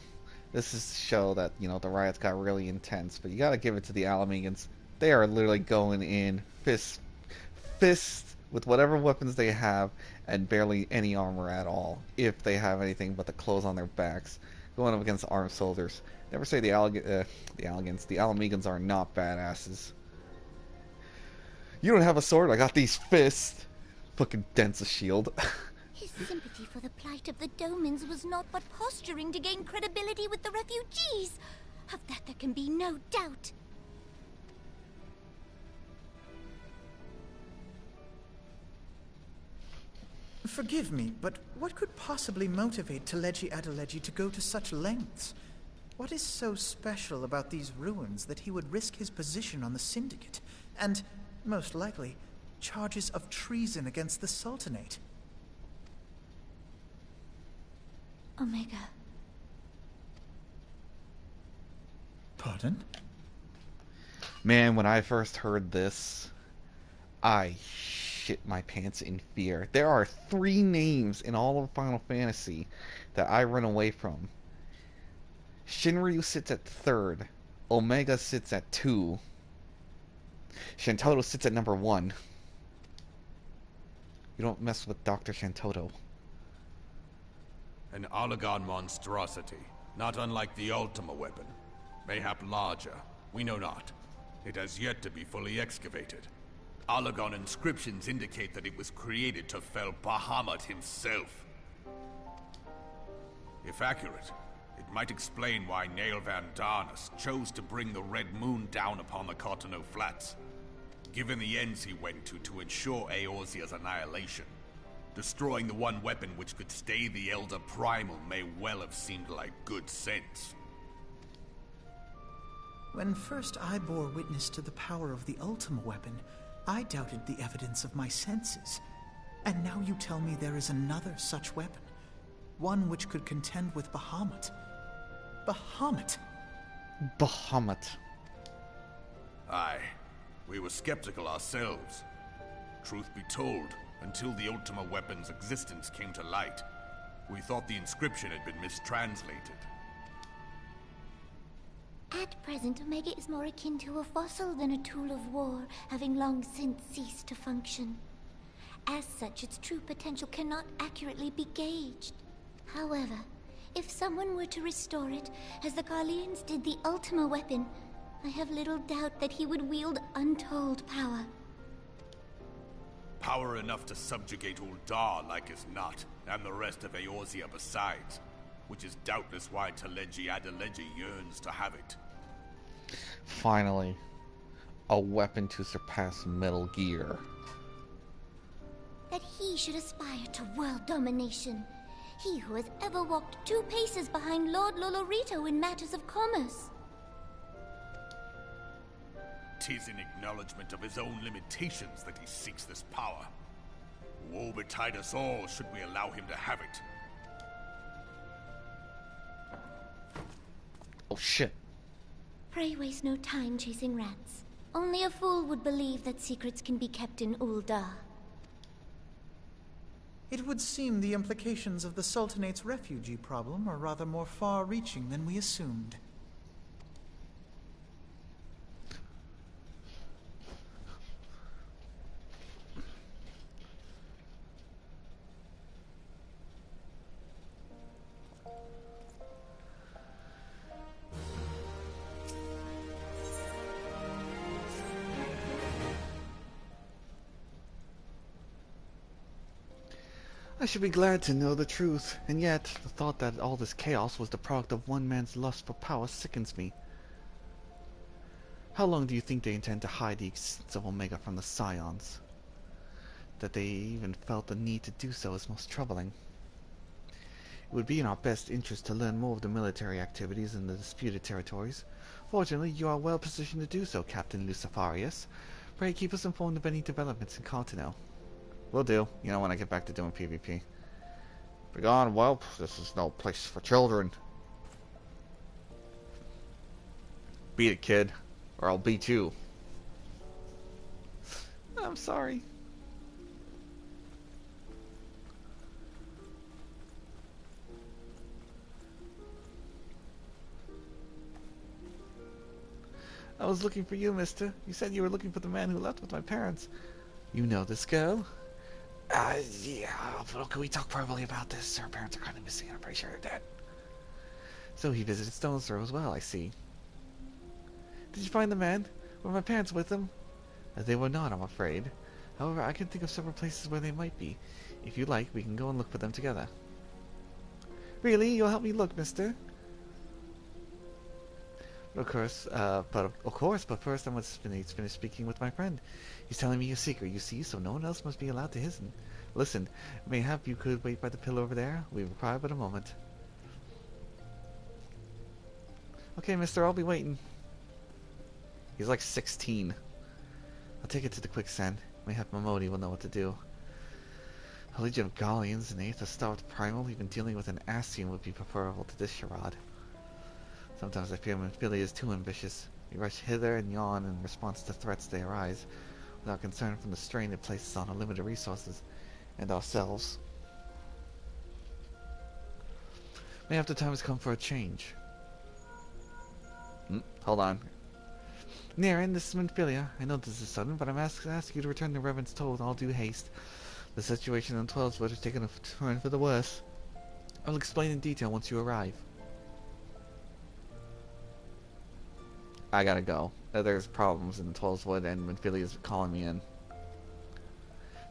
this is to show that, you know, the riots got really intense, but you gotta give it to the Alamegans. They are literally going in fist with whatever weapons they have and barely any armor at all, if they have anything but the clothes on their backs, going up against armed soldiers. Never say the Alamegans are not badasses. You don't have a sword, I got these fists. Fucking dents a shield. His sympathy for the plight of the Domans was not but posturing to gain credibility with the refugees. Of that there can be no doubt. Forgive me, but what could possibly motivate Teleji Adeleji to go to such lengths? What is so special about these ruins that he would risk his position on the Syndicate, and, most likely, charges of treason against the Sultanate? Omega. Pardon? Man, when I first heard this, I shit my pants in fear. There are 3 names in all of Final Fantasy that I run away from. Shinryu sits at 3rd. Omega sits at 2. Shantoto sits at number 1. You don't mess with Dr. Shantoto. An Allagan monstrosity, not unlike the Ultima weapon. Mayhap larger, we know not. It has yet to be fully excavated. Allagan inscriptions indicate that it was created to fell Bahamut himself. If accurate, it might explain why Nail Van Darnus chose to bring the Red Moon down upon the Cartano Flats, given the ends he went to ensure Eorzea's annihilation. Destroying the one weapon which could stay the Elder Primal may well have seemed like good sense. When first I bore witness to the power of the Ultima weapon, I doubted the evidence of my senses. And now you tell me there is another such weapon. One which could contend with Bahamut. Bahamut? Bahamut. Aye, we were skeptical ourselves. Truth be told, until the Ultima weapon's existence came to light, we thought the inscription had been mistranslated. At present, Omega is more akin to a fossil than a tool of war, having long since ceased to function. As such, its true potential cannot accurately be gauged. However, if someone were to restore it, as the Garleans did the Ultima weapon, I have little doubt that he would wield untold power. Power enough to subjugate Uldar like as not, and the rest of Eorzea besides, which is doubtless why Teleji Adeleji yearns to have it. Finally, a weapon to surpass Metal Gear. That he should aspire to world domination. He who has ever walked 2 paces behind Lord Lolorito in matters of commerce. 'Tis in acknowledgement of his own limitations that he seeks this power. Woe betide us all should we allow him to have it. Oh shit. Pray waste no time chasing rats. Only a fool would believe that secrets can be kept in Uldar. It would seem the implications of the Sultanate's refugee problem are rather more far-reaching than we assumed. I should be glad to know the truth, and yet the thought that all this chaos was the product of one man's lust for power sickens me. How long do you think they intend to hide the existence of Omega from the scions? That they even felt the need to do so is most troubling. It would be in our best interest to learn more of the military activities in the disputed territories. Fortunately, you are well positioned to do so, Captain Lucifarius. Pray keep us informed of any developments in Contino. Will do, when I get back to doing PvP. Begone, whelp. This is no place for children. Beat it, kid, or I'll beat you. I'm sorry. I was looking for you, mister. You said you were looking for the man who left with my parents. You know this girl? Yeah, but can we talk privately about this? Her parents are kind of missing. I'm pretty sure they're dead. So he visited Stone's Throw as well, I see. Did you find the man? Were my parents with him? They were not, I'm afraid. However, I can think of several places where they might be. If you like, we can go and look for them together. Really? You'll help me look, mister? Of course, but first I must finish speaking with my friend. He's telling me a secret, you see, so no one else must be allowed to listen. Mayhap you could wait by the pillar over there? We require but a moment. Okay, mister, I'll be waiting. He's like 16. I'll take it to the quicksand. Mayhap Momodi will know what to do. A legion of Garleans and 8th starved primal, even dealing with an ascian would be preferable to this charade. Sometimes I fear Minfilia is too ambitious. We rush hither and yon in response to threats they arise, without concern from the strain it places on our limited resources and ourselves. Mayhap the time has come for a change. Hold on. Niran, this is Minfilia. I know this is sudden, but I'm asking you to return to Reverend's Toll with all due haste. The situation in 12's has taken a turn for the worse. I'll explain in detail once you arrive. I gotta go. There's problems in the 12's Wood, and Minfilia is calling me in.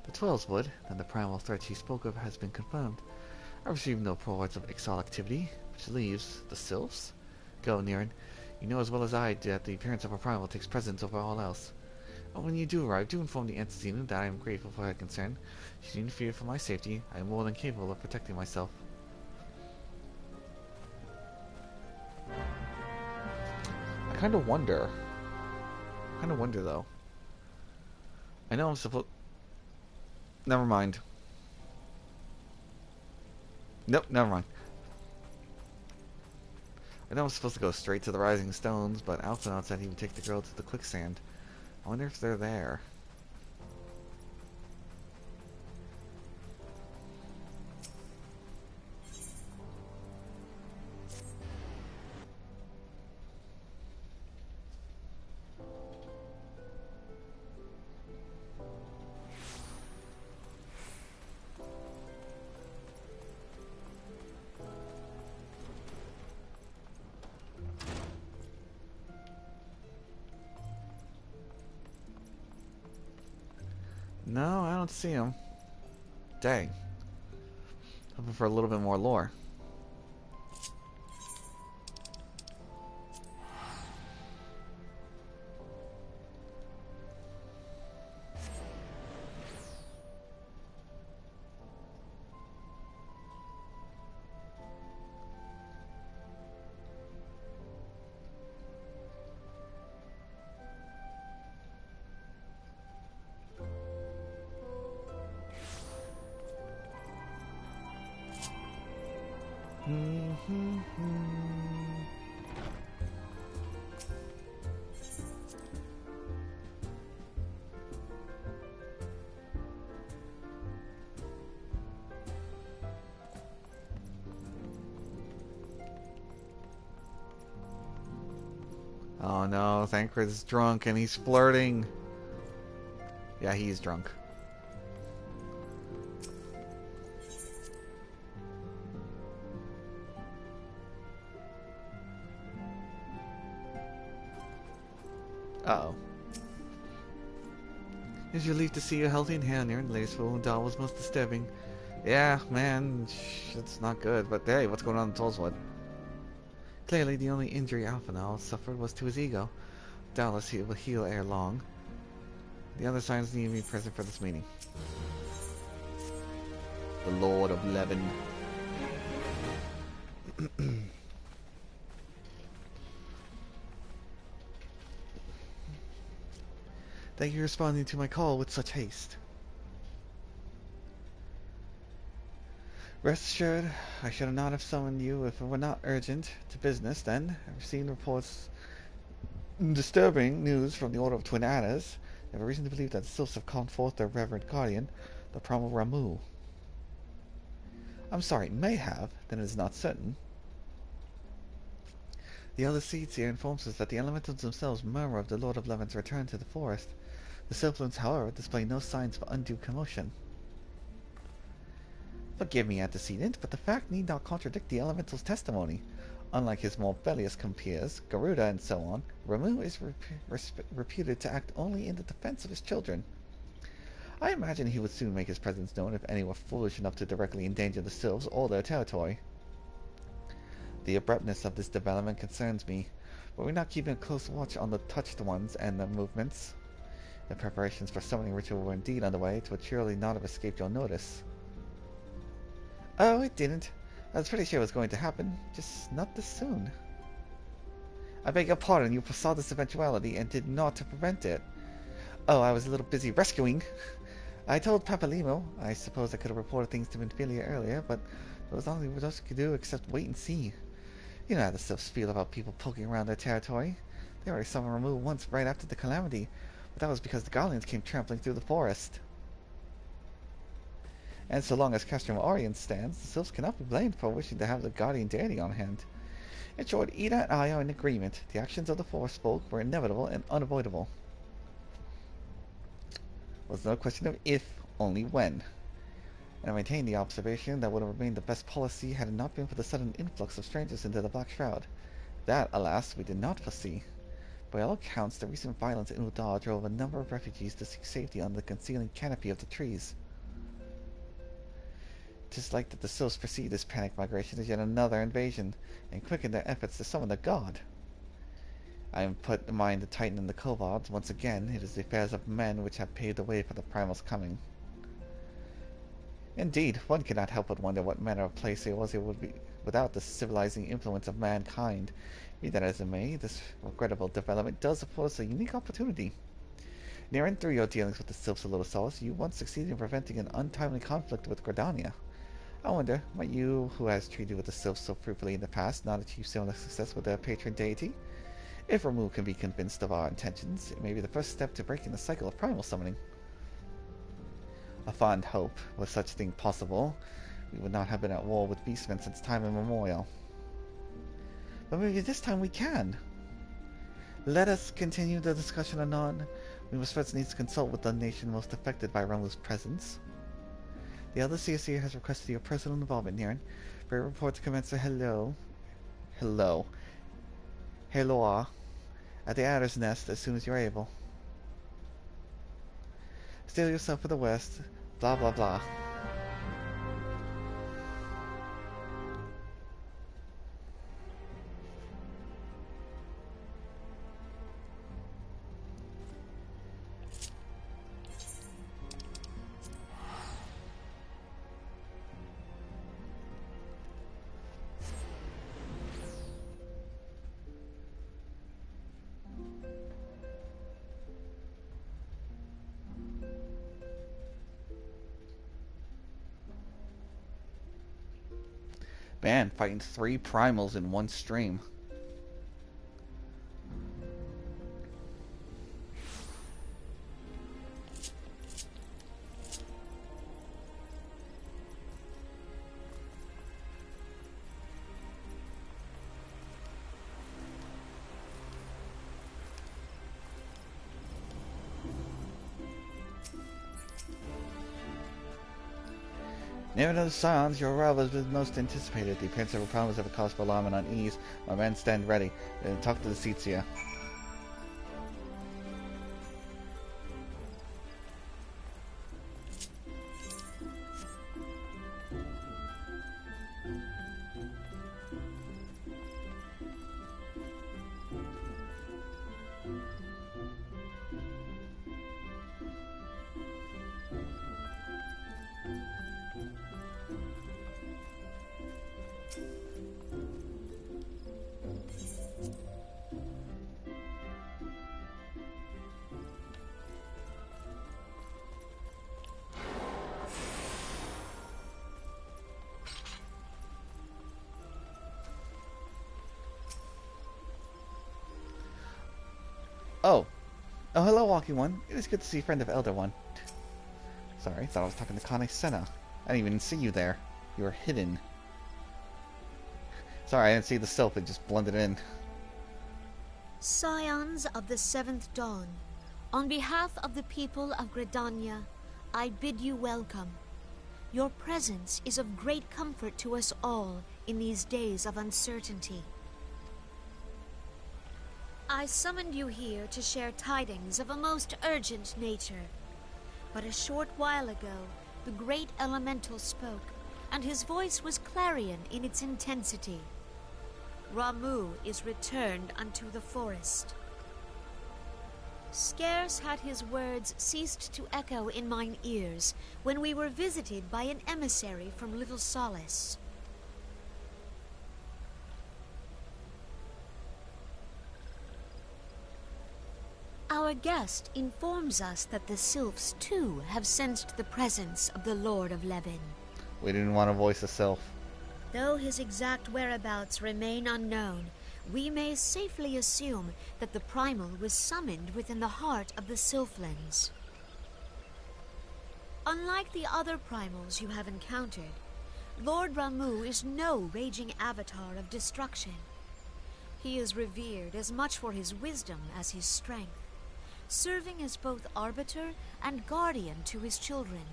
The 12's Wood, and the primal threat she spoke of, has been confirmed. I received no reports of Ixal activity, which leaves the Sylphs. Go, Niran. You know as well as I that the appearance of a primal takes precedence over all else. And when you do arrive, do inform the Antizena that I am grateful for her concern. Should you interfere for my safety, I am more than capable of protecting myself. I kind of wonder though. I know I'm supposed... Never mind. Nope, never mind. I know I'm supposed to go straight to the Rising Stones, but Alphinaud said he would take the girl to the quicksand. I wonder if they're there. No, I don't see him. Dang. Hoping for a little bit more lore. Oh no, Thancred's drunk and he's flirting. Yeah, he's drunk. Uh-oh. It's relieved to see you healthy and hale, Niran. The latest Ul'dah was most disturbing. Yeah, man, it's not good. But hey, what's going on in Tollswood? Clearly, the only injury Alphinaud suffered was to his ego. Doubtless he will heal ere long. The other scions need to be present for this meeting. The Lord of Levin. Thank you for responding to my call with such haste. Rest assured, I should not have summoned you if it were not urgent to business. Then, I've received reports disturbing news from the Order of Twin Adders. I have a reason to believe that the Sylphs have called forth their reverend guardian, the primal Ramu. I'm sorry, may have, then it is not certain. The other seeds here informs us that the elementals themselves murmur of the Lord of Levin's return to the forest. The Sylphs, however, display no signs of undue commotion. Forgive me, antecedent, but the fact need not contradict the elemental's testimony. Unlike his more bellious compeers, Garuda and so on, Ramu is reputed to act only in the defense of his children. I imagine he would soon make his presence known if any were foolish enough to directly endanger the Sylphs or their territory. The abruptness of this development concerns me, but we're not keeping a close watch on the touched ones and their movements. The preparations for summoning ritual were indeed underway, it would surely not have escaped your notice. Oh, it didn't. I was pretty sure it was going to happen, just not this soon. I beg your pardon, you foresaw this eventuality and did naught to prevent it. Oh, I was a little busy rescuing. I told Papalimo. I suppose I could have reported things to Minfilia earlier, but there was nothing else we could do except wait and see. You know how the Sylphs feel about people poking around their territory. They already saw me removed once right after the calamity, but that was because the Garleans came trampling through the forest. And so long as Castrum Orient stands, the Sylphs cannot be blamed for wishing to have the guardian deity on hand. In short, Ida and I are in agreement. The actions of the Forest folk were inevitable and unavoidable. It was no question of if, only when. And I maintain the observation that would have remained the best policy had it not been for the sudden influx of strangers into the Black Shroud. That, alas, we did not foresee. By all accounts, the recent violence in Udar drove a number of refugees to seek safety under the concealing canopy of the trees. 'Tis like that the Sylphs perceive this panic migration as yet another invasion, and quicken their efforts to summon the god. I am put in mind to tighten the Kovards. Once again, it is the affairs of men which have paved the way for the Primal's coming. Indeed, one cannot help but wonder what manner of place Eorzea would be without the civilizing influence of mankind. Be that as it may, this regrettable development does afford us a unique opportunity. Near and through your dealings with the Sylphs of Little Solace, you once succeeded in preventing an untimely conflict with Gridania. I wonder, might you, who has treated with the Sylphs so fruitfully in the past, not achieve similar success with their patron deity? If Ramu can be convinced of our intentions, it may be the first step to breaking the cycle of primal summoning. A fond hope, were such thing possible, we would not have been at war with beastmen since time immemorial. But maybe this time we can. Let us continue the discussion anon. We must first needs consult with the nation most affected by Ramu's presence. The other CSC has requested your personal involvement, Niran. For a report to commence a hello at the Adder's Nest as soon as you're able. Steel yourself for the West. Blah blah blah. Man, fighting 3 primals in one stream. Near to the scions, your arrival has been most anticipated. The appearance of a problem have caused for alarm and unease. My men stand ready. Talk to the seats here. Oh. Oh, hello, Walking One. It is good to see a friend of Elder One. Sorry, thought I was talking to Kane Senna. I didn't even see you there. You were hidden. Sorry, I didn't see the stealth, it just blended in. Scions of the Seventh Dawn, on behalf of the people of Gridania, I bid you welcome. Your presence is of great comfort to us all in these days of uncertainty. I summoned you here to share tidings of a most urgent nature. But a short while ago, the great elemental spoke, and his voice was clarion in its intensity. Ramuh is returned unto the forest. Scarce had his words ceased to echo in mine ears when we were visited by an emissary from Little Solace. Our guest informs us that the sylphs too have sensed the presence of the Lord of Levin. We didn't want to voice a sylph. Though his exact whereabouts remain unknown, we may safely assume that the primal was summoned within the heart of the Sylphlands. Unlike the other primals you have encountered, Lord Ramuh is no raging avatar of destruction. He is revered as much for his wisdom as his strength, serving as both arbiter and guardian to his children.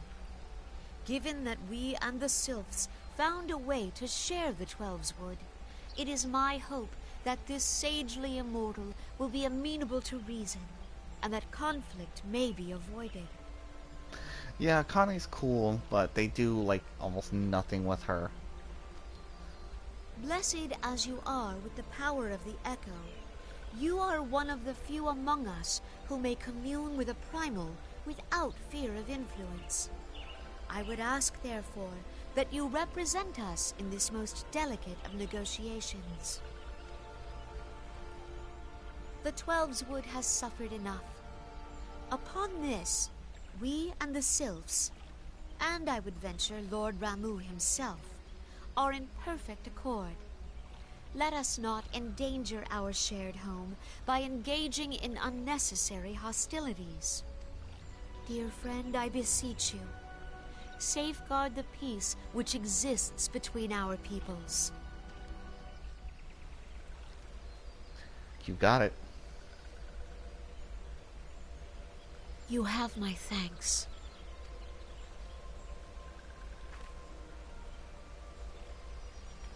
Given that we and the Sylphs found a way to share the Twelveswood, it is my hope that this sagely immortal will be amenable to reason, and that conflict may be avoided. Yeah, Connie's cool, but they do, like, almost nothing with her. Blessed as you are with the power of the Echo, you are one of the few among us who may commune with a primal without fear of influence. I would ask, therefore, that you represent us in this most delicate of negotiations. The Twelveswood has suffered enough. Upon this, we and the Sylphs, and I would venture Lord Ramuh himself, are in perfect accord. Let us not endanger our shared home by engaging in unnecessary hostilities. Dear friend, I beseech you, safeguard the peace which exists between our peoples. You got it. You have my thanks.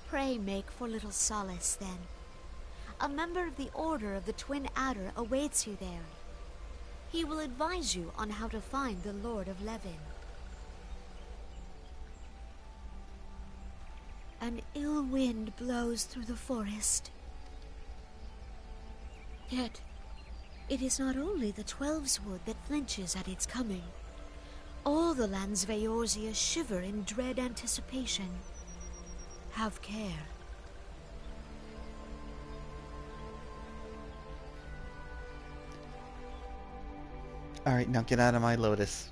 Pray make for Little Solace, then. A member of the Order of the Twin Adder awaits you there. He will advise you on how to find the Lord of Levin. An ill wind blows through the forest. Yet, it is not only the Twelveswood that flinches at its coming. All the lands of Eorzea shiver in dread anticipation. Have care. Alright, now get out of my lotus.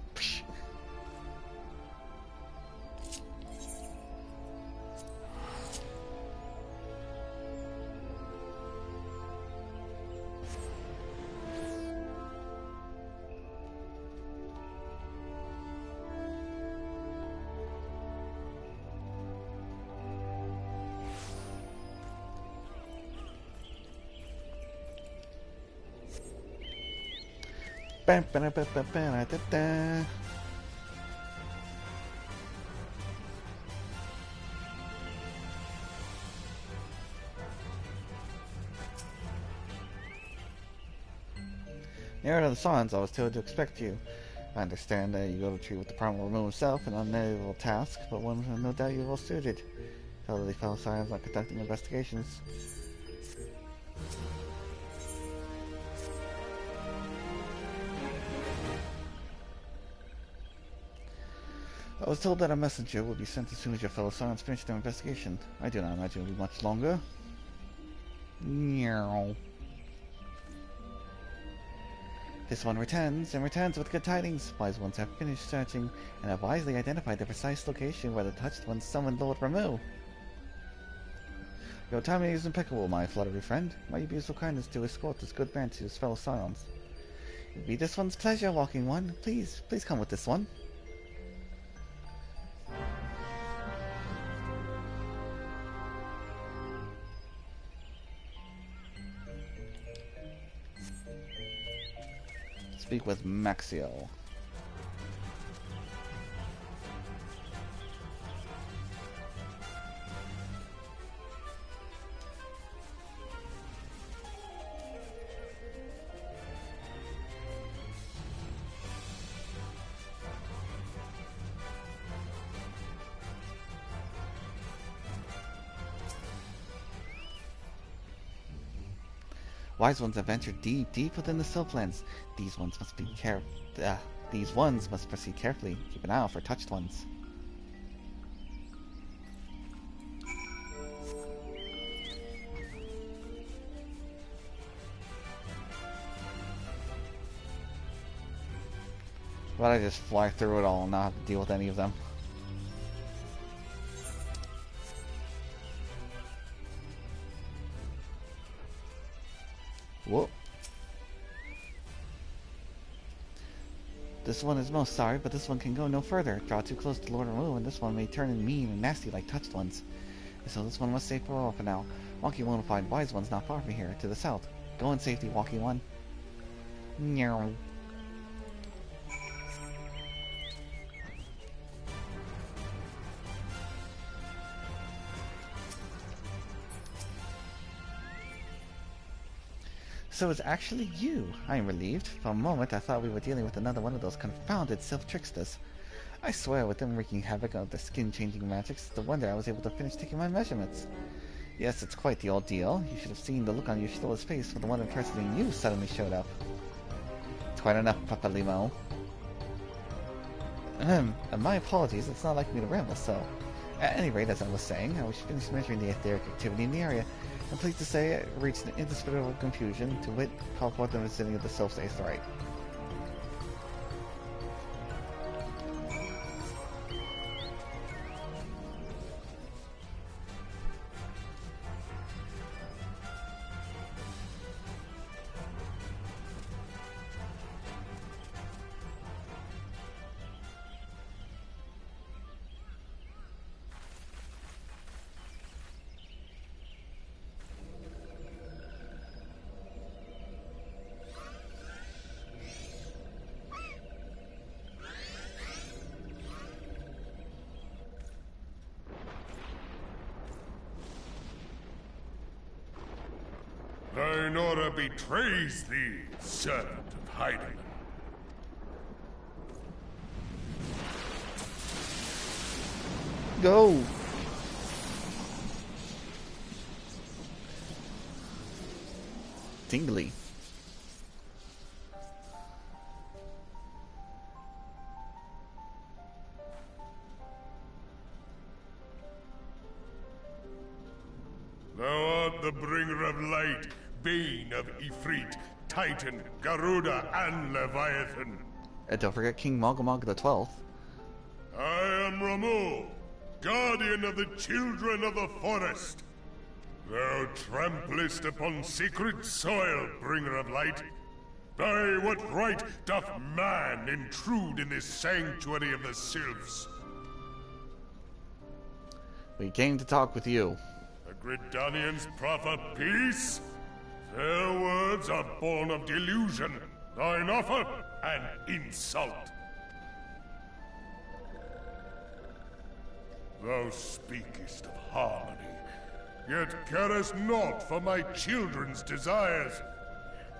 Ba-ba-da-ba-ba-ba-da-da. Nearer to the scions, I was told to expect you. I understand that you go to treat with the primal Ramuh himself, an unenviable task, but one no doubt you're well suited. Tell the fellow scions are conducting investigations. I was told that a messenger will be sent as soon as your fellow scions finish their investigation. I do not imagine it will be much longer. Meow. This one returns, and returns with good tidings. Wise ones have finished searching, and have wisely identified the precise location where the touched ones summoned Lord Ramuh. Your timing is impeccable, my fluttery friend. Might you be so kind as to escort this good man to his fellow scions? It'd be this one's pleasure, walking one. Please come with this one. Speak with Maxio. Wise ones have ventured deep within the Sylphlands. These ones must proceed carefully. Keep an eye out for touched ones. Why don't I just fly through it all and not have to deal with any of them? Whoop. This one is most sorry, but this one can go no further. Draw too close to Lord Ramu, and this one may turn in mean and nasty like touched ones. So this one must stay for now. Walkie One will find wise ones not far from here, to the south. Go in safety, Walkie One. Meow. So it's actually you. I am relieved. For a moment I thought we were dealing with another one of those confounded self-tricksters. I swear, with them wreaking havoc on their skin-changing magics, it's a wonder I was able to finish taking my measurements. Yes, it's quite the ordeal. You should have seen the look on Yoshila's face when the one impersonating you suddenly showed up. It's quite enough, Papa Limo. My apologies, it's not like me to ramble so. At any rate, as I was saying, I was finished measuring the etheric activity in the area. I'm pleased to say it reached an indescribable confusion, to wit, call forth the vicinity of the self-aetherite. Thine order betrays thee, servant of Heidelin. Go! Tingly. Thou art the bringer of light, bane of Ifrit, Titan, Garuda, and Leviathan. And don't forget King Mogomog the 12th. I am Ramu, guardian of the children of the forest. Thou tramplest upon sacred soil, bringer of light. By what right doth man intrude in this sanctuary of the sylphs? We came to talk with you. The Gridanians proffer peace? Their words are born of delusion, thine offer an insult. Thou speakest of harmony, yet carest naught for my children's desires.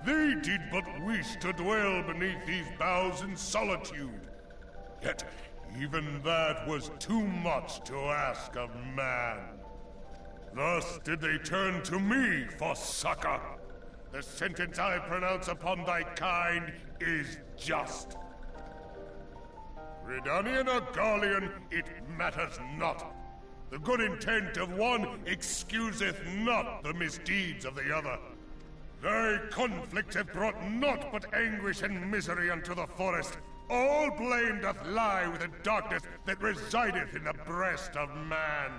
They did but wish to dwell beneath these boughs in solitude. Yet even that was too much to ask of man. Thus did they turn to me for succor. The sentence I pronounce upon thy kind is just. Gridanian or Garlean, it matters not. The good intent of one excuseth not the misdeeds of the other. Thy conflicts have brought naught but anguish and misery unto the forest. All blame doth lie with the darkness that resideth in the breast of man.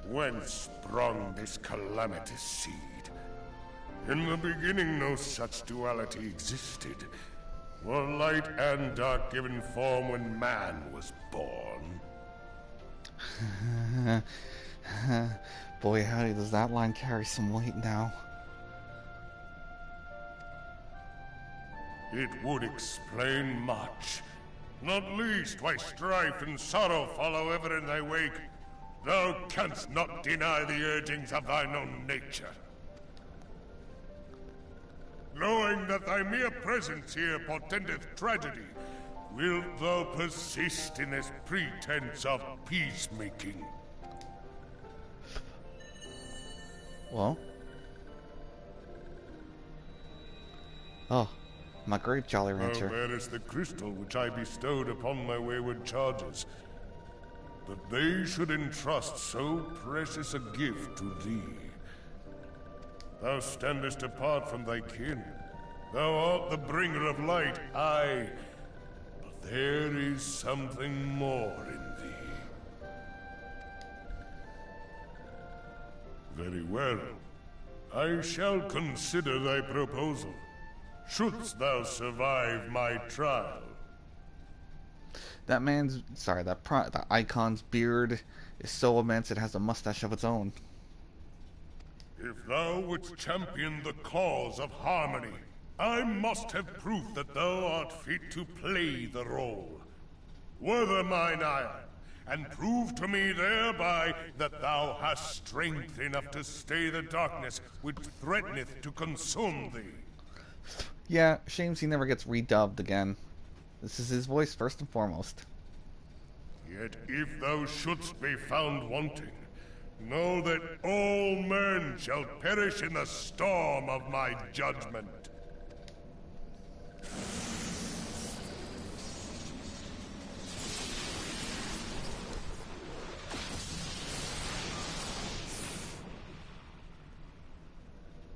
Whence sprung this calamitous seed? In the beginning no such duality existed. Were light and dark given form when man was born? Boy, howdy, does that line carry some weight now. It would explain much. Not least why strife and sorrow follow ever in thy wake. Thou canst not deny the urgings of thine own nature. Knowing that thy mere presence here portendeth tragedy, wilt thou persist in this pretense of peacemaking? Well? Oh, my great Jolly Rancher. Thou bearest the crystal which I bestowed upon my wayward charges. That they should entrust so precious a gift to thee. Thou standest apart from thy kin. Thou art the bringer of light, aye. But there is something more in thee. Very well. I shall consider thy proposal. Shouldst thou survive my trial. That man's... Sorry, that Eikon's beard is so immense it has a mustache of its own. If thou wouldst champion the cause of harmony, I must have proof that thou art fit to play the role. Wither mine ire, and prove to me thereby that thou hast strength enough to stay the darkness which threateneth to consume thee. Yeah, shames he never gets redubbed again. This is his voice first and foremost. Yet if thou shouldst be found wanting, know that all men shall perish in the storm of my judgment.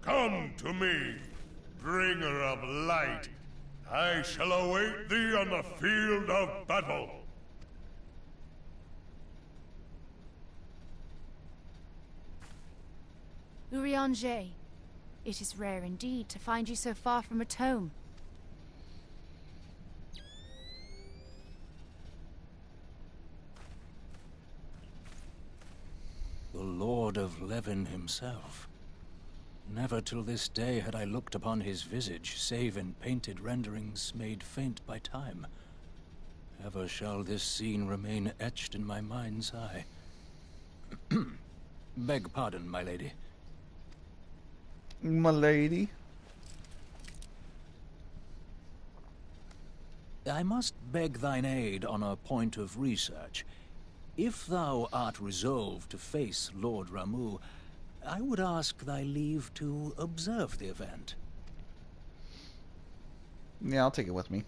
Come to me, bringer of light. I shall await thee on the field of battle. Urianger, it is rare indeed to find you so far from a tome. The Lord of Levin himself. Never till this day had I looked upon his visage, save in painted renderings made faint by time. Ever shall this scene remain etched in my mind's eye. Beg pardon, my lady. My lady? I must beg thine aid on a point of research. If thou art resolved to face Lord Ramuh, I would ask thy leave to observe the event. Yeah, I'll take it with me.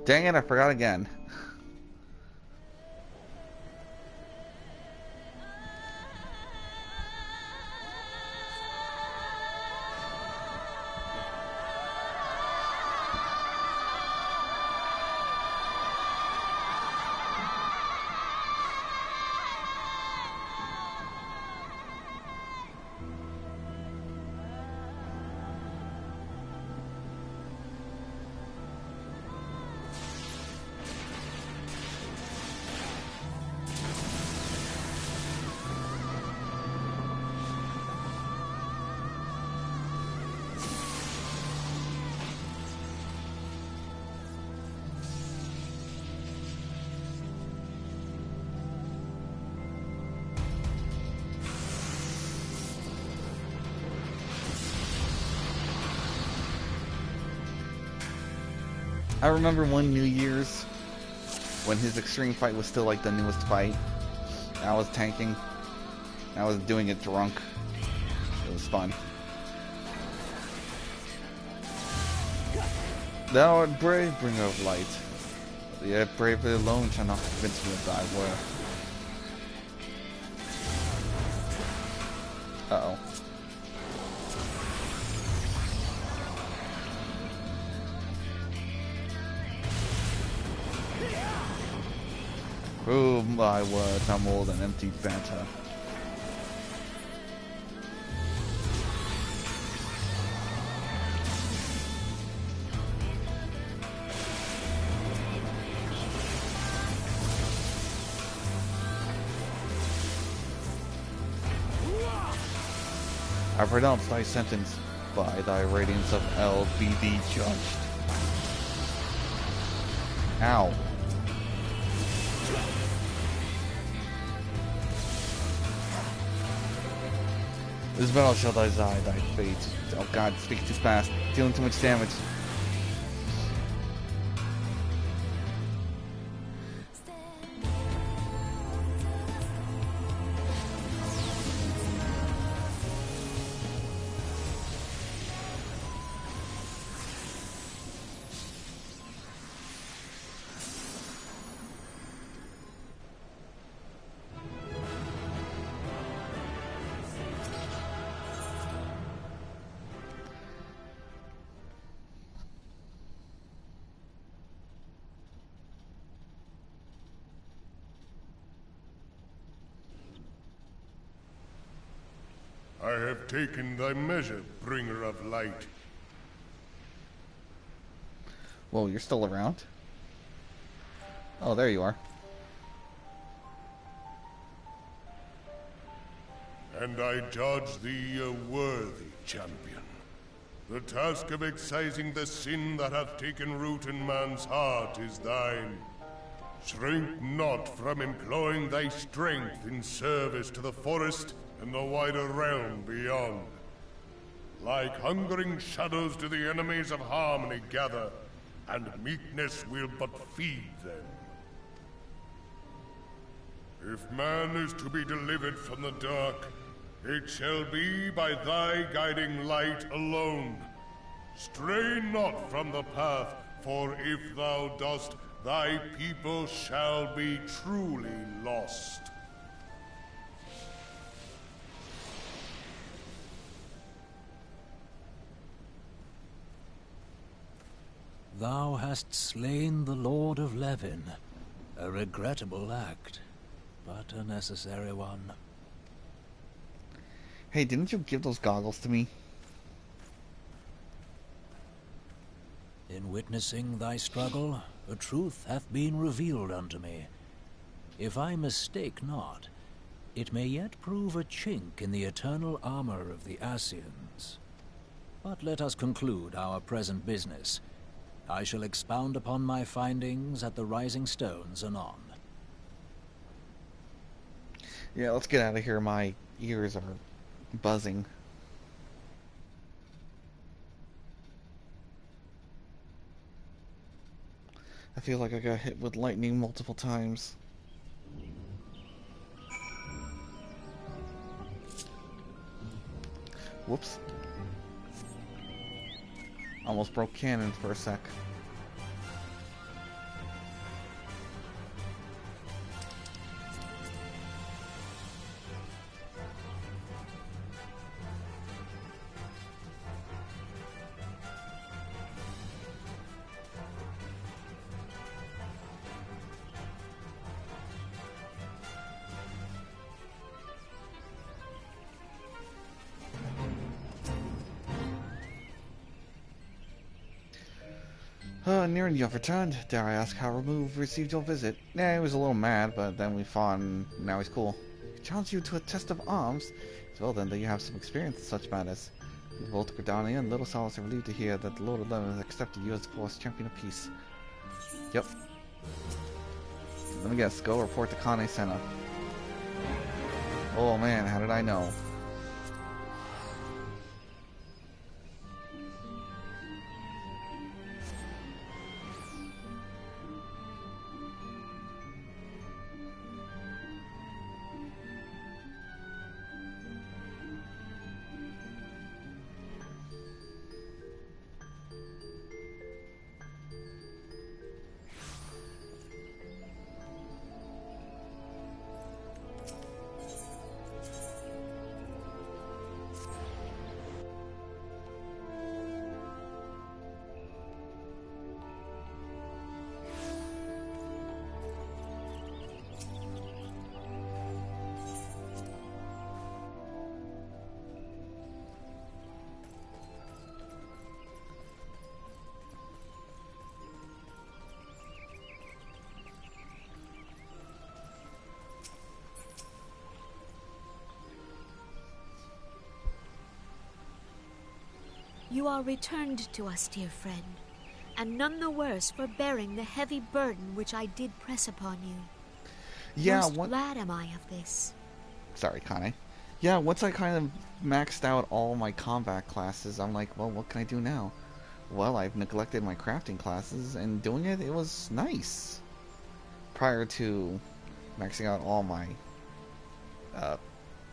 Dang it, I forgot again. I remember one New Year's when his extreme fight was still like the newest fight. I was tanking. I was doing it drunk. It was fun. Thou art brave, bringer of light. Yet bravery alone shall not convince me of thy worth. Uh-oh. Prove my words are more than empty banter. I pronounce thy sentence by thy radiance of El be thee judged. Ow. This battle shall decide thy fate. Oh god, speak too fast. Dealing too much damage. I have taken thy measure, bringer of light. Whoa, you're still around? Oh, there you are. And I judge thee a worthy champion. The task of excising the sin that hath taken root in man's heart is thine. Shrink not from employing thy strength in service to the forest and the wider realm beyond. Like hungering shadows do the enemies of harmony gather, and meekness will but feed them. If man is to be delivered from the dark, it shall be by thy guiding light alone. Stray not from the path, for if thou dost, thy people shall be truly lost. Thou hast slain the Lord of Levin. A regrettable act, but a necessary one. Hey, didn't you give those goggles to me? In witnessing thy struggle, a truth hath been revealed unto me. If I mistake not, it may yet prove a chink in the eternal armor of the Ascians. But let us conclude our present business. I shall expound upon my findings at the Rising Stones anon. Yeah, let's get out of here. My ears are buzzing. I feel like I got hit with lightning multiple times. Whoops. Almost broke cannons for a sec. Nearing you have returned. Dare I ask how Remove received your visit? Yeah, he was a little mad, but then we fought and now he's cool. He challenged you to a test of arms. It's well then that you have some experience in such matters. Both Gridania and Little Solace are relieved to hear that the Lord of Levin has accepted you as the Force Champion of Peace. Yep. Let me guess, go report to Kane Senna. Oh man, how did I know? You are returned to us, dear friend, and none the worse for bearing the heavy burden which I did press upon you. Yeah, Most glad am I of this. Sorry, Kane. Yeah, once I kind of maxed out all my combat classes, I'm like, well, what can I do now? Well, I've neglected my crafting classes, and doing it was nice. Prior to maxing out all my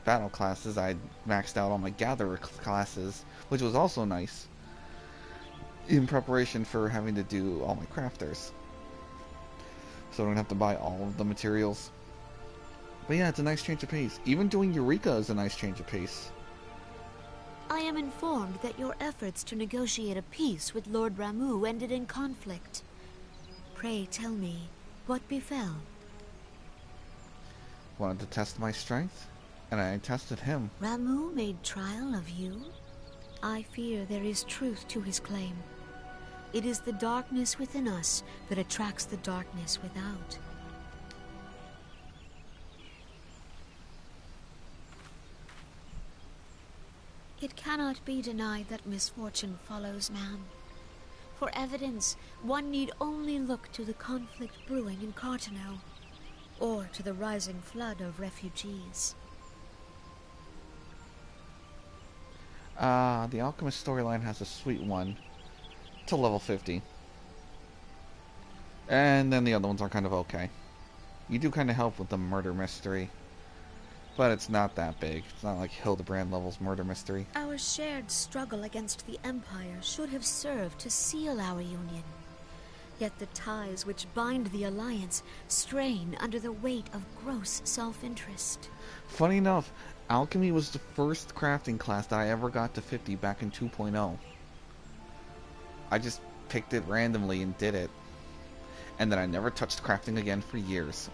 battle classes, I maxed out all my gatherer classes, which was also nice, in preparation for having to do all my crafters. So I don't have to buy all of the materials. But yeah, it's a nice change of pace. Even doing Eureka is a nice change of pace. I am informed that your efforts to negotiate a peace with Lord Ramuh ended in conflict. Pray tell me, what befell? Wanted to test my strength, and I tested him. Ramuh made trial of you? I fear there is truth to his claim. It is the darkness within us that attracts the darkness without. It cannot be denied that misfortune follows man. For evidence, one need only look to the conflict brewing in Carteneau, or to the rising flood of refugees. The Alchemist storyline has a sweet one to level 50. And then the other ones are kind of okay. You do kind of help with the murder mystery, but it's not that big. It's not like Hildebrand level's murder mystery. Our shared struggle against the Empire should have served to seal our union. Yet the ties which bind the Alliance strain under the weight of gross self-interest. Funny enough, Alchemy was the first crafting class that I ever got to 50 back in 2.0. I just picked it randomly and did it. And then I never touched crafting again for years.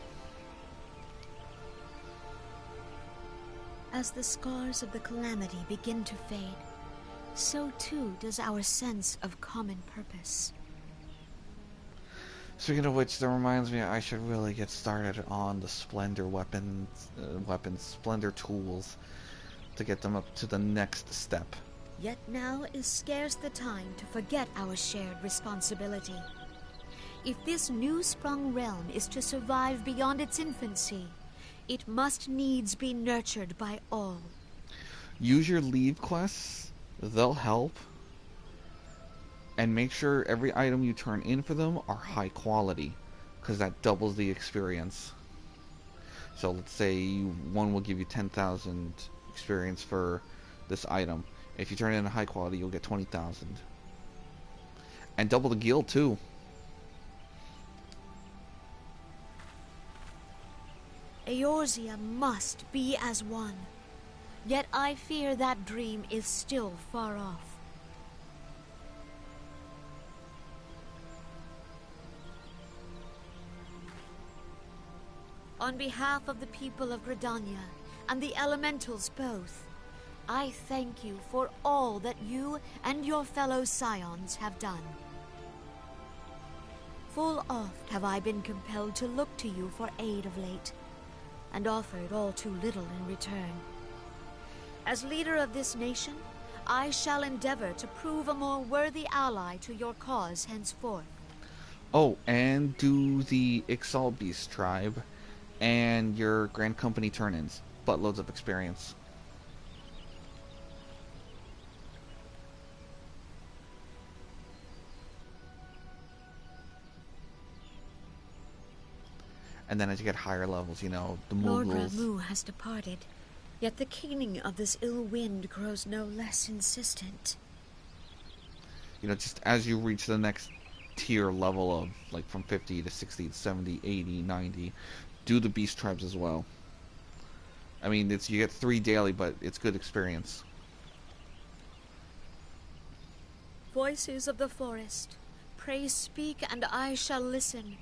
As the scars of the calamity begin to fade, so too does our sense of common purpose. Speaking of which, that reminds me I should really get started on the Splendor weapons, Splendor tools, to get them up to the next step. Yet now is scarce the time to forget our shared responsibility. If this new-sprung realm is to survive beyond its infancy, it must needs be nurtured by all. Use your leave quests, they'll help. And make sure every item you turn in for them are high quality, because that doubles the experience. So let's say one will give you 10,000 experience for this item. If you turn it in a high quality, you'll get 20,000. And double the guild too. Eorzea must be as one. Yet I fear that dream is still far off. On behalf of the people of Gridania and the elementals both, I thank you for all that you and your fellow scions have done. Full oft have I been compelled to look to you for aid of late, and offered all too little in return. As leader of this nation, I shall endeavor to prove a more worthy ally to your cause henceforth. Oh, and do the Ixalbeast tribe and your Grand Company turn-ins. Buttloads of experience. And then as you get higher levels, you know, the Lord Mughals. Ramuh has departed, yet the keening of this ill wind grows no less insistent. You know, just as you reach the next tier level of, like, from 50 to 60 to 70, 80, 90, do the beast tribes as well. I mean, you get 3 daily, but it's good experience. Voices of the forest, pray speak and I shall listen.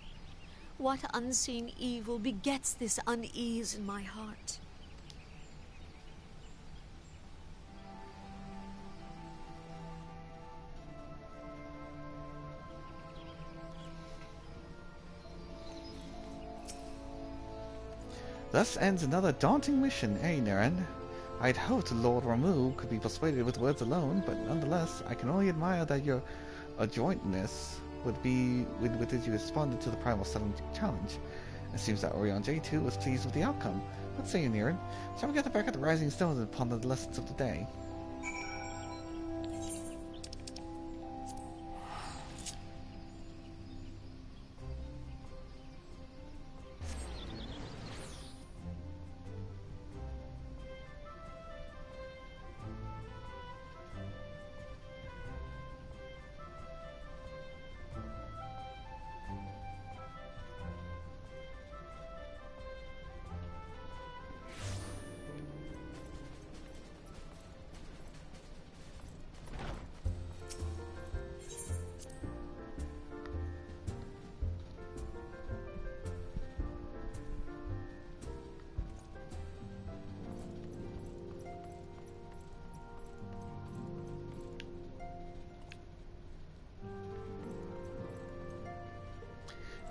What unseen evil begets this unease in my heart? Thus ends another daunting mission, eh, Naren? I'd hoped Lord Ramu could be persuaded with words alone, but nonetheless, I can only admire that your adroitness with which you responded to the primal settlement challenge. It seems that Orion too was pleased with the outcome. What say you, Niran? Shall we get back at the Rising Stones and ponder the lessons of the day?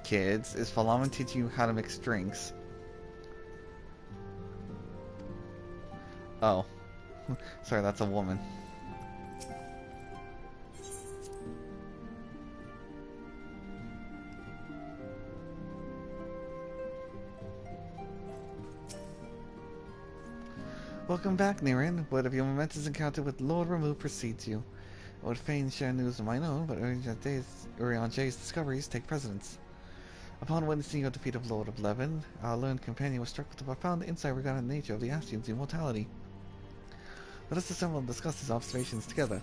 Kids, is Falaman teaching you how to mix drinks? Oh. Sorry, that's a woman. Welcome back, Niran. What of your momentous encounter with Lord Ramu precedes you? I would fain share news of mine own, but Orion J's discoveries take precedence. Upon witnessing your defeat of Lord of Levin, our learned companion was struck with the profound insight regarding the nature of the ascians' immortality. Let us assemble and discuss these observations together.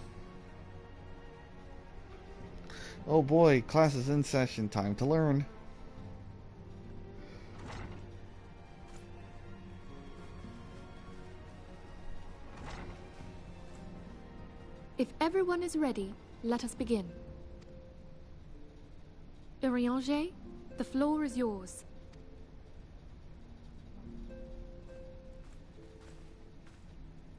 Oh boy, class is in session. Time to learn. If everyone is ready, let us begin. Eorzea, the floor is yours.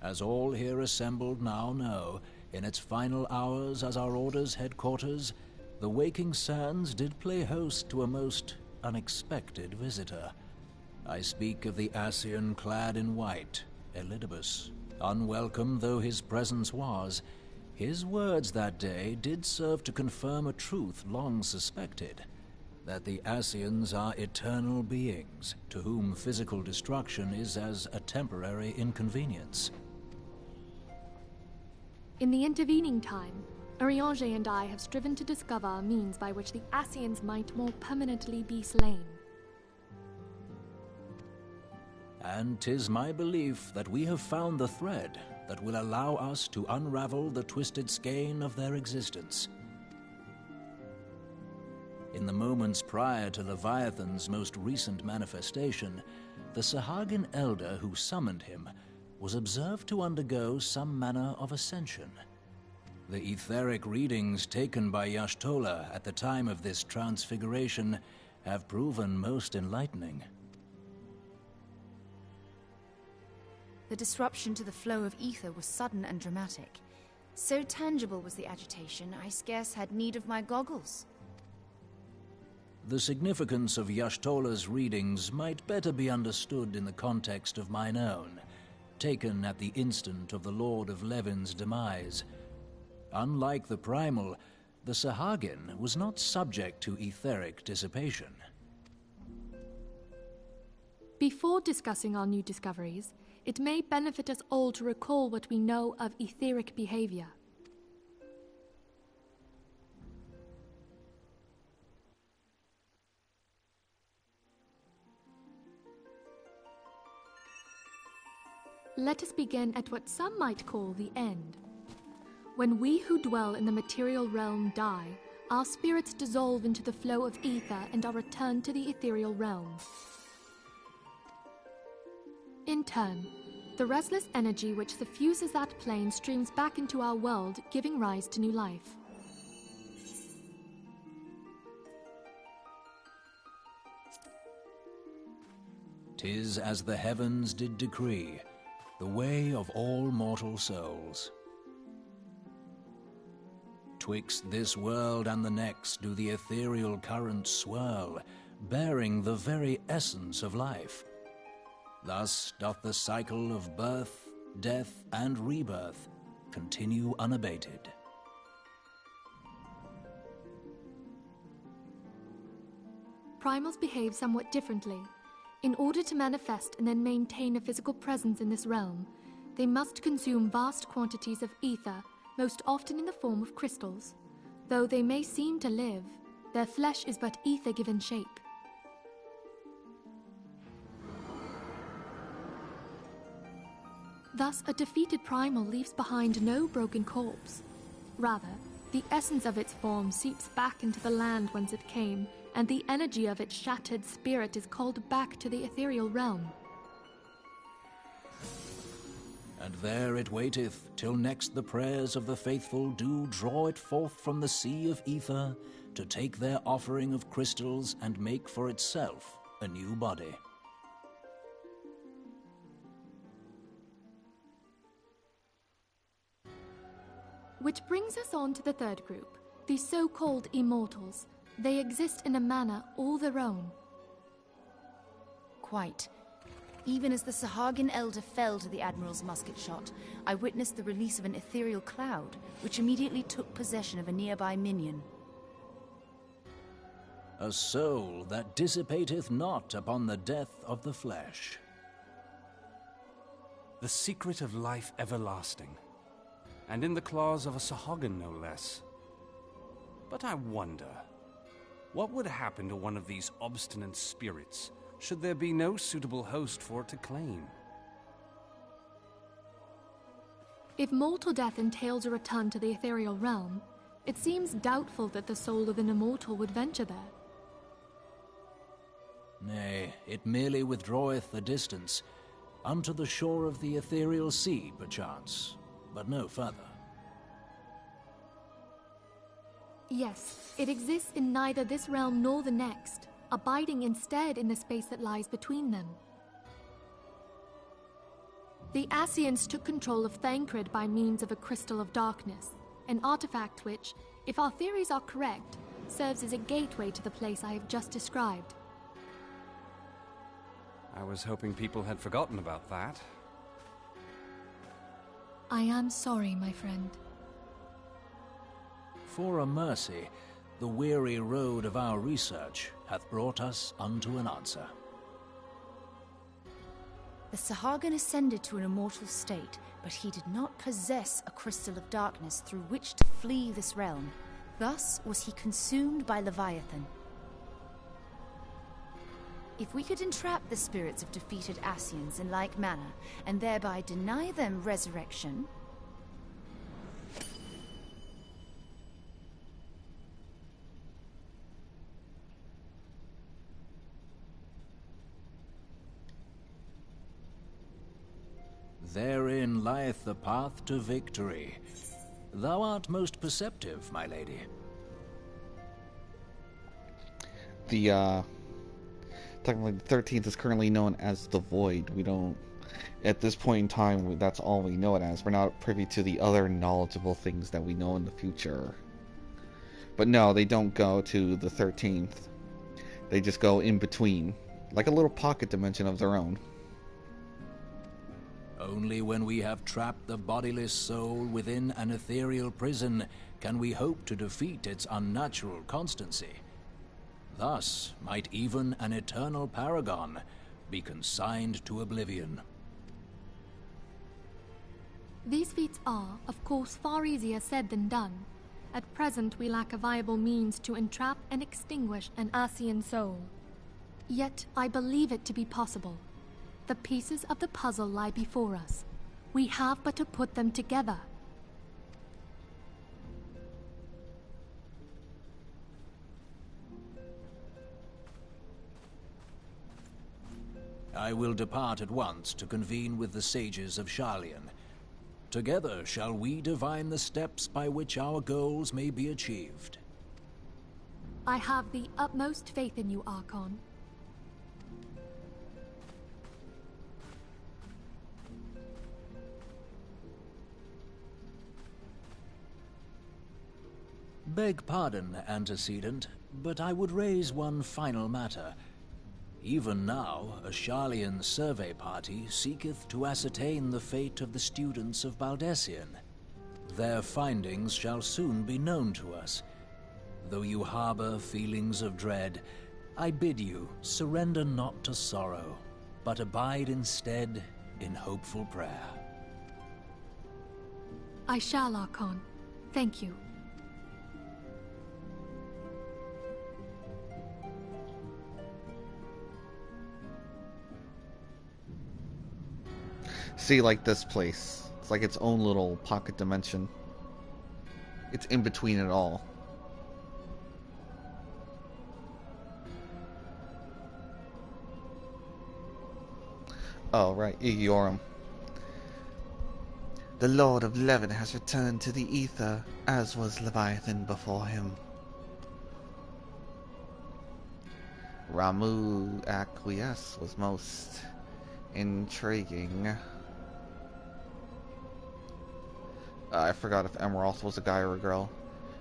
As all here assembled now know, in its final hours as our Order's headquarters, the waking sands did play host to a most unexpected visitor. I speak of the Ascian clad in white, Elidibus. Unwelcome though his presence was, his words that day did serve to confirm a truth long suspected, that the Ascians are eternal beings, to whom physical destruction is as a temporary inconvenience. In the intervening time, Eorzea and I have striven to discover a means by which the Ascians might more permanently be slain. And 'tis my belief that we have found the thread that will allow us to unravel the twisted skein of their existence. In the moments prior to Leviathan's most recent manifestation, the Sahagin elder who summoned him was observed to undergo some manner of ascension. The etheric readings taken by Y'shtola at the time of this transfiguration have proven most enlightening. The disruption to the flow of ether was sudden and dramatic. So tangible was the agitation, I scarce had need of my goggles. The significance of Y'shtola's readings might better be understood in the context of mine own, taken at the instant of the Lord of Levin's demise. Unlike the primal, the Sahagin was not subject to etheric dissipation. Before discussing our new discoveries, it may benefit us all to recall what we know of etheric behavior. Let us begin at what some might call the end. When we who dwell in the material realm die, our spirits dissolve into the flow of ether and are returned to the ethereal realm. In turn, the restless energy which suffuses that plane streams back into our world, giving rise to new life. "'Tis as the heavens did decree, the way of all mortal souls. Twixt this world and the next do the ethereal currents swirl, bearing the very essence of life. Thus doth the cycle of birth, death, and rebirth continue unabated. Primals behave somewhat differently. In order to manifest and then maintain a physical presence in this realm, they must consume vast quantities of ether, most often in the form of crystals. Though they may seem to live, their flesh is but ether given shape. Thus, a defeated primal leaves behind no broken corpse. Rather, the essence of its form seeps back into the land whence it came, and the energy of its shattered spirit is called back to the ethereal realm. And there it waiteth, till next the prayers of the faithful do draw it forth from the sea of ether, to take their offering of crystals and make for itself a new body. Which brings us on to the third group, the so-called immortals. They exist in a manner all their own. Quite. Even as the Sahagin Elder fell to the Admiral's musket shot, I witnessed the release of an ethereal cloud, which immediately took possession of a nearby minion. A soul that dissipateth not upon the death of the flesh. The secret of life everlasting. And in the claws of a Sahagin, no less. But I wonder, what would happen to one of these obstinate spirits should there be no suitable host for it to claim? If mortal death entails a return to the ethereal realm, it seems doubtful that the soul of an immortal would venture there. Nay, it merely withdraweth a distance, unto the shore of the ethereal sea, perchance, but no further. Yes, it exists in neither this realm nor the next, abiding instead in the space that lies between them. The Ascians took control of Thancred by means of a crystal of darkness, an artifact which, if our theories are correct, serves as a gateway to the place I have just described. I was hoping people had forgotten about that. I am sorry, my friend. For a mercy, the weary road of our research hath brought us unto an answer. The Sahagin ascended to an immortal state, but he did not possess a crystal of darkness through which to flee this realm. Thus was he consumed by Leviathan. If we could entrap the spirits of defeated ascians in like manner, and thereby deny them resurrection... Therein lieth the path to victory. Thou art most perceptive, my lady. The, technically the 13th is currently known as the Void. We don't, at this point in time, that's all we know it as. We're not privy to the other knowledgeable things that we know in the future. But no, they don't go to the 13th. They just go in between, like a little pocket dimension of their own. Only when we have trapped the bodiless soul within an ethereal prison can we hope to defeat its unnatural constancy. Thus might even an eternal paragon be consigned to oblivion. These feats are, of course, far easier said than done. At present, we lack a viable means to entrap and extinguish an ascian soul. Yet, I believe it to be possible. The pieces of the puzzle lie before us. We have but to put them together. I will depart at once to convene with the sages of Garlean. Together shall we divine the steps by which our goals may be achieved. I have the utmost faith in you, Archon. Beg pardon, antecedent, but I would raise one final matter. Even now, a Sharlayan survey party seeketh to ascertain the fate of the students of Baldessian. Their findings shall soon be known to us. Though you harbor feelings of dread, I bid you surrender not to sorrow, but abide instead in hopeful prayer. I shall, Archon. Thank you. See, like this place. It's like its own little pocket dimension. It's in between it all. Oh, right, Eorzea. The Lord of Levin has returned to the ether, as was Leviathan before him. Ramuh acquiesce was most intriguing. I forgot if Emerald was a guy or a girl.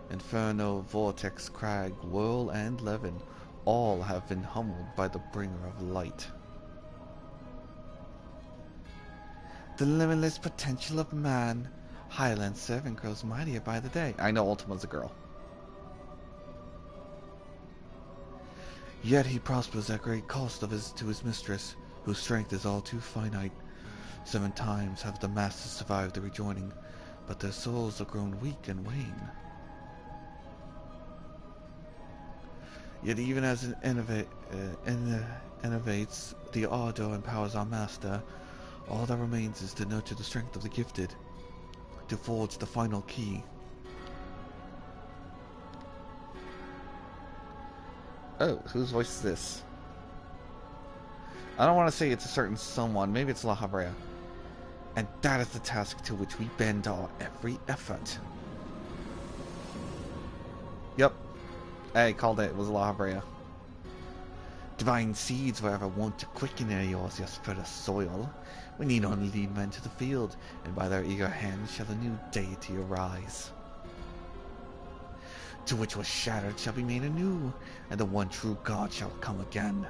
Inferno, Vortex, Crag, Whirl, and Levin all have been humbled by the bringer of light. The limitless potential of man. Highland servant grows mightier by the day. I know Ultima's a girl. Yet he prospers at great cost to his mistress, whose strength is all too finite. 7 times have the masters survived the rejoining, but their souls are grown weak and wane. Yet even as it innovates the ardor and powers our master, all that remains is to nurture the strength of the gifted, to forge the final key. Oh, whose voice is this? I don't want to say it's a certain someone. Maybe it's La Habrea. And that is the task to which we bend our every effort. Yep. Hey, called it. It was La Habrea. Divine seeds were ever wont to quicken in Eorzea's fertile soil. We need only lead men to the field, and by their eager hands shall a new deity arise. To which was shattered shall be made anew, and the one true God shall come again.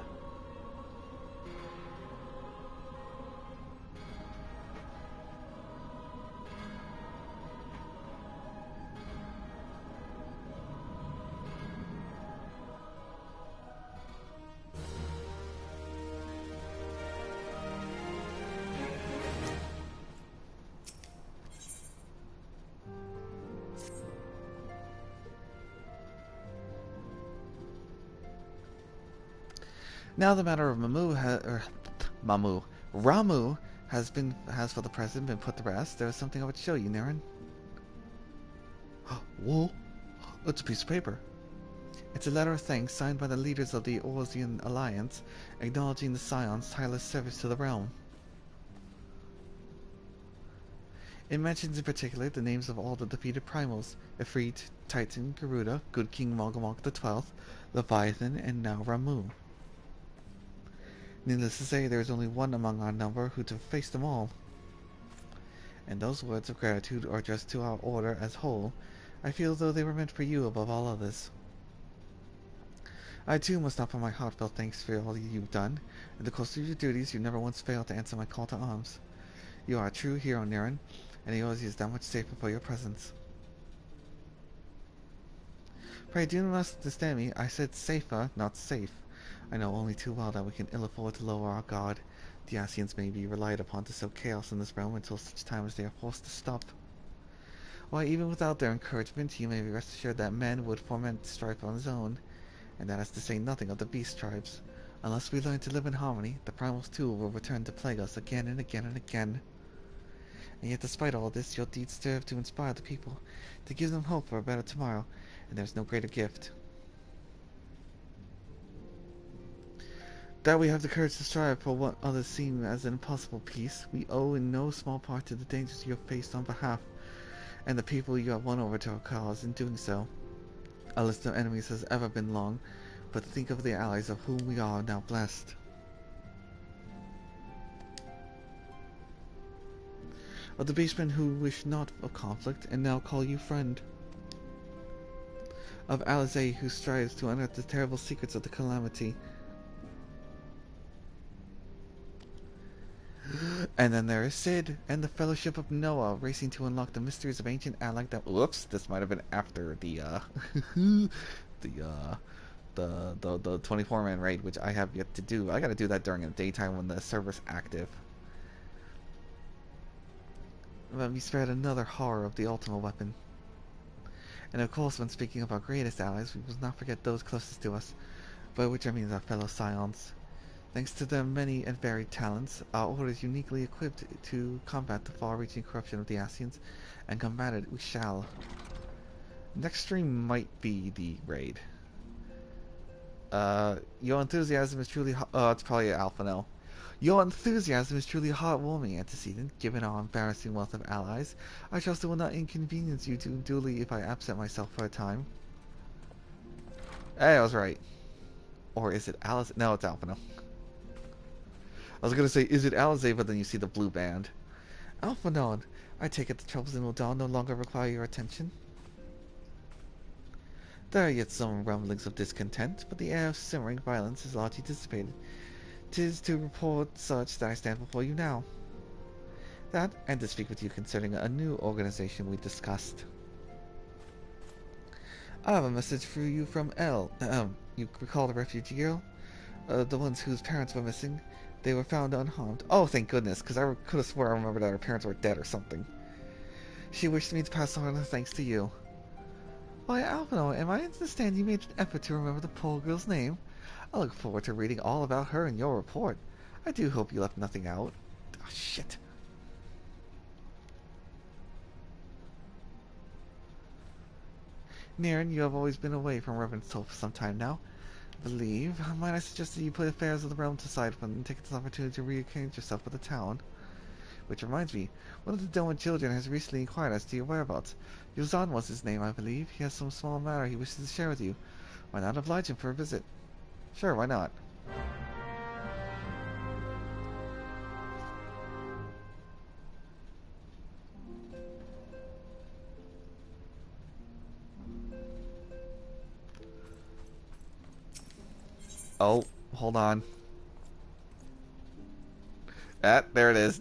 Now the matter of Ramuh has for the present been put to rest. There is something I would show you, Naren. Whoa! It's a piece of paper. It's a letter of thanks signed by the leaders of the Eorzean Alliance, acknowledging the scions' tireless service to the realm. It mentions in particular the names of all the defeated primals: Ifrit, Titan, Garuda, Good King Malgamok XII, Leviathan, and now Ramuh. Needless to say, there is only one among our number who to face them all. And those words of gratitude are addressed to our order as whole. I feel as though they were meant for you above all others. I too must offer my heartfelt thanks for all you've done. In the course of your duties, you never once failed to answer my call to arms. You are a true hero, Naren, and Eorzea is that much safer for your presence. Pray do not misunderstand me. I said safer, not safe. I know only too well that we can ill afford to lower our guard. The Ascians may be relied upon to sow chaos in this realm until such time as they are forced to stop. Why, even without their encouragement, you may be rest assured that man would foment strife on his own, and that is to say nothing of the beast tribes. Unless we learn to live in harmony, the primals too will return to plague us again and again and again. And yet despite all this, your deeds serve to inspire the people, to give them hope for a better tomorrow, and there is no greater gift. That we have the courage to strive for what others seem as an impossible peace, we owe in no small part to the dangers you have faced on behalf, and the people you have won over to our cause in doing so. Our list of enemies has ever been long, but think of the allies of whom we are now blessed. Of the beastmen who wish not of conflict, and now call you friend. Of Alphinaud who strives to unearth the terrible secrets of the calamity. And then there is Sid and the Fellowship of Noah racing to unlock the mysteries of ancient Alec that... Whoops, this might have been after the, the 24-man raid, which I have yet to do. I gotta do that during the daytime when the server's active. Let me spread another horror of the ultimate weapon. And of course, when speaking of our greatest allies, we must not forget those closest to us, by which I mean our fellow scions. Thanks to their many and varied talents, our order is uniquely equipped to combat the far-reaching corruption of the Ascians, and combat it we shall. Next stream might be the raid. Your enthusiasm is truly it's probably Alphinaud. Your enthusiasm is truly a heartwarming antecedent, given our embarrassing wealth of allies. I trust it will not inconvenience you too unduly if I absent myself for a time. Hey, I was right. Or is it Alice? No, it's Alphinaud. I was gonna say, is it Alizé, but then you see the blue band. Alphinaud, I take it the troubles in Ul'dah no longer require your attention. There are yet some rumblings of discontent, but the air of simmering violence is largely dissipated. 'Tis to report such that I stand before you now. That, and to speak with you concerning a new organization we discussed. I have a message for you from El. You recall the refugee girl? The ones whose parents were missing. They were found unharmed. Oh, thank goodness, because I could have swore I remembered that her parents were dead or something. She wished me to pass on her thanks to you. Why, Alphinaud, am I to understand you made an effort to remember the poor girl's name? I look forward to reading all about her in your report. I do hope you left nothing out. Oh, shit. Niren, you have always been away from Retold for some time now. I believe. Might I suggest that you put affairs of the realm aside and take this opportunity to reacquaint yourself with the town? Which reminds me, one of the Doma children has recently inquired as to your whereabouts. Yozan was his name, I believe. He has some small matter he wishes to share with you. Why not oblige him for a visit? Sure, why not? Oh, hold on. There it is.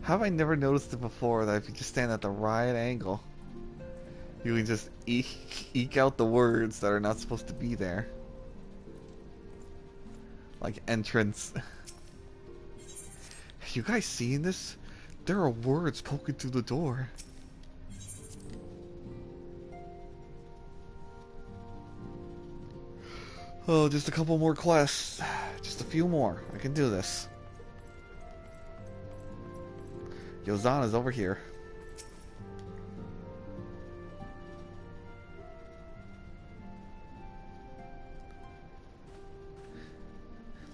How have I never noticed it before that if you just stand at the right angle, you can just eke out the words that are not supposed to be there. Like entrance. You guys seeing this? There are words poking through the door. Oh, just a couple more quests. Just a few more. I can do this. Yozan is over here.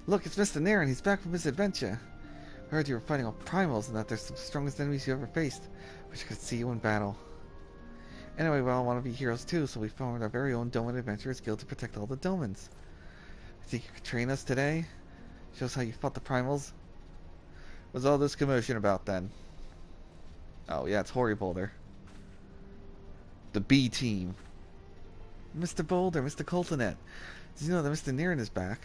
Look, it's Mr. Niren. He's back from his adventure. I heard you were fighting off primals and that they're some of the strongest enemies you ever faced. Wish I could see you in battle. Anyway, we all want to be heroes too, so we formed our very own Doman Adventurers Guild to protect all the Domans. Think you could train us today? Show us how you fought the primals? What's all this commotion about then? Oh yeah, it's Hoary Boulder. The B team. Mr. Boulder, Mr. Coltonet. Did you know that Mr. Niren is back?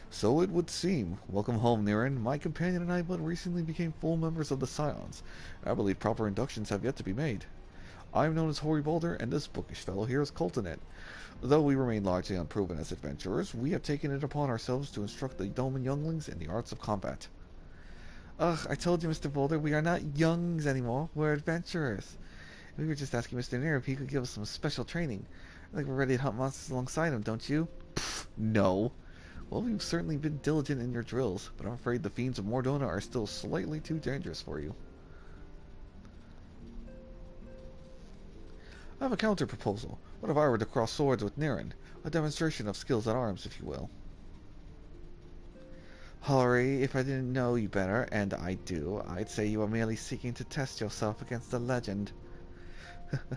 So it would seem. Welcome home, Niren. My companion and I but recently became full members of the Scions. I believe proper inductions have yet to be made. I am known as Hoary Boulder, and this bookish fellow here is Coltonet. Though we remain largely unproven as adventurers, we have taken it upon ourselves to instruct the Doman younglings in the arts of combat. Ugh, I told you, Mr. Boulder, we are not youngs anymore. We're adventurers. We were just asking Mr. Niren if he could give us some special training. I think we're ready to hunt monsters alongside him, don't you? Pfft, no. Well, you've certainly been diligent in your drills, but I'm afraid the fiends of Mordona are still slightly too dangerous for you. I have a counter-proposal. What if I were to cross swords with Niren? A demonstration of skills at arms, if you will. Hoary, if I didn't know you better, and I do, I'd say you are merely seeking to test yourself against the legend.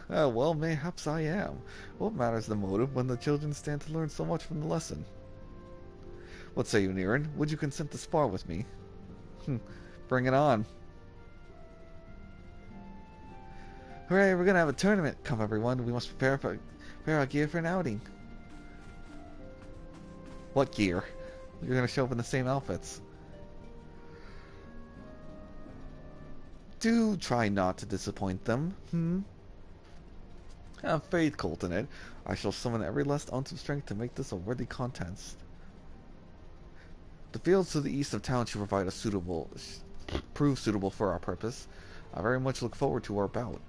Well, mayhaps I am. What matters the motive when the children stand to learn so much from the lesson? What say you, Niren? Would you consent to spar with me? Bring it on. Hooray, we're gonna have a tournament. Come everyone, we must prepare our gear for an outing. What gear? You're gonna show up in the same outfits. Do try not to disappoint them, Have faith, Coltonet. I shall summon every last ounce of strength to make this a worthy contest. The fields to the east of town should prove suitable for our purpose. I very much look forward to our bout.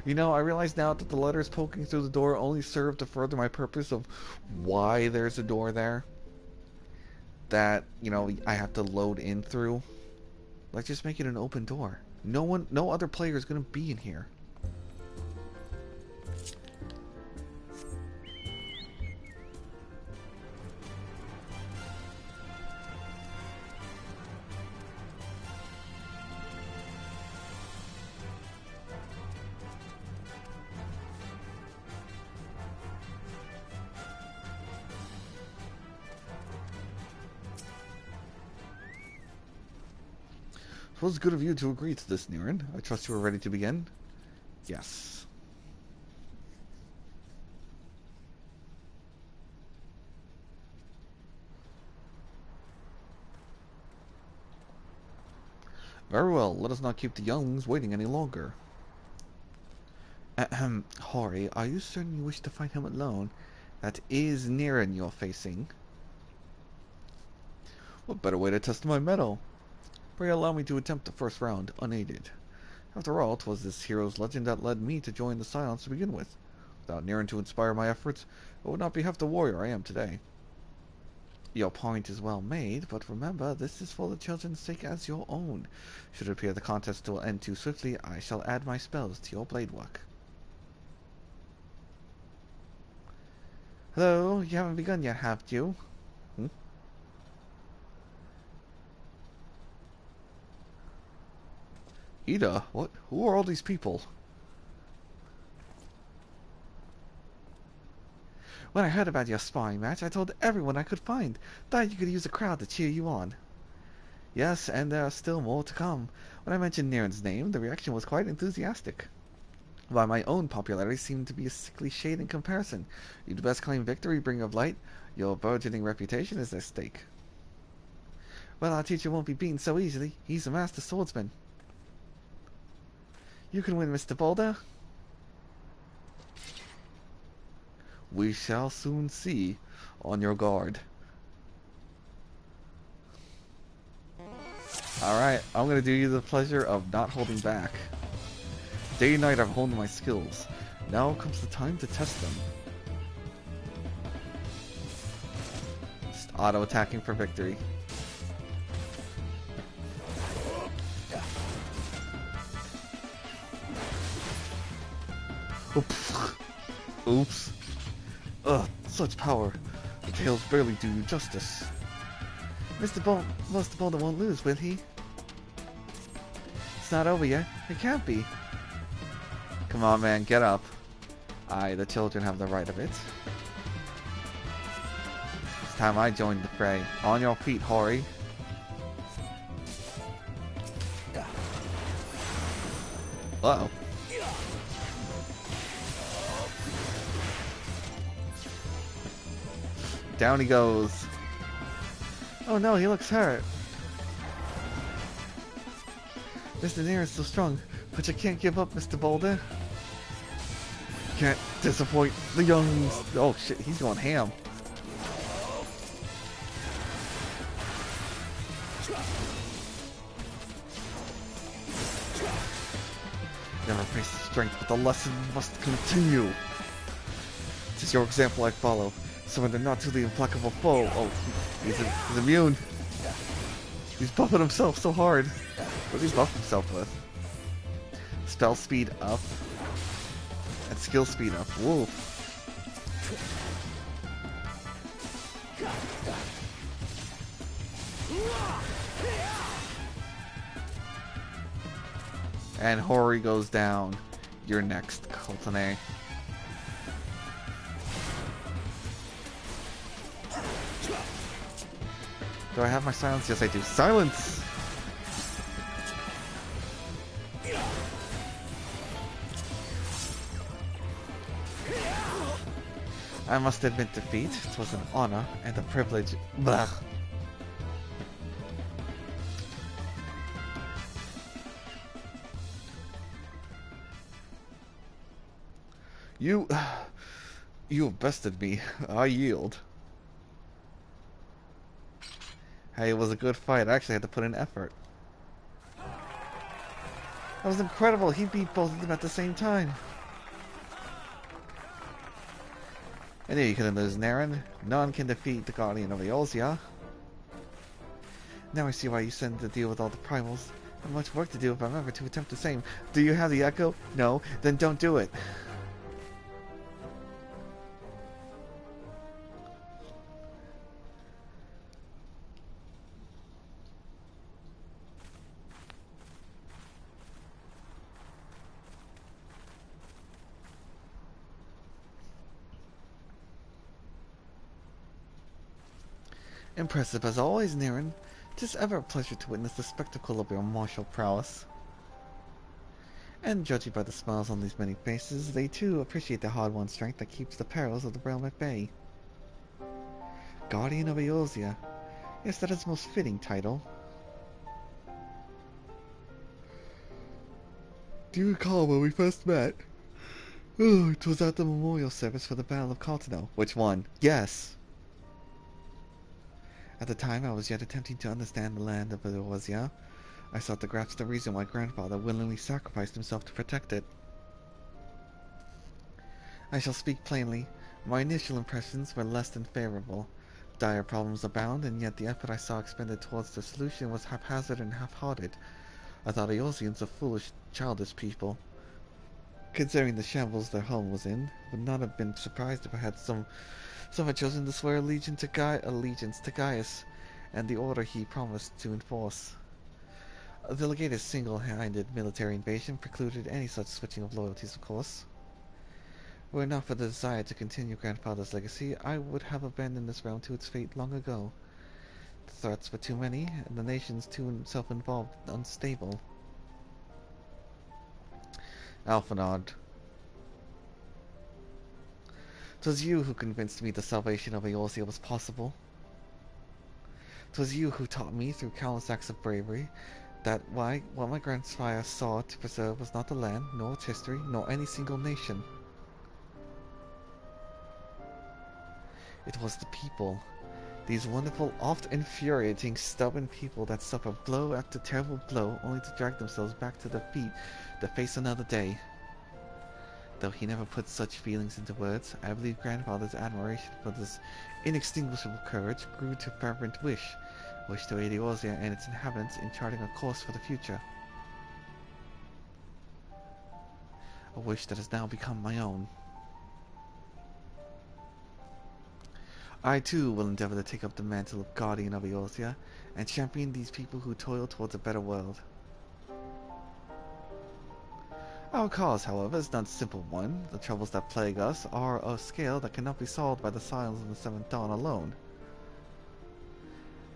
You know, I realize now that the letters poking through the door only serve to further my purpose of why there's a door there. That, you know, I have to load in through. Let's just make it an open door. No other player is going to be in here. It was good of you to agree to this, Niren. I trust you are ready to begin? Yes. Very well, let us not keep the younglings waiting any longer. Ahem, Hori, are you certain you wish to fight him alone? That is Niren you're facing. What better way to test my mettle? Pray allow me to attempt the first round, unaided. After all, 'twas this hero's legend that led me to join the Scions to begin with. Without Niren to inspire my efforts, I would not be half the warrior I am today. Your point is well made, but remember, this is for the children's sake as your own. Should it appear the contest will end too swiftly, I shall add my spells to your blade work. Hello, you haven't begun yet, have you? Ida, what? Who are all these people? When I heard about your sparring match, I told everyone I could find. Thought you could use a crowd to cheer you on. Yes, and there are still more to come. When I mentioned Niren's name, the reaction was quite enthusiastic. While my own popularity seemed to be a sickly shade in comparison. You'd best claim victory, bringer of light. Your burgeoning reputation is at stake. Well, our teacher won't be beaten so easily. He's a master swordsman. You can win, Mr. Boulder. We shall soon see. On your guard. Alright, I'm going to do you the pleasure of not holding back. Day and night I've honed my skills. Now comes the time to test them. Just auto-attacking for victory. Oops. Oops. Ugh, such power. The tails barely do you justice. Mr. Boulder won't lose, will he? It's not over yet. It can't be. Come on, man, get up. Aye, the children have the right of it. It's time I joined the fray. On your feet, Hori. Uh-oh. Down he goes. Oh no, he looks hurt. Mr. Niren is so strong, but you can't give up, Mr. Boulder. Can't disappoint the youngs. Oh shit, he's going ham. Never face the strength, but the lesson must continue. It is your example I follow. Surrender not to the implacable foe. Oh, he's immune. He's buffing himself so hard. What did he buff himself with? Spell speed up. And skill speed up. Whoa. And Hori goes down. You're next, Coltone. Do I have my silence? Yes, I do. Silence! I must admit defeat. It was an honor and a privilege. Blah. You have bested me. I yield. Hey, it was a good fight. I actually had to put in effort. That was incredible. He beat both of them at the same time. I knew you couldn't lose, Naren. None can defeat the Guardian of Eorzea. Now I see why you sent to deal with all the primals. I have much work to do if I'm ever to attempt the same. Do you have the echo? No? Then don't do it. Impressive as always, Naren. Tis ever a pleasure to witness the spectacle of your martial prowess. And judging by the smiles on these many faces, they too appreciate the hard-won strength that keeps the perils of the realm at bay. Guardian of Eorzea. Yes, that is the most fitting title. Do you recall when we first met? Oh, it was at the memorial service for the Battle of Alphinaud. Which one? Yes! At the time, I was yet attempting to understand the land of Eorzea. I sought to grasp the reason why grandfather willingly sacrificed himself to protect it. I shall speak plainly. My initial impressions were less than favorable. Dire problems abound, and yet the effort I saw expended towards the solution was haphazard and half-hearted. I thought Eorzeans a foolish, childish people. Considering the shambles their home was in, would not have been surprised if I had some had chosen to swear allegiance to Gaius and the order he promised to enforce. The legate's single-handed military invasion precluded any such switching of loyalties, of course. Were it not for the desire to continue grandfather's legacy, I would have abandoned this realm to its fate long ago. The threats were too many, and the nations too self-involved and unstable. Alphinaud. 'Twas you who convinced me the salvation of Eorzea was possible. 'Twas you who taught me, through countless acts of bravery, that what my grandfather sought to preserve was not the land, nor its history, nor any single nation. It was the people. These wonderful, oft infuriating, stubborn people that suffer blow after terrible blow only to drag themselves back to their feet to face another day. Though he never put such feelings into words, I believe grandfather's admiration for this inextinguishable courage grew to fervent wish to aid Eorzea and its inhabitants in charting a course for the future. A wish that has now become my own. I too will endeavor to take up the mantle of Guardian of Eorzea and champion these people who toil towards a better world. Our cause, however, is not a simple one. The troubles that plague us are of a scale that cannot be solved by the scions of the Seventh Dawn alone.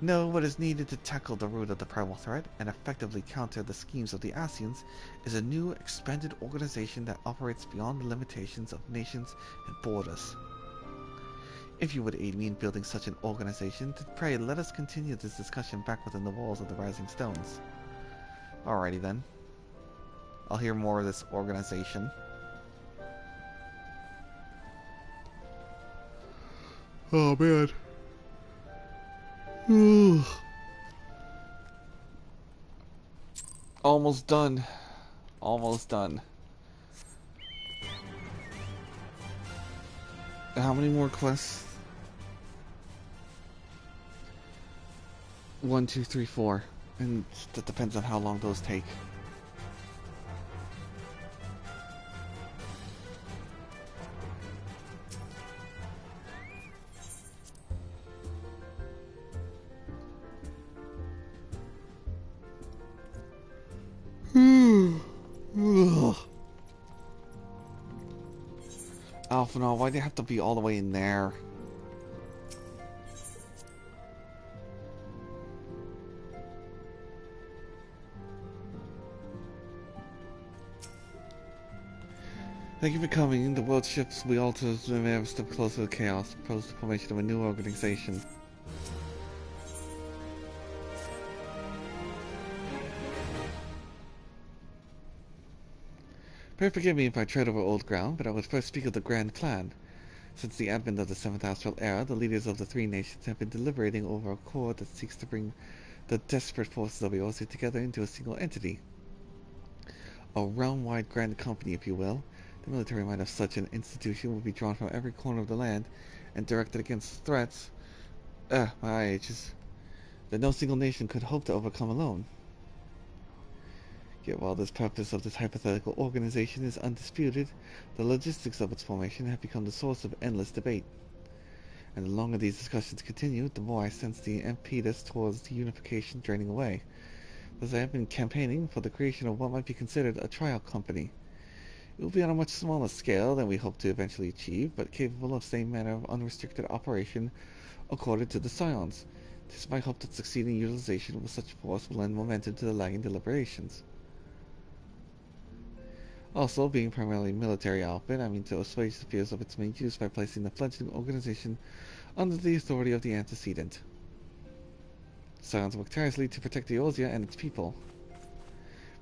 No, what is needed to tackle the root of the primal threat and effectively counter the schemes of the ascians is a new, expanded organization that operates beyond the limitations of nations and borders. If you would aid me in building such an organization, then pray let us continue this discussion back within the walls of the Rising Stones. Alrighty then. I'll hear more of this organization. Oh man. Almost done. Almost done. How many more quests? 1, 2, 3, 4. And that depends on how long those take. Alphinaud, why do you have to be all the way in there? Thank you for coming. The world ships we alter may have a step closer to chaos. Propose the formation of a new organization. Pray forgive me if I tread over old ground, but I would first speak of the Grand Plan. Since the advent of the 7th Astral Era, the leaders of the three nations have been deliberating over a accord that seeks to bring the desperate forces of Eorzea together into a single entity. A realm-wide grand company, if you will. The military might of such an institution would be drawn from every corner of the land and directed against threats, my ages, that no single nation could hope to overcome alone. Yet while this purpose of this hypothetical organization is undisputed, the logistics of its formation have become the source of endless debate. And the longer these discussions continue, the more I sense the impetus towards the unification draining away. Thus I have been campaigning for the creation of what might be considered a trial company. It will be on a much smaller scale than we hope to eventually achieve, but capable of same manner of unrestricted operation according to the scions. It is my hope that succeeding utilization of such force will lend momentum to the lagging deliberations. Also, being primarily military outfit, I mean to assuage the fears of its main use by placing the fledgling organization under the authority of the antecedent. Scions work tirelessly to protect Eorzea and its people.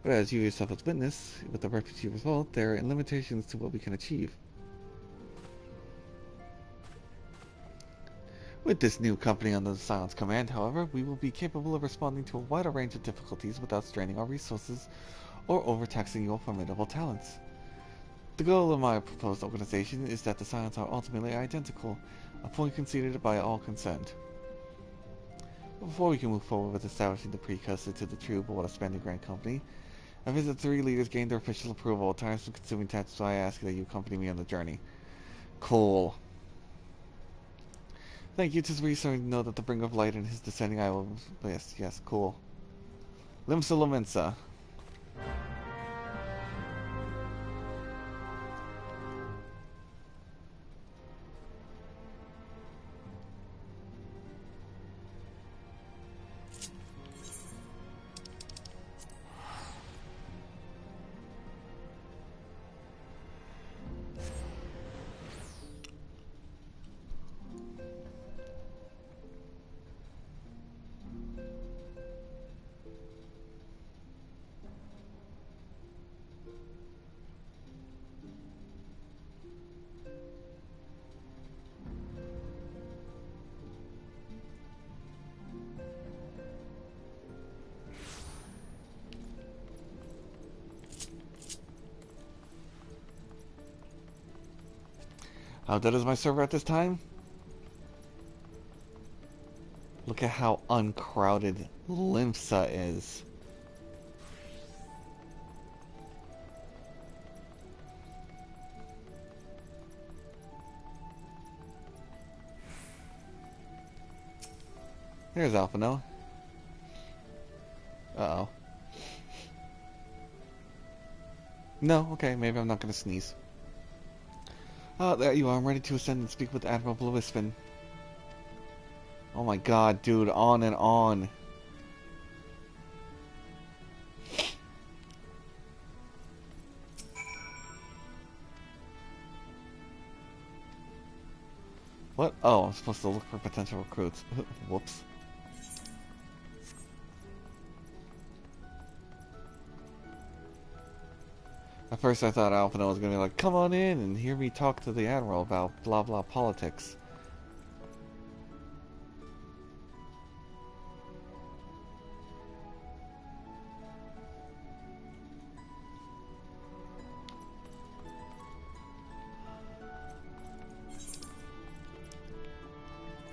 But as you yourself have witnessed, with the refugee revolt, there are limitations to what we can achieve. With this new company under the Scions command, however, we will be capable of responding to a wider range of difficulties without straining our resources or overtaxing your formidable talents. The goal of my proposed organization is that the Scions are ultimately identical, a point conceded by all concerned. But before we can move forward with establishing the precursor to the true border-spanning Grand Company, I visit the three leaders gained their official approval. Times for consuming tasks, so I ask that you accompany me on the journey. Cool. Thank you. 'Tis reassuring to know that the bringer of light in his descending eye will... Yes, cool. Limsa Lomensa. How dead is my server at this time? Look at how uncrowded Limsa is. There's Alphinaud. Uh-oh. No, okay, maybe I'm not gonna sneeze. Oh, there you are. I'm ready to ascend and speak with Admiral Bluispin. Oh my god, dude. On and on. What? Oh, I'm supposed to look for potential recruits. Whoops. At first I thought Alphinaud was going to be like, come on in and hear me talk to the Admiral about blah blah politics.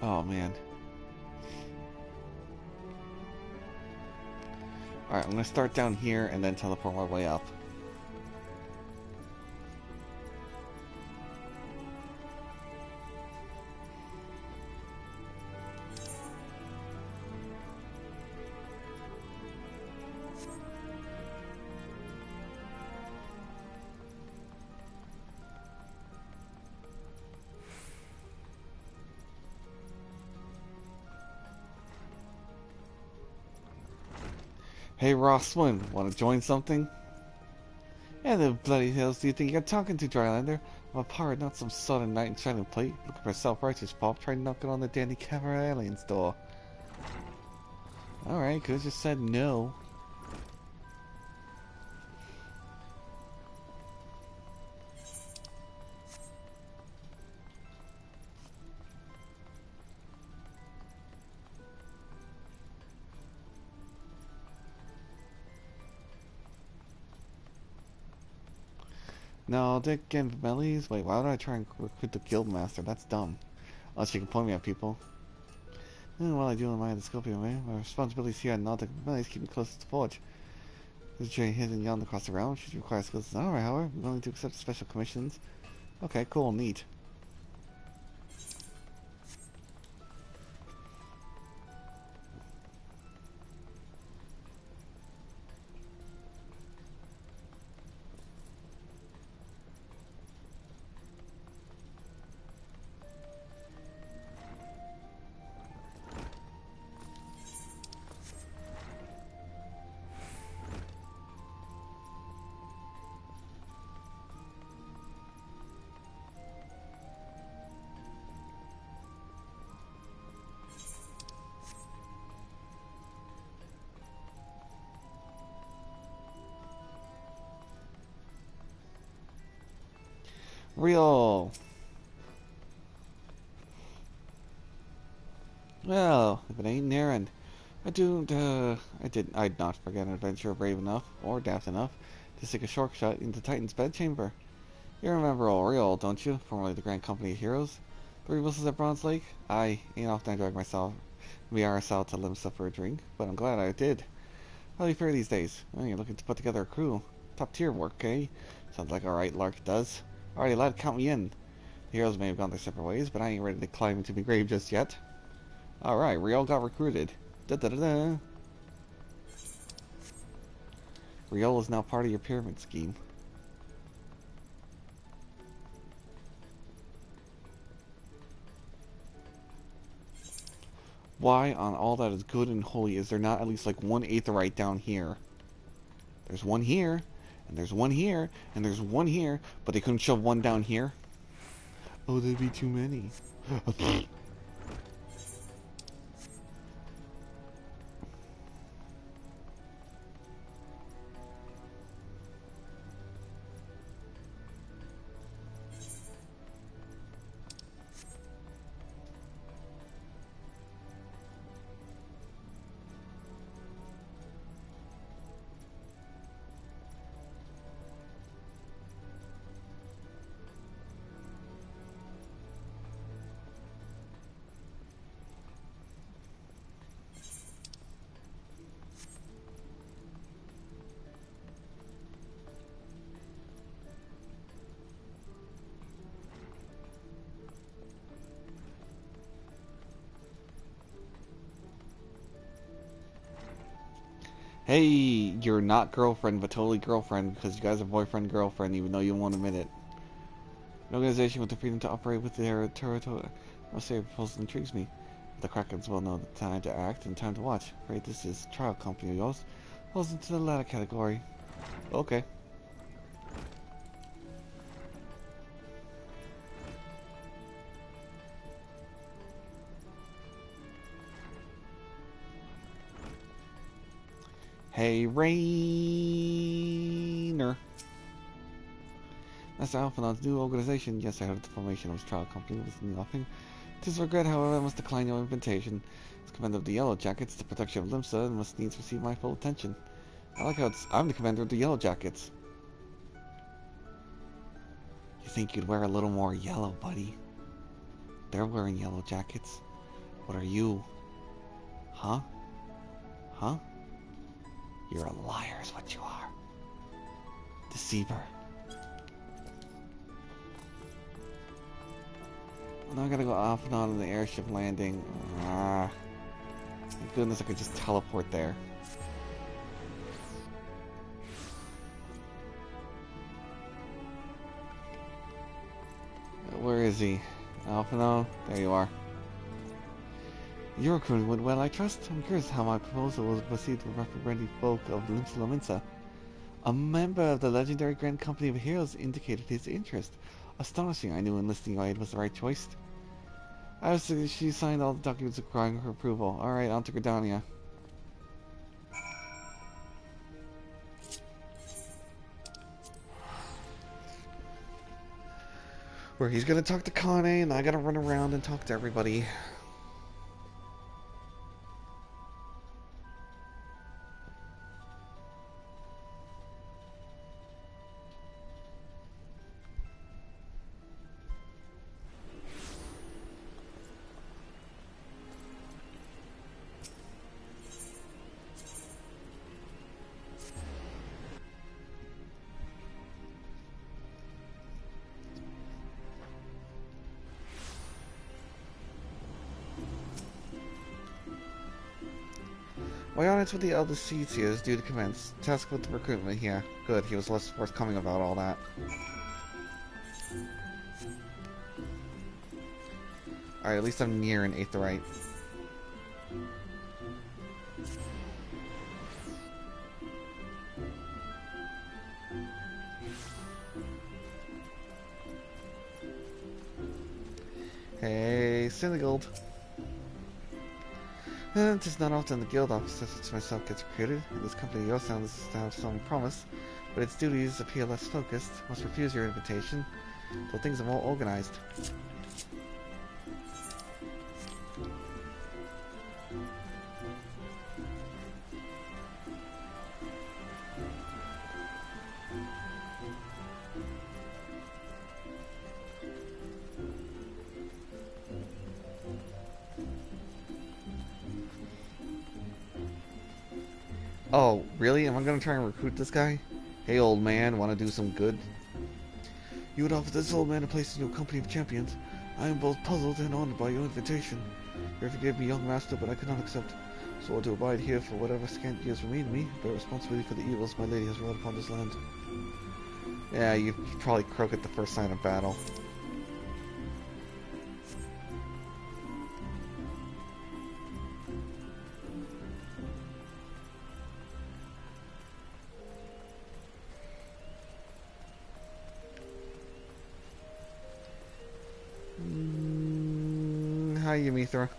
Oh man. Alright, I'm going to start down here and then teleport my way up. Hey Rosswin, want to join something? And the bloody hills do you think you're talking to, Drylander? I'm a pirate, not some southern knight in shining plate. Looking for a self-righteous pop, trying to knock it on the dandy cabaret alien's door. Alright, could've just said no. No, Dick and Mellies? Wait, why would I try and recruit the guildmaster? That's dumb. Unless you can point me at people. And while I do in mind the Scorpio man, my responsibilities here at Nautic Mellies keep me close to the forge. There's a train hidden yonder across the realm. Should require skills in hour, however, I'm willing to accept special commissions. Okay, cool, neat. Real. Well, if it ain't Naren, I'd not forget an adventurer brave enough, or daft enough, to seek a shortcut into Titan's bedchamber. You remember Oriole, don't you? Formerly the Grand Company of Heroes? 3 whistles at Bronze Lake? I ain't often I drag myself to Limsa for a drink, but I'm glad I did. How do you fare these days? Well, you're looking to put together a crew. Top tier work, eh? Sounds like alright, Lark does. Alrighty, lad, count me in. The heroes may have gone their separate ways, but I ain't ready to climb into my grave just yet. Alright, Riol got recruited. Da-da-da-da. Riol is now part of your pyramid scheme. Why on all that is good and holy is there not at least like one aetheryte down here? There's one here, and there's one here, and there's one here, but they couldn't shove one down here? Oh, there'd be too many. Hey, you're not girlfriend, but totally girlfriend, because you guys are boyfriend-girlfriend, even though you won't admit it. An organization with the freedom to operate with their territory. I'll say a proposal intrigues me. The Krakens will know the time to act and time to watch. Afraid this is trial company of yours. Falls into the latter category. Okay. Hey, Rainer. That's Alphinaud's new organization. Yes, I heard the formation of his trial company was nothing. Tis regret, however, I must decline your invitation. As commander of the Yellow Jackets, the protection of Limsa must needs receive my full attention. I like how I'm the commander of the Yellow Jackets. You think you'd wear a little more yellow, buddy? They're wearing yellow jackets. What are you? Huh? Huh? You're a liar is what you are. Deceiver. Now I gotta go off and on the airship landing. Ah. Thank goodness I could just teleport there. Where is he? Alphinaud? There you are. Your recruiting went well, I trust. I'm curious how my proposal was received with representing folk of Limsa. A member of the legendary Grand Company of Heroes indicated his interest. Astonishing, I knew enlisting your aid was the right choice. She signed all the documents requiring her approval. Alright, on to Gridania. Where he's gonna talk to Kane, and I gotta run around and talk to everybody. My audience with the eldest seeds here is due to commence. Task with the recruitment here. Good, he was less forthcoming about all that. Alright, at least I'm near an Aetheryte. Hey, Synagold. It is not often the guild officer such as myself gets recruited, and this company of yours sounds to have some promise, but its duties appear less focused. Must refuse your invitation, till things are more organized. Oh, really? Am I gonna try and recruit this guy? Hey, old man, wanna do some good? You would offer this old man a place in your company of champions. I am both puzzled and honored by your invitation. You forgive me, young master, but I could not accept. So to abide here for whatever scant years remain to me, bear responsibility for the evils my lady has wrought upon this land. Yeah, you probably croak at the first sign of battle. Hi, Ymithra.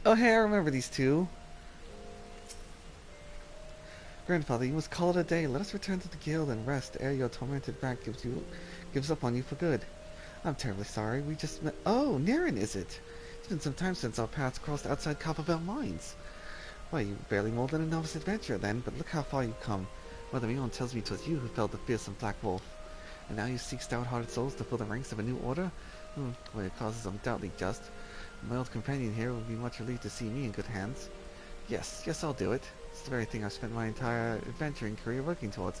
Oh, hey, I remember these two. Grandfather, you must call it a day. Let us return to the guild and rest ere your tormented back gives up on you for good. I'm terribly sorry. We just met. Oh, Nirin, is it? It's been some time since our paths crossed outside Copperbell Mines. Why, you barely more than a novice adventurer then, but look how far you've come. Mother Mion tells me 'twas you who felled the fearsome Black Wolf. And now you seek stout-hearted souls to fill the ranks of a new order? Well, your cause is undoubtedly just. My old companion here will be much relieved to see me in good hands. Yes, I'll do it. It's the very thing I've spent my entire adventuring career working towards.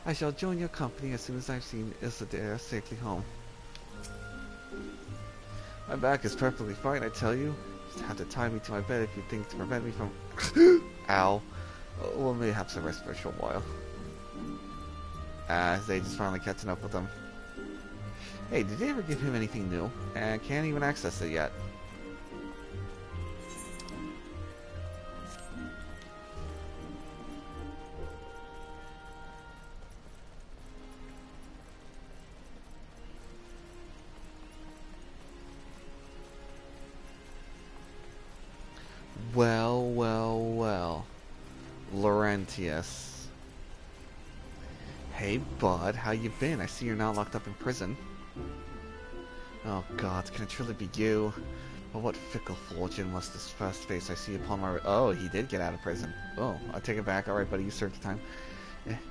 I shall join your company as soon as I've seen Ilsadare safely home. My back is perfectly fine, I tell you. Just have to tie me to my bed if you think to prevent me from... Ow. Well, mayhaps a rest for a short while. His age is finally catching up with him. Hey, did they ever give him anything new? Can't even access it yet. Well. Laurentius. Hey, bud, how you been? I see you're now locked up in prison. Oh god, can it truly be you? But what fickle fortune must this first face I see upon my... Oh, he did get out of prison. Oh, I take it back. Alright, buddy, you served the time.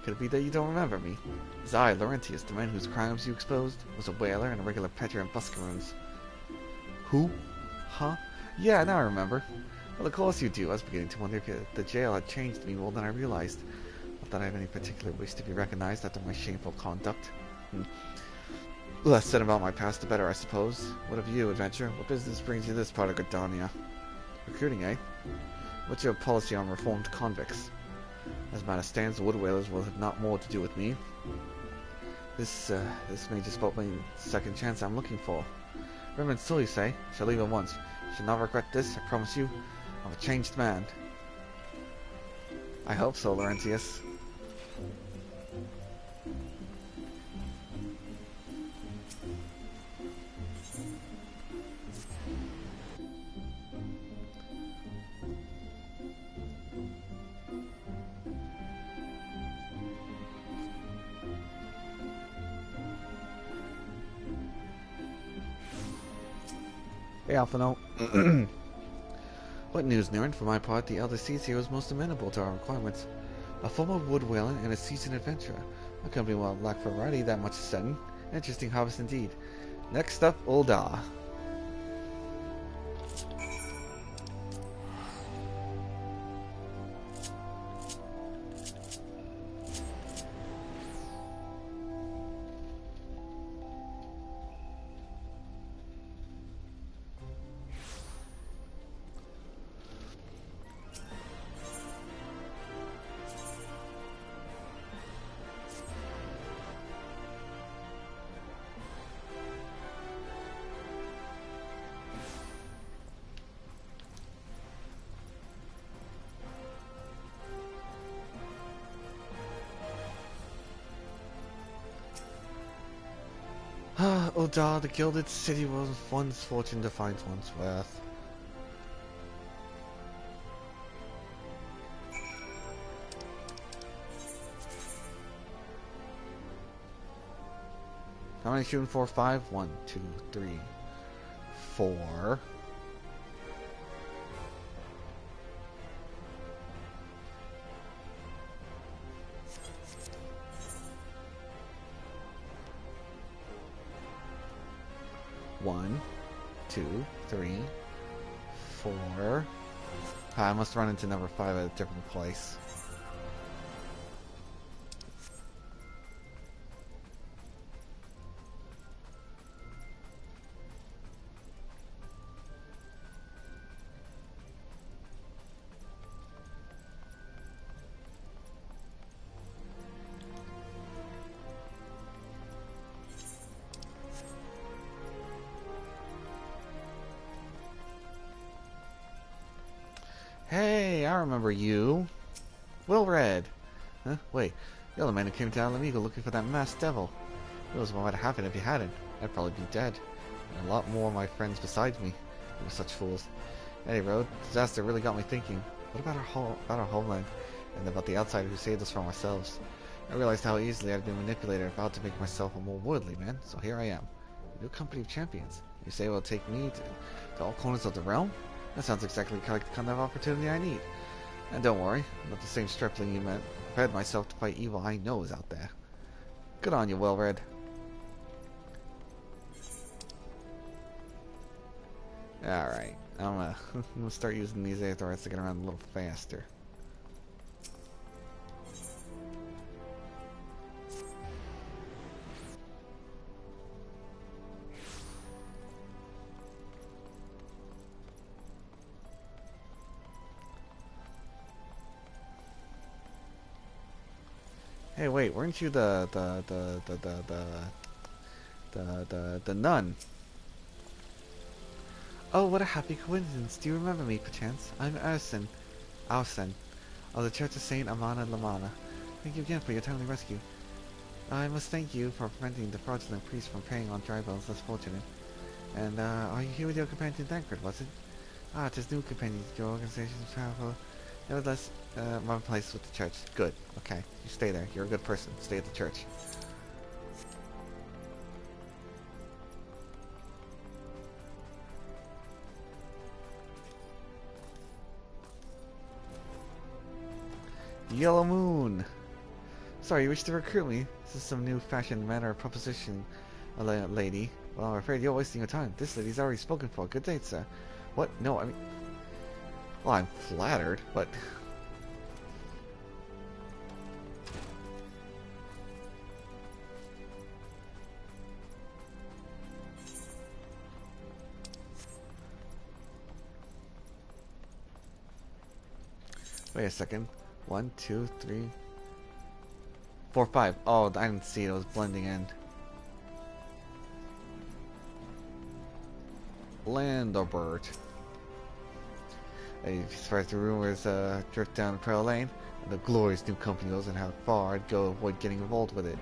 Could it be that you don't remember me? It was I, Laurentius, the man whose crimes you exposed, was a whaler and a regular petter in Buscaroons. Who? Huh? Yeah, now I remember. Well, of course you do. I was beginning to wonder if the jail had changed me more than I realized. Not that I have any particular wish to be recognized after my shameful conduct. The less said about my past, the better, I suppose. What of you, adventurer? What business brings you this part of Gridania? Recruiting, eh? What's your policy on reformed convicts? As matter stands, the wood whalers will have not more to do with me. This may just about my second chance I'm looking for. Remnant still, you say? Shall leave at once. Shall not regret this, I promise you. I'm a changed man. I hope so, Laurentius. Hey, Alphinaud. What news, Niren? For my part, the Elder Seas here is most amenable to our requirements. A former wood whaler and a seasoned adventurer. A company will lack variety, that much is certain. Interesting harvest indeed. Next up, Ul'dah. Ul'dah, the gilded city was one's fortune defines one's worth. How many shooting for? 5? 1, 2, 3, 4. One, 2, 3, 4. I must run into number 5 at a different place. Hey, I remember you. Will Red. Huh? Wait, you're the man who came to Alamigo looking for that masked devil. Who knows what might have happened if you hadn't? I'd probably be dead. And a lot more of my friends besides me. We were such fools. Hey, Road, disaster really got me thinking. What about our homeland? And about the outsider who saved us from ourselves? I realized how easily I'd been manipulated, about to make myself a more worldly man. So here I am. A new company of champions. You say it will take me to all corners of the realm? That sounds exactly like the kind of opportunity I need. And don't worry, I'm not the same stripling you met. I prepared myself to fight evil I know is out there. Good on you, Well-Read. Alright, I'm gonna start using these Aetherites to get around a little faster. Hey, wait, weren't you the nun? Oh, what a happy coincidence. Do you remember me, perchance? I'm Arsene of the Church of Saint Amana Lamana. Thank you again for your timely rescue. I must thank you for preventing the fraudulent priest from preying on dry bones less fortunate. And, are you here with your companion Dankred, was it? Ah, 'tis new companions. Your organization is powerful. Nevertheless, my place with the church. Good. Okay. You stay there. You're a good person. Stay at the church. Yellow Moon! Sorry, you wish to recruit me? This is some new fashioned manner of proposition, lady. Well, I'm afraid you're wasting your time. This lady's already spoken for. Good day, sir. What? No, I mean... Well, I'm flattered, but... Wait a second. 1, 2, 3, 4, 5. Oh, I didn't see it. It was blending in. Landobert. As far as the rumors drift down Trail Lane, The glorious new company knows and how far I'd go to avoid getting involved with it.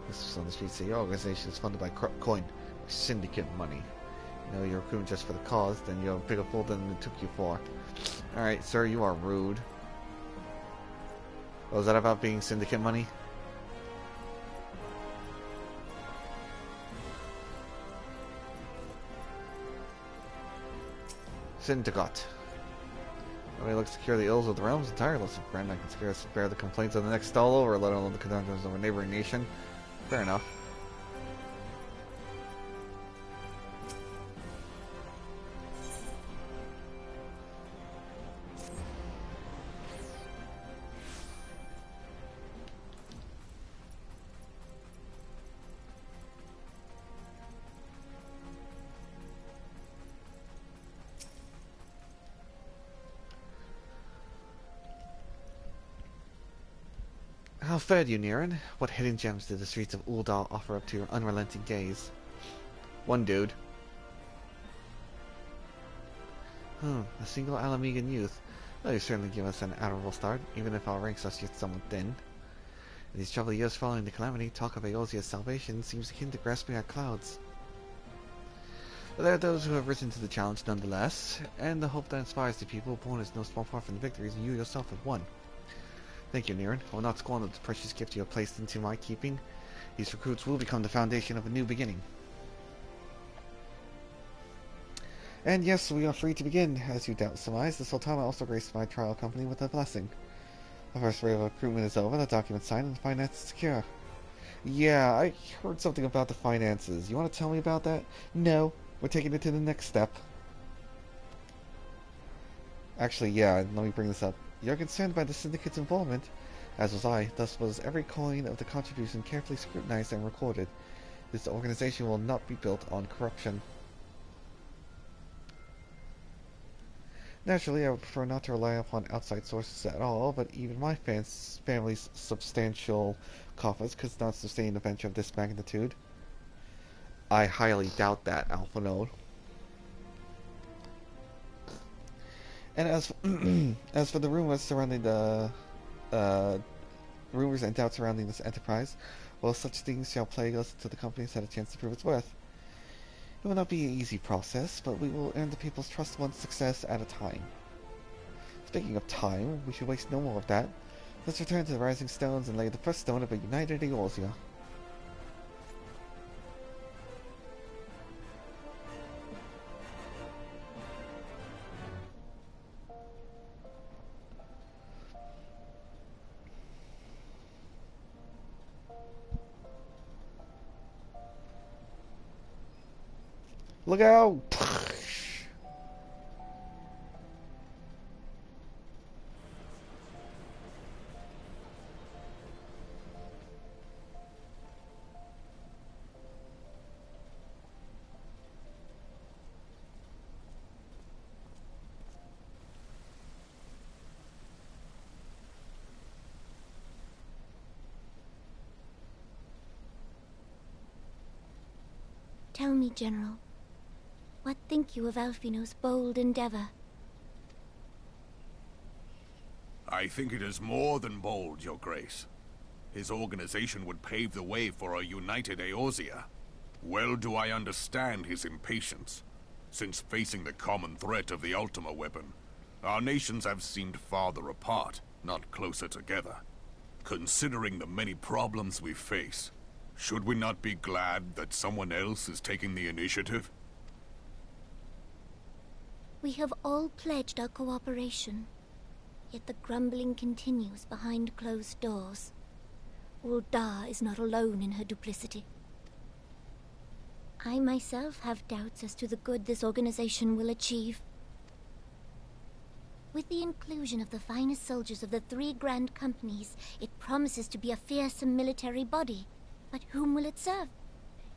This was on the streets. The organization is funded by corrupt coin, syndicate money. You know, you're recruiting just for the cause, then you're a bigger fool than it took you for. Alright, sir, you are rude. Oh, is that about being syndicate money? Syndicate. Nobody looks to cure the ills of the realms entirely. So friend, I can scarce bear the complaints of the next stall over, let alone the conundrums of a neighboring nation. Fair enough. How fared you, Niran? What hidden gems did the streets of Ul'dah offer up to your unrelenting gaze? One dude. A single Alamegan youth. Well, you certainly give us an admirable start, even if our ranks are yet somewhat thin. In these troubled years following the calamity, talk of Eorzea's salvation seems akin to grasping at clouds. But there are those who have risen to the challenge nonetheless, and the hope that inspires the people born is no small part from the victories you yourself have won. Thank you, Niran. I will not squander the precious gift you have placed into my keeping. These recruits will become the foundation of a new beginning. And yes, we are free to begin. As you doubtless surmise, the Sultana also graced my trial company with a blessing. The first wave of recruitment is over, the documents signed, and the finances secure. Yeah, I heard something about the finances. You want to tell me about that? No, we're taking it to the next step. Actually, yeah, let me bring this up. You're concerned by the syndicate's involvement, as was I. Thus was every coin of the contribution carefully scrutinized and recorded. This organization will not be built on corruption. Naturally, I would prefer not to rely upon outside sources at all, but even my family's substantial coffers could not sustain a venture of this magnitude. I highly doubt that, Alphinaud. And as for the rumors surrounding the rumors and doubts surrounding this enterprise, well, such things shall plague us until the company has had a chance to prove its worth. It will not be an easy process, but we will earn the people's trust one success at a time. Speaking of time, we should waste no more of that. Let's return to the Rising Stones and lay the first stone of a united Eorzea. Look out! Tell me, General, what think you of Alphinaud's bold endeavor? I think it is more than bold, Your Grace. His organization would pave the way for a united Eorzea. Well do I understand his impatience, since facing the common threat of the Ultima weapon, our nations have seemed farther apart, not closer together. Considering the many problems we face, should we not be glad that someone else is taking the initiative? We have all pledged our cooperation, yet the grumbling continues behind closed doors. Ul'dah is not alone in her duplicity. I myself have doubts as to the good this organization will achieve. With the inclusion of the finest soldiers of the 3 grand companies, it promises to be a fearsome military body. But whom will it serve?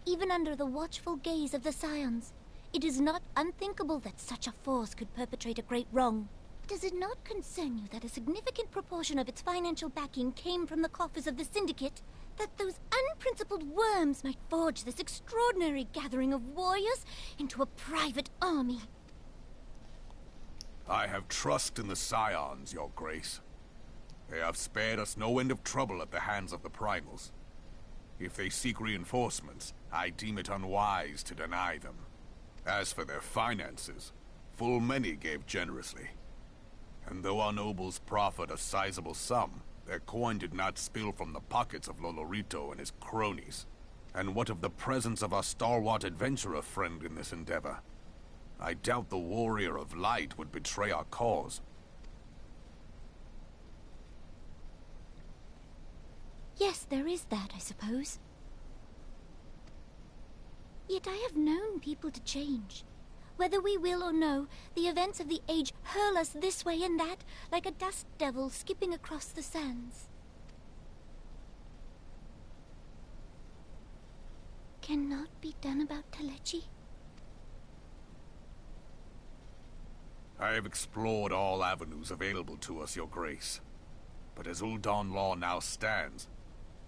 Even under the watchful gaze of the scions, it is not unthinkable that such a force could perpetrate a great wrong. Does it not concern you that a significant proportion of its financial backing came from the coffers of the Syndicate? That those unprincipled worms might forge this extraordinary gathering of warriors into a private army? I have trust in the scions, Your Grace. They have spared us no end of trouble at the hands of the primals. If they seek reinforcements, I deem it unwise to deny them. As for their finances, full many gave generously. And though our nobles proffered a sizable sum, their coin did not spill from the pockets of Lolorito and his cronies. And what of the presence of our stalwart adventurer friend in this endeavor? I doubt the warrior of light would betray our cause. Yes, there is that, I suppose. Yet I have known people to change. Whether we will or no, the events of the age hurl us this way and that, like a dust devil skipping across the sands. Cannot be done about Telechi? I have explored all avenues available to us, Your Grace. But as Ul'Dawn law now stands,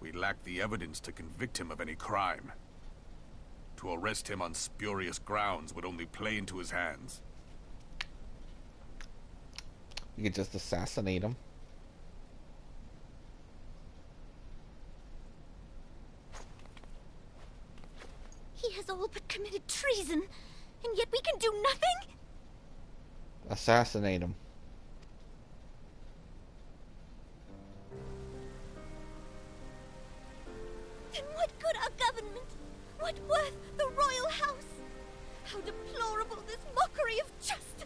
we lack the evidence to convict him of any crime. To arrest him on spurious grounds would only play into his hands. You could just assassinate him. He has all but committed treason, and yet we can do nothing? Assassinate him. Then what good our government? What worth the royal house? How deplorable this mockery of justice!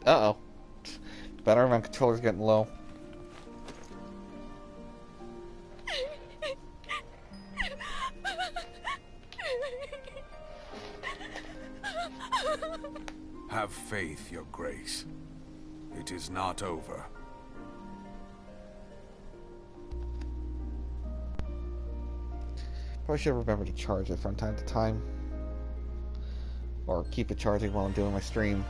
Uh-oh. Better, my controller's getting low. Have faith, Your Grace. It is not over. Probably should remember to charge it from time to time. Or keep it charging while I'm doing my stream.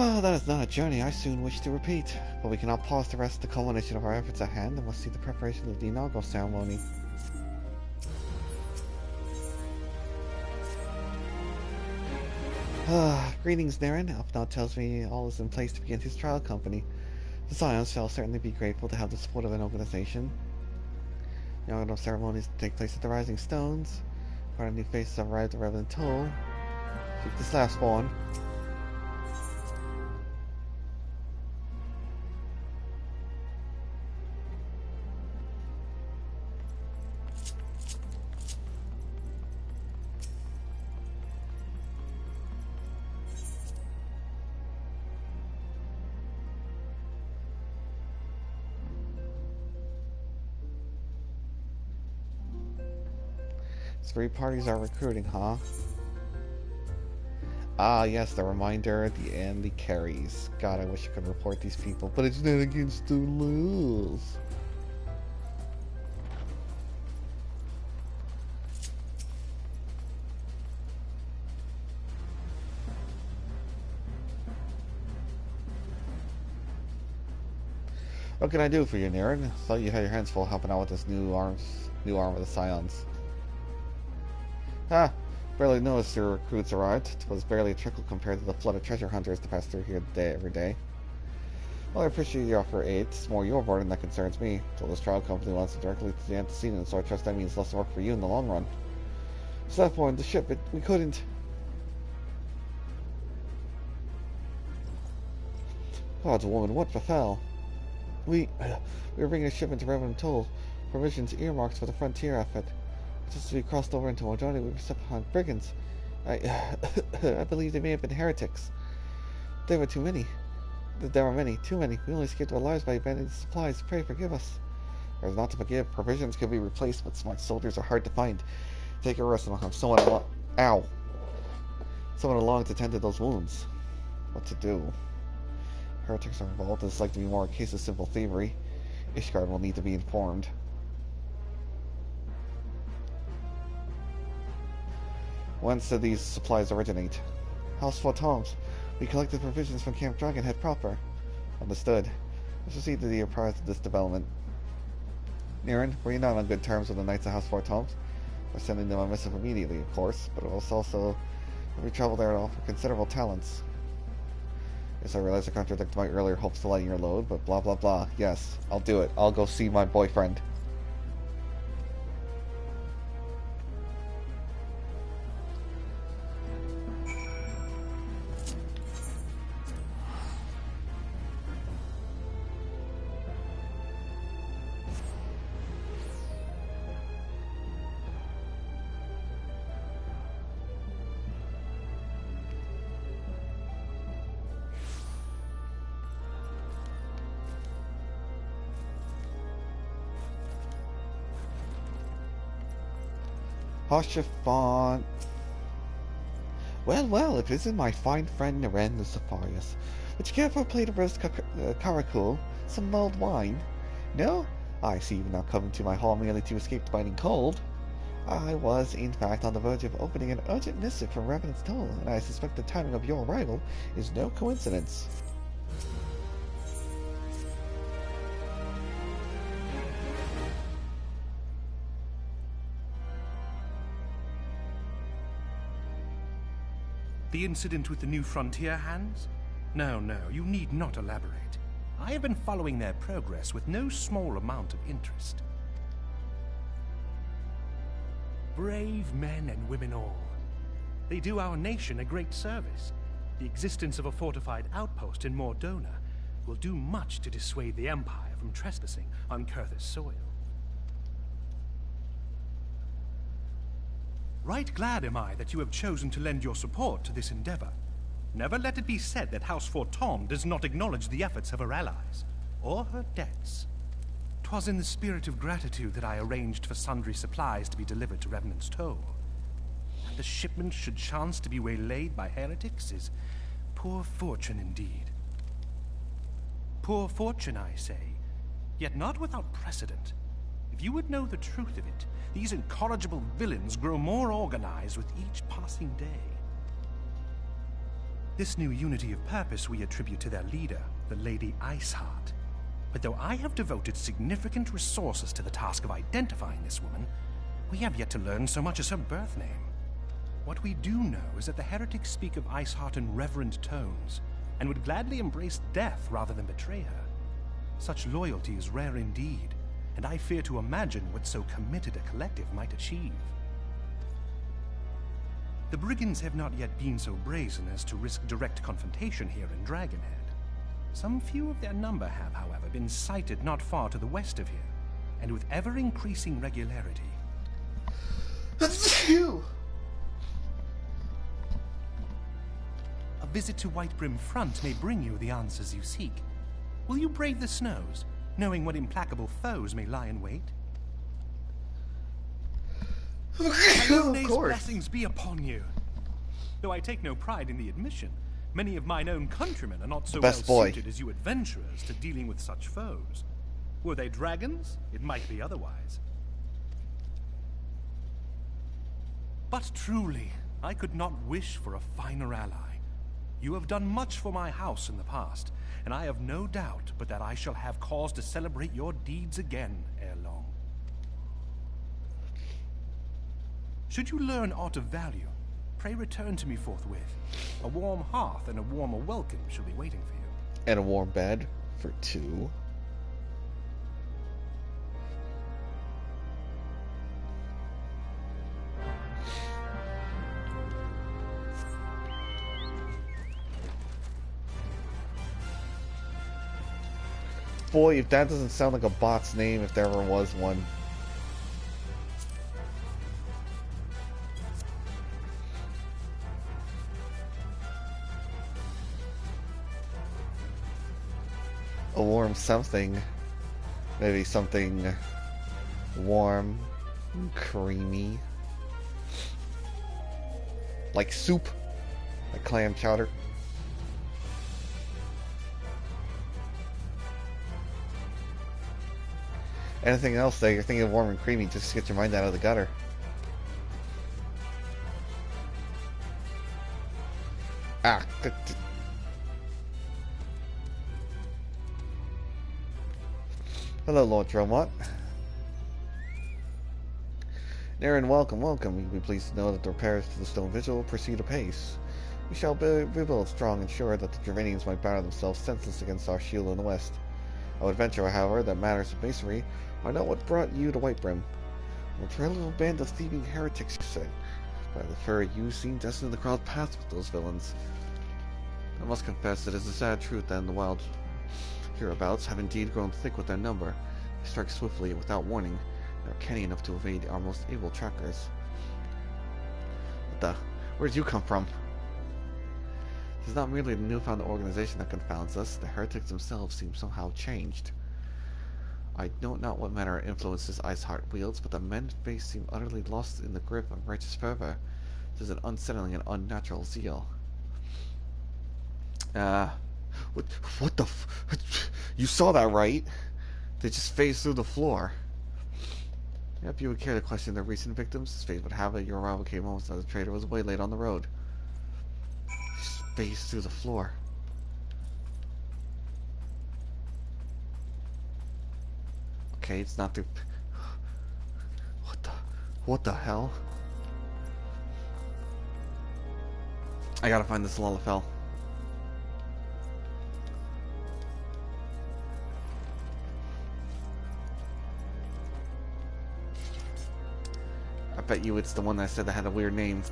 Oh, that is not a journey I soon wish to repeat, but we cannot pause to rest the culmination of our efforts at hand and must see the preparation of the inaugural ceremony. Greetings, Naren. Alphinaud tells me all is in place to begin his trial company. The scions shall certainly be grateful to have the support of an organization. The inaugural ceremonies take place at the Rising Stones. Part of new faces have arrived at Retold. Keep this last one. Three parties are recruiting, huh? Ah, yes, the reminder, and the carries. God, I wish I could report these people, but it's not against the rules. What can I do for you, Naren? Thought you had your hands full helping out with this new arm of the scions. Ah, barely noticed your recruits arrived. It was barely a trickle compared to the flood of treasure hunters that pass through here every day. Well, I appreciate your offer, aid. It's more your burden that concerns me. Till this trial company wants to directly to the antecedent, so I trust that means less work for you in the long run. So that point, the ship, we couldn't. God's woman, what befell? We were bringing a shipment to Retold, provisions earmarked for the frontier effort. Just as we crossed over into Modoni, we were set upon brigands. I believe they may have been heretics. There were too many. There were many, too many. We only escaped our lives by abandoning the supplies. Pray forgive us. There's not to forgive. Provisions can be replaced, but smart soldiers are hard to find. Take a rest and I'll have someone along. Ow! Someone along to tend to those wounds. What to do? Heretics are involved. It's likely to be more a case of simple thievery. Ishgard will need to be informed. Whence did these supplies originate? House Toms. We collected provisions from Camp Dragonhead proper. Understood. Let's proceed to the apprise of this development. Niren, were you not on good terms with the Knights of House Toms? We're sending them a missive immediately, of course, but it was also that we travel there to offer considerable talents. Yes, I realize I contradict my earlier hopes to lighten your load, but blah blah blah. Yes, I'll do it. I'll go see my boyfriend. Hoshafon. Well, if it isn't my fine friend Niren the Safarius. Would you care for a plate of roast caracul? Some mulled wine? No? I see you've now come to my hall merely to escape the biting cold. I was, in fact, on the verge of opening an urgent missive from Revenant's Toll, and I suspect the timing of your arrival is no coincidence. The incident with the new frontier hands? No, you need not elaborate. I have been following their progress with no small amount of interest. Brave men and women all. They do our nation a great service. The existence of a fortified outpost in Mordona will do much to dissuade the Empire from trespassing on Kurth's soil. Right glad am I that you have chosen to lend your support to this endeavor. Never let it be said that House Tom does not acknowledge the efforts of her allies, or her debts. 'Twas in the spirit of gratitude that I arranged for sundry supplies to be delivered to Revenant's Toll. That the shipment should chance to be waylaid by heretics is poor fortune indeed. Poor fortune, I say, yet not without precedent. If you would know the truth of it, these incorrigible villains grow more organized with each passing day. This new unity of purpose we attribute to their leader, the Lady Iceheart. But though I have devoted significant resources to the task of identifying this woman, we have yet to learn so much as her birth name. What we do know is that the heretics speak of Iceheart in reverent tones, and would gladly embrace death rather than betray her. Such loyalty is rare indeed, and I fear to imagine what so committed a collective might achieve. The brigands have not yet been so brazen as to risk direct confrontation here in Dragonhead. Some few of their number have, however, been sighted not far to the west of here, and with ever-increasing regularity. A visit to Whitebrim Front may bring you the answers you seek. Will you brave the snows, knowing what implacable foes may lie in wait? Ione's blessings be upon you. Though I take no pride in the admission, many of mine own countrymen are not so well suited as you adventurers to dealing with such foes. Were they dragons, it might be otherwise. But truly, I could not wish for a finer ally. You have done much for my house in the past, and I have no doubt but that I shall have cause to celebrate your deeds again ere long. Should you learn aught of value, pray return to me forthwith. A warm hearth and a warmer welcome shall be waiting for you. And a warm bed. For 2. Boy, if that doesn't sound like a bot's name, if there ever was one. A warm something. Maybe something warm, creamy. Like soup. Like clam chowder. Anything else that you're thinking of warm and creamy, just get your mind out of the gutter. Ah. Hello, Lord Dromont. Naren, welcome, welcome. You'll be pleased to know that the repairs to the stone vigil will proceed apace. We shall rebuild strong and sure that the Germanians might batter themselves senseless against our shield in the west. I would venture, however, that matters of masonry are not what brought you to Whitebrym. A trail of a band of thieving heretics, you said. By the fur, you seem destined to crowd paths with those villains. I must confess it is a sad truth that the wild hereabouts have indeed grown thick with their number. They strike swiftly and without warning, and are canny enough to evade our most able trackers. What the? Where did you come from? It is not merely the newfound organization that confounds us. The heretics themselves seem somehow changed. I know not what manner of influences Iceheart wields, but the men's face seem utterly lost in the grip of righteous fervor. It is an unsettling and unnatural zeal. What the you saw that, right? They just phased through the floor. If you would care to question their recent victims, as fate would have it, your arrival came almost as the trader was waylaid on the road. Just phased through the floor. Okay, it's not through... What the hell? I gotta find this Lullafell. I bet you it's the one that I said that had a weird name.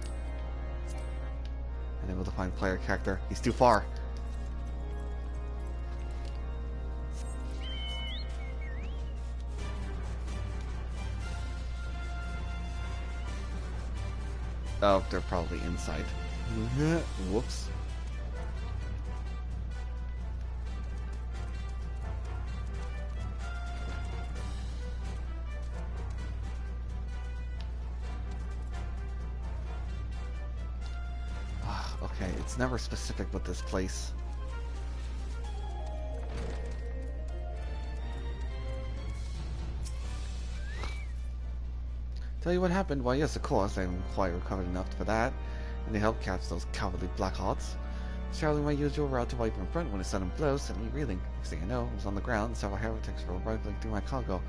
Unable to find player character. He's too far. Oh, they're probably inside. Whoops. Okay, it's never specific with this place. Tell you what happened? Why, yes, of course, I'm quite recovered enough for that. And they helped catch those cowardly Blackhearts. Traveling my usual route to Whitebrym front when the sun blows, sent me reeling. Next thing I know, I was on the ground, and several heretics were rifling through my cargo.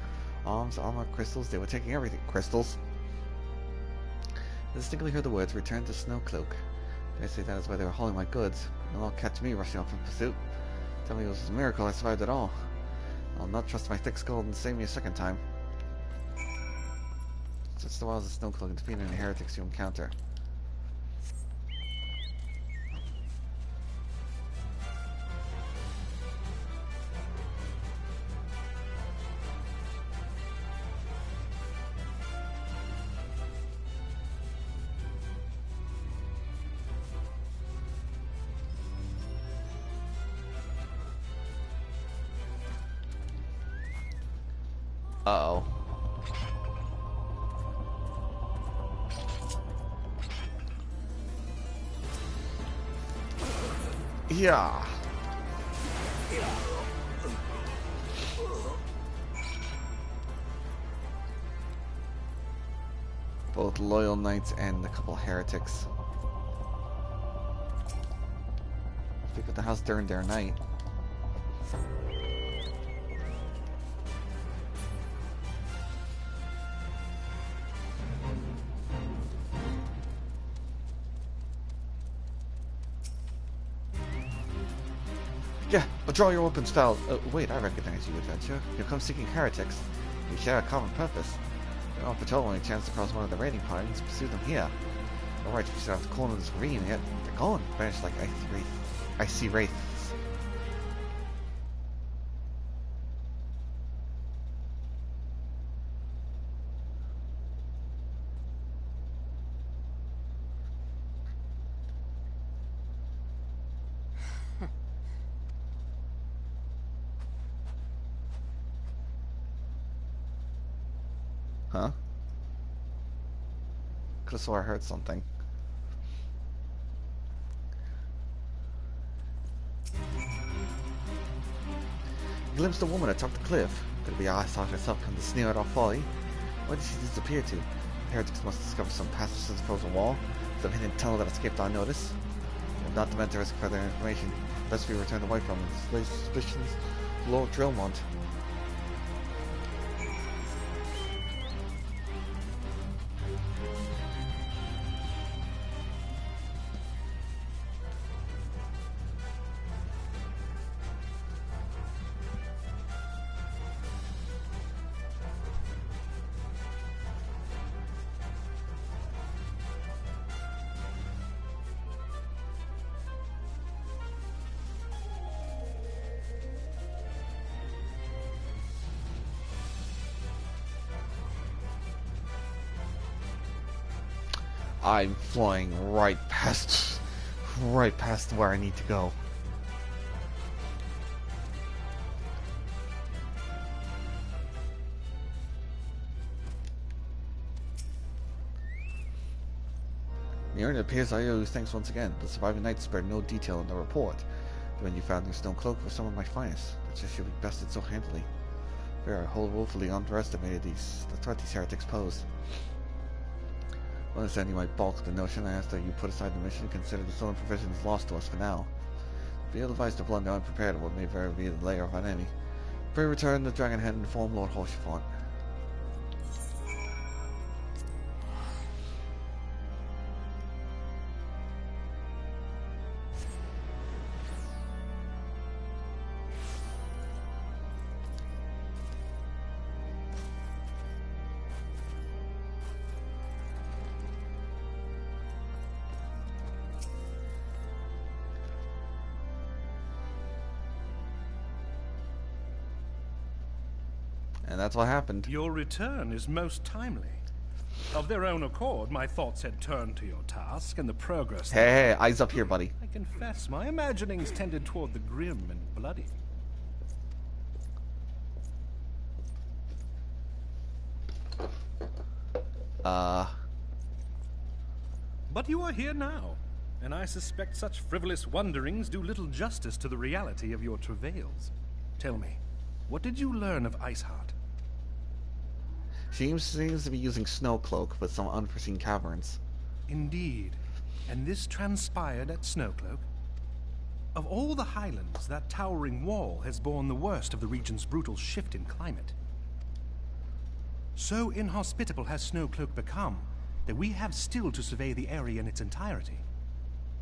Arms, armor, crystals, they were taking everything. Crystals? I distinctly heard the words, "Return to Snowcloak." I say that is why they were hauling my goods. They'll all catch me rushing off in pursuit. Tell me it was a miracle I survived at all. I'll not trust my thick skull and save me a second time. Such the wiles of Snowcloak and defeating the heretics you encounter. Uh-oh. Yeah. Both loyal knights and a couple heretics. Speak of the house during their night. Yeah, but draw your weapons, pal. Wait, I recognize you, adventurer. You come seeking heretics. We share a common purpose. We're on patrol when we chance to cross one of the raiding parties. Pursue them here. Alright, we still have the corner of this ravine yet. They're gone. Vanished like icy wraiths. Huh? Could've swore I heard something. You glimpsed a woman atop the cliff. Could it be Asylum herself come to sneer at our folly? Where did she disappear to? Heretics must discover some passage to the frozen wall, some hidden tunnel that escaped our notice. We have not the men to risk further information, lest we return to Whiterun and display suspicions to Lord Drillmont. I'm flying right past where I need to go. Near it appears I owe you thanks once again. The surviving knights spared no detail in the report. The men you found in your stone cloak were some of my finest. That's just you bested so handily. Fair, I whole woefully underestimated the threat these heretics pose. I understand you might balk the notion. I ask that you put aside the mission and consider the stolen provisions lost to us for now. Be advised to blunder unprepared of what may very be the lair of an enemy. Pray return the Dragonhead and inform Lord Horsefont. And that's what happened. Your return is most timely. Of their own accord, my thoughts had turned to your task and the progress... Hey, eyes up here, buddy. I confess, my imaginings tended toward the grim and bloody. But you are here now, and I suspect such frivolous wonderings do little justice to the reality of your travails. Tell me, what did you learn of Iceheart? Seems to be using Snowcloak with some unforeseen caverns. Indeed. And this transpired at Snowcloak? Of all the highlands, that towering wall has borne the worst of the region's brutal shift in climate. So inhospitable has Snowcloak become that we have still to survey the area in its entirety.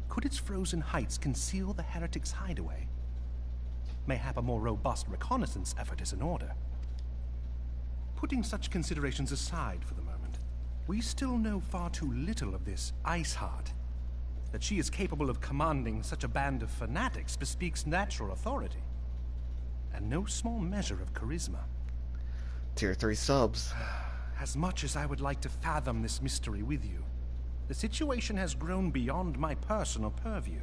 Could its frozen heights conceal the heretics' hideaway? Mayhap a more robust reconnaissance effort is in order. Putting such considerations aside for the moment, we still know far too little of this Iceheart. That she is capable of commanding such a band of fanatics bespeaks natural authority, and no small measure of charisma. Tier 3 subs. As much as I would like to fathom this mystery with you, the situation has grown beyond my personal purview.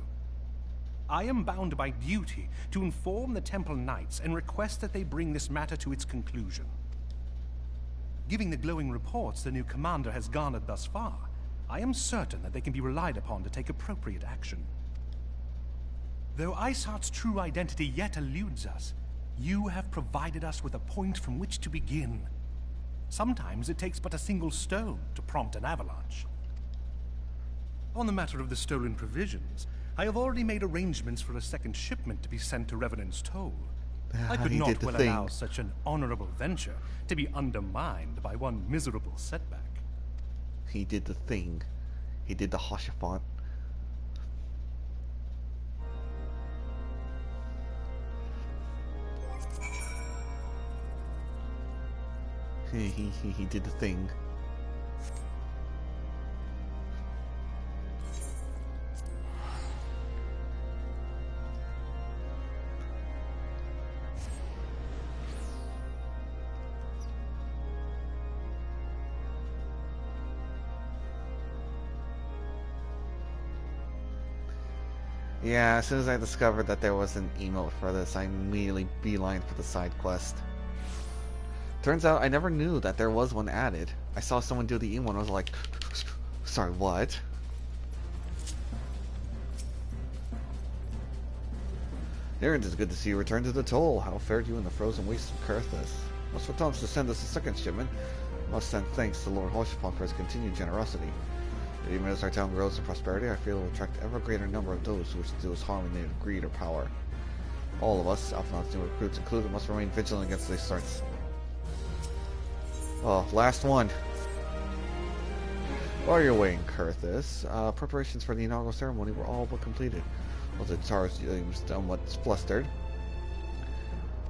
I am bound by duty to inform the Temple Knights and request that they bring this matter to its conclusion. Given the glowing reports the new commander has garnered thus far, I am certain that they can be relied upon to take appropriate action. Though Iceheart's true identity yet eludes us, you have provided us with a point from which to begin. Sometimes it takes but a single stone to prompt an avalanche. On the matter of the stolen provisions, I have already made arrangements for a second shipment to be sent to Revenant's Toll. I could not well allow such an honorable venture to be undermined by one miserable setback. He did the thing. He did the Hoshafont. He did the thing. Yeah, as soon as I discovered that there was an emote for this, I immediately beelined for the side quest. Turns out I never knew that there was one added. I saw someone do the emote and I was like, sorry, what? Aaron, it is good to see you return to the toll. How fared you in the frozen wastes of Kurthus? Must for Thomas to send us a second shipment. Must send thanks to Lord Hoshapon for his continued generosity. Even as our town grows in prosperity, I feel it will attract ever greater number of those who wish to do us harm in the name of greed or power. All of us, Alphinaud's new recruits included, must remain vigilant against these threats. Oh, last one. While you're waiting, Kurthus, preparations for the inaugural ceremony were all but completed. Although Tars was somewhat flustered.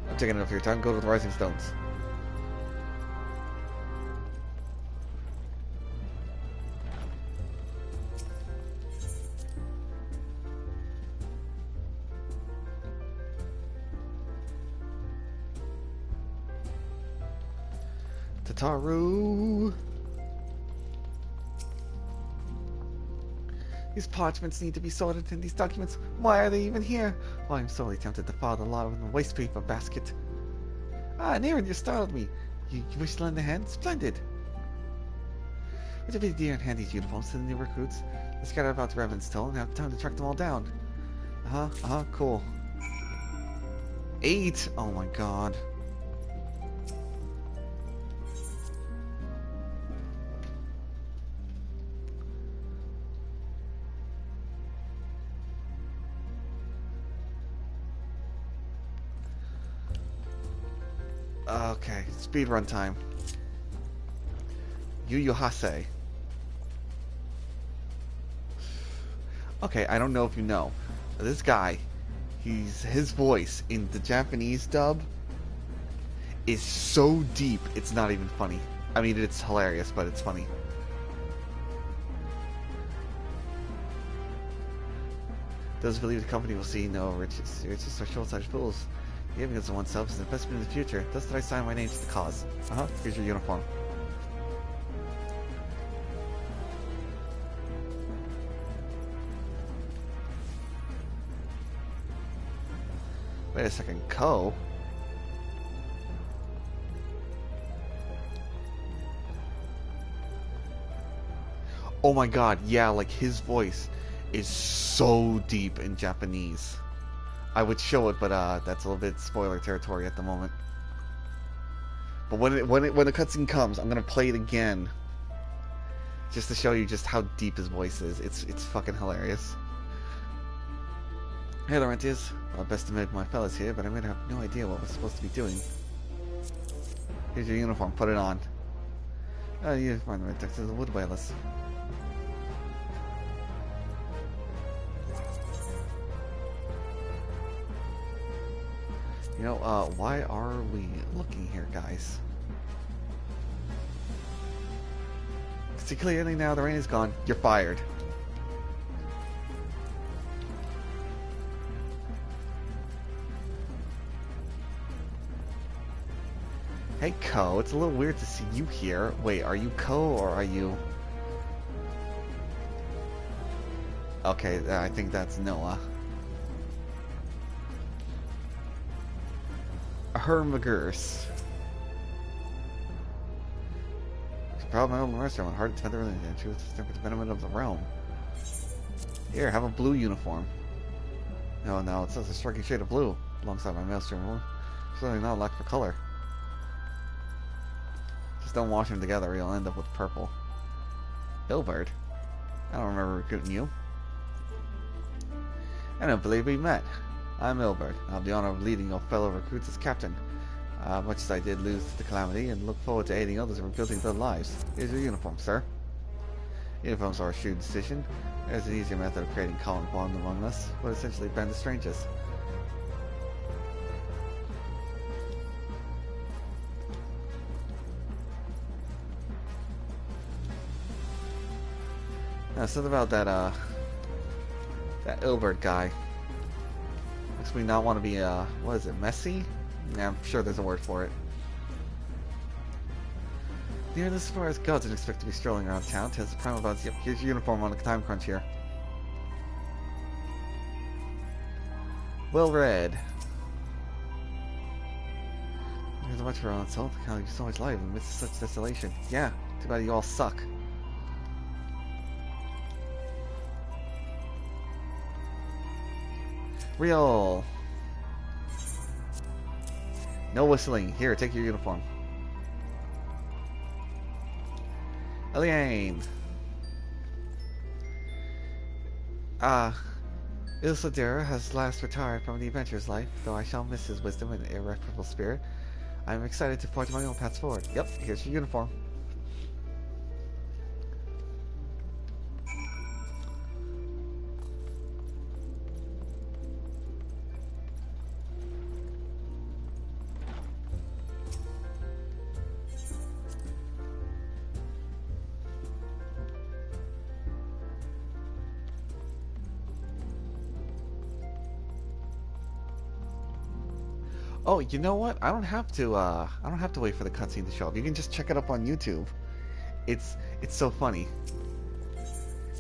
I'm taking enough of your time. Go to the Rising Stones. Tataru! These parchments need to be sorted, and these documents, why are they even here? Oh, I'm sorely tempted to file the lot in the waste paper basket. Ah, Naren, you startled me. You wish to lend a hand? Splendid! Would it be dear and hand these uniforms to the new recruits? Let's scatter about to Revan's Toll and have time to track them all down. Cool. 8! Oh my god. Okay, speed run time. Yu Hase. Okay, I don't know if you know. This guy, his voice in the Japanese dub is so deep, it's not even funny. I mean, it's hilarious, but it's funny. Those who believe the company will see no riches or short-sighted fools. Giving us oneself is an investment in the future. Thus did I sign my name to the cause. Here's your uniform. Wait a second, Ko? Oh my god, yeah, like his voice is so deep in Japanese. I would show it, but that's a little bit spoiler territory at the moment. But when the cutscene comes, I'm gonna play it again, just to show you just how deep his voice is. It's fucking hilarious. Hey, Laurentius. Well, best to make my fellas here, but I might have no idea what we're supposed to be doing. Here's your uniform. Put it on. Oh, you find the right text to the wood whalers. You know, why are we looking here, guys? See, clearly now the rain is gone. You're fired. Hey, Ko, it's a little weird to see you here. Wait, are you Ko or are you... Okay, I think that's Noah. Hermagurs. Proud my own master, I'm hard to tether and she was the benefit of the realm. Here, have a blue uniform. No, it's a striking shade of blue alongside my maelstrom. It's really not a lack for color. Just don't wash them together or you'll end up with purple. Ilbert? I don't remember recruiting you. I don't believe we met. I'm Ilbert. I have the honor of leading your fellow recruits as captain. Much as I did lose to the calamity and look forward to aiding others in rebuilding their lives. Here's your uniform, sir. Uniforms are a shrewd decision. There's an easier method of creating common bond among us, but essentially band of strangers. Something about that, that Ilbert guy. Makes me not want to be, what is it, messy? Yeah, I'm sure there's a word for it. Near this far as gods didn't expect to be strolling around town. Tells the primal about, yep, here's your uniform on the time crunch here. Well read. There's so much for our own soul. How you so much life in the midst of such desolation. Yeah, too bad you all suck. Real. No whistling. Here, take your uniform. Eliane. Ilsadera has last retired from the adventurer's life, though I shall miss his wisdom and irrepressible spirit. I am excited to forge my own paths forward. Yep, here's your uniform. Oh, you know what? I don't have to wait for the cutscene to show up. You can just check it up on YouTube. It's so funny.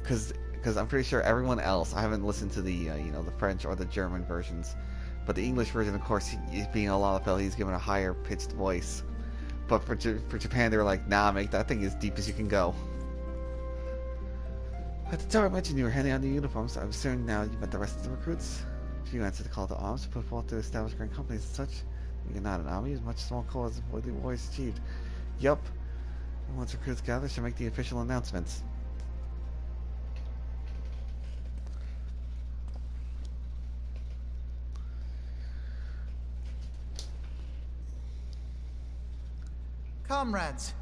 Cause I'm pretty sure everyone else, I haven't listened to the you know, the French or the German versions, but the English version, of course, he's being a Lalafell, he's given a higher pitched voice. But for Japan, they were like, nah, make that thing as deep as you can go. At the time I mentioned you were handing out new uniforms. I'm certain now you met the rest of the recruits. You answer the call to arms, put forth to establish great companies and such. You're not an army, as much small cause as what the warriors achieved. Yup. And once recruits gather, she'll make the official announcements. Comrades,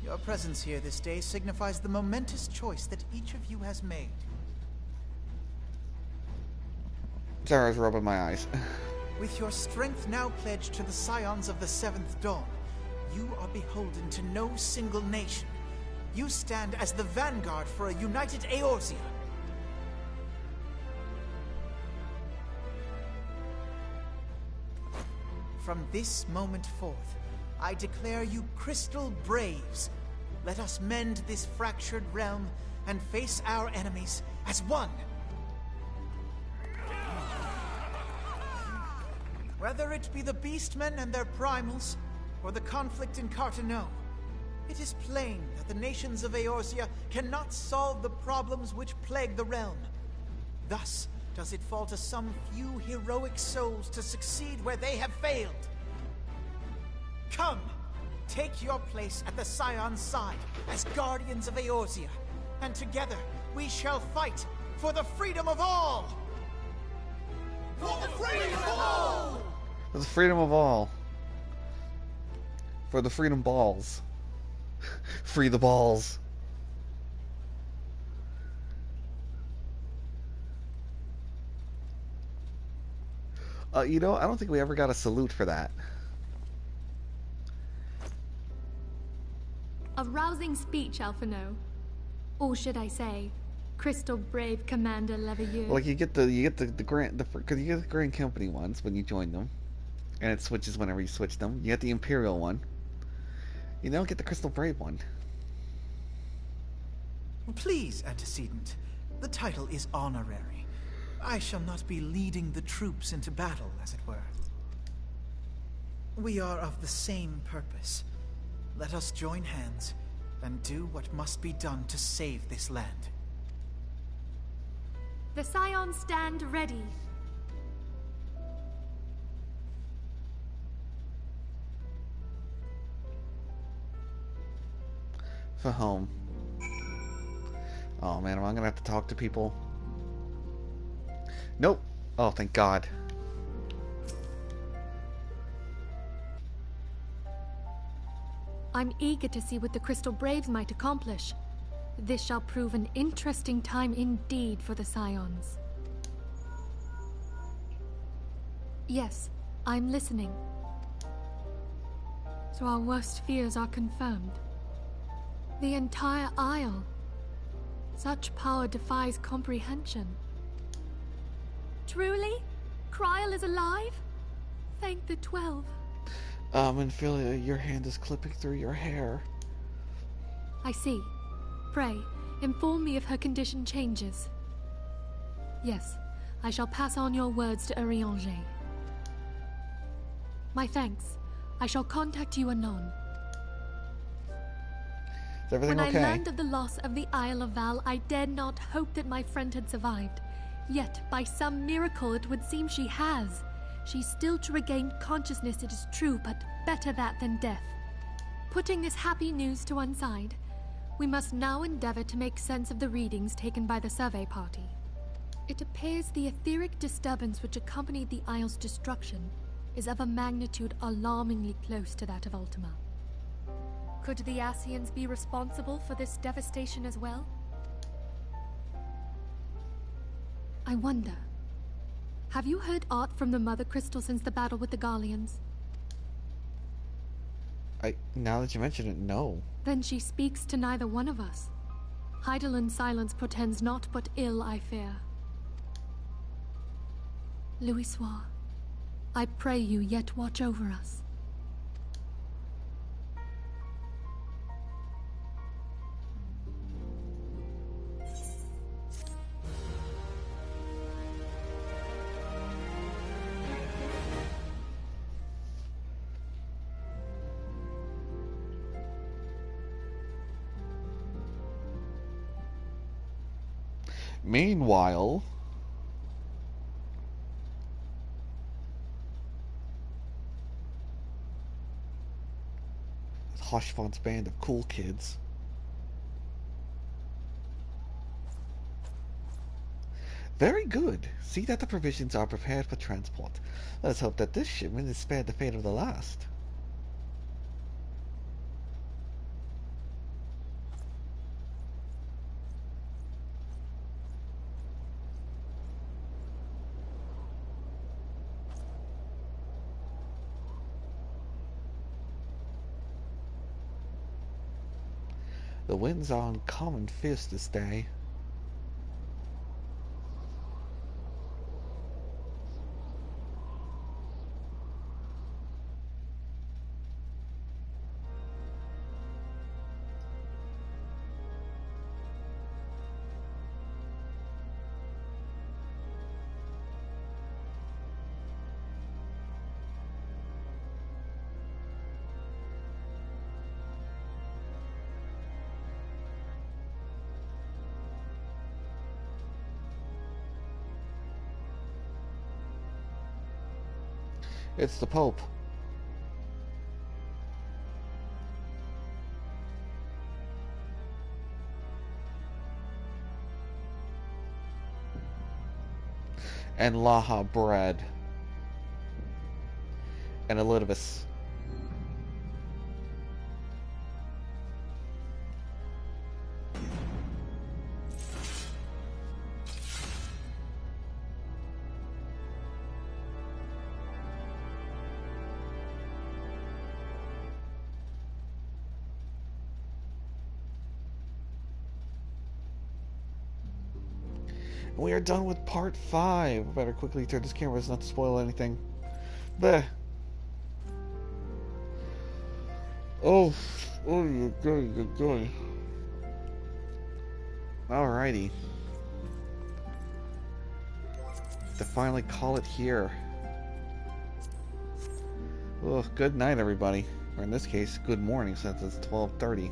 your presence here this day signifies the momentous choice that each of you has made. Zara's rubbing my eyes. With your strength now pledged to the scions of the Seventh Dawn, you are beholden to no single nation. You stand as the vanguard for a united Eorzea. From this moment forth, I declare you Crystal Braves. Let us mend this fractured realm and face our enemies as one. Whether it be the Beastmen and their primals, or the conflict in Carteneau, it is plain that the nations of Eorzea cannot solve the problems which plague the realm. Thus does it fall to some few heroic souls to succeed where they have failed. Come, take your place at the Scion's side as guardians of Eorzea, and together we shall fight for the freedom of all! For the freedom of all! For the freedom of all. For the freedom balls. Free the balls. You know, I don't think we ever got a salute for that. A rousing speech, Alphinaud. Or should I say, Crystal Brave Commander Leviathan. Like you get the Grand, because you get the Grand Company ones when you join them, and it switches whenever you switch them. You get the Imperial one. You don't get the Crystal Brave one. Please, antecedent. The title is honorary. I shall not be leading the troops into battle, as it were. We are of the same purpose. Let us join hands and do what must be done to save this land. The scions stand ready. For home. Oh man, am I gonna have to talk to people? Nope. Oh, thank God. I'm eager to see what the Crystal Braves might accomplish. This shall prove an interesting time indeed for the scions. Yes, I'm listening. So our worst fears are confirmed. The entire Isle. Such power defies comprehension. Truly? Kryl is alive? Thank the 12. Infilia, your hand is clipping through your hair. I see. Pray, inform me if her condition changes. Yes, I shall pass on your words to Eorzea. My thanks. I shall contact you anon. Is everything when okay? I learned of the loss of the Isle of Val, I dared not hope that my friend had survived. Yet, by some miracle, it would seem she has. She's still to regain consciousness, it is true, but better that than death. Putting this happy news to one side, we must now endeavor to make sense of the readings taken by the survey party. It appears the etheric disturbance which accompanied the Isle's destruction is of a magnitude alarmingly close to that of Ultima. Could the Ascians be responsible for this devastation as well? I wonder. Have you heard aught from the Mother Crystal since the battle with the Garleans? Now that you mention it, no. Then she speaks to neither one of us. Heidel's silence portends naught but ill, I fear. Louisoix, I pray you yet watch over us. Meanwhile, Hoshfon's band of cool kids. Very good. See that the provisions are prepared for transport. Let us hope that this shipment is spared the fate of the last. The winds are uncommon fierce this day. It's the Pope. And Laha bread. And Elidibus. We are done with part 5. Better quickly turn this camera so not to spoil anything. Bleh. Oh, good. Alrighty. To finally call it here. Oh, good night, everybody. Or in this case, good morning since it's 12:30.